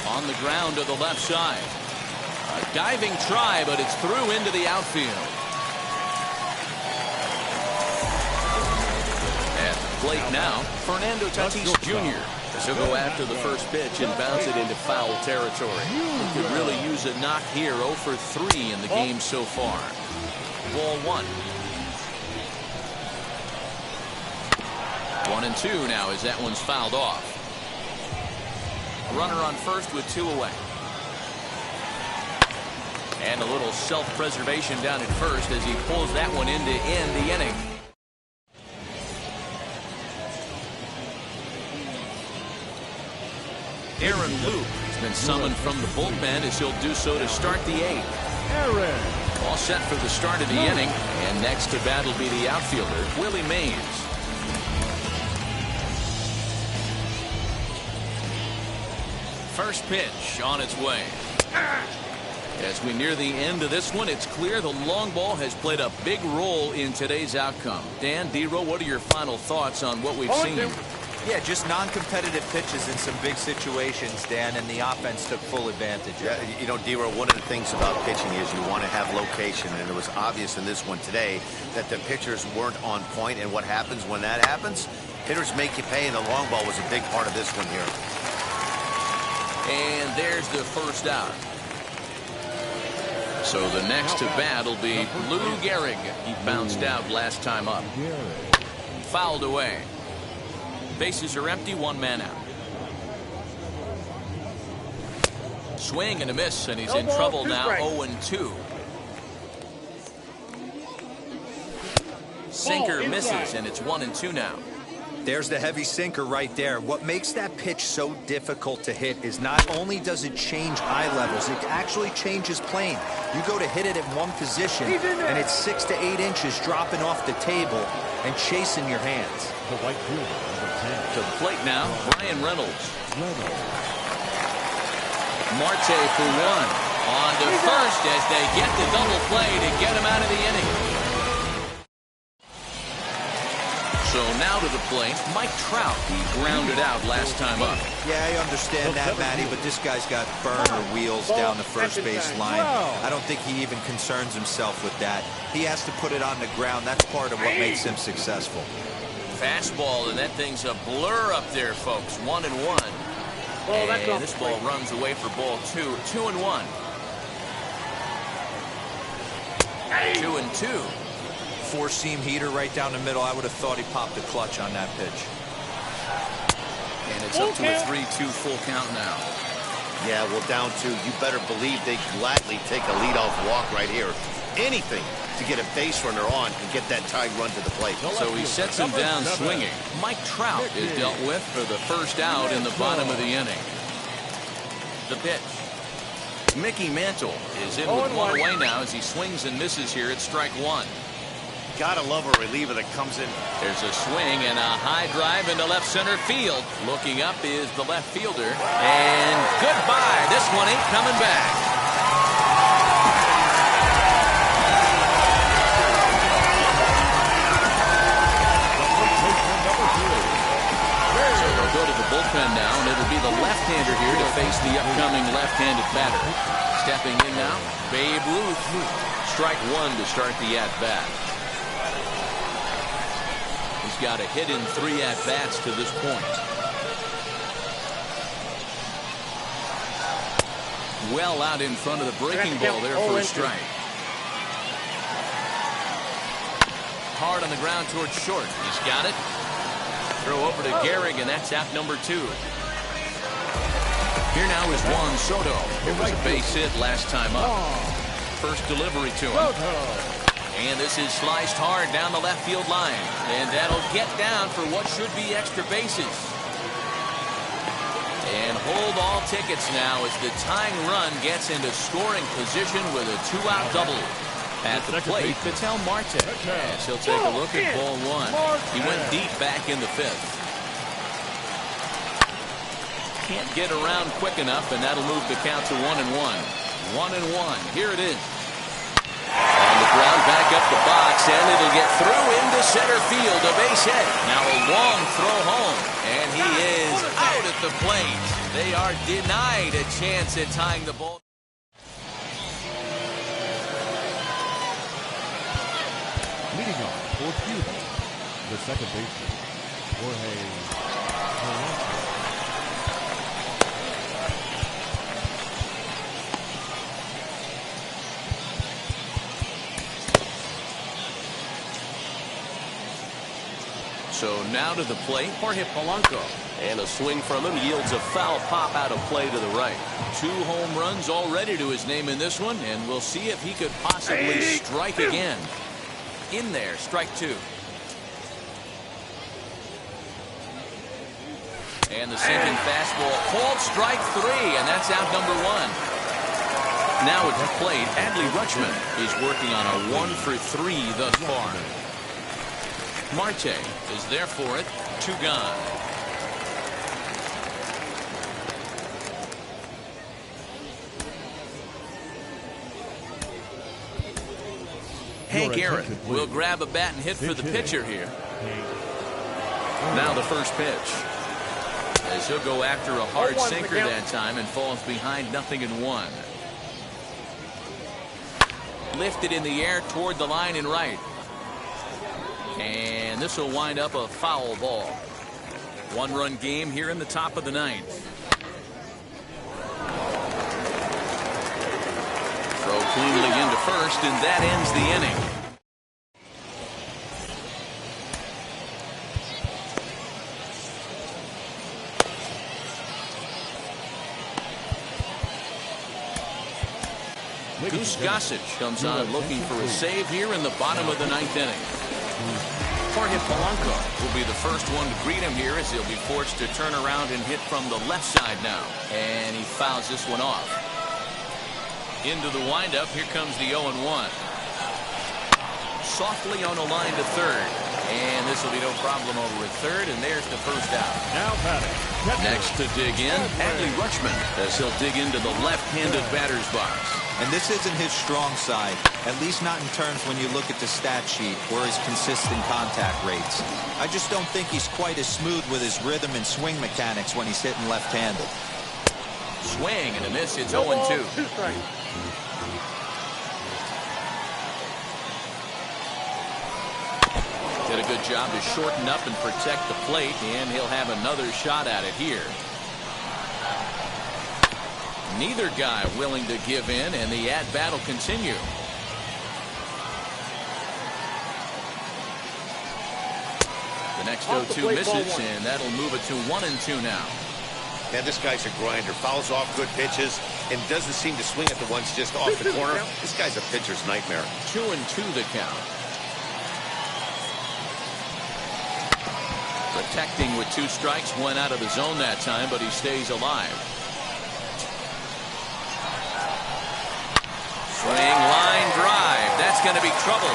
On the ground to the left side. A diving try, but it's through into the outfield. At the plate now, Fernando Tatis Jr. He'll go after the first pitch and bounce it into foul territory. He could really use a knock here. 0 for 3 in the game so far. Ball 1. 1-2 now as that one's fouled off. Runner on first with 2 away. And a little self-preservation down at first as he pulls that one in to end the inning. Aaron Luke has been summoned from the bullpen as he'll do so to start the 8th. All set for the start of the inning. And next to bat will be the outfielder, Willie Mays. First pitch on its way. As we near the end of this one, it's clear the long ball has played a big role in today's outcome. Dan, D-Row, what are your final thoughts on what we've seen? Yeah, just non-competitive pitches in some big situations, Dan, and the offense took full advantage. Yeah, you know, D-Row, one of the things about pitching is you want to have location, and it was obvious in this one today that the pitchers weren't on point, and what happens when that happens? Hitters make you pay, and the long ball was a big part of this one here. And there's the first out. So the next to bat will be Lou Gehrig. He bounced out last time up. Fouled away. Bases are empty, 1 man out. Swing and a miss, and he's in trouble now. 0-2. Sinker misses, and it's 1-2 now. There's the heavy sinker right there. What makes that pitch so difficult to hit is not only does it change eye levels, it actually changes plane. You go to hit it in one position, and it's 6 to 8 inches dropping off the table and chasing your hands. The right fielder, number 10. To the plate now, Brian Reynolds. Marte for 1. On to first as they get the double play to get him out of the inning. So So now to the plate, Mike Trout. He grounded out last time up. Yeah, I understand that, Matty, but this guy's got burner wheels down the first base line. I don't think he even concerns himself with that. He has to put it on the ground. That's part of what makes him successful. Fastball, and that thing's a blur up there, folks. 1-1. And this ball runs away for ball 2. 2-1. 2-2. Four-seam heater right down the middle. I would have thought he popped the clutch on that pitch. And it's up to a 3-2 full count now. Yeah, well, down 2. You better believe they gladly take a leadoff walk right here. Anything to get a base runner on and get that tie run to the plate. So he sets him down swinging. Mike Trout is dealt with for the first out in the bottom of the inning. The pitch. Mickey Mantle is in with one away now as he swings and misses here at strike 1. Gotta love a reliever that comes in. There's a swing and a high drive into left center field. Looking up is the left fielder. And goodbye. This one ain't coming back. So they'll go to the bullpen now, and it'll be the left-hander here to face the upcoming left-handed batter. Stepping in now, Babe Ruth. Strike 1 to start the at-bat. He's got a hit in 3 at-bats to this point. Well out in front of the breaking ball there for a strike. Hard on the ground towards short. He's got it. Throw over to Gehrig, and that's out number 2. Here now is Juan Soto. It was a base hit last time up. First delivery to him. And this is sliced hard down the left field line. And that'll get down for what should be extra bases. And hold all tickets now as the tying run gets into scoring position with a 2-out double. At the plate, Ketel Marte. Yes, he'll take a look at ball 1. He went deep back in the 5th. Can't get around quick enough, and that'll move the count to 1-1. 1-1. Here it is. On the ground, back up the box, and it'll get through into center field. A base hit. Now a long throw home, and he is out at the plate. They are denied a chance at tying the ball. Leading off for Cuba, the second baseman, Jorge Polanco. So now to the plate, Jorge Polanco. And a swing from him yields a foul pop out of play to the right. 2 home runs already to his name in this one, and we'll see if he could possibly strike again. In there, strike 2. And the sinking fastball called strike 3, and that's out number 1. Now at the plate, Adley Rutschman is working on a 1-for-3 thus far. Marte is there for it. 2 gone. Hank Aaron will grab a bat and hit for the pitcher here. Now the first pitch. As he'll go after a hard sinker that time and falls behind 0-1. Lifted in the air toward the line and right. And this will wind up a foul ball. 1-run game here in the top of the 9th. Throw cleanly into first, and that ends the inning. Goose Gossage comes on looking for a save here in the bottom of the 9th inning. Jorge Polanco will be the first one to greet him here as he'll be forced to turn around and hit from the left side now. And he fouls this one off. Into the windup, here comes the 0-1. Softly on a line to third. And this will be no problem over at third, and there's the first out. Now batting. Next to dig in, Adley Rutschman, as he'll dig into the left-handed batter's box. And this isn't his strong side, at least not in terms when you look at the stat sheet or his consistent contact rates. I just don't think he's quite as smooth with his rhythm and swing mechanics when he's hitting left-handed. Swing and a miss. It's 0-2. Did a good job to shorten up and protect the plate, and he'll have another shot at it here. Neither guy willing to give in, and the at-bat will continue. The next 0-2 misses, and that'll move it to 1-2 now. Man, this guy's a grinder. Fouls off good pitches and doesn't seem to swing at the ones just off the corner. This guy's a pitcher's nightmare. 2-2 the count. Protecting with 2 strikes, went out of the zone that time, but he stays alive. Swing, line drive. That's going to be trouble.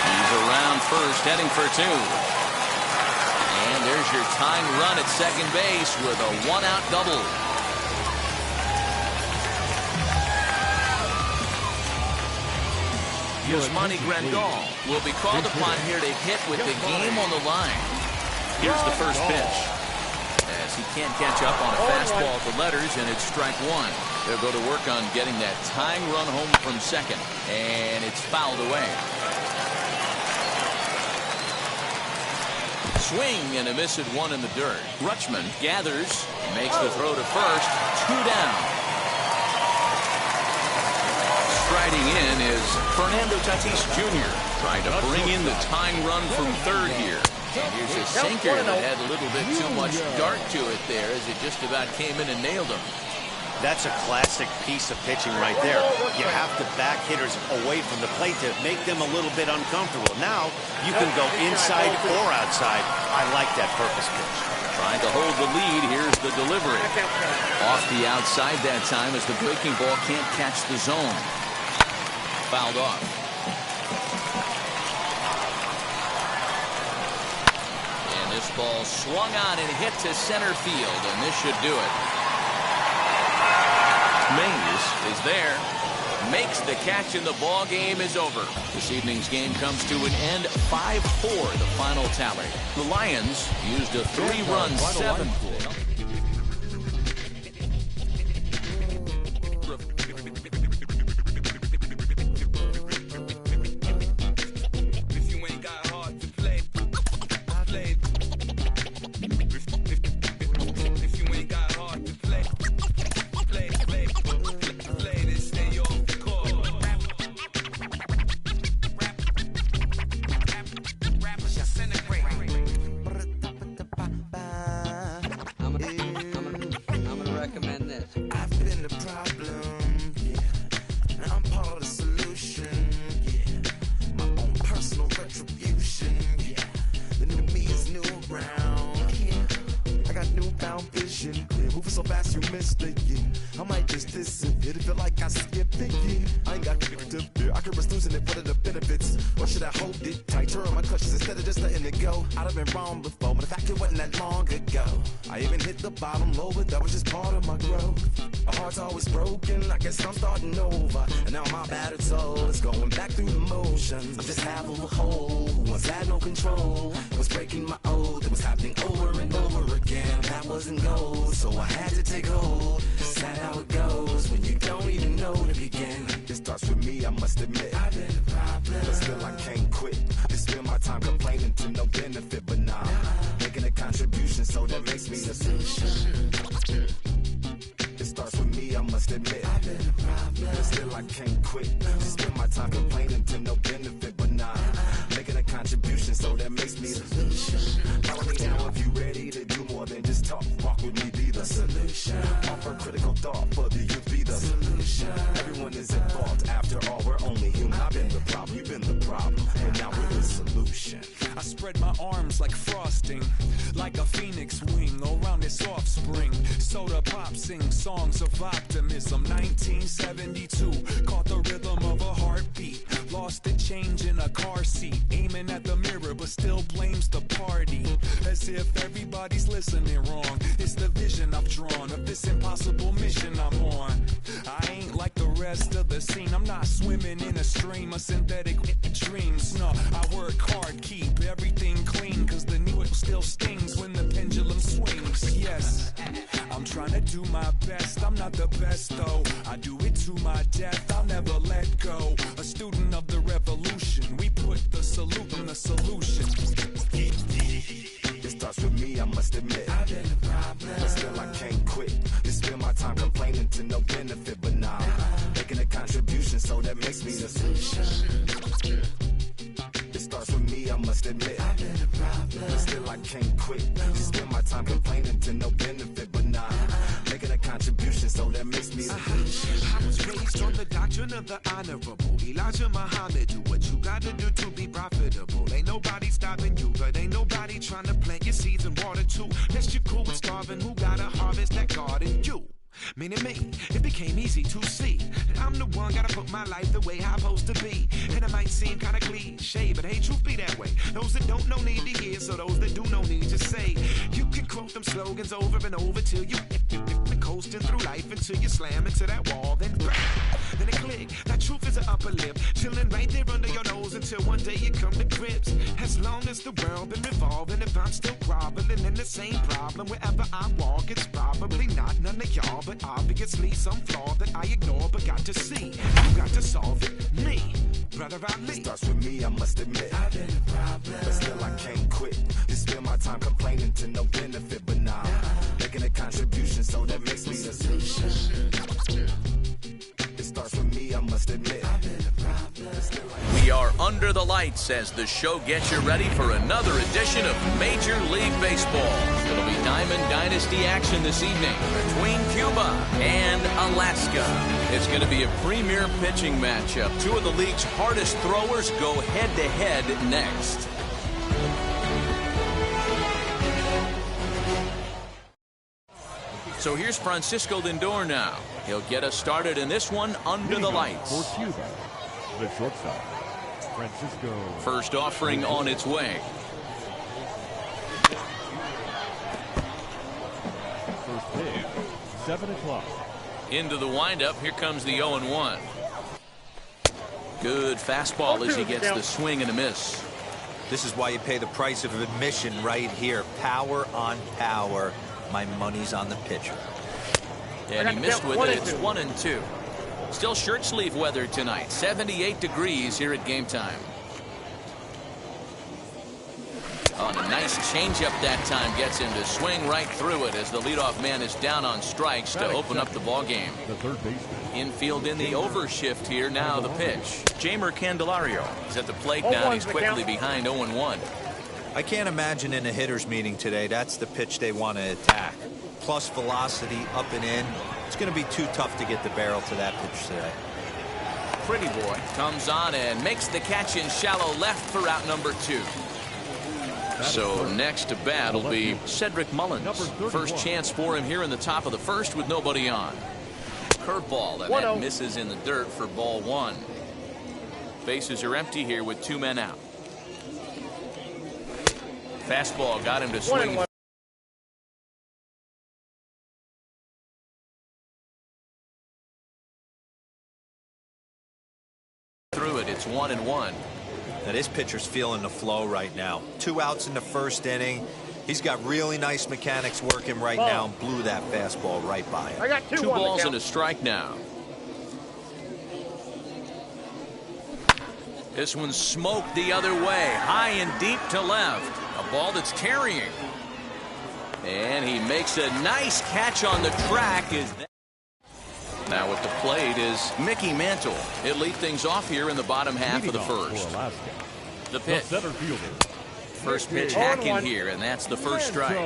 He's around first, heading for 2. And there's your tying run at second base with a 1-out double. Yasmani Grandal will be called upon here to hit with the game on the line. Here's the first pitch. As he can't catch up on a fastball to letters, and it's strike 1. They'll go to work on getting that tying run home from second, and it's fouled away. Swing and a miss at 1 in the dirt. Rutschman gathers, makes the throw to first. 2 down. Striding in is Fernando Tatis Jr. trying to bring in the tying run from third here. And here's a sinker that had a little bit too much dart to it there as it just about came in and nailed him. That's a classic piece of pitching right there. You have to back hitters away from the plate to make them a little bit uncomfortable. Now you can go inside or outside. I like that purpose pitch. Trying to hold the lead. Here's the delivery. Off the outside that time as the breaking ball can't catch the zone. Fouled off. And this ball swung on and hit to center field, and this should do it. Mays is there, makes the catch, and the ball game is over. This evening's game comes to an end, 5-4 the final tally. The Lions used a 3-run 7th. Songs of optimism. 1972, caught the rhythm of a heartbeat. Lost the change in a car seat, aiming at the mirror but still blames the party, as if everybody's listening wrong. It's the vision I've drawn of this impossible mission I'm on. I ain't like the best of the scene. I'm not swimming in a stream of synthetic dreams. No, I work hard, keep everything clean, cause the needle still stings when the pendulum swings. Yes, I'm trying to do my best. I'm not the best though. I do it to my death. I'll never let go. A student of the revolution. We put the salute in the solution. It starts with me, I must admit. I've been a problem, but still I can't quit. You spend my time complaining to no benefit, but now making a contribution, so that makes me the solution. It starts with me, I must admit. I've been a problem, but still I can't quit. You spend my time complaining to no benefit, but now making a contribution, so that makes me the solution. I was raised on the doctrine of the honorable Elijah Muhammad. Do what you gotta do to be profitable. Ain't nobody stopping you, but ain't nobody trying to plant your seeds and water too. Unless you're cool with starving, who gotta harvest that garden? You. Meaning me, it became easy to see that I'm the one gotta put my life the way I'm supposed to be. And it might seem kinda cliche, but hey, truth be that way. Those that don't know need to hear, so those that do know need to say. You can quote them slogans over and over till you coasting through life until you slam into that wall, then bang, then it click. That truth is an upper lip, chilling right there under your nose until one day you come to grips. As long as the world been revolving, if I'm still groveling in the same problem wherever I walk, it's probably not none of y'all, but obviously some flaw that I ignore, but got to see. You got to solve it, me, brother Ali. It starts with me, I must admit. I've been a problem, but still I can't quit. You spend my time complaining to no benefit, but now making a contribution, so that makes me the solution. It starts with me, I must admit. I've been a problem, but still We are under the lights as the show gets you ready for another edition of Major League Baseball. It'll be Diamond Dynasty action this evening between Cuba and Alaska. It's going to be a premier pitching matchup. Two of the league's hardest throwers go head-to-head next. So here's Francisco Lindor now. He'll get us started in this one under the lights. For Cuba, the shortstop, Francisco. First offering on its way. First pitch, 7 o'clock. Into the windup. Here comes the 0-1. Good fastball as he gets the swing and a miss. This is why you pay the price of admission right here. Power on power. My money's on the pitcher. And he missed with it. It's 1-2. Still shirt sleeve weather tonight. 78 degrees here at game time. On a nice changeup that time gets him to swing right through it as the leadoff man is down on strikes to open up the ball game. The third baseman. Infield in the overshift here. Now the pitch. Jamer Candelario is at the plate now. He's quickly behind 0-1. I can't imagine in a hitter's meeting today that's the pitch they want to attack. Plus velocity up and in. It's going to be too tough to get the barrel to that pitch today. Pretty boy comes on and makes the catch in shallow left for out number 2. So next to bat will be Cedric Mullins. First chance for him here in the top of the first with nobody on. Curveball, and that misses in the dirt for ball 1. Bases are empty here with 2 men out. Fastball got him to swing. Through it, it's 1-1. Now this pitcher's feeling the flow right now. 2 outs in the first inning. He's got really nice mechanics working right now and blew that fastball right by him. I got 2 balls and a strike now. This one's smoked the other way, high and deep to left. A ball that's carrying. And he makes a nice catch on the track. Now at the plate is Mickey Mantle. He'll lead things off here in the bottom half of the first. The pitch. The center fielder. First pitch hacking here, and that's the first strike.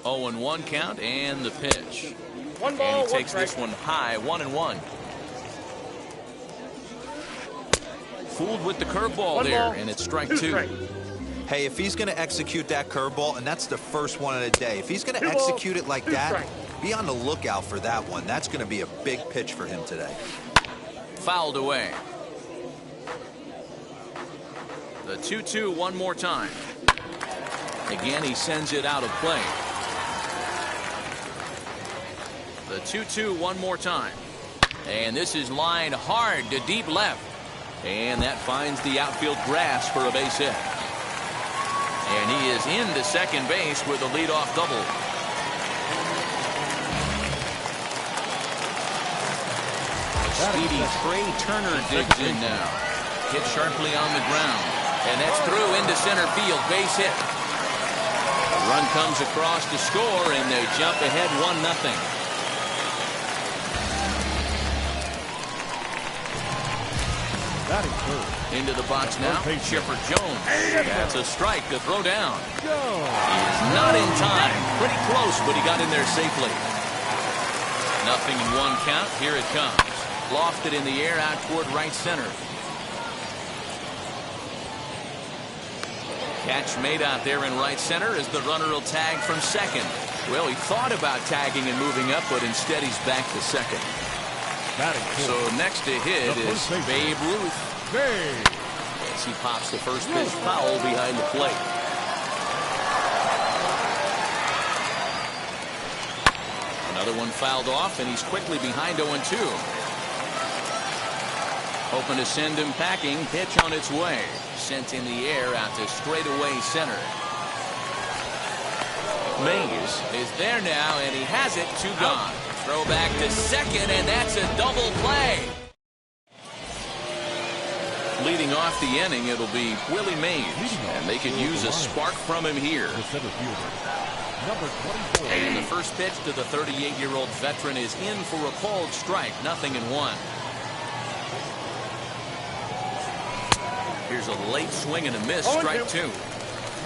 0-1 count and the pitch. One ball, and he takes one this one high, 1-1. Fooled with the curveball there, and it's strike 2. Hey, if he's going to execute that curveball, and that's the first one of the day, if he's going to execute it like that, be on the lookout for that one. That's going to be a big pitch for him today. Fouled away. The 2-2 one more time. Again, he sends it out of play. The 2-2 one more time. And this is lined hard to deep left. And that finds the outfield grass for a base hit. And he is into second base with a leadoff double. A speedy Trey Turner digs in now. Hit sharply on the ground. And that's through into center field. Base hit. A run comes across to score, and they jump ahead 1-0. Into the box now. Chipper Jones. That's a strike to throw down. He is not in time. Pretty close, but he got in there safely. 0-1 count. Here it comes. Lofted in the air out toward right center. Catch made out there in right center as the runner will tag from second. Well, he thought about tagging and moving up, but instead he's back to second. So next to hit is Babe Ruth. As he pops the first pitch foul behind the plate. Another one fouled off, and he's quickly behind 0-2. Hoping to send him packing. Pitch on its way. Sent in the air out to straightaway center. Mays is there now, and he has it. 2 gone. Throw back to second, and that's a double play. Leading off the inning, it'll be Willie Mays, and they could use a spark from him here. And the first pitch to the 38-year-old veteran is in for a called strike. 0-1. Here's a late swing and a miss. Strike 2.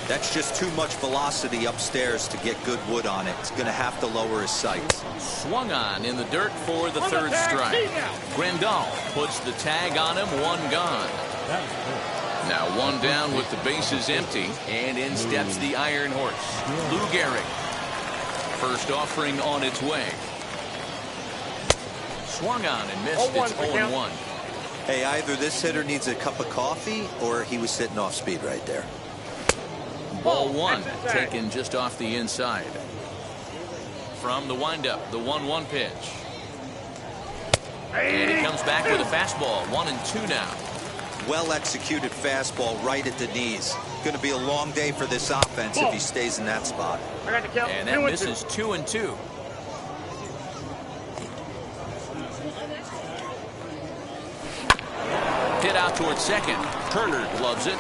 That's just too much velocity upstairs to get good wood on it. It's going to have to lower his sights. Swung on in the dirt for the third strike. Grandal puts the tag on him. 1 gone. Now 1 down with the bases empty, and in steps the Iron Horse, Lou Gehrig. First offering on its way. Swung on and missed. It's 0-1. Hey, either this hitter needs a cup of coffee or he was sitting off speed right there. Ball 1 taken just off the inside. From the windup, the 1-1 pitch. And he comes back with a fastball. 1-2 now. Well executed fastball right at the knees. Going to be a long day for this offense if he stays in that spot. And that misses 2-2. Hit out towards second. Turner gloves it.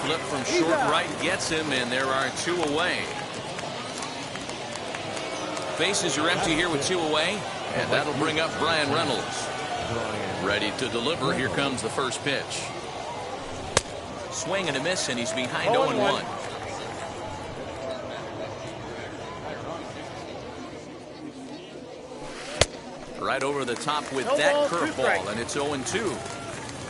Flip from short right gets him, and there are 2 away. Bases are empty here with 2 away, and that'll bring up Brian Reynolds. Ready to deliver. Here comes the first pitch. Swing and a miss, and he's behind 0-1. Right over the top with that curveball, and it's 0-2.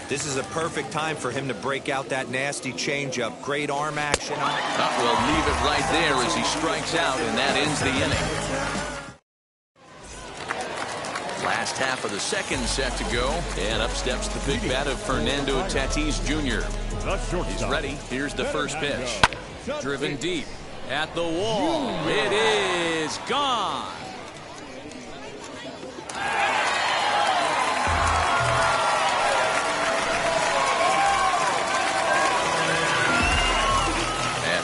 This is a perfect time for him to break out that nasty changeup. Great arm action on it. We'll leave it right there as he strikes out, and that ends the inning. Last half of the second set to go, and up steps the big bat of Fernando Tatis Jr. He's ready. Here's the first pitch. Driven deep at the wall. It is gone.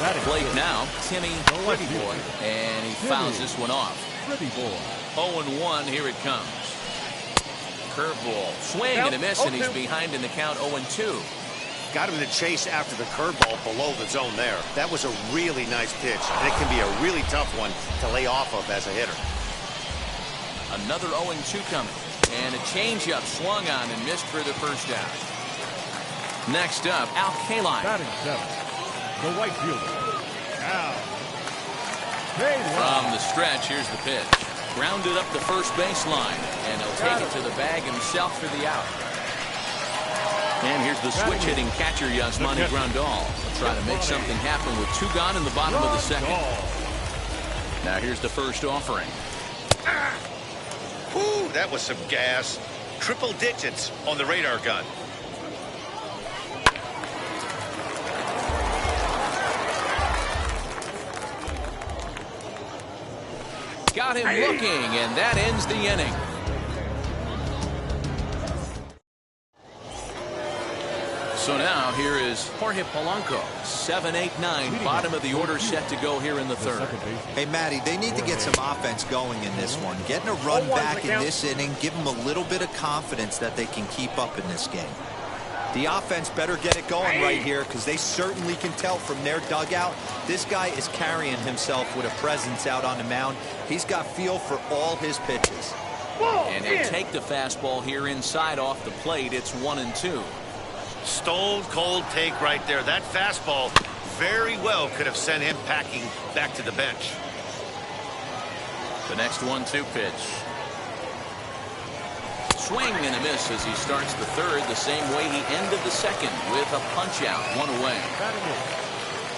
At the plate now, Timmy Pretty Boy, and he fouls this one off. 0-1, here it comes. Curveball, swing and a miss, and he's behind in the count. 0-2. Got him to chase after the curveball below the zone there. That was a really nice pitch, and it can be a really tough one to lay off of as a hitter. Another 0-2 coming, and a changeup swung on and missed for the first out. Next up, Al Kaline. Batting 7, the right fielder, Al Kaline. From the stretch, here's the pitch. Grounded up the first baseline, and he'll take it to the bag himself for the out. And here's the switch hitting catcher Yasmani Grandal. Trying to make something happen with 2 gone in the bottom of the second. Now here's the first offering. Whew, that was some gas. Triple digits on the radar gun. Got him looking, and that ends the inning. So now here is Jorge Polanco. 7, 8, 9. Bottom of the order set to go here in the third. Hey, Matty, they need to get some offense going in this one. Getting a run back in this inning, give them a little bit of confidence that they can keep up in this game. The offense better get it going right here because they certainly can tell from their dugout. This guy is carrying himself with a presence out on the mound. He's got feel for all his pitches. And he'll take the fastball here inside off the plate. It's 1-2. Stone cold take right there. That fastball very well could have sent him packing back to the bench. The next 1-2 pitch. Swing and a miss as he starts the third the same way he ended the second with a punch out, 1 away.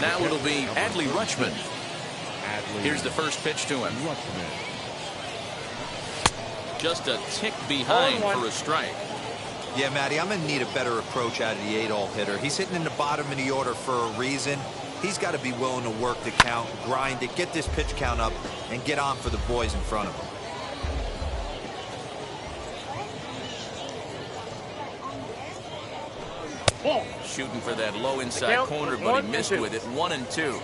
Now it'll be Adley Rutschman. Here's the first pitch to him. Just a tick behind for a strike. Yeah, Matty, I'm going to need a better approach out of the 8-hole hitter. He's hitting in the bottom of the order for a reason. He's got to be willing to work the count, grind it, get this pitch count up, and get on for the boys in front of him. Shooting for that low inside corner, but he missed with it. 1-2.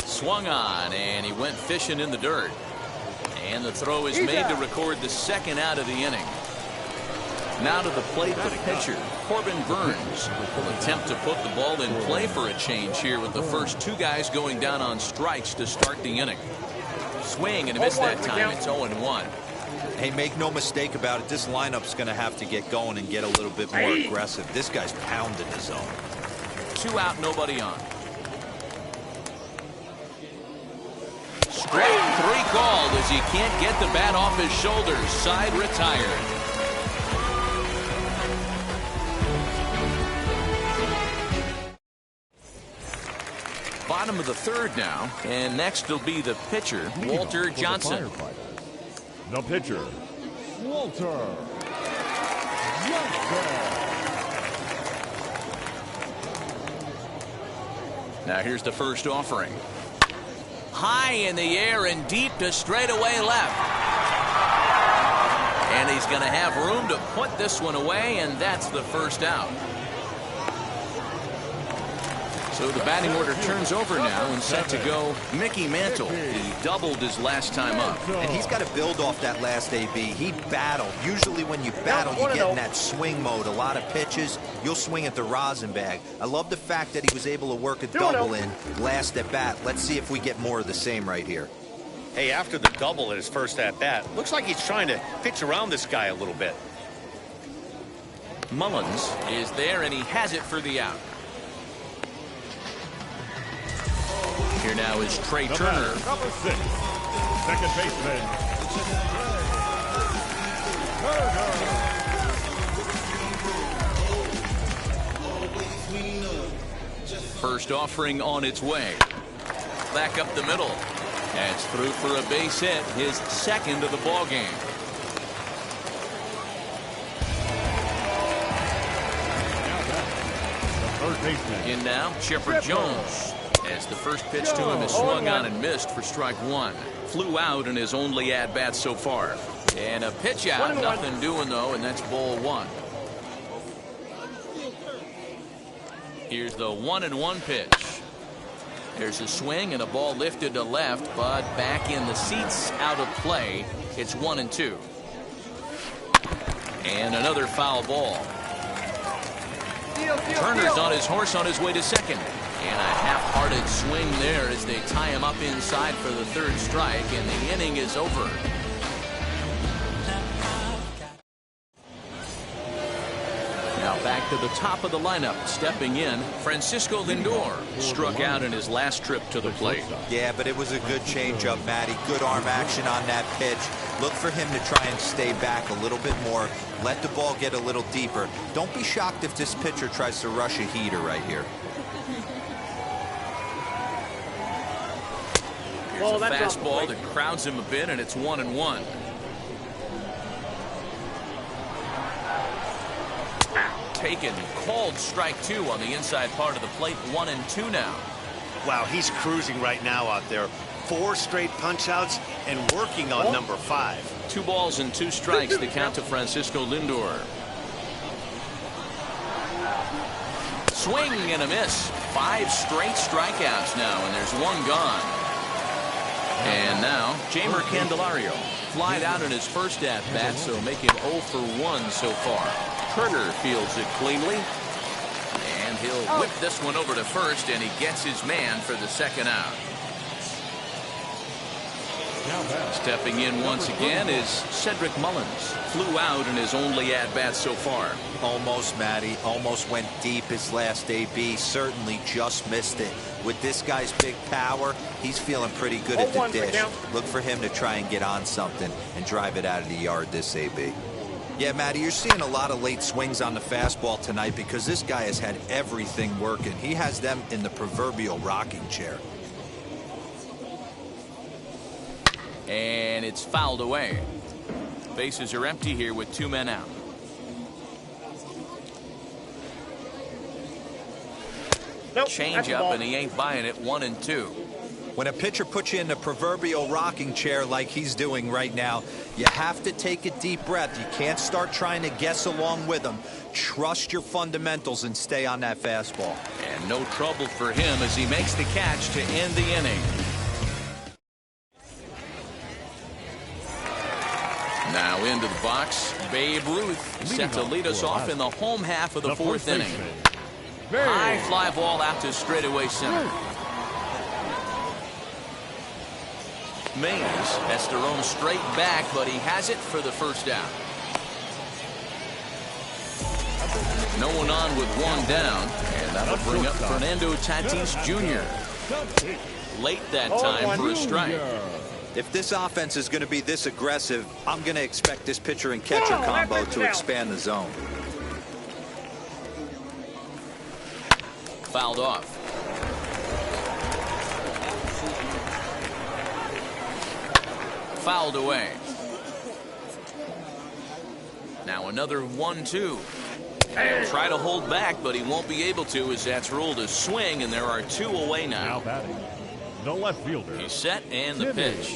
Swung on, and he went fishing in the dirt. And the throw is made to record the second out of the inning. Now to the plate, the pitcher, Corbin Burns, will attempt to put the ball in play for a change here with the first 2 guys going down on strikes to start the inning. Swing and a miss that time. It's 0-1. Hey, make no mistake about it. This lineup's going to have to get going and get a little bit more aggressive. This guy's pounding the zone. 2 out, nobody on. Strike 3 called as he can't get the bat off his shoulders. Side retired. Bottom of the third now, and next will be the pitcher, Walter Johnson. The pitcher, Walter Johnson. Now here's the first offering. High in the air and deep to straightaway left. And he's going to have room to put this one away, and that's the first out. So the batting order turns over now and set to go Mickey Mantle. He doubled his last time up. And he's got to build off that last AB. He battled. Usually when you battle, you get in that swing mode. A lot of pitches, you'll swing at the rosin bag. I love the fact that he was able to work a double in last at bat. Let's see if we get more of the same right here. Hey, after the double at his first at bat, looks like he's trying to pitch around this guy a little bit. Mullins is there, and he has it for the out. Here now is Trey Turner. Number 6, second baseman, First offering on its way. Back up the middle. That's through for a base hit, his second of the ball game. third baseman. In now, Chipper Jones. As the first pitch to him is swung on and missed for strike 1. Flew out in his only at-bat so far. And a pitch out, nothing doing though, and that's ball 1. Here's the 1-1 pitch. There's a swing and a ball lifted to left, but back in the seats, out of play. It's 1-2. And another foul ball. Turner's on his horse on his way to second. And a half-hearted swing there as they tie him up inside for the third strike, and the inning is over. Now back to the top of the lineup. Stepping in, Francisco Lindor struck out in his last trip to the plate. Yeah, but it was a good changeup, Matty. Good arm action on that pitch. Look for him to try and stay back a little bit more. Let the ball get a little deeper. Don't be shocked if this pitcher tries to rush a heater right here. Here's a fastball that crowds him a bit, and it's 1-1. Taken, called strike 2 on the inside part of the plate. 1-2 now. Wow, he's cruising right now out there. 4 straight punch outs and working on number 5. 2 balls and 2 strikes, the count to Francisco Lindor. Swing and a miss. 5 straight strikeouts now, and there's 1 gone. And now Jeimer Candelario flied out in his first at bat, so make it 0 for 1 so far. Turner fields it cleanly, and he'll whip this one over to first, and he gets his man for the second out. Stepping in once again is Cedric Mullins. Flew out in his only at bat so far. Almost, Matty. Almost went deep his last AB. Certainly just missed it. With this guy's big power, he's feeling pretty good at the dish. Look for him to try and get on something and drive it out of the yard this AB. Yeah, Matty, you're seeing a lot of late swings on the fastball tonight because this guy has had everything working. He has them in the proverbial rocking chair. And it's fouled away. Bases are empty here with 2 men out. Change up, and he ain't buying it. 1-2. When a pitcher puts you in the proverbial rocking chair like he's doing right now, you have to take a deep breath. You can't start trying to guess along with him. Trust your fundamentals and stay on that fastball. And no trouble for him as he makes the catch to end the inning. Now into the box, Babe Ruth set to lead us off in the home half of the 4th inning. High fly ball out to straightaway center. Mays has to roam straight back, but he has it for the first out. No one on with 1 down, and that'll bring up Fernando Tatis Jr. Late that time for a strike. If this offense is going to be this aggressive, I'm going to expect this pitcher and catcher combo to expand the zone. Fouled off. Fouled away. Now another 1-2. He'll try to hold back, but he won't be able to, as that's ruled a swing, and there are 2 away now. The left fielder. He's set, and the pitch.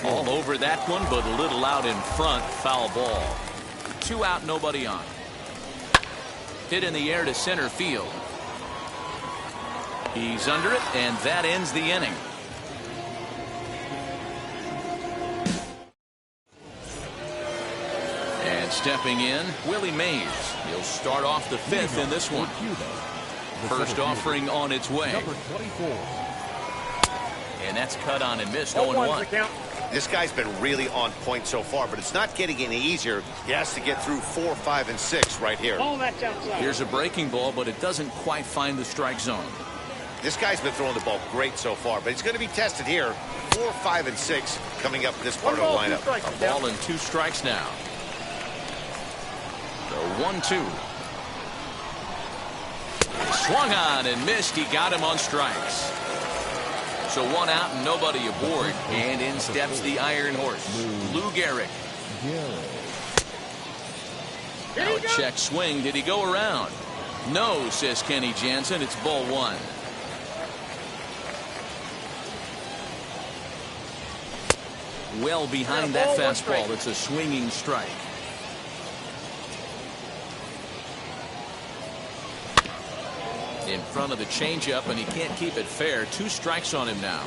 All over that one, but a little out in front. Foul ball. 2 out, nobody on. Hit in the air to center field. He's under it, and that ends the inning. And stepping in, Willie Mays. He'll start off the 5th in this one. First offering on its way. And that's cut on and missed. 0-1. This guy's been really on point so far, but it's not getting any easier. He has to get through 4, 5, and 6 right here. Here's a breaking ball, but it doesn't quite find the strike zone. This guy's been throwing the ball great so far, but he's going to be tested here. 4, 5, and 6 coming up in this part of the lineup. A ball and 2 strikes now. The 1-2. Swung on and missed. He got him on strikes. So 1 out and nobody aboard. And in steps the Iron Horse, Lou Gehrig. Now a check swing. Did he go around? No, says Kenny Jansen. It's ball 1. Well behind that fastball. It's a swinging strike. In front of the changeup, and he can't keep it fair. 2 strikes on him now.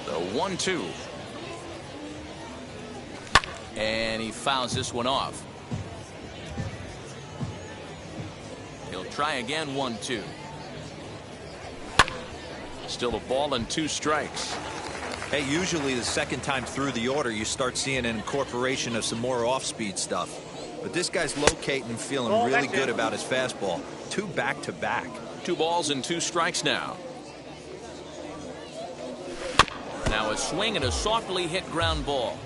The 1-2. And he fouls this one off. He'll try again. 1-2. Still a ball and 2 strikes. Hey, usually the second time through the order, you start seeing an incorporation of some more off-speed stuff. but this guy's locating and feeling really good about his fastball. 2 back-to-back. 2 balls and 2 strikes now. Now a swing and a softly hit ground ball.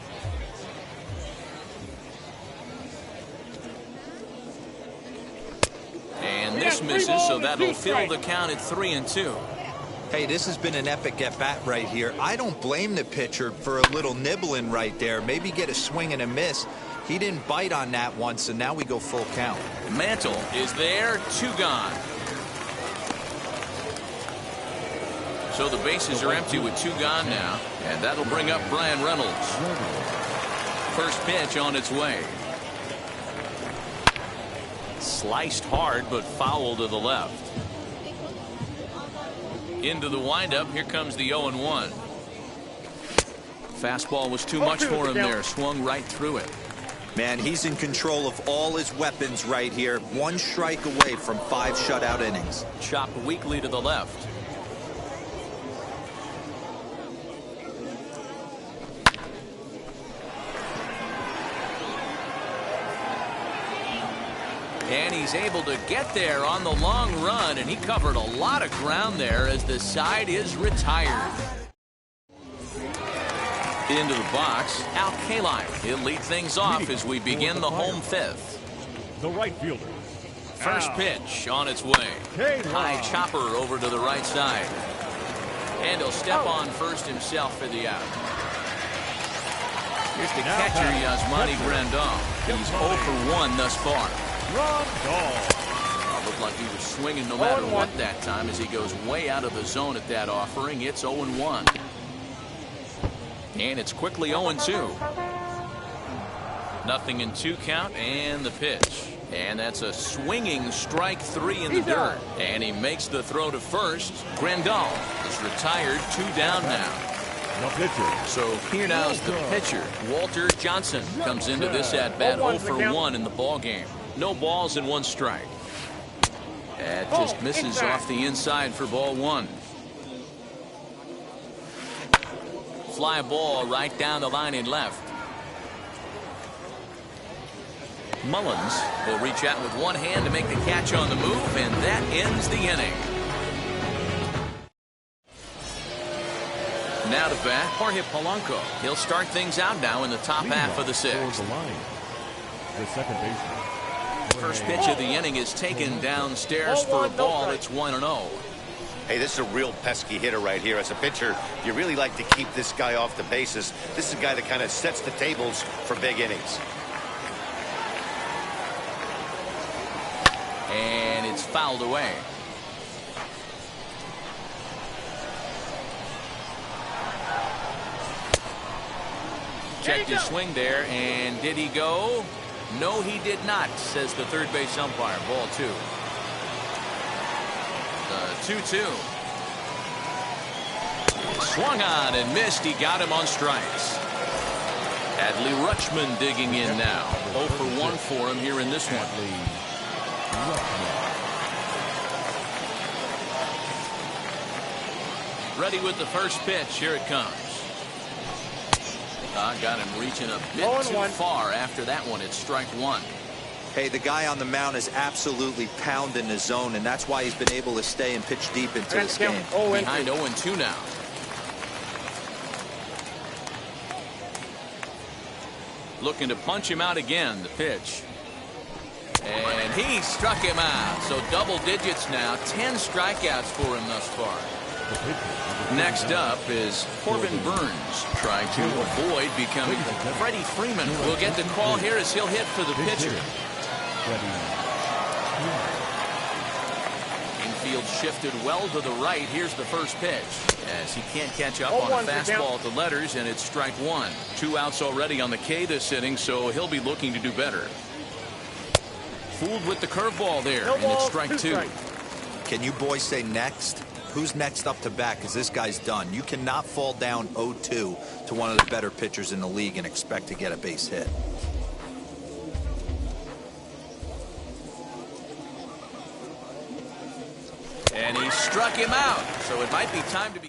And this misses, so that'll fill the count at 3-2. Hey, this has been an epic at-bat right here. I don't blame the pitcher for a little nibbling right there. Maybe get a swing and a miss. He didn't bite on that one, so now we go full count. Mantle is there, 2 gone. So the bases are empty with 2 gone now, and that'll bring up Brian Reynolds. First pitch on its way. Sliced hard, but foul to the left. Into the windup, here comes the 0-1. Fastball was too much for him there, swung right through it. Man, he's in control of all his weapons right here. 1 strike away from 5 shutout innings. Chopped weakly to the left. And he's able to get there on the long run, and he covered a lot of ground there as the side is retired. Into the box, Al Kaline. He'll lead things off as we begin the home 5th. The right fielder. First pitch on its way. High chopper over to the right side. And he'll step on first himself for the out. Here's the catcher, Yasmani Grandal. He's 0 for 1 thus far. Looked like he was swinging no matter what that time as he goes way out of the zone at that offering. It's 0-1. And it's quickly 0-2. 0-2 count and the pitch. And that's a swinging strike 3 in the dirt. And he makes the throw to first. Grandal is retired, 2 down now. The pitcher. So here now is the pitcher. Walter Johnson comes into this at bat 0 for 1 in the ball game. No balls and 1 strike. That just misses off the inside for ball 1. Fly ball right down the line in left. Mullins will reach out with 1 hand to make the catch on the move, and that ends the inning. Now to bat, Jorge Polanco. He'll start things out now in the top half of the 6th. The second baseman. First pitch of the inning is taken downstairs for a ball. It's 1-0. Hey, this is a real pesky hitter right here. As a pitcher, you really like to keep this guy off the bases. This is a guy that kind of sets the tables for big innings. And it's fouled away. Checked his swing there, and did he go? No, he did not, says the third base umpire. Ball 2. 2-2. Swung on and missed. He got him on strikes. Adley Rutschman digging in now. 0 for 1 for him here in this one. Ready with the first pitch. Here it comes. Got him reaching a bit too far after that one. It's strike 1. Hey, the guy on the mound is absolutely pounding the zone, and that's why he's been able to stay and pitch deep into this game. Behind 0-2 now. Looking to punch him out again. The pitch. And he struck him out. So double digits now. 10 strikeouts for him thus far. Next up is Corbin Burns, trying to avoid becoming Freddie Freeman. Will get the call here as he'll hit for the pitcher. Infield shifted well to the right. Here's the first pitch as he can't catch up on a fastball at the letters, and it's strike 1. 2 outs already on the K this inning, so he'll be looking to do better. Fooled with the curveball there, and it's strike 2. Can you boys say next? Who's next up to bat? Because this guy's done. You cannot fall down 0-2 to one of the better pitchers in the league and expect to get a base hit. And he struck him out, so it might be time to be.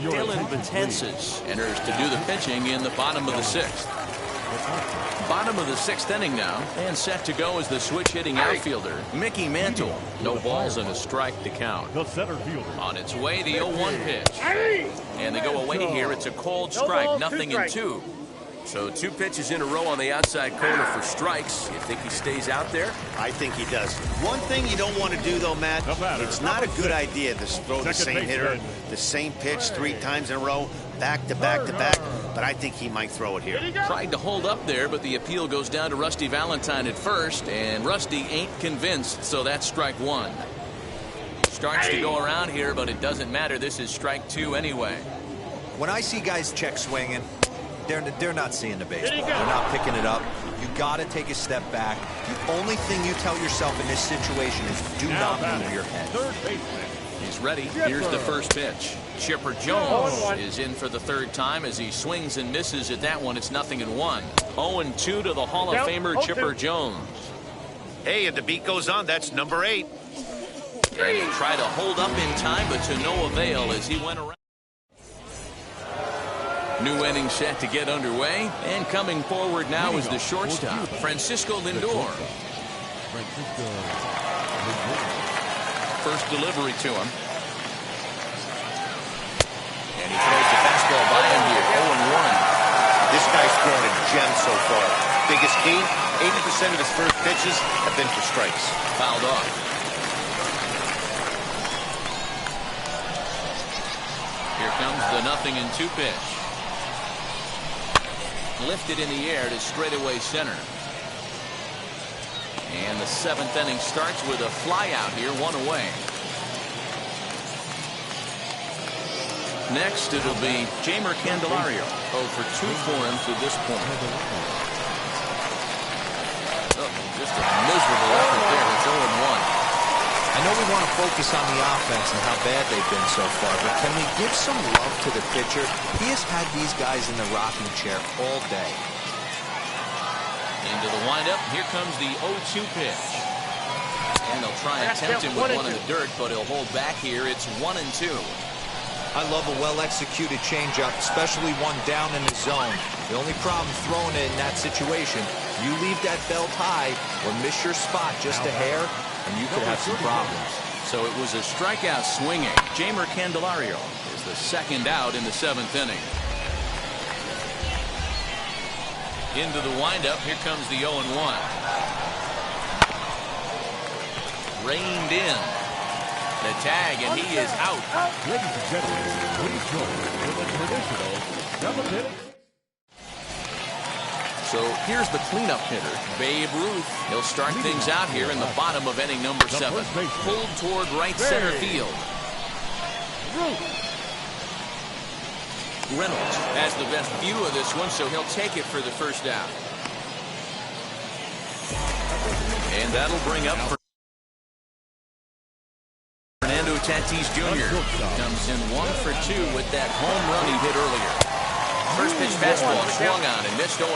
Dylan Betances enters to do the pitching in the bottom of the 6th. Bottom of the 6th inning now, and set to go is the switch-hitting outfielder, Mickey Mantle. No balls and a strike to count. The center fielder. On its way, the 0-1 pitch. And they go away here. It's a cold strike, 0-2. So 2 pitches in a row on the outside corner for strikes. You think he stays out there? I think he does. One thing you don't want to do, though, Matt, it's not a good idea to throw the same hitter, the same pitch 3 times in a row, back to back to back, but I think he might throw it here. Tried to hold up there, but the appeal goes down to Rusty Valentine at first, and Rusty ain't convinced, so that's strike 1. Starts to go around here, but it doesn't matter. This is strike 2 anyway. When I see guys check swinging, they're not seeing the baseball. They're not picking it up. You got to take a step back. The only thing you tell yourself in this situation is do not move your head. Third baseman. He's ready. Here's the first pitch. Chipper Jones is in for the 3rd time as he swings and misses at that one. It's 0-1. 0-2 to the Hall of Famer Chipper Jones. Hey, and the beat goes on. That's number 8. And he tried to hold up in time, but to no avail as he went around. New inning set to get underway, and coming forward now is the shortstop, Francisco Lindor. First delivery to him. And he throws the fastball by him here, 0-1. This guy's thrown a gem so far. Biggest key, 80% of his first pitches have been for strikes. Fouled off. Here comes the 0-2 pitch. Lifted in the air to straightaway center. And the 7th inning starts with a fly out here, 1 away. Next, it'll be Jeimer Candelario. 0 for 2 for him to this point. Oh, just a miserable effort there. It's 0-1. I know we want to focus on the offense and how bad they've been so far, but can we give some love to the pitcher? He has had these guys in the rocking chair all day. Into the windup. Here comes the 0-2 pitch. And they'll try and tempt him with one in the dirt, but he'll hold back here. It's 1-2. I love a well-executed changeup, especially one down in the zone. The only problem throwing it in that situation, you leave that belt high or miss your spot just a hair, and you could have some problems. So it was a strikeout swinging. Jeimer Candelario is the 2nd out in the 7th inning. Into the windup. Here comes the 0-1. Reined in. The tag, and he is out. Ladies and gentlemen, please join with a traditional 7th inning. So here's the cleanup hitter, Babe Ruth. He'll start things out here in the bottom of inning number 7. Pulled toward right center field. Reynolds has the best view of this one, so he'll take it for the 1st out. And that'll bring up Fernando Tatis Jr. Comes in 1 for 2 with that home run he hit earlier. First pitch fastball swung on and missed 0-1.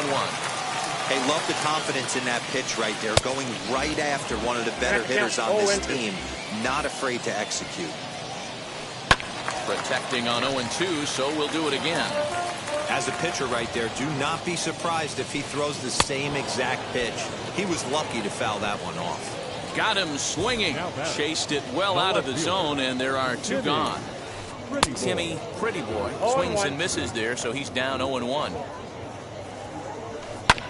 Hey, love the confidence in that pitch right there, going right after one of the better hitters on this team. Not afraid to execute. Protecting on 0-2, so we'll do it again. As a pitcher right there, do not be surprised if he throws the same exact pitch. He was lucky to foul that one off. Got him swinging. Chased it well out of the zone, and there are 2 gone. Timmy Pretty Boy swings and misses there, so he's down 0-1.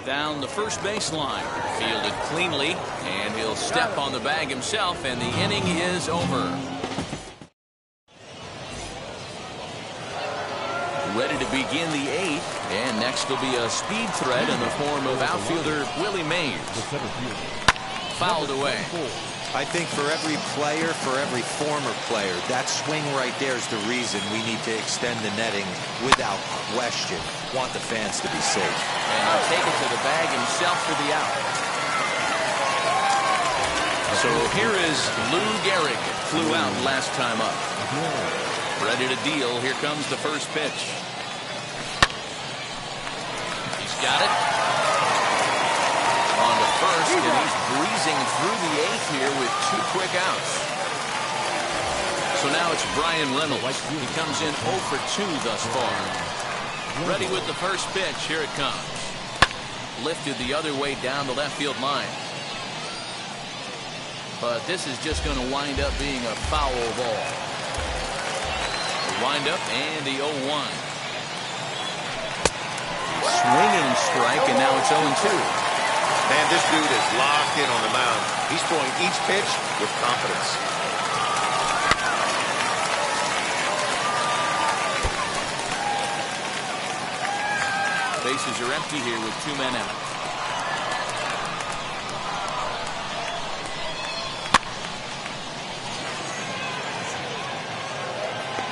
Down the first baseline. Fielded cleanly, and he'll step on the bag himself, and the inning is over. Ready to begin the 8th, and next will be a speed threat in the form of outfielder Willie Mays. Fouled away. I think for every player, for every former player, that swing right there is the reason we need to extend the netting without question. Want the fans to be safe. And he'll take it to the bag himself for the out. So here is Lou Gehrig. Flew out last time up. Ready to deal. Here comes the first pitch. He's got it. On to first, and he's breezing through the 8th here with 2 quick outs. So now it's Brian Reynolds. He comes in 0 for 2 thus far. Ready with the first pitch. Here it comes. Lifted the other way down the left field line. But this is just going to wind up being a foul ball. The wind up and the 0-1. Swinging strike, and now it's 0-2. Man, this dude is locked in on the mound. He's throwing each pitch with confidence. Bases are empty here with 2 men out.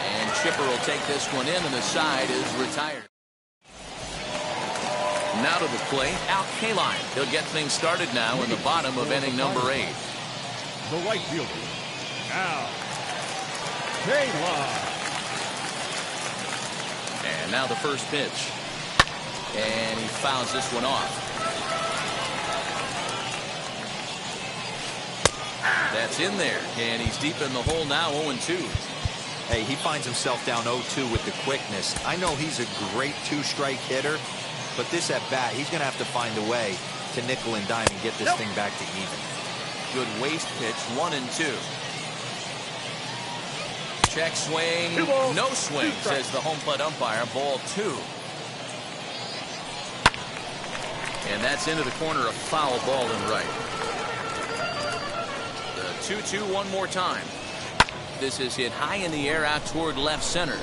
And Chipper will take this one in, and the side is retired. Now to the plate, Al Kaline. He'll get things started now in the bottom of inning number 8. The right fielder, Al Kaline. And now the first pitch. And he fouls this one off. That's in there. And he's deep in the hole now, 0-2. Hey, he finds himself down 0-2 with the quickness. I know he's a great 2-strike hitter, but this at bat, he's going to have to find a way to nickel and dime and get this thing back to even. Good waste pitch, 1-2. Check swing, no swing, says the home plate umpire. Ball 2. And that's into the corner, a foul ball in right. The 2-2 one more time. This is hit high in the air out toward left center.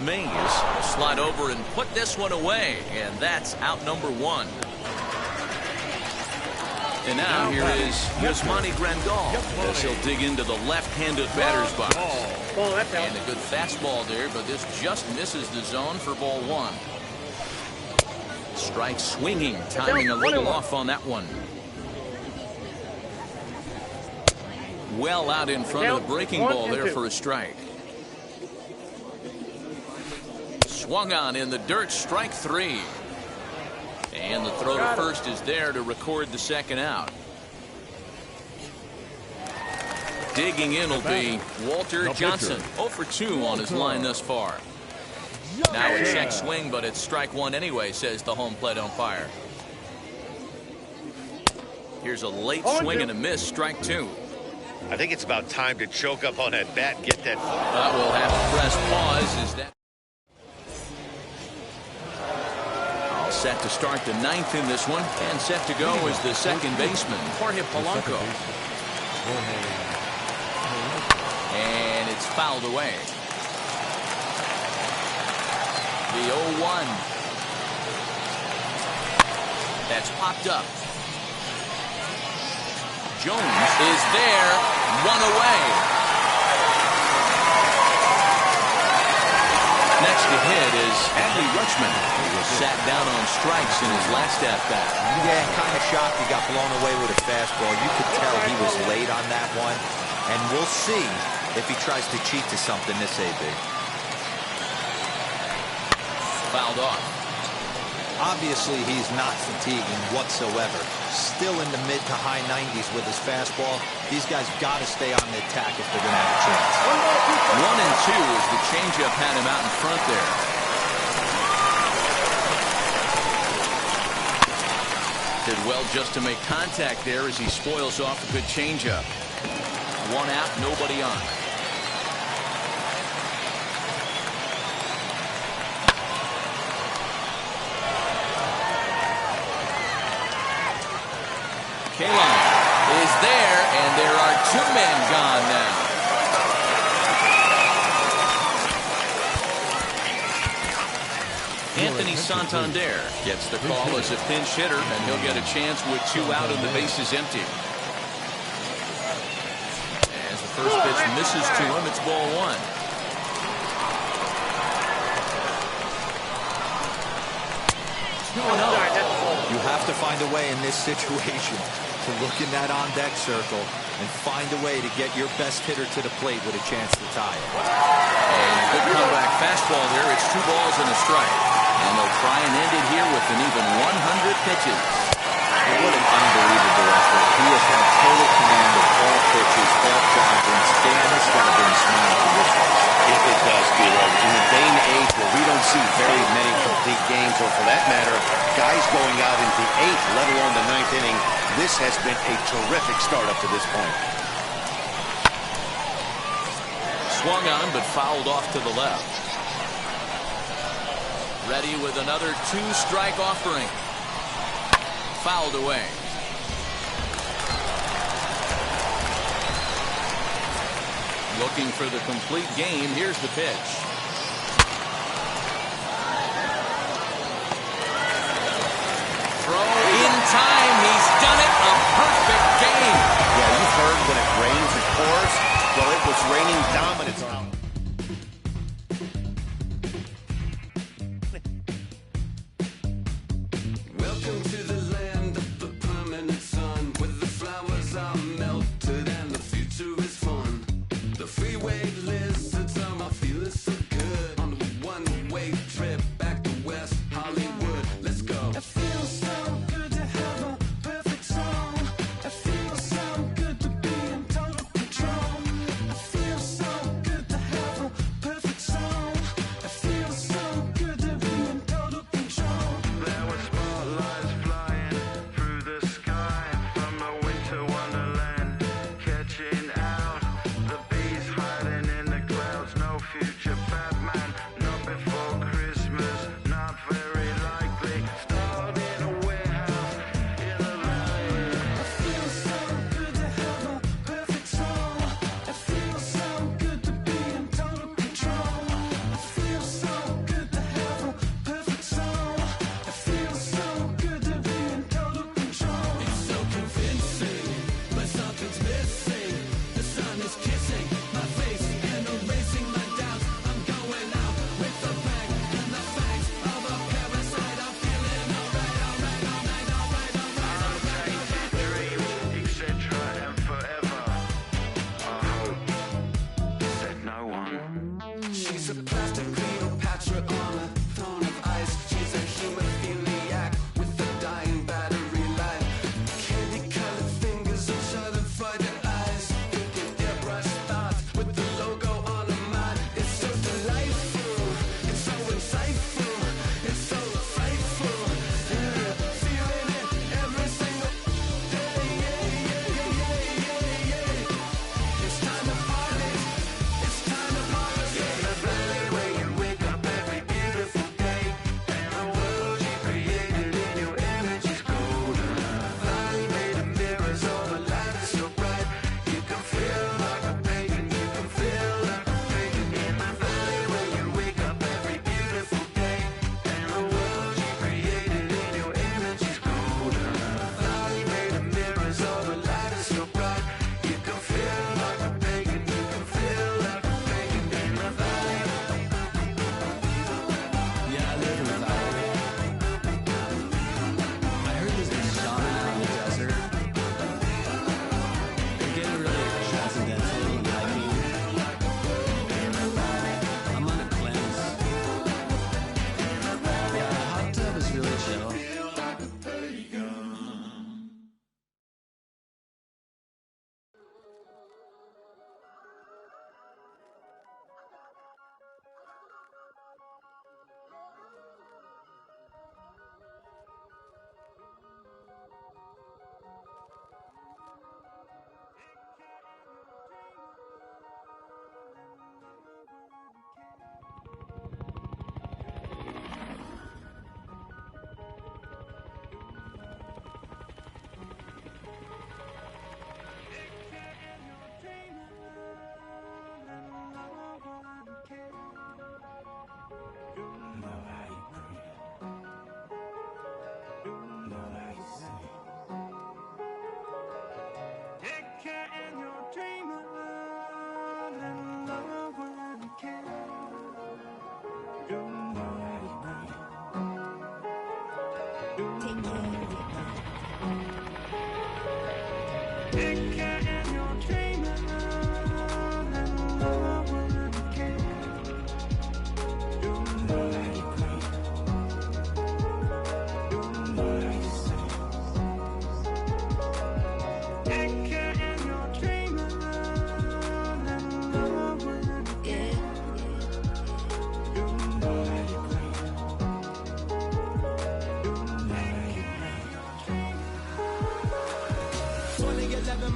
Mays slide over and put this one away, and that's out number 1. And now here is Yasmani Grandal as he'll dig into the left-handed batter's box. And a good fastball there, but this just misses the zone for ball 1. Strike swinging, timing a little off on that one. Well out in front of the breaking ball there for a strike. Swung on in the dirt, strike 3. And the throw to first is there to record the second out. Digging in will be Walter Johnson. 0 for 2 on his line thus far. Now a check swing, but it's strike 1 anyway, says the home plate umpire. Here's a late swing and a miss, strike 2. I think it's about time to choke up on that bat and get that. We'll have to press pause. Is that all set to start the 9th in this one, and set to go is the second baseman, Jorge Polanco. And it's fouled away. The 0-1. That's popped up. Jones is there, 1 away. Next to hit is Adley Rutschman, who was sat down on strikes in his last at-bat. Yeah, kind of shocked he got blown away with a fastball. You could tell he was late on that one. And we'll see if he tries to cheat to something this AB. Fouled off. Obviously, he's not fatiguing whatsoever. Still in the mid to high 90s with his fastball. These guys got to stay on the attack if they're going to have a chance. 1-2 as the changeup had him out in front there. Did well just to make contact there as he spoils off a good changeup. 1 out, nobody on. Kaline is there, and there are 2 men gone now. Anthony Santander gets the call as a pinch hitter, and he'll get a chance with 2 out and the bases empty. As the first pitch misses to him, it's ball 1. You have to find a way in this situation to look in that on-deck circle and find a way to get your best hitter to the plate with a chance to tie it. And a good comeback fastball there. It's 2 balls and a strike. And they'll try and end it here with an even 100 pitches. What an unbelievable effort. He has had total command of all pitches, all quadrants. Dan, has got to bring a smile to this face. It does, D'Lo. In the day and age where we don't see very many complete games, or for that matter, guys going out in the 8th, let alone the 9th inning, this has been a terrific start up to this point. Swung on, but fouled off to the left. Ready with another 2-strike offering. Fouled away. Looking for the complete game. Here's the pitch. Throw in time. He's done it. A perfect game. Yeah, you've heard when it rains, it pours. Well, it was raining dominance on. Welcome to the land of the permanent sun, where the flowers are melted and the future is fun. The freeway lizards are my feelings so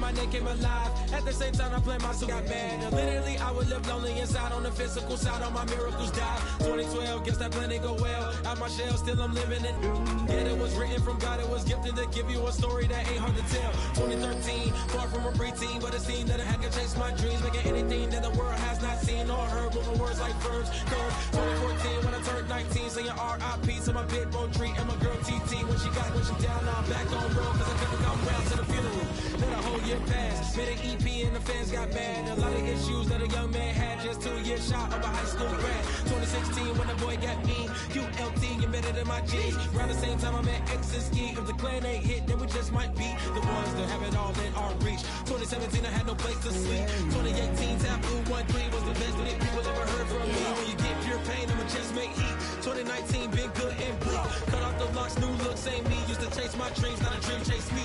my name came alive. At the same time, I play my song got mad. And literally, I would live lonely inside. On the physical side, all my miracles died. 2012, guess that plan didn't go well. Out my shell, still I'm living it. Yeah, it was written from God. It was gifted to give you a story that ain't hard to tell. 2013, far from a preteen, but it seemed that I had to chase my dreams, making anything that the world has not seen or heard. With my words like verbs. 2014, when I turned 19, saying R.I.P. to my big bone tree and my girl TT. When she down, now I'm back on road, cause I couldn't come round to the funeral. Let a whole year pass, made an EP and the fans got mad. A lot of issues that a young man had, just 2 years shy of a high school grad. 2016, when the boy got me, QLT embedded in my G's. Around the same time I met X and Ski. If the clan ain't hit, then we just might be the ones that have it all in our reach. 2017, I had no place to sleep. 2018, Taboo 1-3 was the best that people ever heard from me. When you get pure pain, I'ma just make heat. 2019, been good and bleak. Cut off the locks, new look, same me. Used to chase my dreams, not a dream chase me.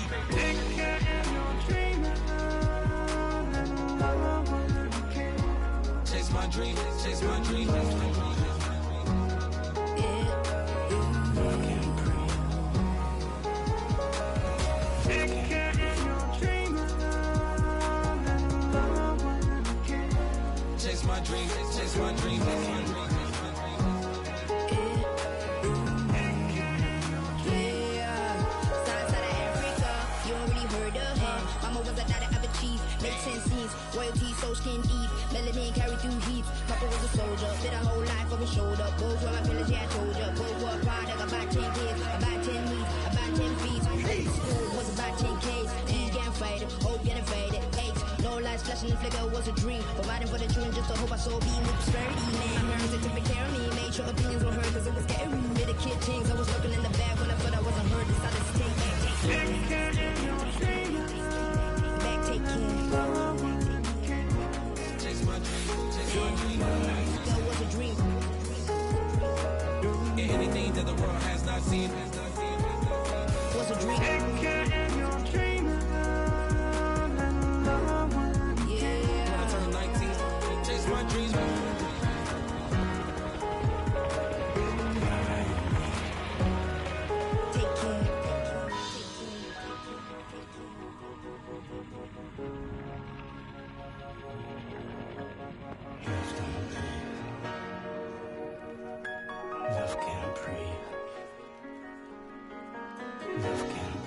Chase my dream, chase my dream, chase my dream. Chase my dream, chase my dream, chase my dream. Royalty, so skin deep, melanin carry through heat. Papa was a soldier, spit a whole life over shoulder. Both were my village, yeah, I told ya. Both were a product, about 10 kids, about 10 weeks, about 10 feet. School was about 10 Ks, T's getting faded, hope getting faded. 8, no lights flashing, the flicker was a dream. Providing for the children just to hope I saw being with prosperity, man. My parents they took good care of me, made sure opinions were heard, cause it was scary. With the kid things, I was looking in the back when I thought I wasn't heard. Decided to take care. Back, take care. That was a dream. Anything that the world has not seen was a dream. Yeah. When I turned 19, chase my dreams. Take care. Love can't breathe. Love can't breathe.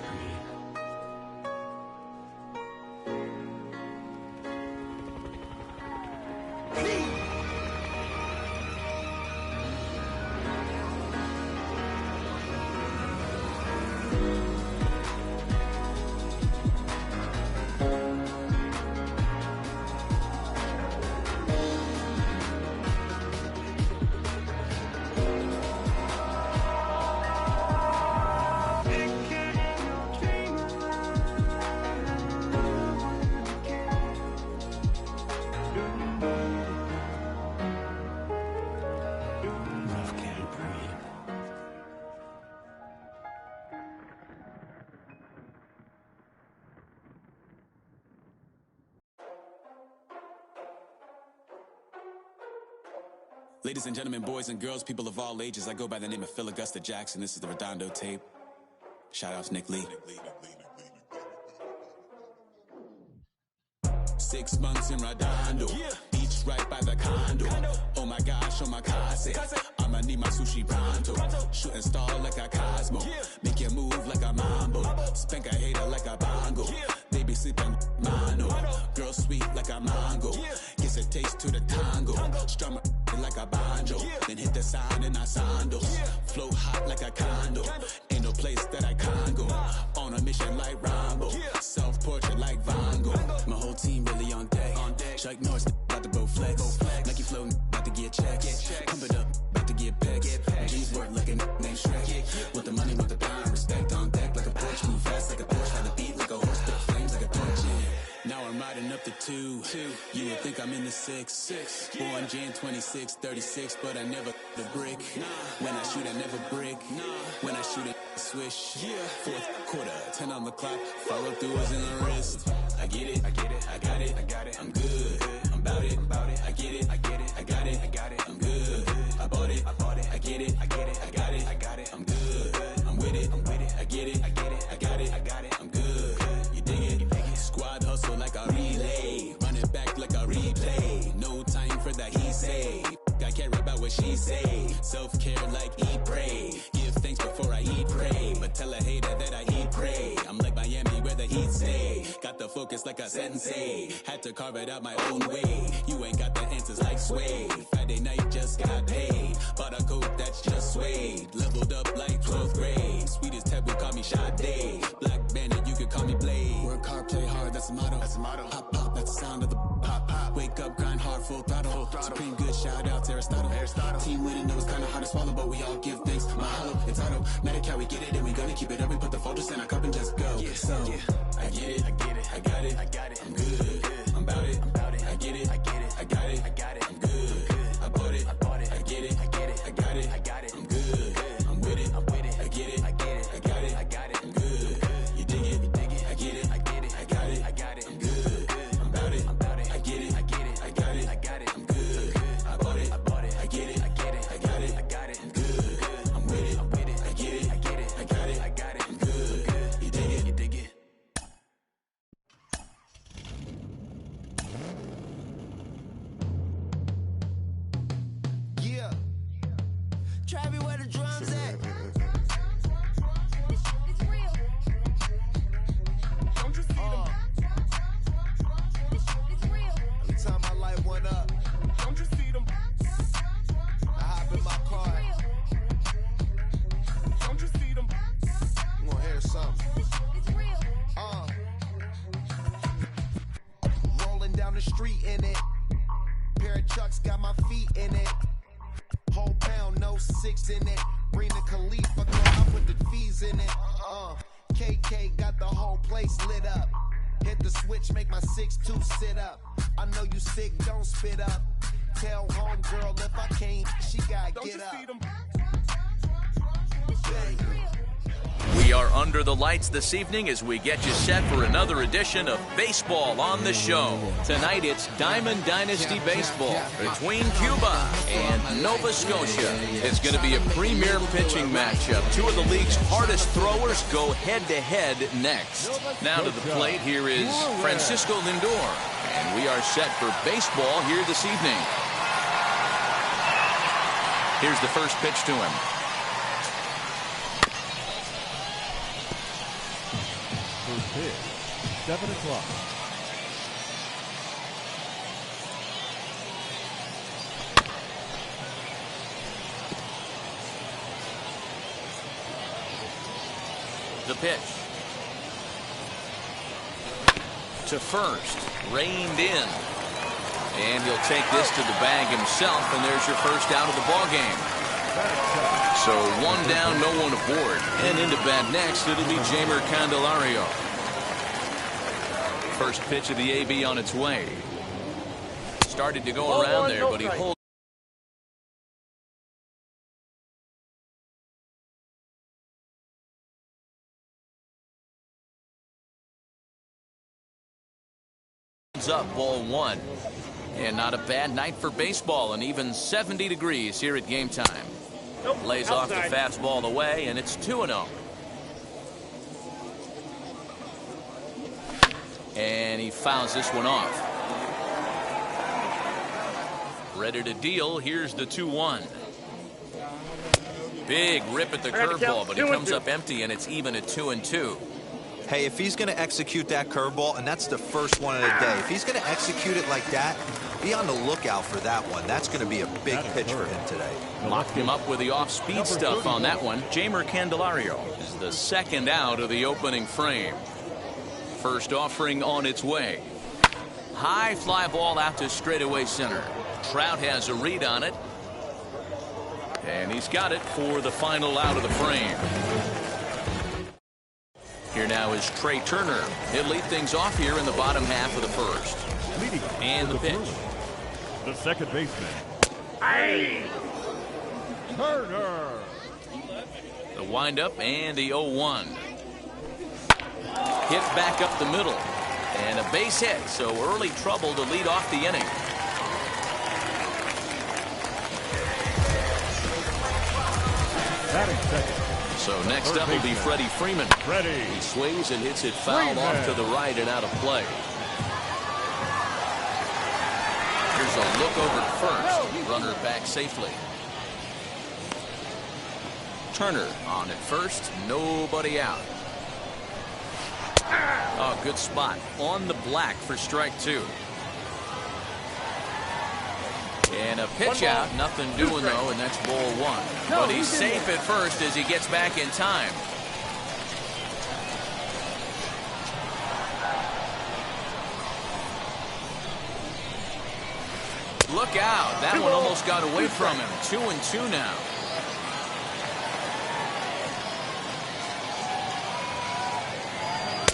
Ladies and gentlemen, boys and girls, people of all ages, I go by the name of Phil Augusta Jackson. This is the Redondo tape. Shout out to Nick Lee. 6 months in Redondo, beach right by the condo. Oh my gosh, oh my kase, I'ma need my sushi pronto. Shooting star like a Cosmo, make you move like a mambo. Spank a hater like a bongo. They be sleeping mano, girl sweet like a mango. Gives a taste to the tango, strum like a banjo. Then hit the sound in our sandals. Flow hot like a condo, ain't no place that I can't go. On a mission like Rambo, self-portrait like Van Gogh. My whole team really on deck. Chuck Norris about to bow flex. Nike flow about to get checks. Pump it up, about to get pecs. G's work like a named Shrek. With the money, with the power, respect on deck like a Porsche. Move fast like a Porsche, had the beat like a horse, spit flames like a torch. Now I'm riding up the 2. You would think I'm in the 6. Born Jan 26, 36, but I never the brick. When I shoot, I never brick. When I shoot, it swish. Fourth quarter, 10 on the clock. Follow through is in the wrist. I get it, I got it, I'm good, I'm about it, I get it, I got it, I'm good, I bought it, I get it, I got it, I'm good, I'm with it, I get it, I got it, I'm good, you dig it, squad hustle eat prey. But tell a hater that I eat prey. I'm like Miami where the heat stay. Got the focus like a sensei. Had to carve it out my own way. You ain't got the answers like Sway. Friday night just got paid. Bought a coat that's just suede. Leveled up like 12th grade. Sweetest taboo, call me Sade. Black Bandit, you could call me Blade. Work hard, play hard, that's the motto. That's the motto. Pop, pop, that's the sound of the pop, pop. Wake up, grind hard, full throttle. Full throttle. Supreme good, shout out to Aristotle. Team winning, knows kinda hard to swallow, but we all give thanks. Mahalo, it's auto. Medicare, we get it, and we gonna keep it up. We put the focus in our cup and just go. Yeah, so, yeah. I get it, I get it, I got it, I got it. I'm good, I'm about it, I'm about it. I get it, I get it, I got it, I got it. I'm good, I bought it, I bought it. I get it, I get it, I got it, I got it. I'm good, I'm with it, I'm with it. I get it, I get it, I got it, I got it. I'm good, you dig it, you dig it. I get it, I get it, I got it, I got it. I'm good, I'm about it, I'm about it. I get it, I get it, I got it, I got it. I'm good, I bought it, I bought it. I get it, I get it, I got it, I got it. I'm good, I'm with it, I'm with it. I get it, I get it, I got it, I got it. I'm good, you dig it, you dig it. Yeah. Travis, where the drums at? It's real. Don't you see them? It's real. Every time I light one up, Don't you see them? I hop in my car. Don't you see them? I'm gonna hear something. It's real. Rolling down the street in it. Pair of Chucks got my feet in it. Whole pound, no 6 in it. Bring the Khalifa, girl, I put the fees in it. KK got the whole place lit up. Hit the switch, make my 6'2" sit up. I know you sick, don't spit up. Tell homegirl if I can't, she gotta get up. We are under the lights this evening as we get you set for another edition of Baseball on the Show. Tonight it's Diamond Dynasty Baseball between Cuba and Nova Scotia. It's going to be a premier pitching matchup. Two of the league's hardest throwers go head-to-head next. Now to the plate, here is Francisco Lindor. And we are set for baseball here this evening. Here's the first pitch to him. First pitch, 7 o'clock. The pitch. To first, reined in. And he'll take this to the bag himself, and there's your first out of the ball game. So one down, no one aboard. And into bat next, it'll be Jeimer Candelario. First pitch of the AB on its way. Started to go around there, but he holds up, ball one. And not a bad night for baseball, and even 70 degrees here at game time. Lays off the fastball away, and it's 2-0. And he fouls this one off. Ready to deal. Here's the 2-1. Big rip at the curveball, but it comes up empty, and it's even at 2-2. Hey, if he's going to execute that curveball, and that's the first one of the day, if he's going to execute it like that, be on the lookout for that one. That's going to be a big pitch for him today. Locked him up with the off-speed stuff on that one. Jeimer Candelario is the second out of the opening frame. First offering on its way. High fly ball out to straightaway center. Trout has a read on it. And he's got it for the final out of the frame. Here now is Trey Turner. He'll lead things off here in the bottom half of the first. Leading and the pitch. The second baseman. Hey! Turner. The windup and the 0-1. Hit back up the middle. And a base hit, so early trouble to lead off the inning. Batting second. So next up will be Freddie Freeman. He swings and hits it foul off to the right and out of play. Here's a look over first. Runner back safely. Turner on at first. Nobody out. Oh, good spot on the black for strike 2. And a pitch out. Nothing doing, though, and that's ball 1. But he's safe at first as he gets back in time. Look out. That one almost got away from him. 2-2 now.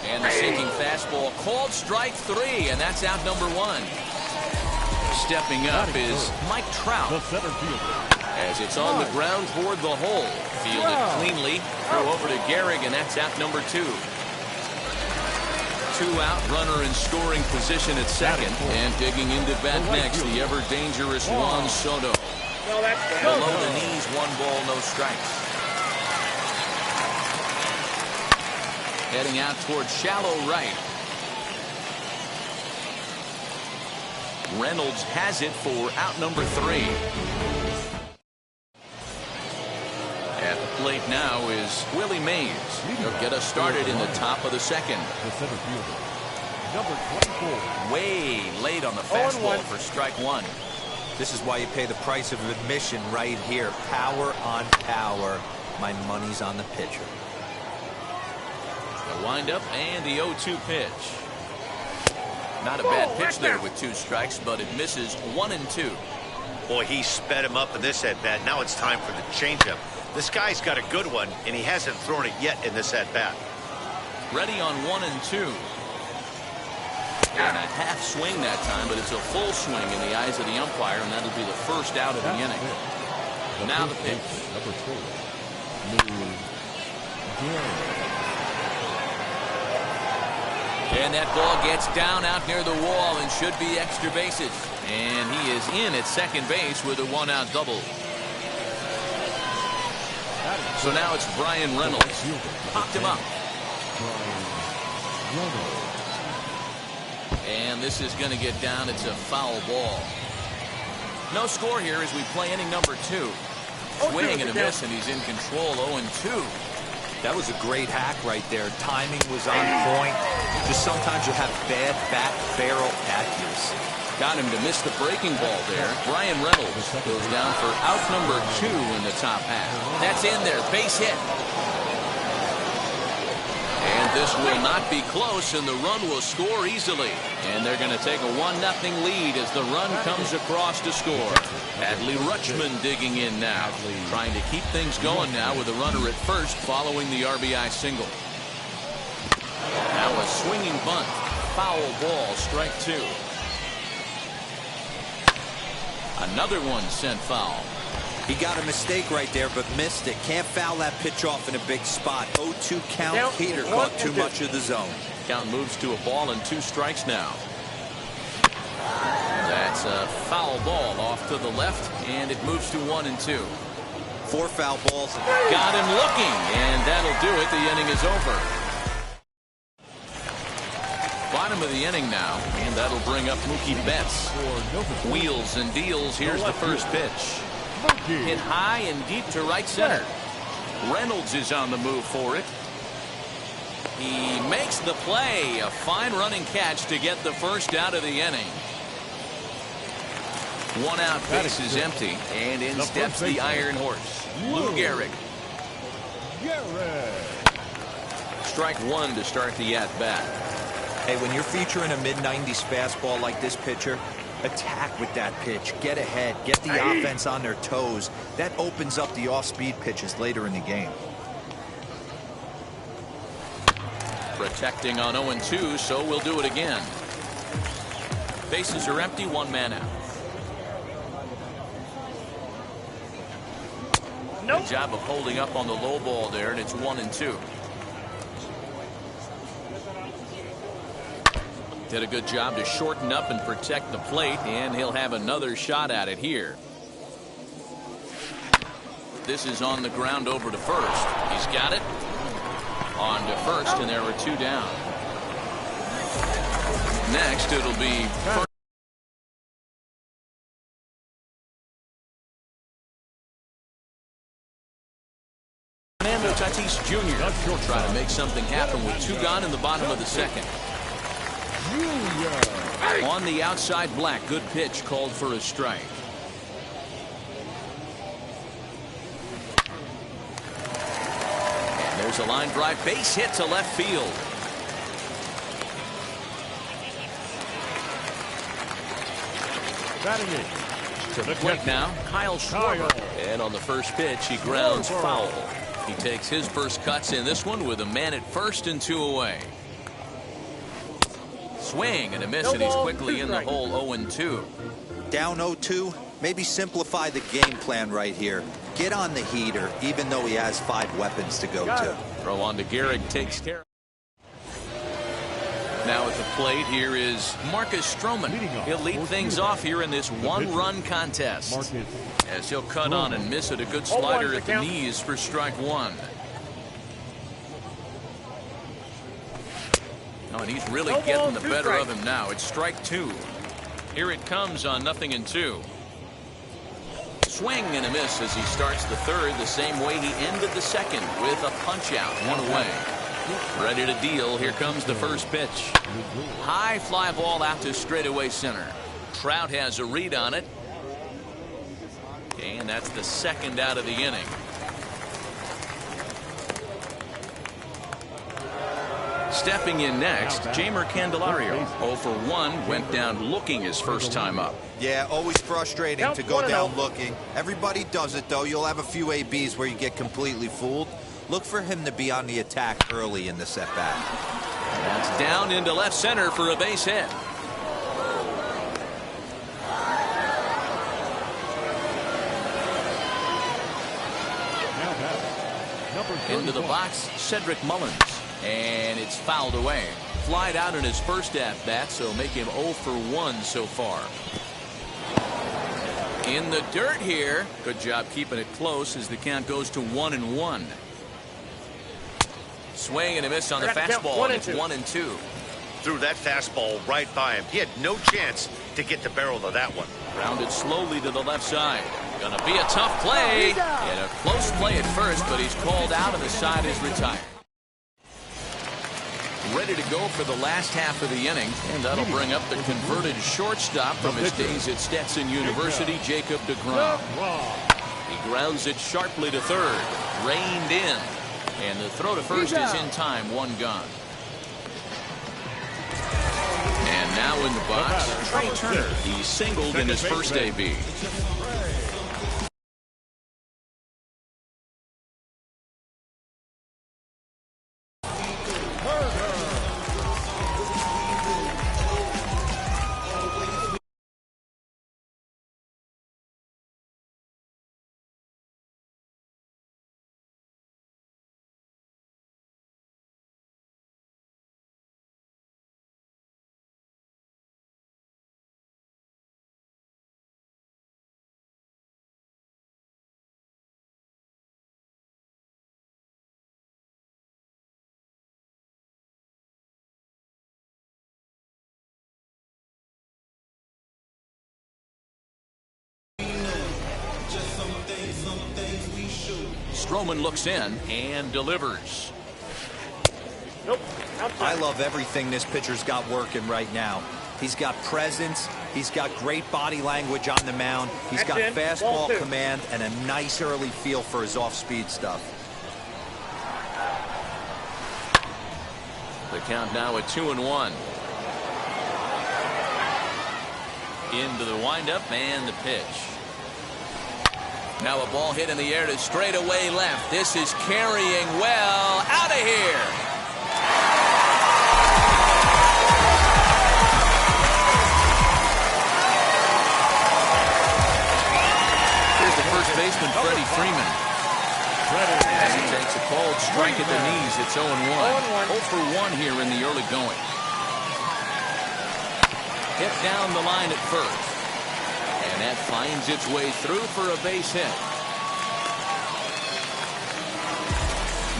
And the sinking fastball called strike 3, and that's out number 1. Stepping up is Mike Trout. As it's on the ground toward the hole. Fielded cleanly. Throw over to Gehrig, and that's out number 2. 2 out, runner in scoring position at second. And digging into bat next, the ever-dangerous Juan Soto. Below the knees, 1 ball, no strikes. Heading out toward shallow right. Reynolds has it for out number 3. At the plate now is Willie Mays. He'll get us started in the top of the second. The center fielder, number 24. Way late on the fastball for strike 1. This is why you pay the price of admission right here. Power on power. My money's on the pitcher. The windup and the 0-2 pitch. Not a bad pitch there with 2 strikes, but it misses 1-2. Boy, he sped him up in this at-bat. Now it's time for the changeup. This guy's got a good one, and he hasn't thrown it yet in this at-bat. Ready on 1-2. And a half swing that time, but it's a full swing in the eyes of the umpire, and that'll be the first out of the inning. Now the pitch. Number 4. And that ball gets down out near the wall and should be extra bases. And he is in at second base with a 1-out double. So now it's Brian Reynolds. Popped him up. And this is going to get down. It's a foul ball. No score here as we play inning number 2. Swing and a miss, and he's in control. 0-2. That was a great hack right there. Timing was on point. Just sometimes you have bad back barrel accuracy. Got him to miss the breaking ball there. Brian Reynolds goes down for out number 2 in the top half. That's in there. Base hit. And this will not be close, and the run will score easily. And they're going to take a 1-0 lead as the run comes across to score. Adley Rutschman digging in now, trying to keep things going now with a runner at first following the RBI single. Now a swinging bunt. Foul ball, strike 2. Another one sent foul. He got a mistake right there, but missed it. Can't foul that pitch off in a big spot. 0-2 count. Peter caught too much of the zone. Count moves to a ball and 2 strikes now. That's a foul ball off to the left, and it moves to 1-2. 4 foul balls. Got him looking, and that'll do it. The inning is over. Bottom of the inning now, and that'll bring up Mookie Betts. Wheels and deals. Here's the first pitch. Hit high and deep to right center. Reynolds is on the move for it. He makes the play. A fine running catch to get the first out of the inning. 1 out, base is empty, and in steps the Iron Horse, Lou Gehrig. Strike 1 to start the at-bat. Hey, when you're featuring a mid-90s fastball like this pitcher, attack with that pitch. Get ahead. Get the offense on their toes. That opens up the off-speed pitches later in the game. Protecting on 0-2, so we'll do it again. Bases are empty, 1 man out. Good job of holding up on the low ball there, and it's 1-2. Did a good job to shorten up and protect the plate, and he'll have another shot at it here. This is on the ground over to first. He's got it. On to first, and there were 2 down. Next, it'll be first. Jr. trying to make something happen with 2 gone in the bottom of the second. On the outside, Black. Good pitch called for a strike. And there's a line drive base hit to left field. Batting it. To the plate now, Kyle Schwarber. And on the first pitch, he grounds foul. He takes his first cuts in this one with a man at first and 2 away. Swing and a miss, and he's quickly in the hole 0-2. Down 0-2, maybe simplify the game plan right here. Get on the heater, even though he has 5 weapons to go to. Throw on to Gehrig, takes care. Now at the plate, here is Marcus Stroman. He'll lead things off here in this 1-run contest. As he'll cut on and miss it, a good slider at the knees for strike 1. Oh, and he's really getting the better of him now. It's strike 2. Here it comes on 0-2. Swing and a miss as he starts the third the same way he ended the second with a punch out, 1 away. Ready to deal. Here comes the first pitch. High fly ball out to straightaway center. Trout has a read on it. And that's the second out of the inning. Stepping in next, Jeimer Candelario. 0 for 1, went down looking his first time up. Yeah, always frustrating to go down looking. Everybody does it, though. You'll have a few ABs where you get completely fooled. Look for him to be on the attack early in the setback. That's down into left center for a base hit. Into the box, Cedric Mullins. And it's fouled away. Flied out in his first at-bat, so make him 0 for 1 so far. In the dirt here. Good job keeping it close as the count goes to 1-1. Swing and a miss on the fastball. It's 1-2. Threw that fastball right by him. He had no chance to get the barrel of that one. Rounded slowly to the left side. Gonna be a tough play. And a close play at first, but he's called out and the side is retired. Ready to go for the last half of the inning, and that'll bring up the converted shortstop from his days at Stetson University, Jacob deGrom. He grounds it sharply to third, reined in, and the throw to first is in time, 1 gone. And now in the box, Trey Turner. He singled in his first AB. Stroman looks in and delivers. I love everything this pitcher's got working right now. He's got presence. He's got great body language on the mound. He's got fastball command and a nice early feel for his off-speed stuff. The count now at 2-1. Into the windup and the pitch. Now a ball hit in the air to straightaway left. This is carrying well. Out of here. Here's the first baseman, Freddie Freeman. As he takes a cold strike at the knees, it's 0-1. 0 for 1 here in the early going. Hit down the line at first. And that finds its way through for a base hit.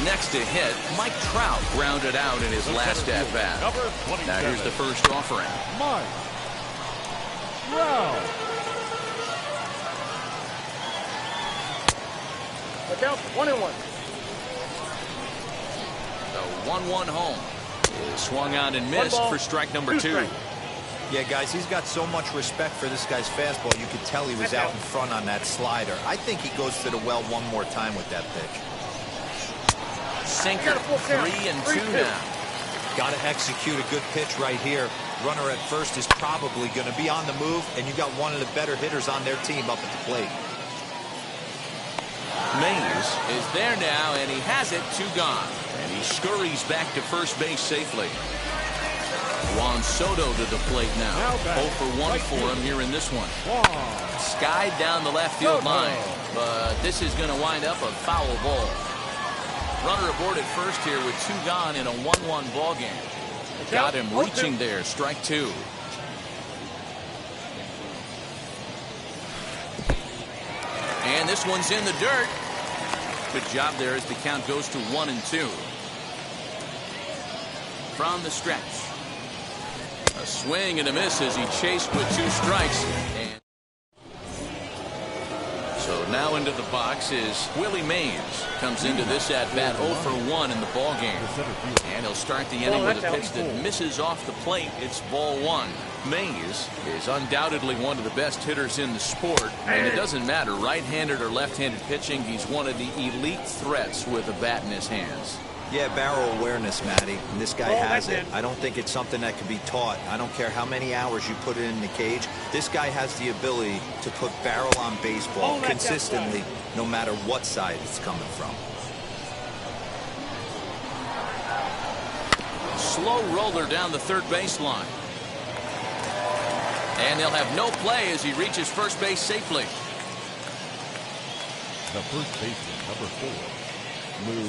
Next to hit, Mike Trout grounded out in his last at-bat. Now here's the first offering. Mike Trout. Look out, 1-1. 1-1 home. Is swung out and missed for strike number 2. Yeah, guys, he's got so much respect for this guy's fastball. You could tell he was out in front on that slider. I think he goes to the well one more time with that pitch. Sinker, 3-2 now. Got to execute a good pitch right here. Runner at first is probably going to be on the move, and you got one of the better hitters on their team up at the plate. Mays is there now, and he has it, 2 gone. And he scurries back to first base safely. Juan Soto to the plate now. 0 for 1 for him here in this one. Skied down the left field line, but this is going to wind up a foul ball. Runner aboard at first here with 2 gone in a 1-1 ball game. Got him reaching there, strike 2. And this one's in the dirt. Good job there as the count goes to 1-2. From the stretch. A swing and a miss as he chased with 2 strikes. And so now into the box is Willie Mays. Comes into this at-bat 0 for 1 in the ball game. And he'll start the inning with a pitch that misses off the plate. It's ball 1. Mays is undoubtedly one of the best hitters in the sport. And it doesn't matter right-handed or left-handed pitching. He's one of the elite threats with a bat in his hands. Yeah, barrel awareness, Matty. And this guy has it. I don't think it's something that can be taught. I don't care how many hours you put it in the cage. This guy has the ability to put barrel on baseball consistently, no matter what side it's coming from. Slow roller down the third baseline. And they'll have no play as he reaches first base safely. The first baseman, number 4.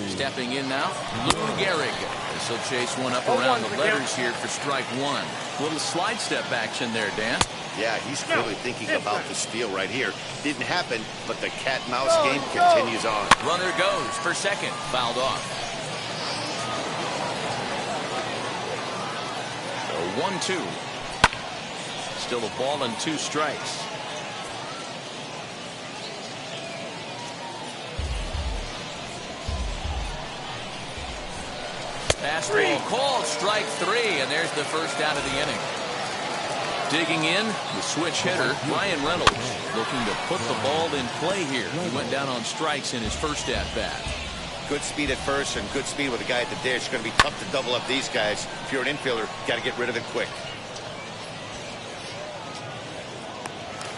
Stepping in now, Lou Gehrig. This will chase one up around the letters here for strike 1. Little slide step action there, Dan. Yeah, he's clearly thinking about the steal right here. Didn't happen, but the cat-mouse game continues on. Runner goes for second, fouled off. So 1-2. Still a ball and 2 strikes. Fastball called, strike 3, and there's the first out of the inning. Digging in, the switch hitter, Ryan Reynolds, looking to put the ball in play here. He went down on strikes in his first at-bat. Good speed at first and good speed with a guy at the dish. It's going to be tough to double up these guys. If you're an infielder, got to get rid of it quick.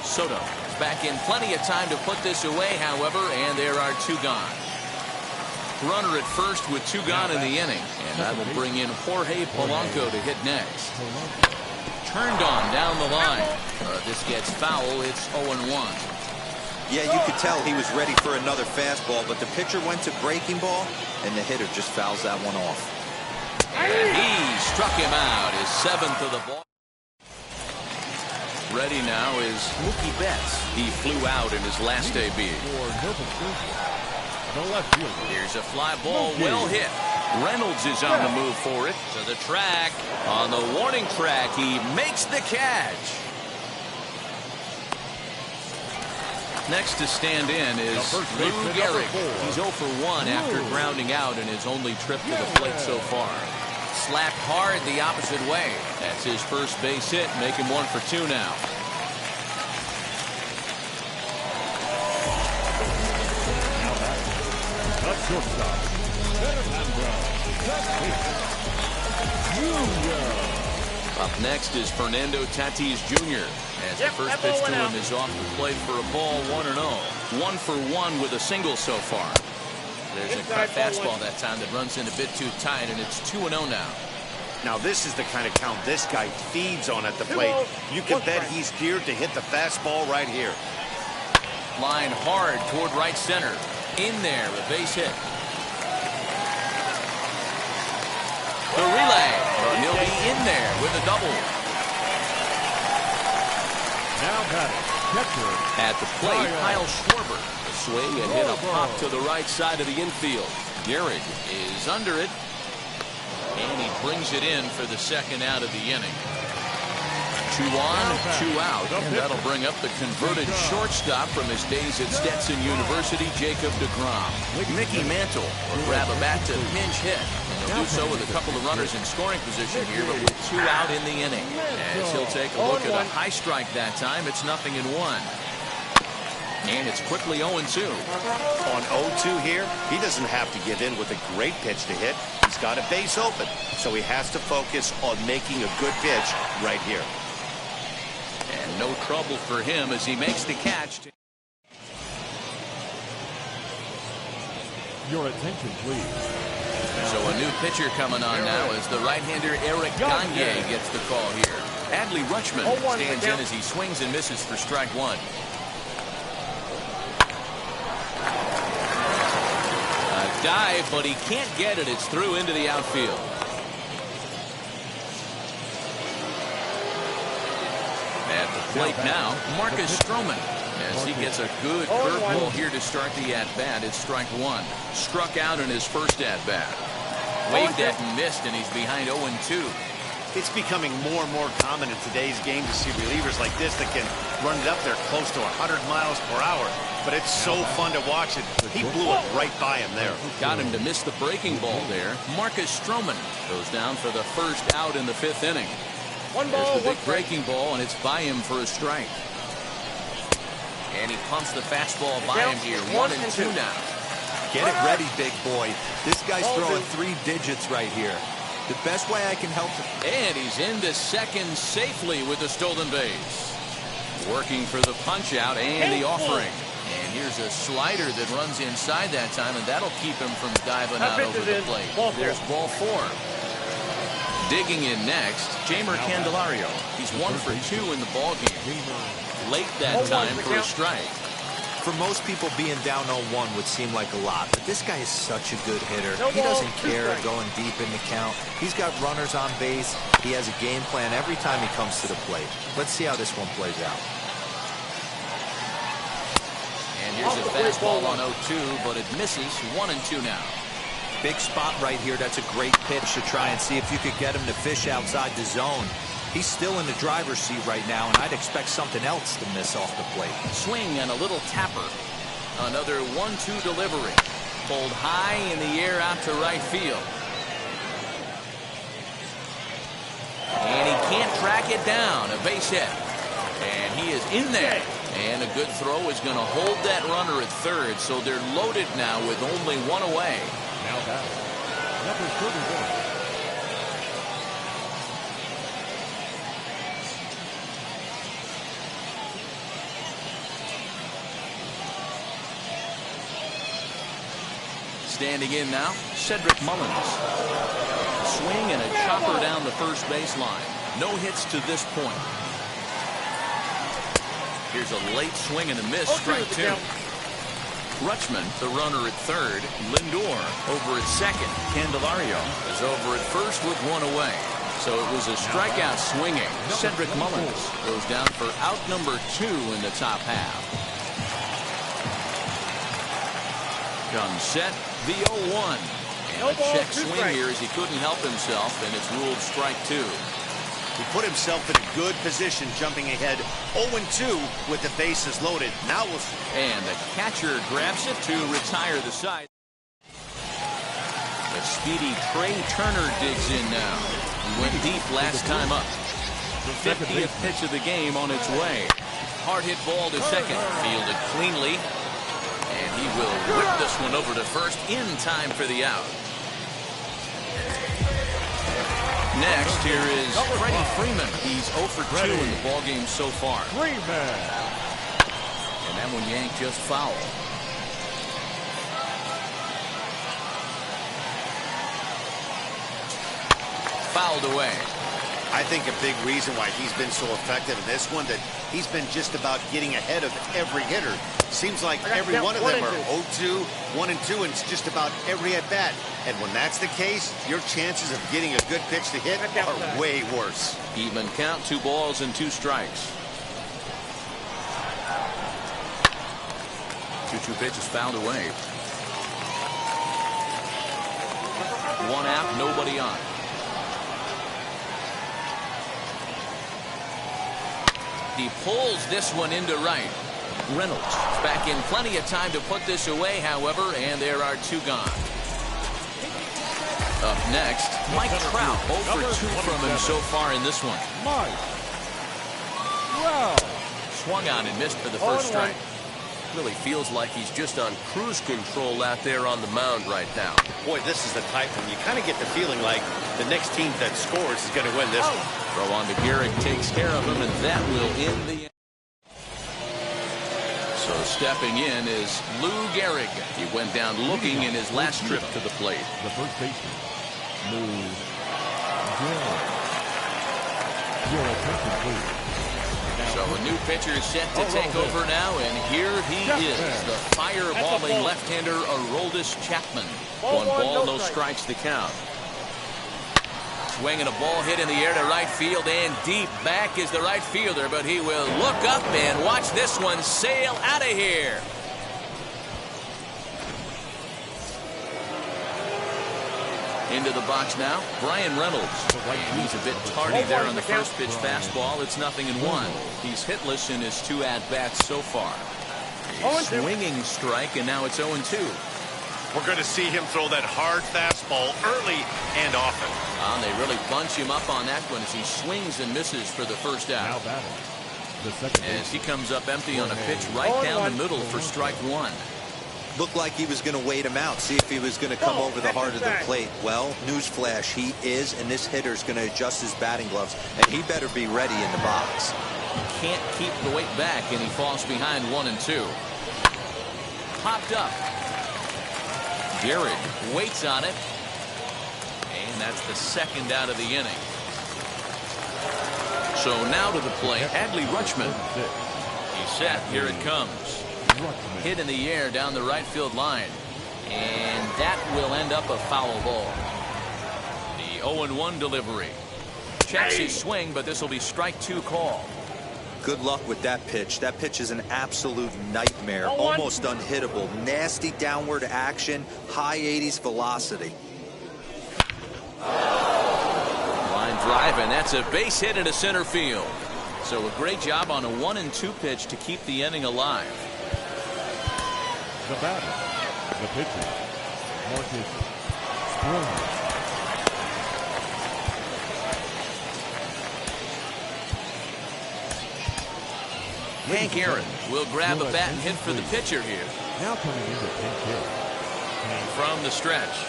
Soto back in, plenty of time to put this away, however, and there are 2 gone. Runner at first with 2 gone in the inning, and that will bring in Jorge Polanco to hit next. Turned on down the line. This gets foul. It's 0-1. Yeah, you could tell he was ready for another fastball, but the pitcher went to breaking ball, and the hitter just fouls that one off. And he struck him out, his 7th of the ball. Ready now is Mookie Betts. He flew out in his last AB. Here's a fly ball, well hit. Reynolds is on the move for it. To the track. On the warning track, he makes the catch. Next to stand in is Lou Gehrig. He's 0 for 1 after grounding out in his only trip to the plate so far. Slapped hard the opposite way. That's his first base hit, make him 1 for 2 now. Shortstop, up next is Fernando Tatis Jr. as the first pitch to him is off the plate for a ball, 1-0. 1 for 1 with a single so far. There's a cut fastball that time that runs in a bit too tight, and it's 2-0 now. Now this is the kind of count this guy feeds on at the plate. You can bet he's geared to hit the fastball right here. Line hard toward right center. In there, a base hit. The relay. He'll be in there with a double. Now batting, catcher. At the plate, Kyle Schwarber. A swing and hit a pop to the right side of the infield. Gehrig is under it. And he brings it in for the second out of the inning. 2 on, 2 out, and that'll bring up the converted shortstop from his days at Stetson University, Jacob deGrom. Mickey Mantle will grab a bat to pinch hit. He'll do so with a couple of runners in scoring position here, but with 2 out in the inning. As he'll take a look at a high strike that time, it's 0-1. And it's quickly 0-2. On 0-2 here, he doesn't have to give in with a great pitch to hit. He's got a base open, so he has to focus on making a good pitch right here. And no trouble for him as he makes the catch. Your attention, please. So a new pitcher coming on now as the right-hander Eric Gagne gets the call here. Adley Rutschman stands in as he swings and misses for strike 1. A dive, but he can't get it. It's through into the outfield. At the plate now, Marcus Stroman. As he gets a good curveball here to start the at-bat. It's strike 1. Struck out in his first at-bat. Waved at and missed, and he's behind 0-2. It's becoming more and more common in today's game to see relievers like this that can run it up there close to 100 miles per hour. But it's so fun to watch it. He blew it right by him there. Got him to miss the breaking ball there. Marcus Stroman goes down for the first out in the 5th inning. There's the big breaking ball, and it's by him for a strike. And he pumps the fastball by him here. 1-2 now. Get it ready, big boy. This guy's throwing 3 digits right here. The best way I can help him. And he's into second safely with the stolen base. Working for the punch out and the offering. And here's a slider that runs inside that time, and that'll keep him from diving out over the plate. There's ball 4. Digging in next, Jeimer Candelario. He's 1 for 2 in the ballgame. Late that time for a strike. For most people, being down 0-1 would seem like a lot, but this guy is such a good hitter. He doesn't care going deep in the count. He's got runners on base. He has a game plan every time he comes to the plate. Let's see how this one plays out. And here's a fastball on 0-2, but it misses. 1-2 now. Big spot right here. That's a great pitch to try and see if you could get him to fish outside the zone. He's still in the driver's seat right now, and I'd expect something else to miss off the plate. Swing and a little tapper. Another 1-2 delivery. Pulled high in the air out to right field. And he can't track it down. A base hit. And he is in there. And a good throw is going to hold that runner at third, so they're loaded now with only 1 away. Now batting, number 31. Standing in now, Cedric Mullins. Swing and a chopper down the first baseline. No hits to this point. Here's a late swing and a miss, strike 2. Rutschman, the runner at third. Lindor over at second. Candelario is over at first with 1 away. So it was a strikeout swinging. Cedric Mullins goes down for out number 2 in the top half. Comes set, the 0-1. And a check swing here as he couldn't help himself, and it's ruled strike 2. He put himself in a good position, jumping ahead 0-2 with the bases loaded. Now we'll see. And the catcher grabs it to retire the side. The speedy Trey Turner digs in now. He went deep last time up. The 50th pitch of the game on its way. Hard hit ball to second. Fielded cleanly. And he will whip this one over to first in time for the out. Next, here is Freddie Freeman. He's 0 for 2 in the ballgame so far. Freeman. And that one yanked just foul. Fouled away. I think a big reason why he's been so effective in this one, that he's been just about getting ahead of every hitter. Seems like every one of them are 0-2, 1-2, and it's just about every at-bat. And when that's the case, your chances of getting a good pitch to hit are way worse. Even count, 2 balls and 2 strikes. 2-2 pitch is fouled away. 1 out, nobody on. He pulls this one into right. Reynolds is back in plenty of time to put this away, however, and there are 2 gone. Up next, Mike Trout, 0 for 2 from him so far in this one. Swung on and missed for the first strike. Really feels like he's just on cruise control out there on the mound right now. Boy, this is the type one. You kind of get the feeling like the next team that scores is going to win this one. Throw on to Gehrig, takes care of him, and that will end the. So stepping in is Lou Gehrig. He went down looking in his last trip to the plate. The first baseman, Lou Gehrig. Your attention, please. So a new pitcher set to take over now, and here he is, the fireballing left-hander Aroldis Chapman. 1 ball, no strikes, the count. Swinging a ball hit in the air to right field, and deep back is the right fielder, but he will look up and watch this one sail out of here. Into the box now, Brian Reynolds. And he's a bit tardy there on the first pitch fastball. It's 0-1. He's hitless in his 2 at-bats so far. A swinging strike, and now it's 0-2. We're going to see him throw that hard fastball early and often. And they really bunch him up on that one as he swings and misses for the first out. Now batting, the second as he comes up empty on a pitch right down the middle for strike 1. Looked like he was going to wait him out, see if he was going to come over the heart of the plate. Well, newsflash, he is, and this hitter's going to adjust his batting gloves, and he better be ready in the box. Can't keep the weight back, and he falls behind 1-2. Popped up. Gehrig waits on it, and that's the second out of the inning. So now to the plate, Adley Rutschman. He's set. Here it comes. Hit in the air down the right field line, and that will end up a foul ball. The 0-1 delivery. Checks his swing, but this will be strike 2 call. Good luck with that pitch. That pitch is an absolute nightmare, almost unhittable. Nasty downward action, high 80s velocity. Line drive, and that's a base hit into center field. So a great job on a 1-2 pitch to keep the inning alive. The batter, the pitcher, Marcus Stroman. Hank Aaron will grab a bat and hit for the pitcher here. Now coming into pinch hit. From the stretch.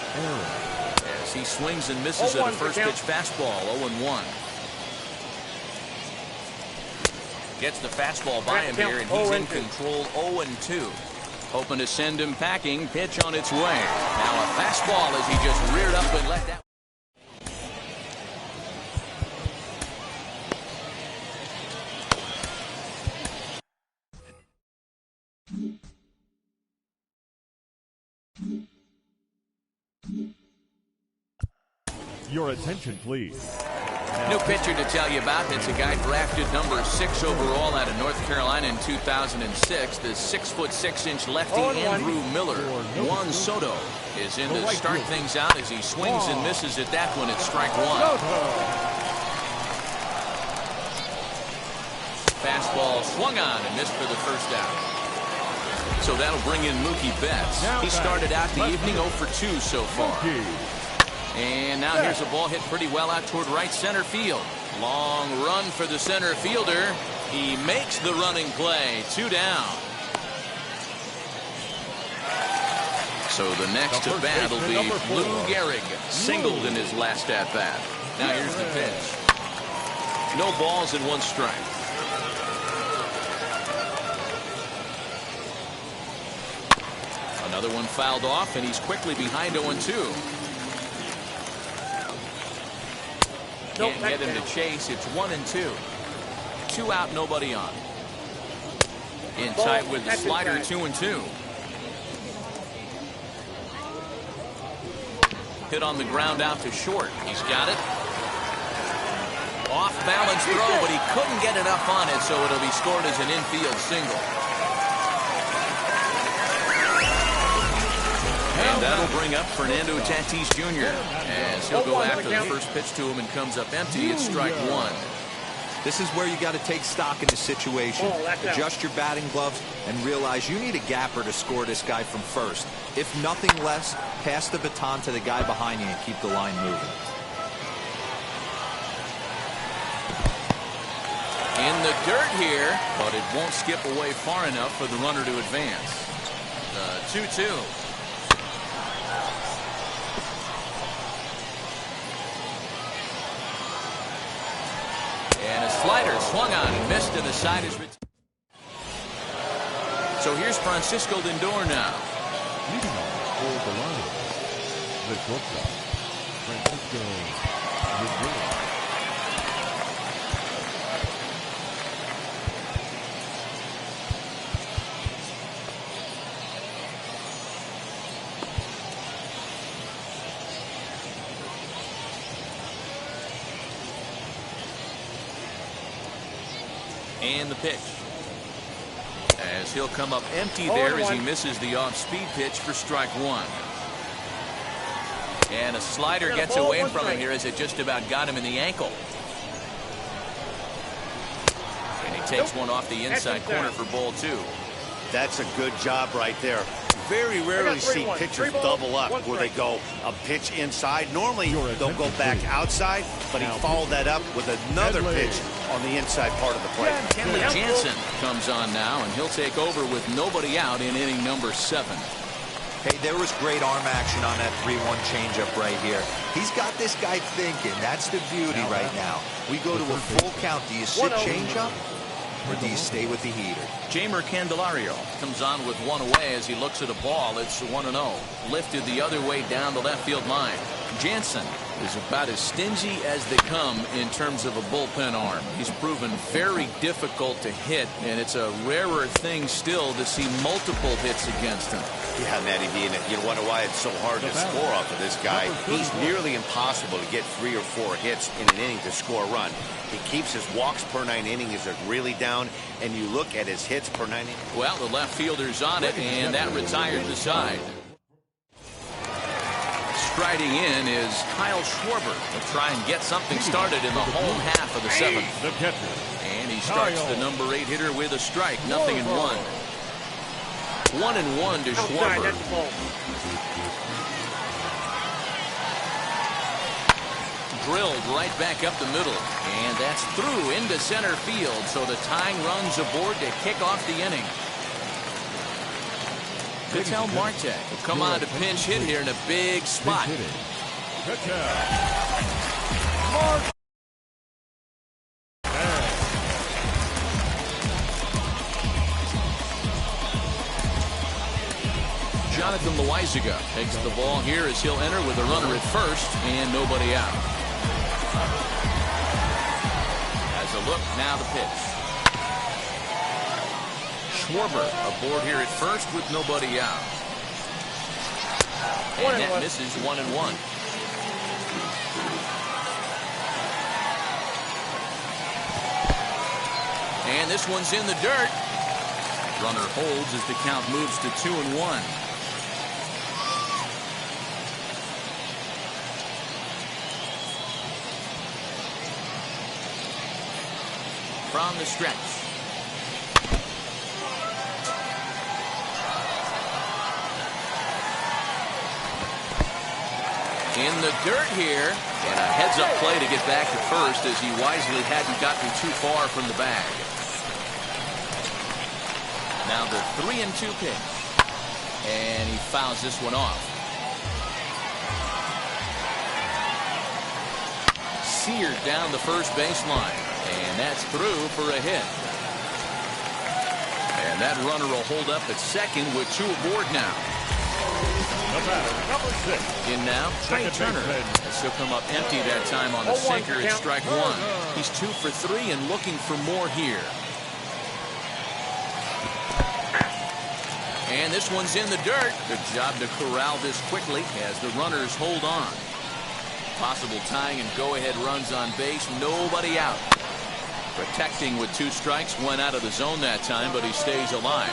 As he swings and misses at a first pitch fastball, 0-1. Gets the fastball by him here, and he's in control, 0-2. Hoping to send him packing. Pitch on its way. Now a fastball as he just reared up and let that. Your attention, please. New pitcher to tell you about. It's a guy drafted number 6 overall out of North Carolina in 2006. The 6'6" lefty Andrew Miller. Juan Soto is in to start things out as he swings and misses at that one at strike 1. Fastball swung on and missed for the first out. So that'll bring in Mookie Betts. He started out the evening 0 for 2 so far. And now here's a ball hit pretty well out toward right center field. Long run for the center fielder. He makes the running play. 2 down. So the next to bat will be Lou Gehrig. Singled in his last at bat. Now here's the pitch. No balls and 1 strike. Another one fouled off, and he's quickly behind 0-2. Can't get him to chase. It's 1-2. 2 out, nobody on. In tight with the slider, 2-2. Hit on the ground out to short. He's got it. Off balance throw, but he couldn't get enough on it, so it'll be scored as an infield single. And that'll bring up Fernando Tatis Jr. as he'll go after the first pitch to him and comes up empty. It's strike 1. This is where you got to take stock in the situation. Adjust your batting gloves and realize you need a gapper to score this guy from first. If nothing less, pass the baton to the guy behind you and keep the line moving. In the dirt here, but it won't skip away far enough for the runner to advance. 2-2. And a slider swung on and missed, and the side is retired. So here's Francisco Lindor now. Leading off for the Lions, the shortstop, Francisco Lindor. And the pitch. As he'll come up empty there as he misses the off-speed pitch for strike one. And a slider gets away from him here as it just about got him in the ankle. And he takes one off the inside corner for ball two. That's a good job right there. Very rarely see pitchers double up where they go a pitch inside. Normally they'll go back outside, but he followed that up with another pitch on the inside part of the plate. Kenley Jansen comes on now, and he'll take over with nobody out in inning number 7. Hey, there was great arm action on that 3-1 changeup right here. He's got this guy thinking. That's the beauty right now. We go to a full count. Do you sit changeup, or do you stay with the heater? Jamer Candelario comes on with one away as he looks at a ball. It's 1-0. Lifted the other way down the left field line. Jansen is about as stingy as they come in terms of a bullpen arm. He's proven very difficult to hit, and it's a rarer thing still to see multiple hits against him. Yeah, Matty V, and you wonder why it's so hard to score off of this guy. He's nearly impossible to get 3 or 4 hits in an inning to score a run. He keeps his walks per 9 innings are really down, and you look at his hits per 9 innings. Well, the left fielder's on it, and that retires the side. Striding in is Kyle Schwarber to try and get something started in the home half of the 7th. The catcher. And he starts the number 8 hitter with a strike. 0-1. 1-1 to Schwarber. Drilled right back up the middle. And that's through into center field. So the tying run's aboard to kick off the inning. Vitel Marte will come on to pinch hit here in a big spot. Jonathan Loaizaga takes the ball here as he'll enter with a runner at first and nobody out. As a look, now the pitch. Schwarber aboard here at first with nobody out. And that misses 1-1. And this one's in the dirt. Runner holds as the count moves to 2-1. From the stretch. In the dirt here, and a heads-up play to get back to first as he wisely hadn't gotten too far from the bag. Now the 3-2 pitch, and he fouls this one off. Seared down the first baseline, and that's through for a hit. And that runner will hold up at second with 2 aboard now. The batter, number 6. In now, Trey Turner. As he'll come up empty that time on the sinker at strike 1. He's 2 for 3 and looking for more here. And this one's in the dirt. Good job to corral this quickly as the runners hold on. Possible tying and go-ahead runs on base. Nobody out. Protecting with 2 strikes. Went out of the zone that time, but he stays alive.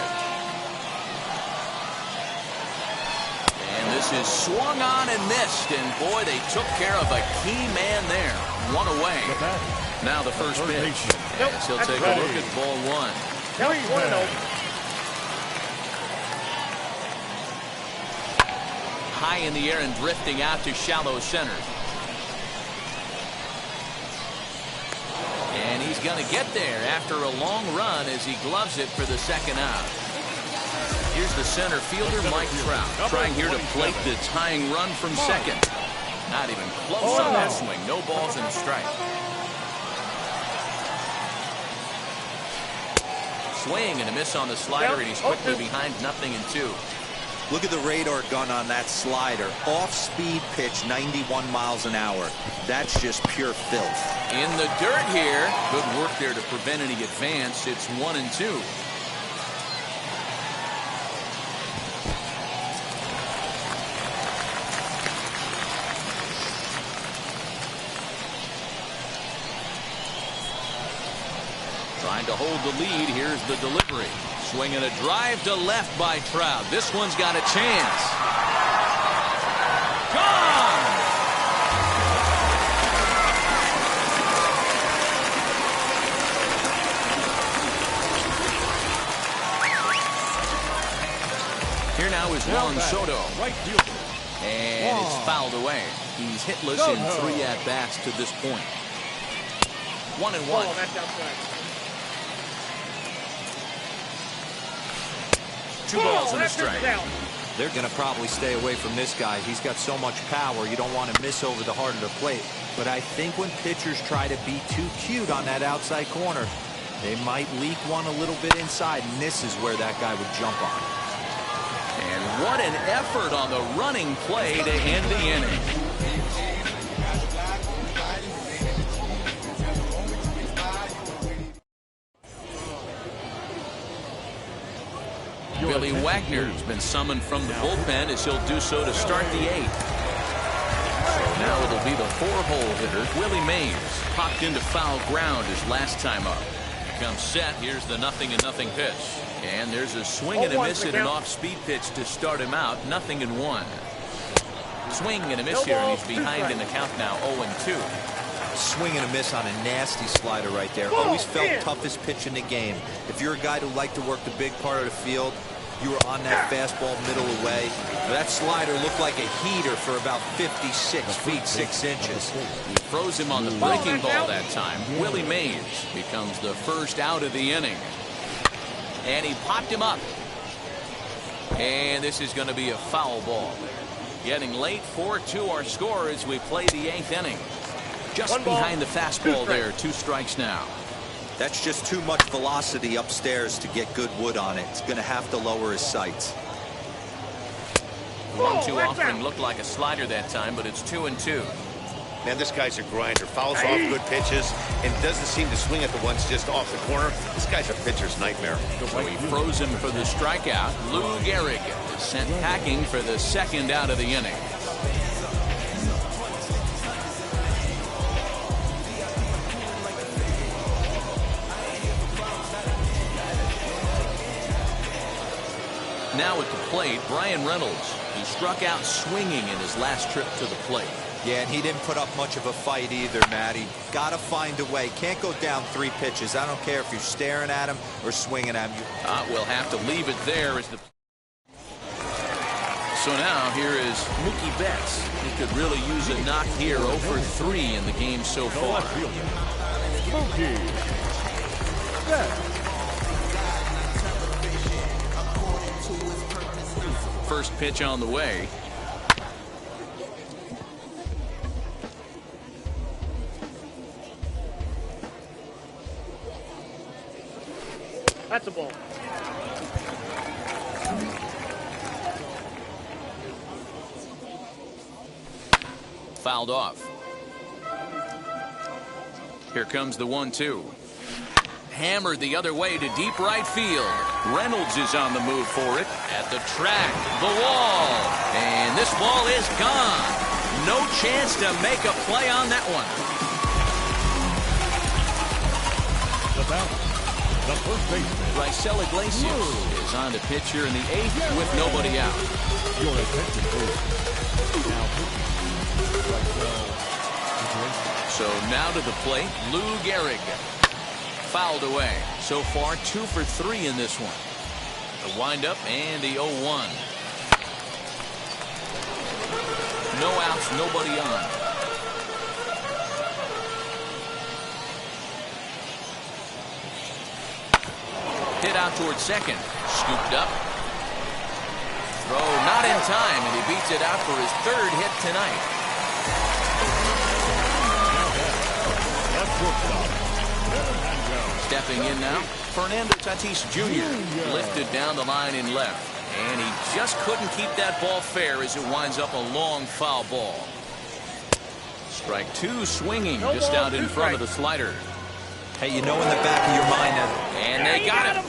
And this is swung on and missed, and boy, they took care of a key man there. One away. Now the first pitch. As he'll take a look at ball one. High in the air and drifting out to shallow center. And he's going to get there after a long run as he gloves it for the second out. Here's the center fielder, Mike Trout, trying here to plate the tying run from second. Not even close on that swing. No balls and a strike. Swing and a miss on the slider, and he's quickly behind 0-2. Look at the radar gun on that slider. Off-speed pitch, 91 miles an hour. That's just pure filth. In the dirt here. Good work there to prevent any advance. It's 1-2. Trying to hold the lead. Here's the delivery. Swinging a drive to left by Trout. This one's got a chance. Gone! Here now is Juan Soto. And it's fouled away. He's hitless in 3 at-bats to this point. 1-1. That's outside. 2 balls and a strike. They're going to probably stay away from this guy. He's got so much power. You don't want to miss over the heart of the plate. But I think when pitchers try to be too cute on that outside corner, they might leak one a little bit inside, and this is where that guy would jump on. And what an effort on the running play to end the inning. Billy Wagner's been summoned from the bullpen as he'll do so to start the 8th. So now it'll be the 4-hole hitter, Willie Mays. Popped into foul ground his last time up. Comes set. Here's the 0-0 pitch. And there's a swing and a miss at an off-speed pitch to start him out. 0-1. Swing and a miss here, and he's behind in the count now. 0-2. Swing and a miss on a nasty slider right there. Always felt toughest pitch in the game. If you're a guy who liked to work the big part of the field, you were on that fastball middle away. That slider looked like a heater for about 56 feet 6 inches. He froze him on the breaking ball that time. Willie Mays becomes the first out of the inning. And he popped him up. And this is going to be a foul ball. Getting late, 4-2 our score as we play the 8th inning. Just behind the fastball there. 2 strikes now. That's just too much velocity upstairs to get good wood on it. It's going to have to lower his sights. 1-2 offering looked like a slider that time, but it's 2-2. Man, this guy's a grinder. Fouls off good pitches and doesn't seem to swing at the ones just off the corner. This guy's a pitcher's nightmare. So he froze him for the strikeout. Lou Gehrig is sent packing for the 2nd out of the inning. Now at the plate, Brian Reynolds. He struck out swinging in his last trip to the plate. Yeah, and he didn't put up much of a fight either, Matty. Got to find a way. Can't go down 3 pitches. I don't care if you're staring at him or swinging at him. We'll have to leave it there as the. So now here is Mookie Betts. He could really use a knock here. 0 for 3 in the game so far. Mookie Betts. First pitch on the way. That's a ball. Fouled off. Here comes the 1-2. Hammered the other way to deep right field. Reynolds is on the move for it. At the track, the wall. And this ball is gone. No chance to make a play on that one. The batter, the first baseman. Raisel Iglesias is on to pitch here in the 8th with nobody out. Your attention, please. Now, so now to the plate, Lou Gehrig. Fouled away. So far, 2 for 3 in this one. The windup and the 0-1. No outs, nobody on. Hit out towards second. Scooped up. Throw not in time, and he beats it out for his 3rd hit tonight. Stepping in now, Fernando Tatis Jr. lifted down the line in left. And he just couldn't keep that ball fair as it winds up a long foul ball. Strike 2 swinging just out in front of the slider. Hey, you know in the back of your mind that... And they got him.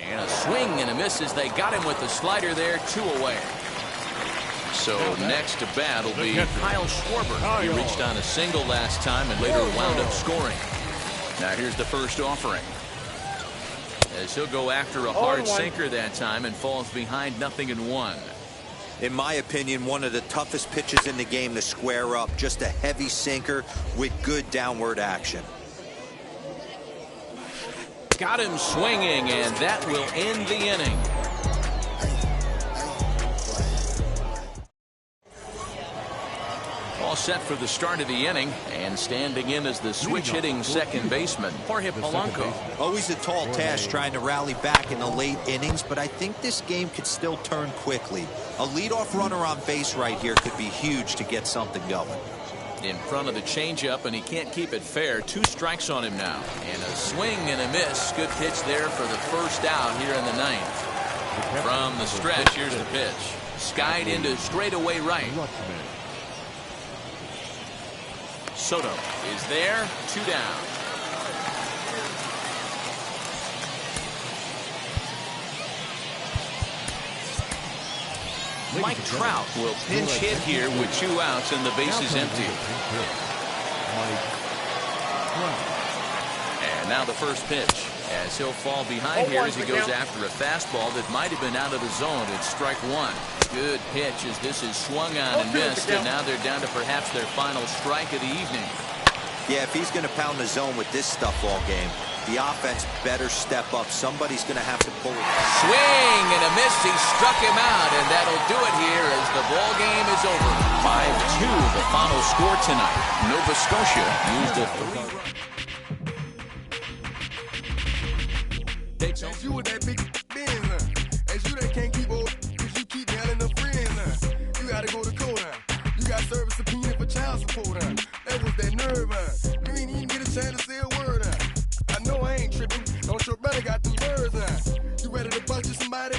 And a swing and a miss as they got him with the slider there, 2 away. So next to bat will be Kyle Schwarber. He reached on a single last time and later wound up scoring. Now here's the first offering. As he'll go after a hard sinker that time and falls behind 0-1. In my opinion, one of the toughest pitches in the game to square up. Just a heavy sinker with good downward action. Got him swinging, and that will end the inning. All set for the start of the inning, and standing in as the switch-hitting second baseman, Jorge Polanco. Always a tall task trying to rally back in the late innings, but I think this game could still turn quickly. A leadoff runner on base right here could be huge to get something going. In front of the changeup, and he can't keep it fair. 2 strikes on him now. And a swing and a miss. Good pitch there for the first out here in the 9th. From the stretch, here's the pitch. Skied into straightaway right. Soto is there. 2 down. Mike Trout will pinch hit here with 2 outs and the base is empty. And now the first pitch as he'll fall behind here as he goes after a fastball that might have been out of the zone. It's strike 1. Good pitch as this is swung on and missed, and now they're down to perhaps their final strike of the evening. Yeah, if he's going to pound the zone with this stuff all game, the offense better step up. Somebody's going to have to pull it. Swing and a miss. He struck him out, and that'll do it here as the ball game is over. 5-2 the final score tonight. Nova Scotia used a 3-run. That's you with that big Benz, That's you that can't keep old because you keep yelling the friends, You got to go to court, You got service subpoena for child support, That was that nerve, You ain't even get a chance to say a word, I know I ain't tripping. Don't your brother got them birds, You ready to bust you somebody,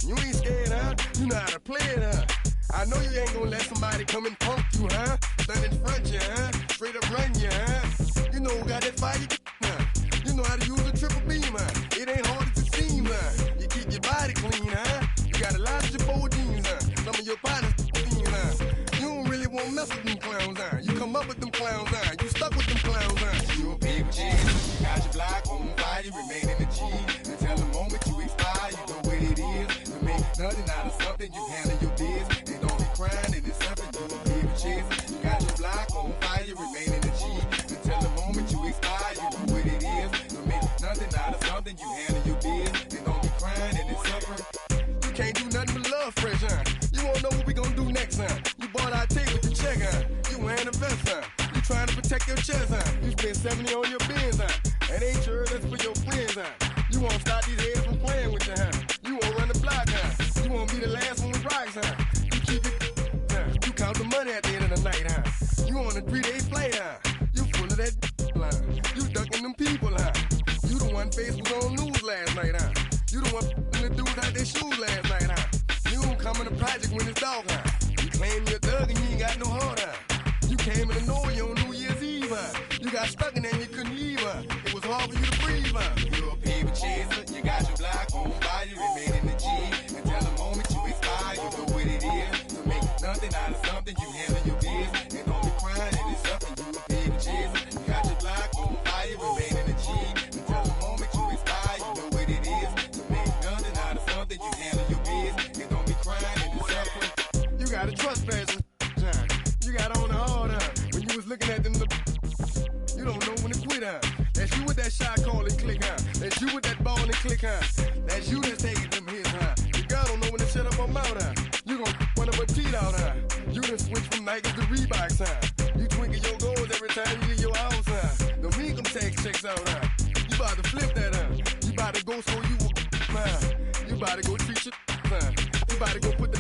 You ain't scared, You know how to play it, I know you ain't gonna let somebody come and punk you, Stand in front you, Straight up run you, You know who got that fire, You know how to use a triple beam, It ain't hard as it seems, You keep your body clean, You got a lot of your bold jeans, Some of your body's You don't really want to mess with them clowns, You come up with them clowns, You stuck with them clowns, You a big G, you got your block on fire, you remain in the G. Until the moment you expire, you know what it is. You make nothing out of something, you handle your biz. And don't be crying, it is something, you a big chase. You got your block on fire, you remain in the G. Until the moment you expire, you know what it is. You make nothing out of something, you handle your biz. And don't be crying, it is something. You can't do nothing but love fresh, You won't know what we gonna do next, You bought our tape with the check, You wearing a vest, You trying to protect your chest, You spend 70 on your bins, That ain't yours, that's for your friends, You won't stop these heads from playing with you, You won't run the block, You won't be the last one with rocks, You keep it, You count the money at the end of the night, You on a 3-day flight, You full of that line. You ducking them people, You the one face was on news last night, You the one the dudes out their shoes last night, You don't come in the project when it's dog, You claim you're a thug and you ain't got no heart, You came in the Norway on New Year's Eve, You got stuck in there and you couldn't leave, It was hard for you to breathe, You're a paper chaser, you got your block on fire, you remain in the G. Until the moment you expire, you know what it is. To make nothing out of something, you handle your biz. And don't be crying, it is something, you a paper chaser. click, huh? That's you that's taking them hits, huh? The girl don't know when to shut up her mouth, huh? You gon' one of her teeth out, huh? You done switch from Nikes to Reeboks, huh? You twinkle your goals every time you leave your house, huh? Don't make them tax checks out, huh? You about to flip that, huh? You about to go so you huh? You about to go treat your huh? You about to go put the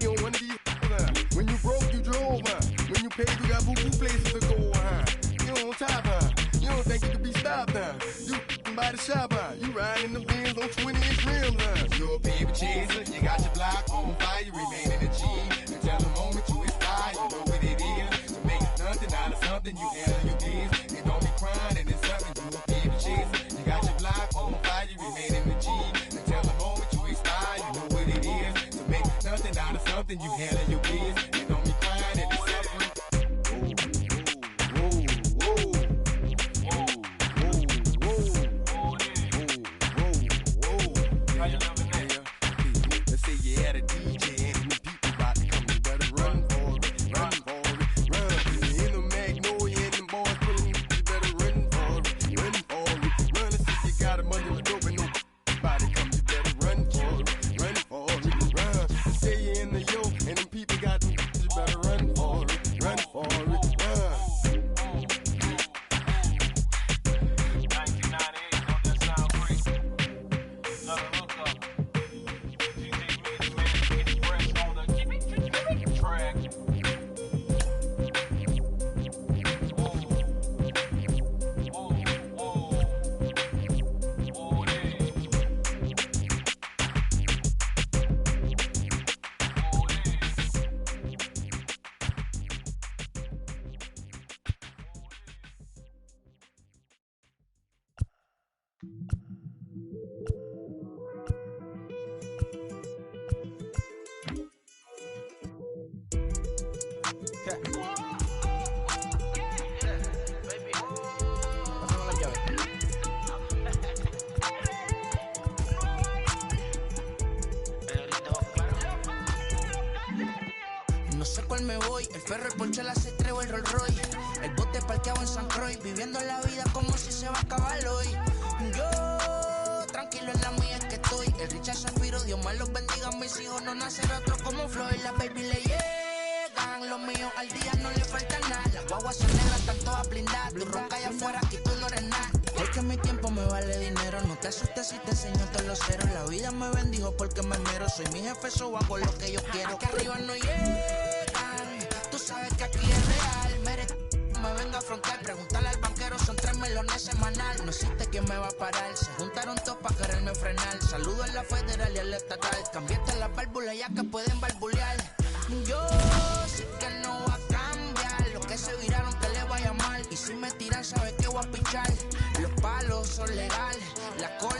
on one of these, huh? When you broke, you drove, huh? When you paid, you got boo-boo places to go, huh? You on top, huh? You don't think you can be stopped, huh? You by the shop, huh? You riding the Benz on 20-inch rims, huh? You're a baby chaser, you got your block on fire, you remain in the G. Until the moment you expire, you know what it is. To make nothing out of something, you handle your biz. And don't be crying, and it's something, you a baby chaser. You got your block on fire, you remain in the G. Until the moment you expire, you know what it is. To make nothing out of something, you handle your biz. And don't be crying, and it's something. Let's say you had a DJ and the people about to come, you better run for it, run for it, run. In the Magnolia and the boys pulling you, you better run for it, run for it, run. Let's say you got a money with dope and nobody come, you better run for it, run for it, run. Let's say you in the yo and them people got them, you better run for it, run for it, run. No sé cuál me voy, el ferro, el Porsche, la C3 o el Rolls Royce. El bote parqueado en San Croix, viviendo la vida como si se va a acabar hoy. Yo, tranquilo en la mía es que estoy. El Richard Zafiro, Dios más los bendiga. Mis hijos no nacen otro como Floyd. Las baby le llegan, los míos al día no le falta nada. Las guaguas son negras, están todas blindadas. Tu ronca allá afuera, aquí tú no eres nada. Es que mi tiempo me vale dinero. No te asustes si te enseño todos los ceros. La vida me bendijo porque me mero. Soy mi jefe, so hago lo que yo quiero. Aquí arriba no llegan. Tú sabes que aquí es real. Me venga a afrontar. Preguntarle al banquero, son 3 melones semanal. No existe quien me va a parar. Se juntaron todos para quererme frenar. Saludo en la federal y en la estatal. Cambiaste las válvulas ya que pueden barbulear. Yo sé que no va a cambiar. Los que se viraron que le vaya mal. Y si me tiran, sabes que voy a pichar. Los palos son legales. La cosa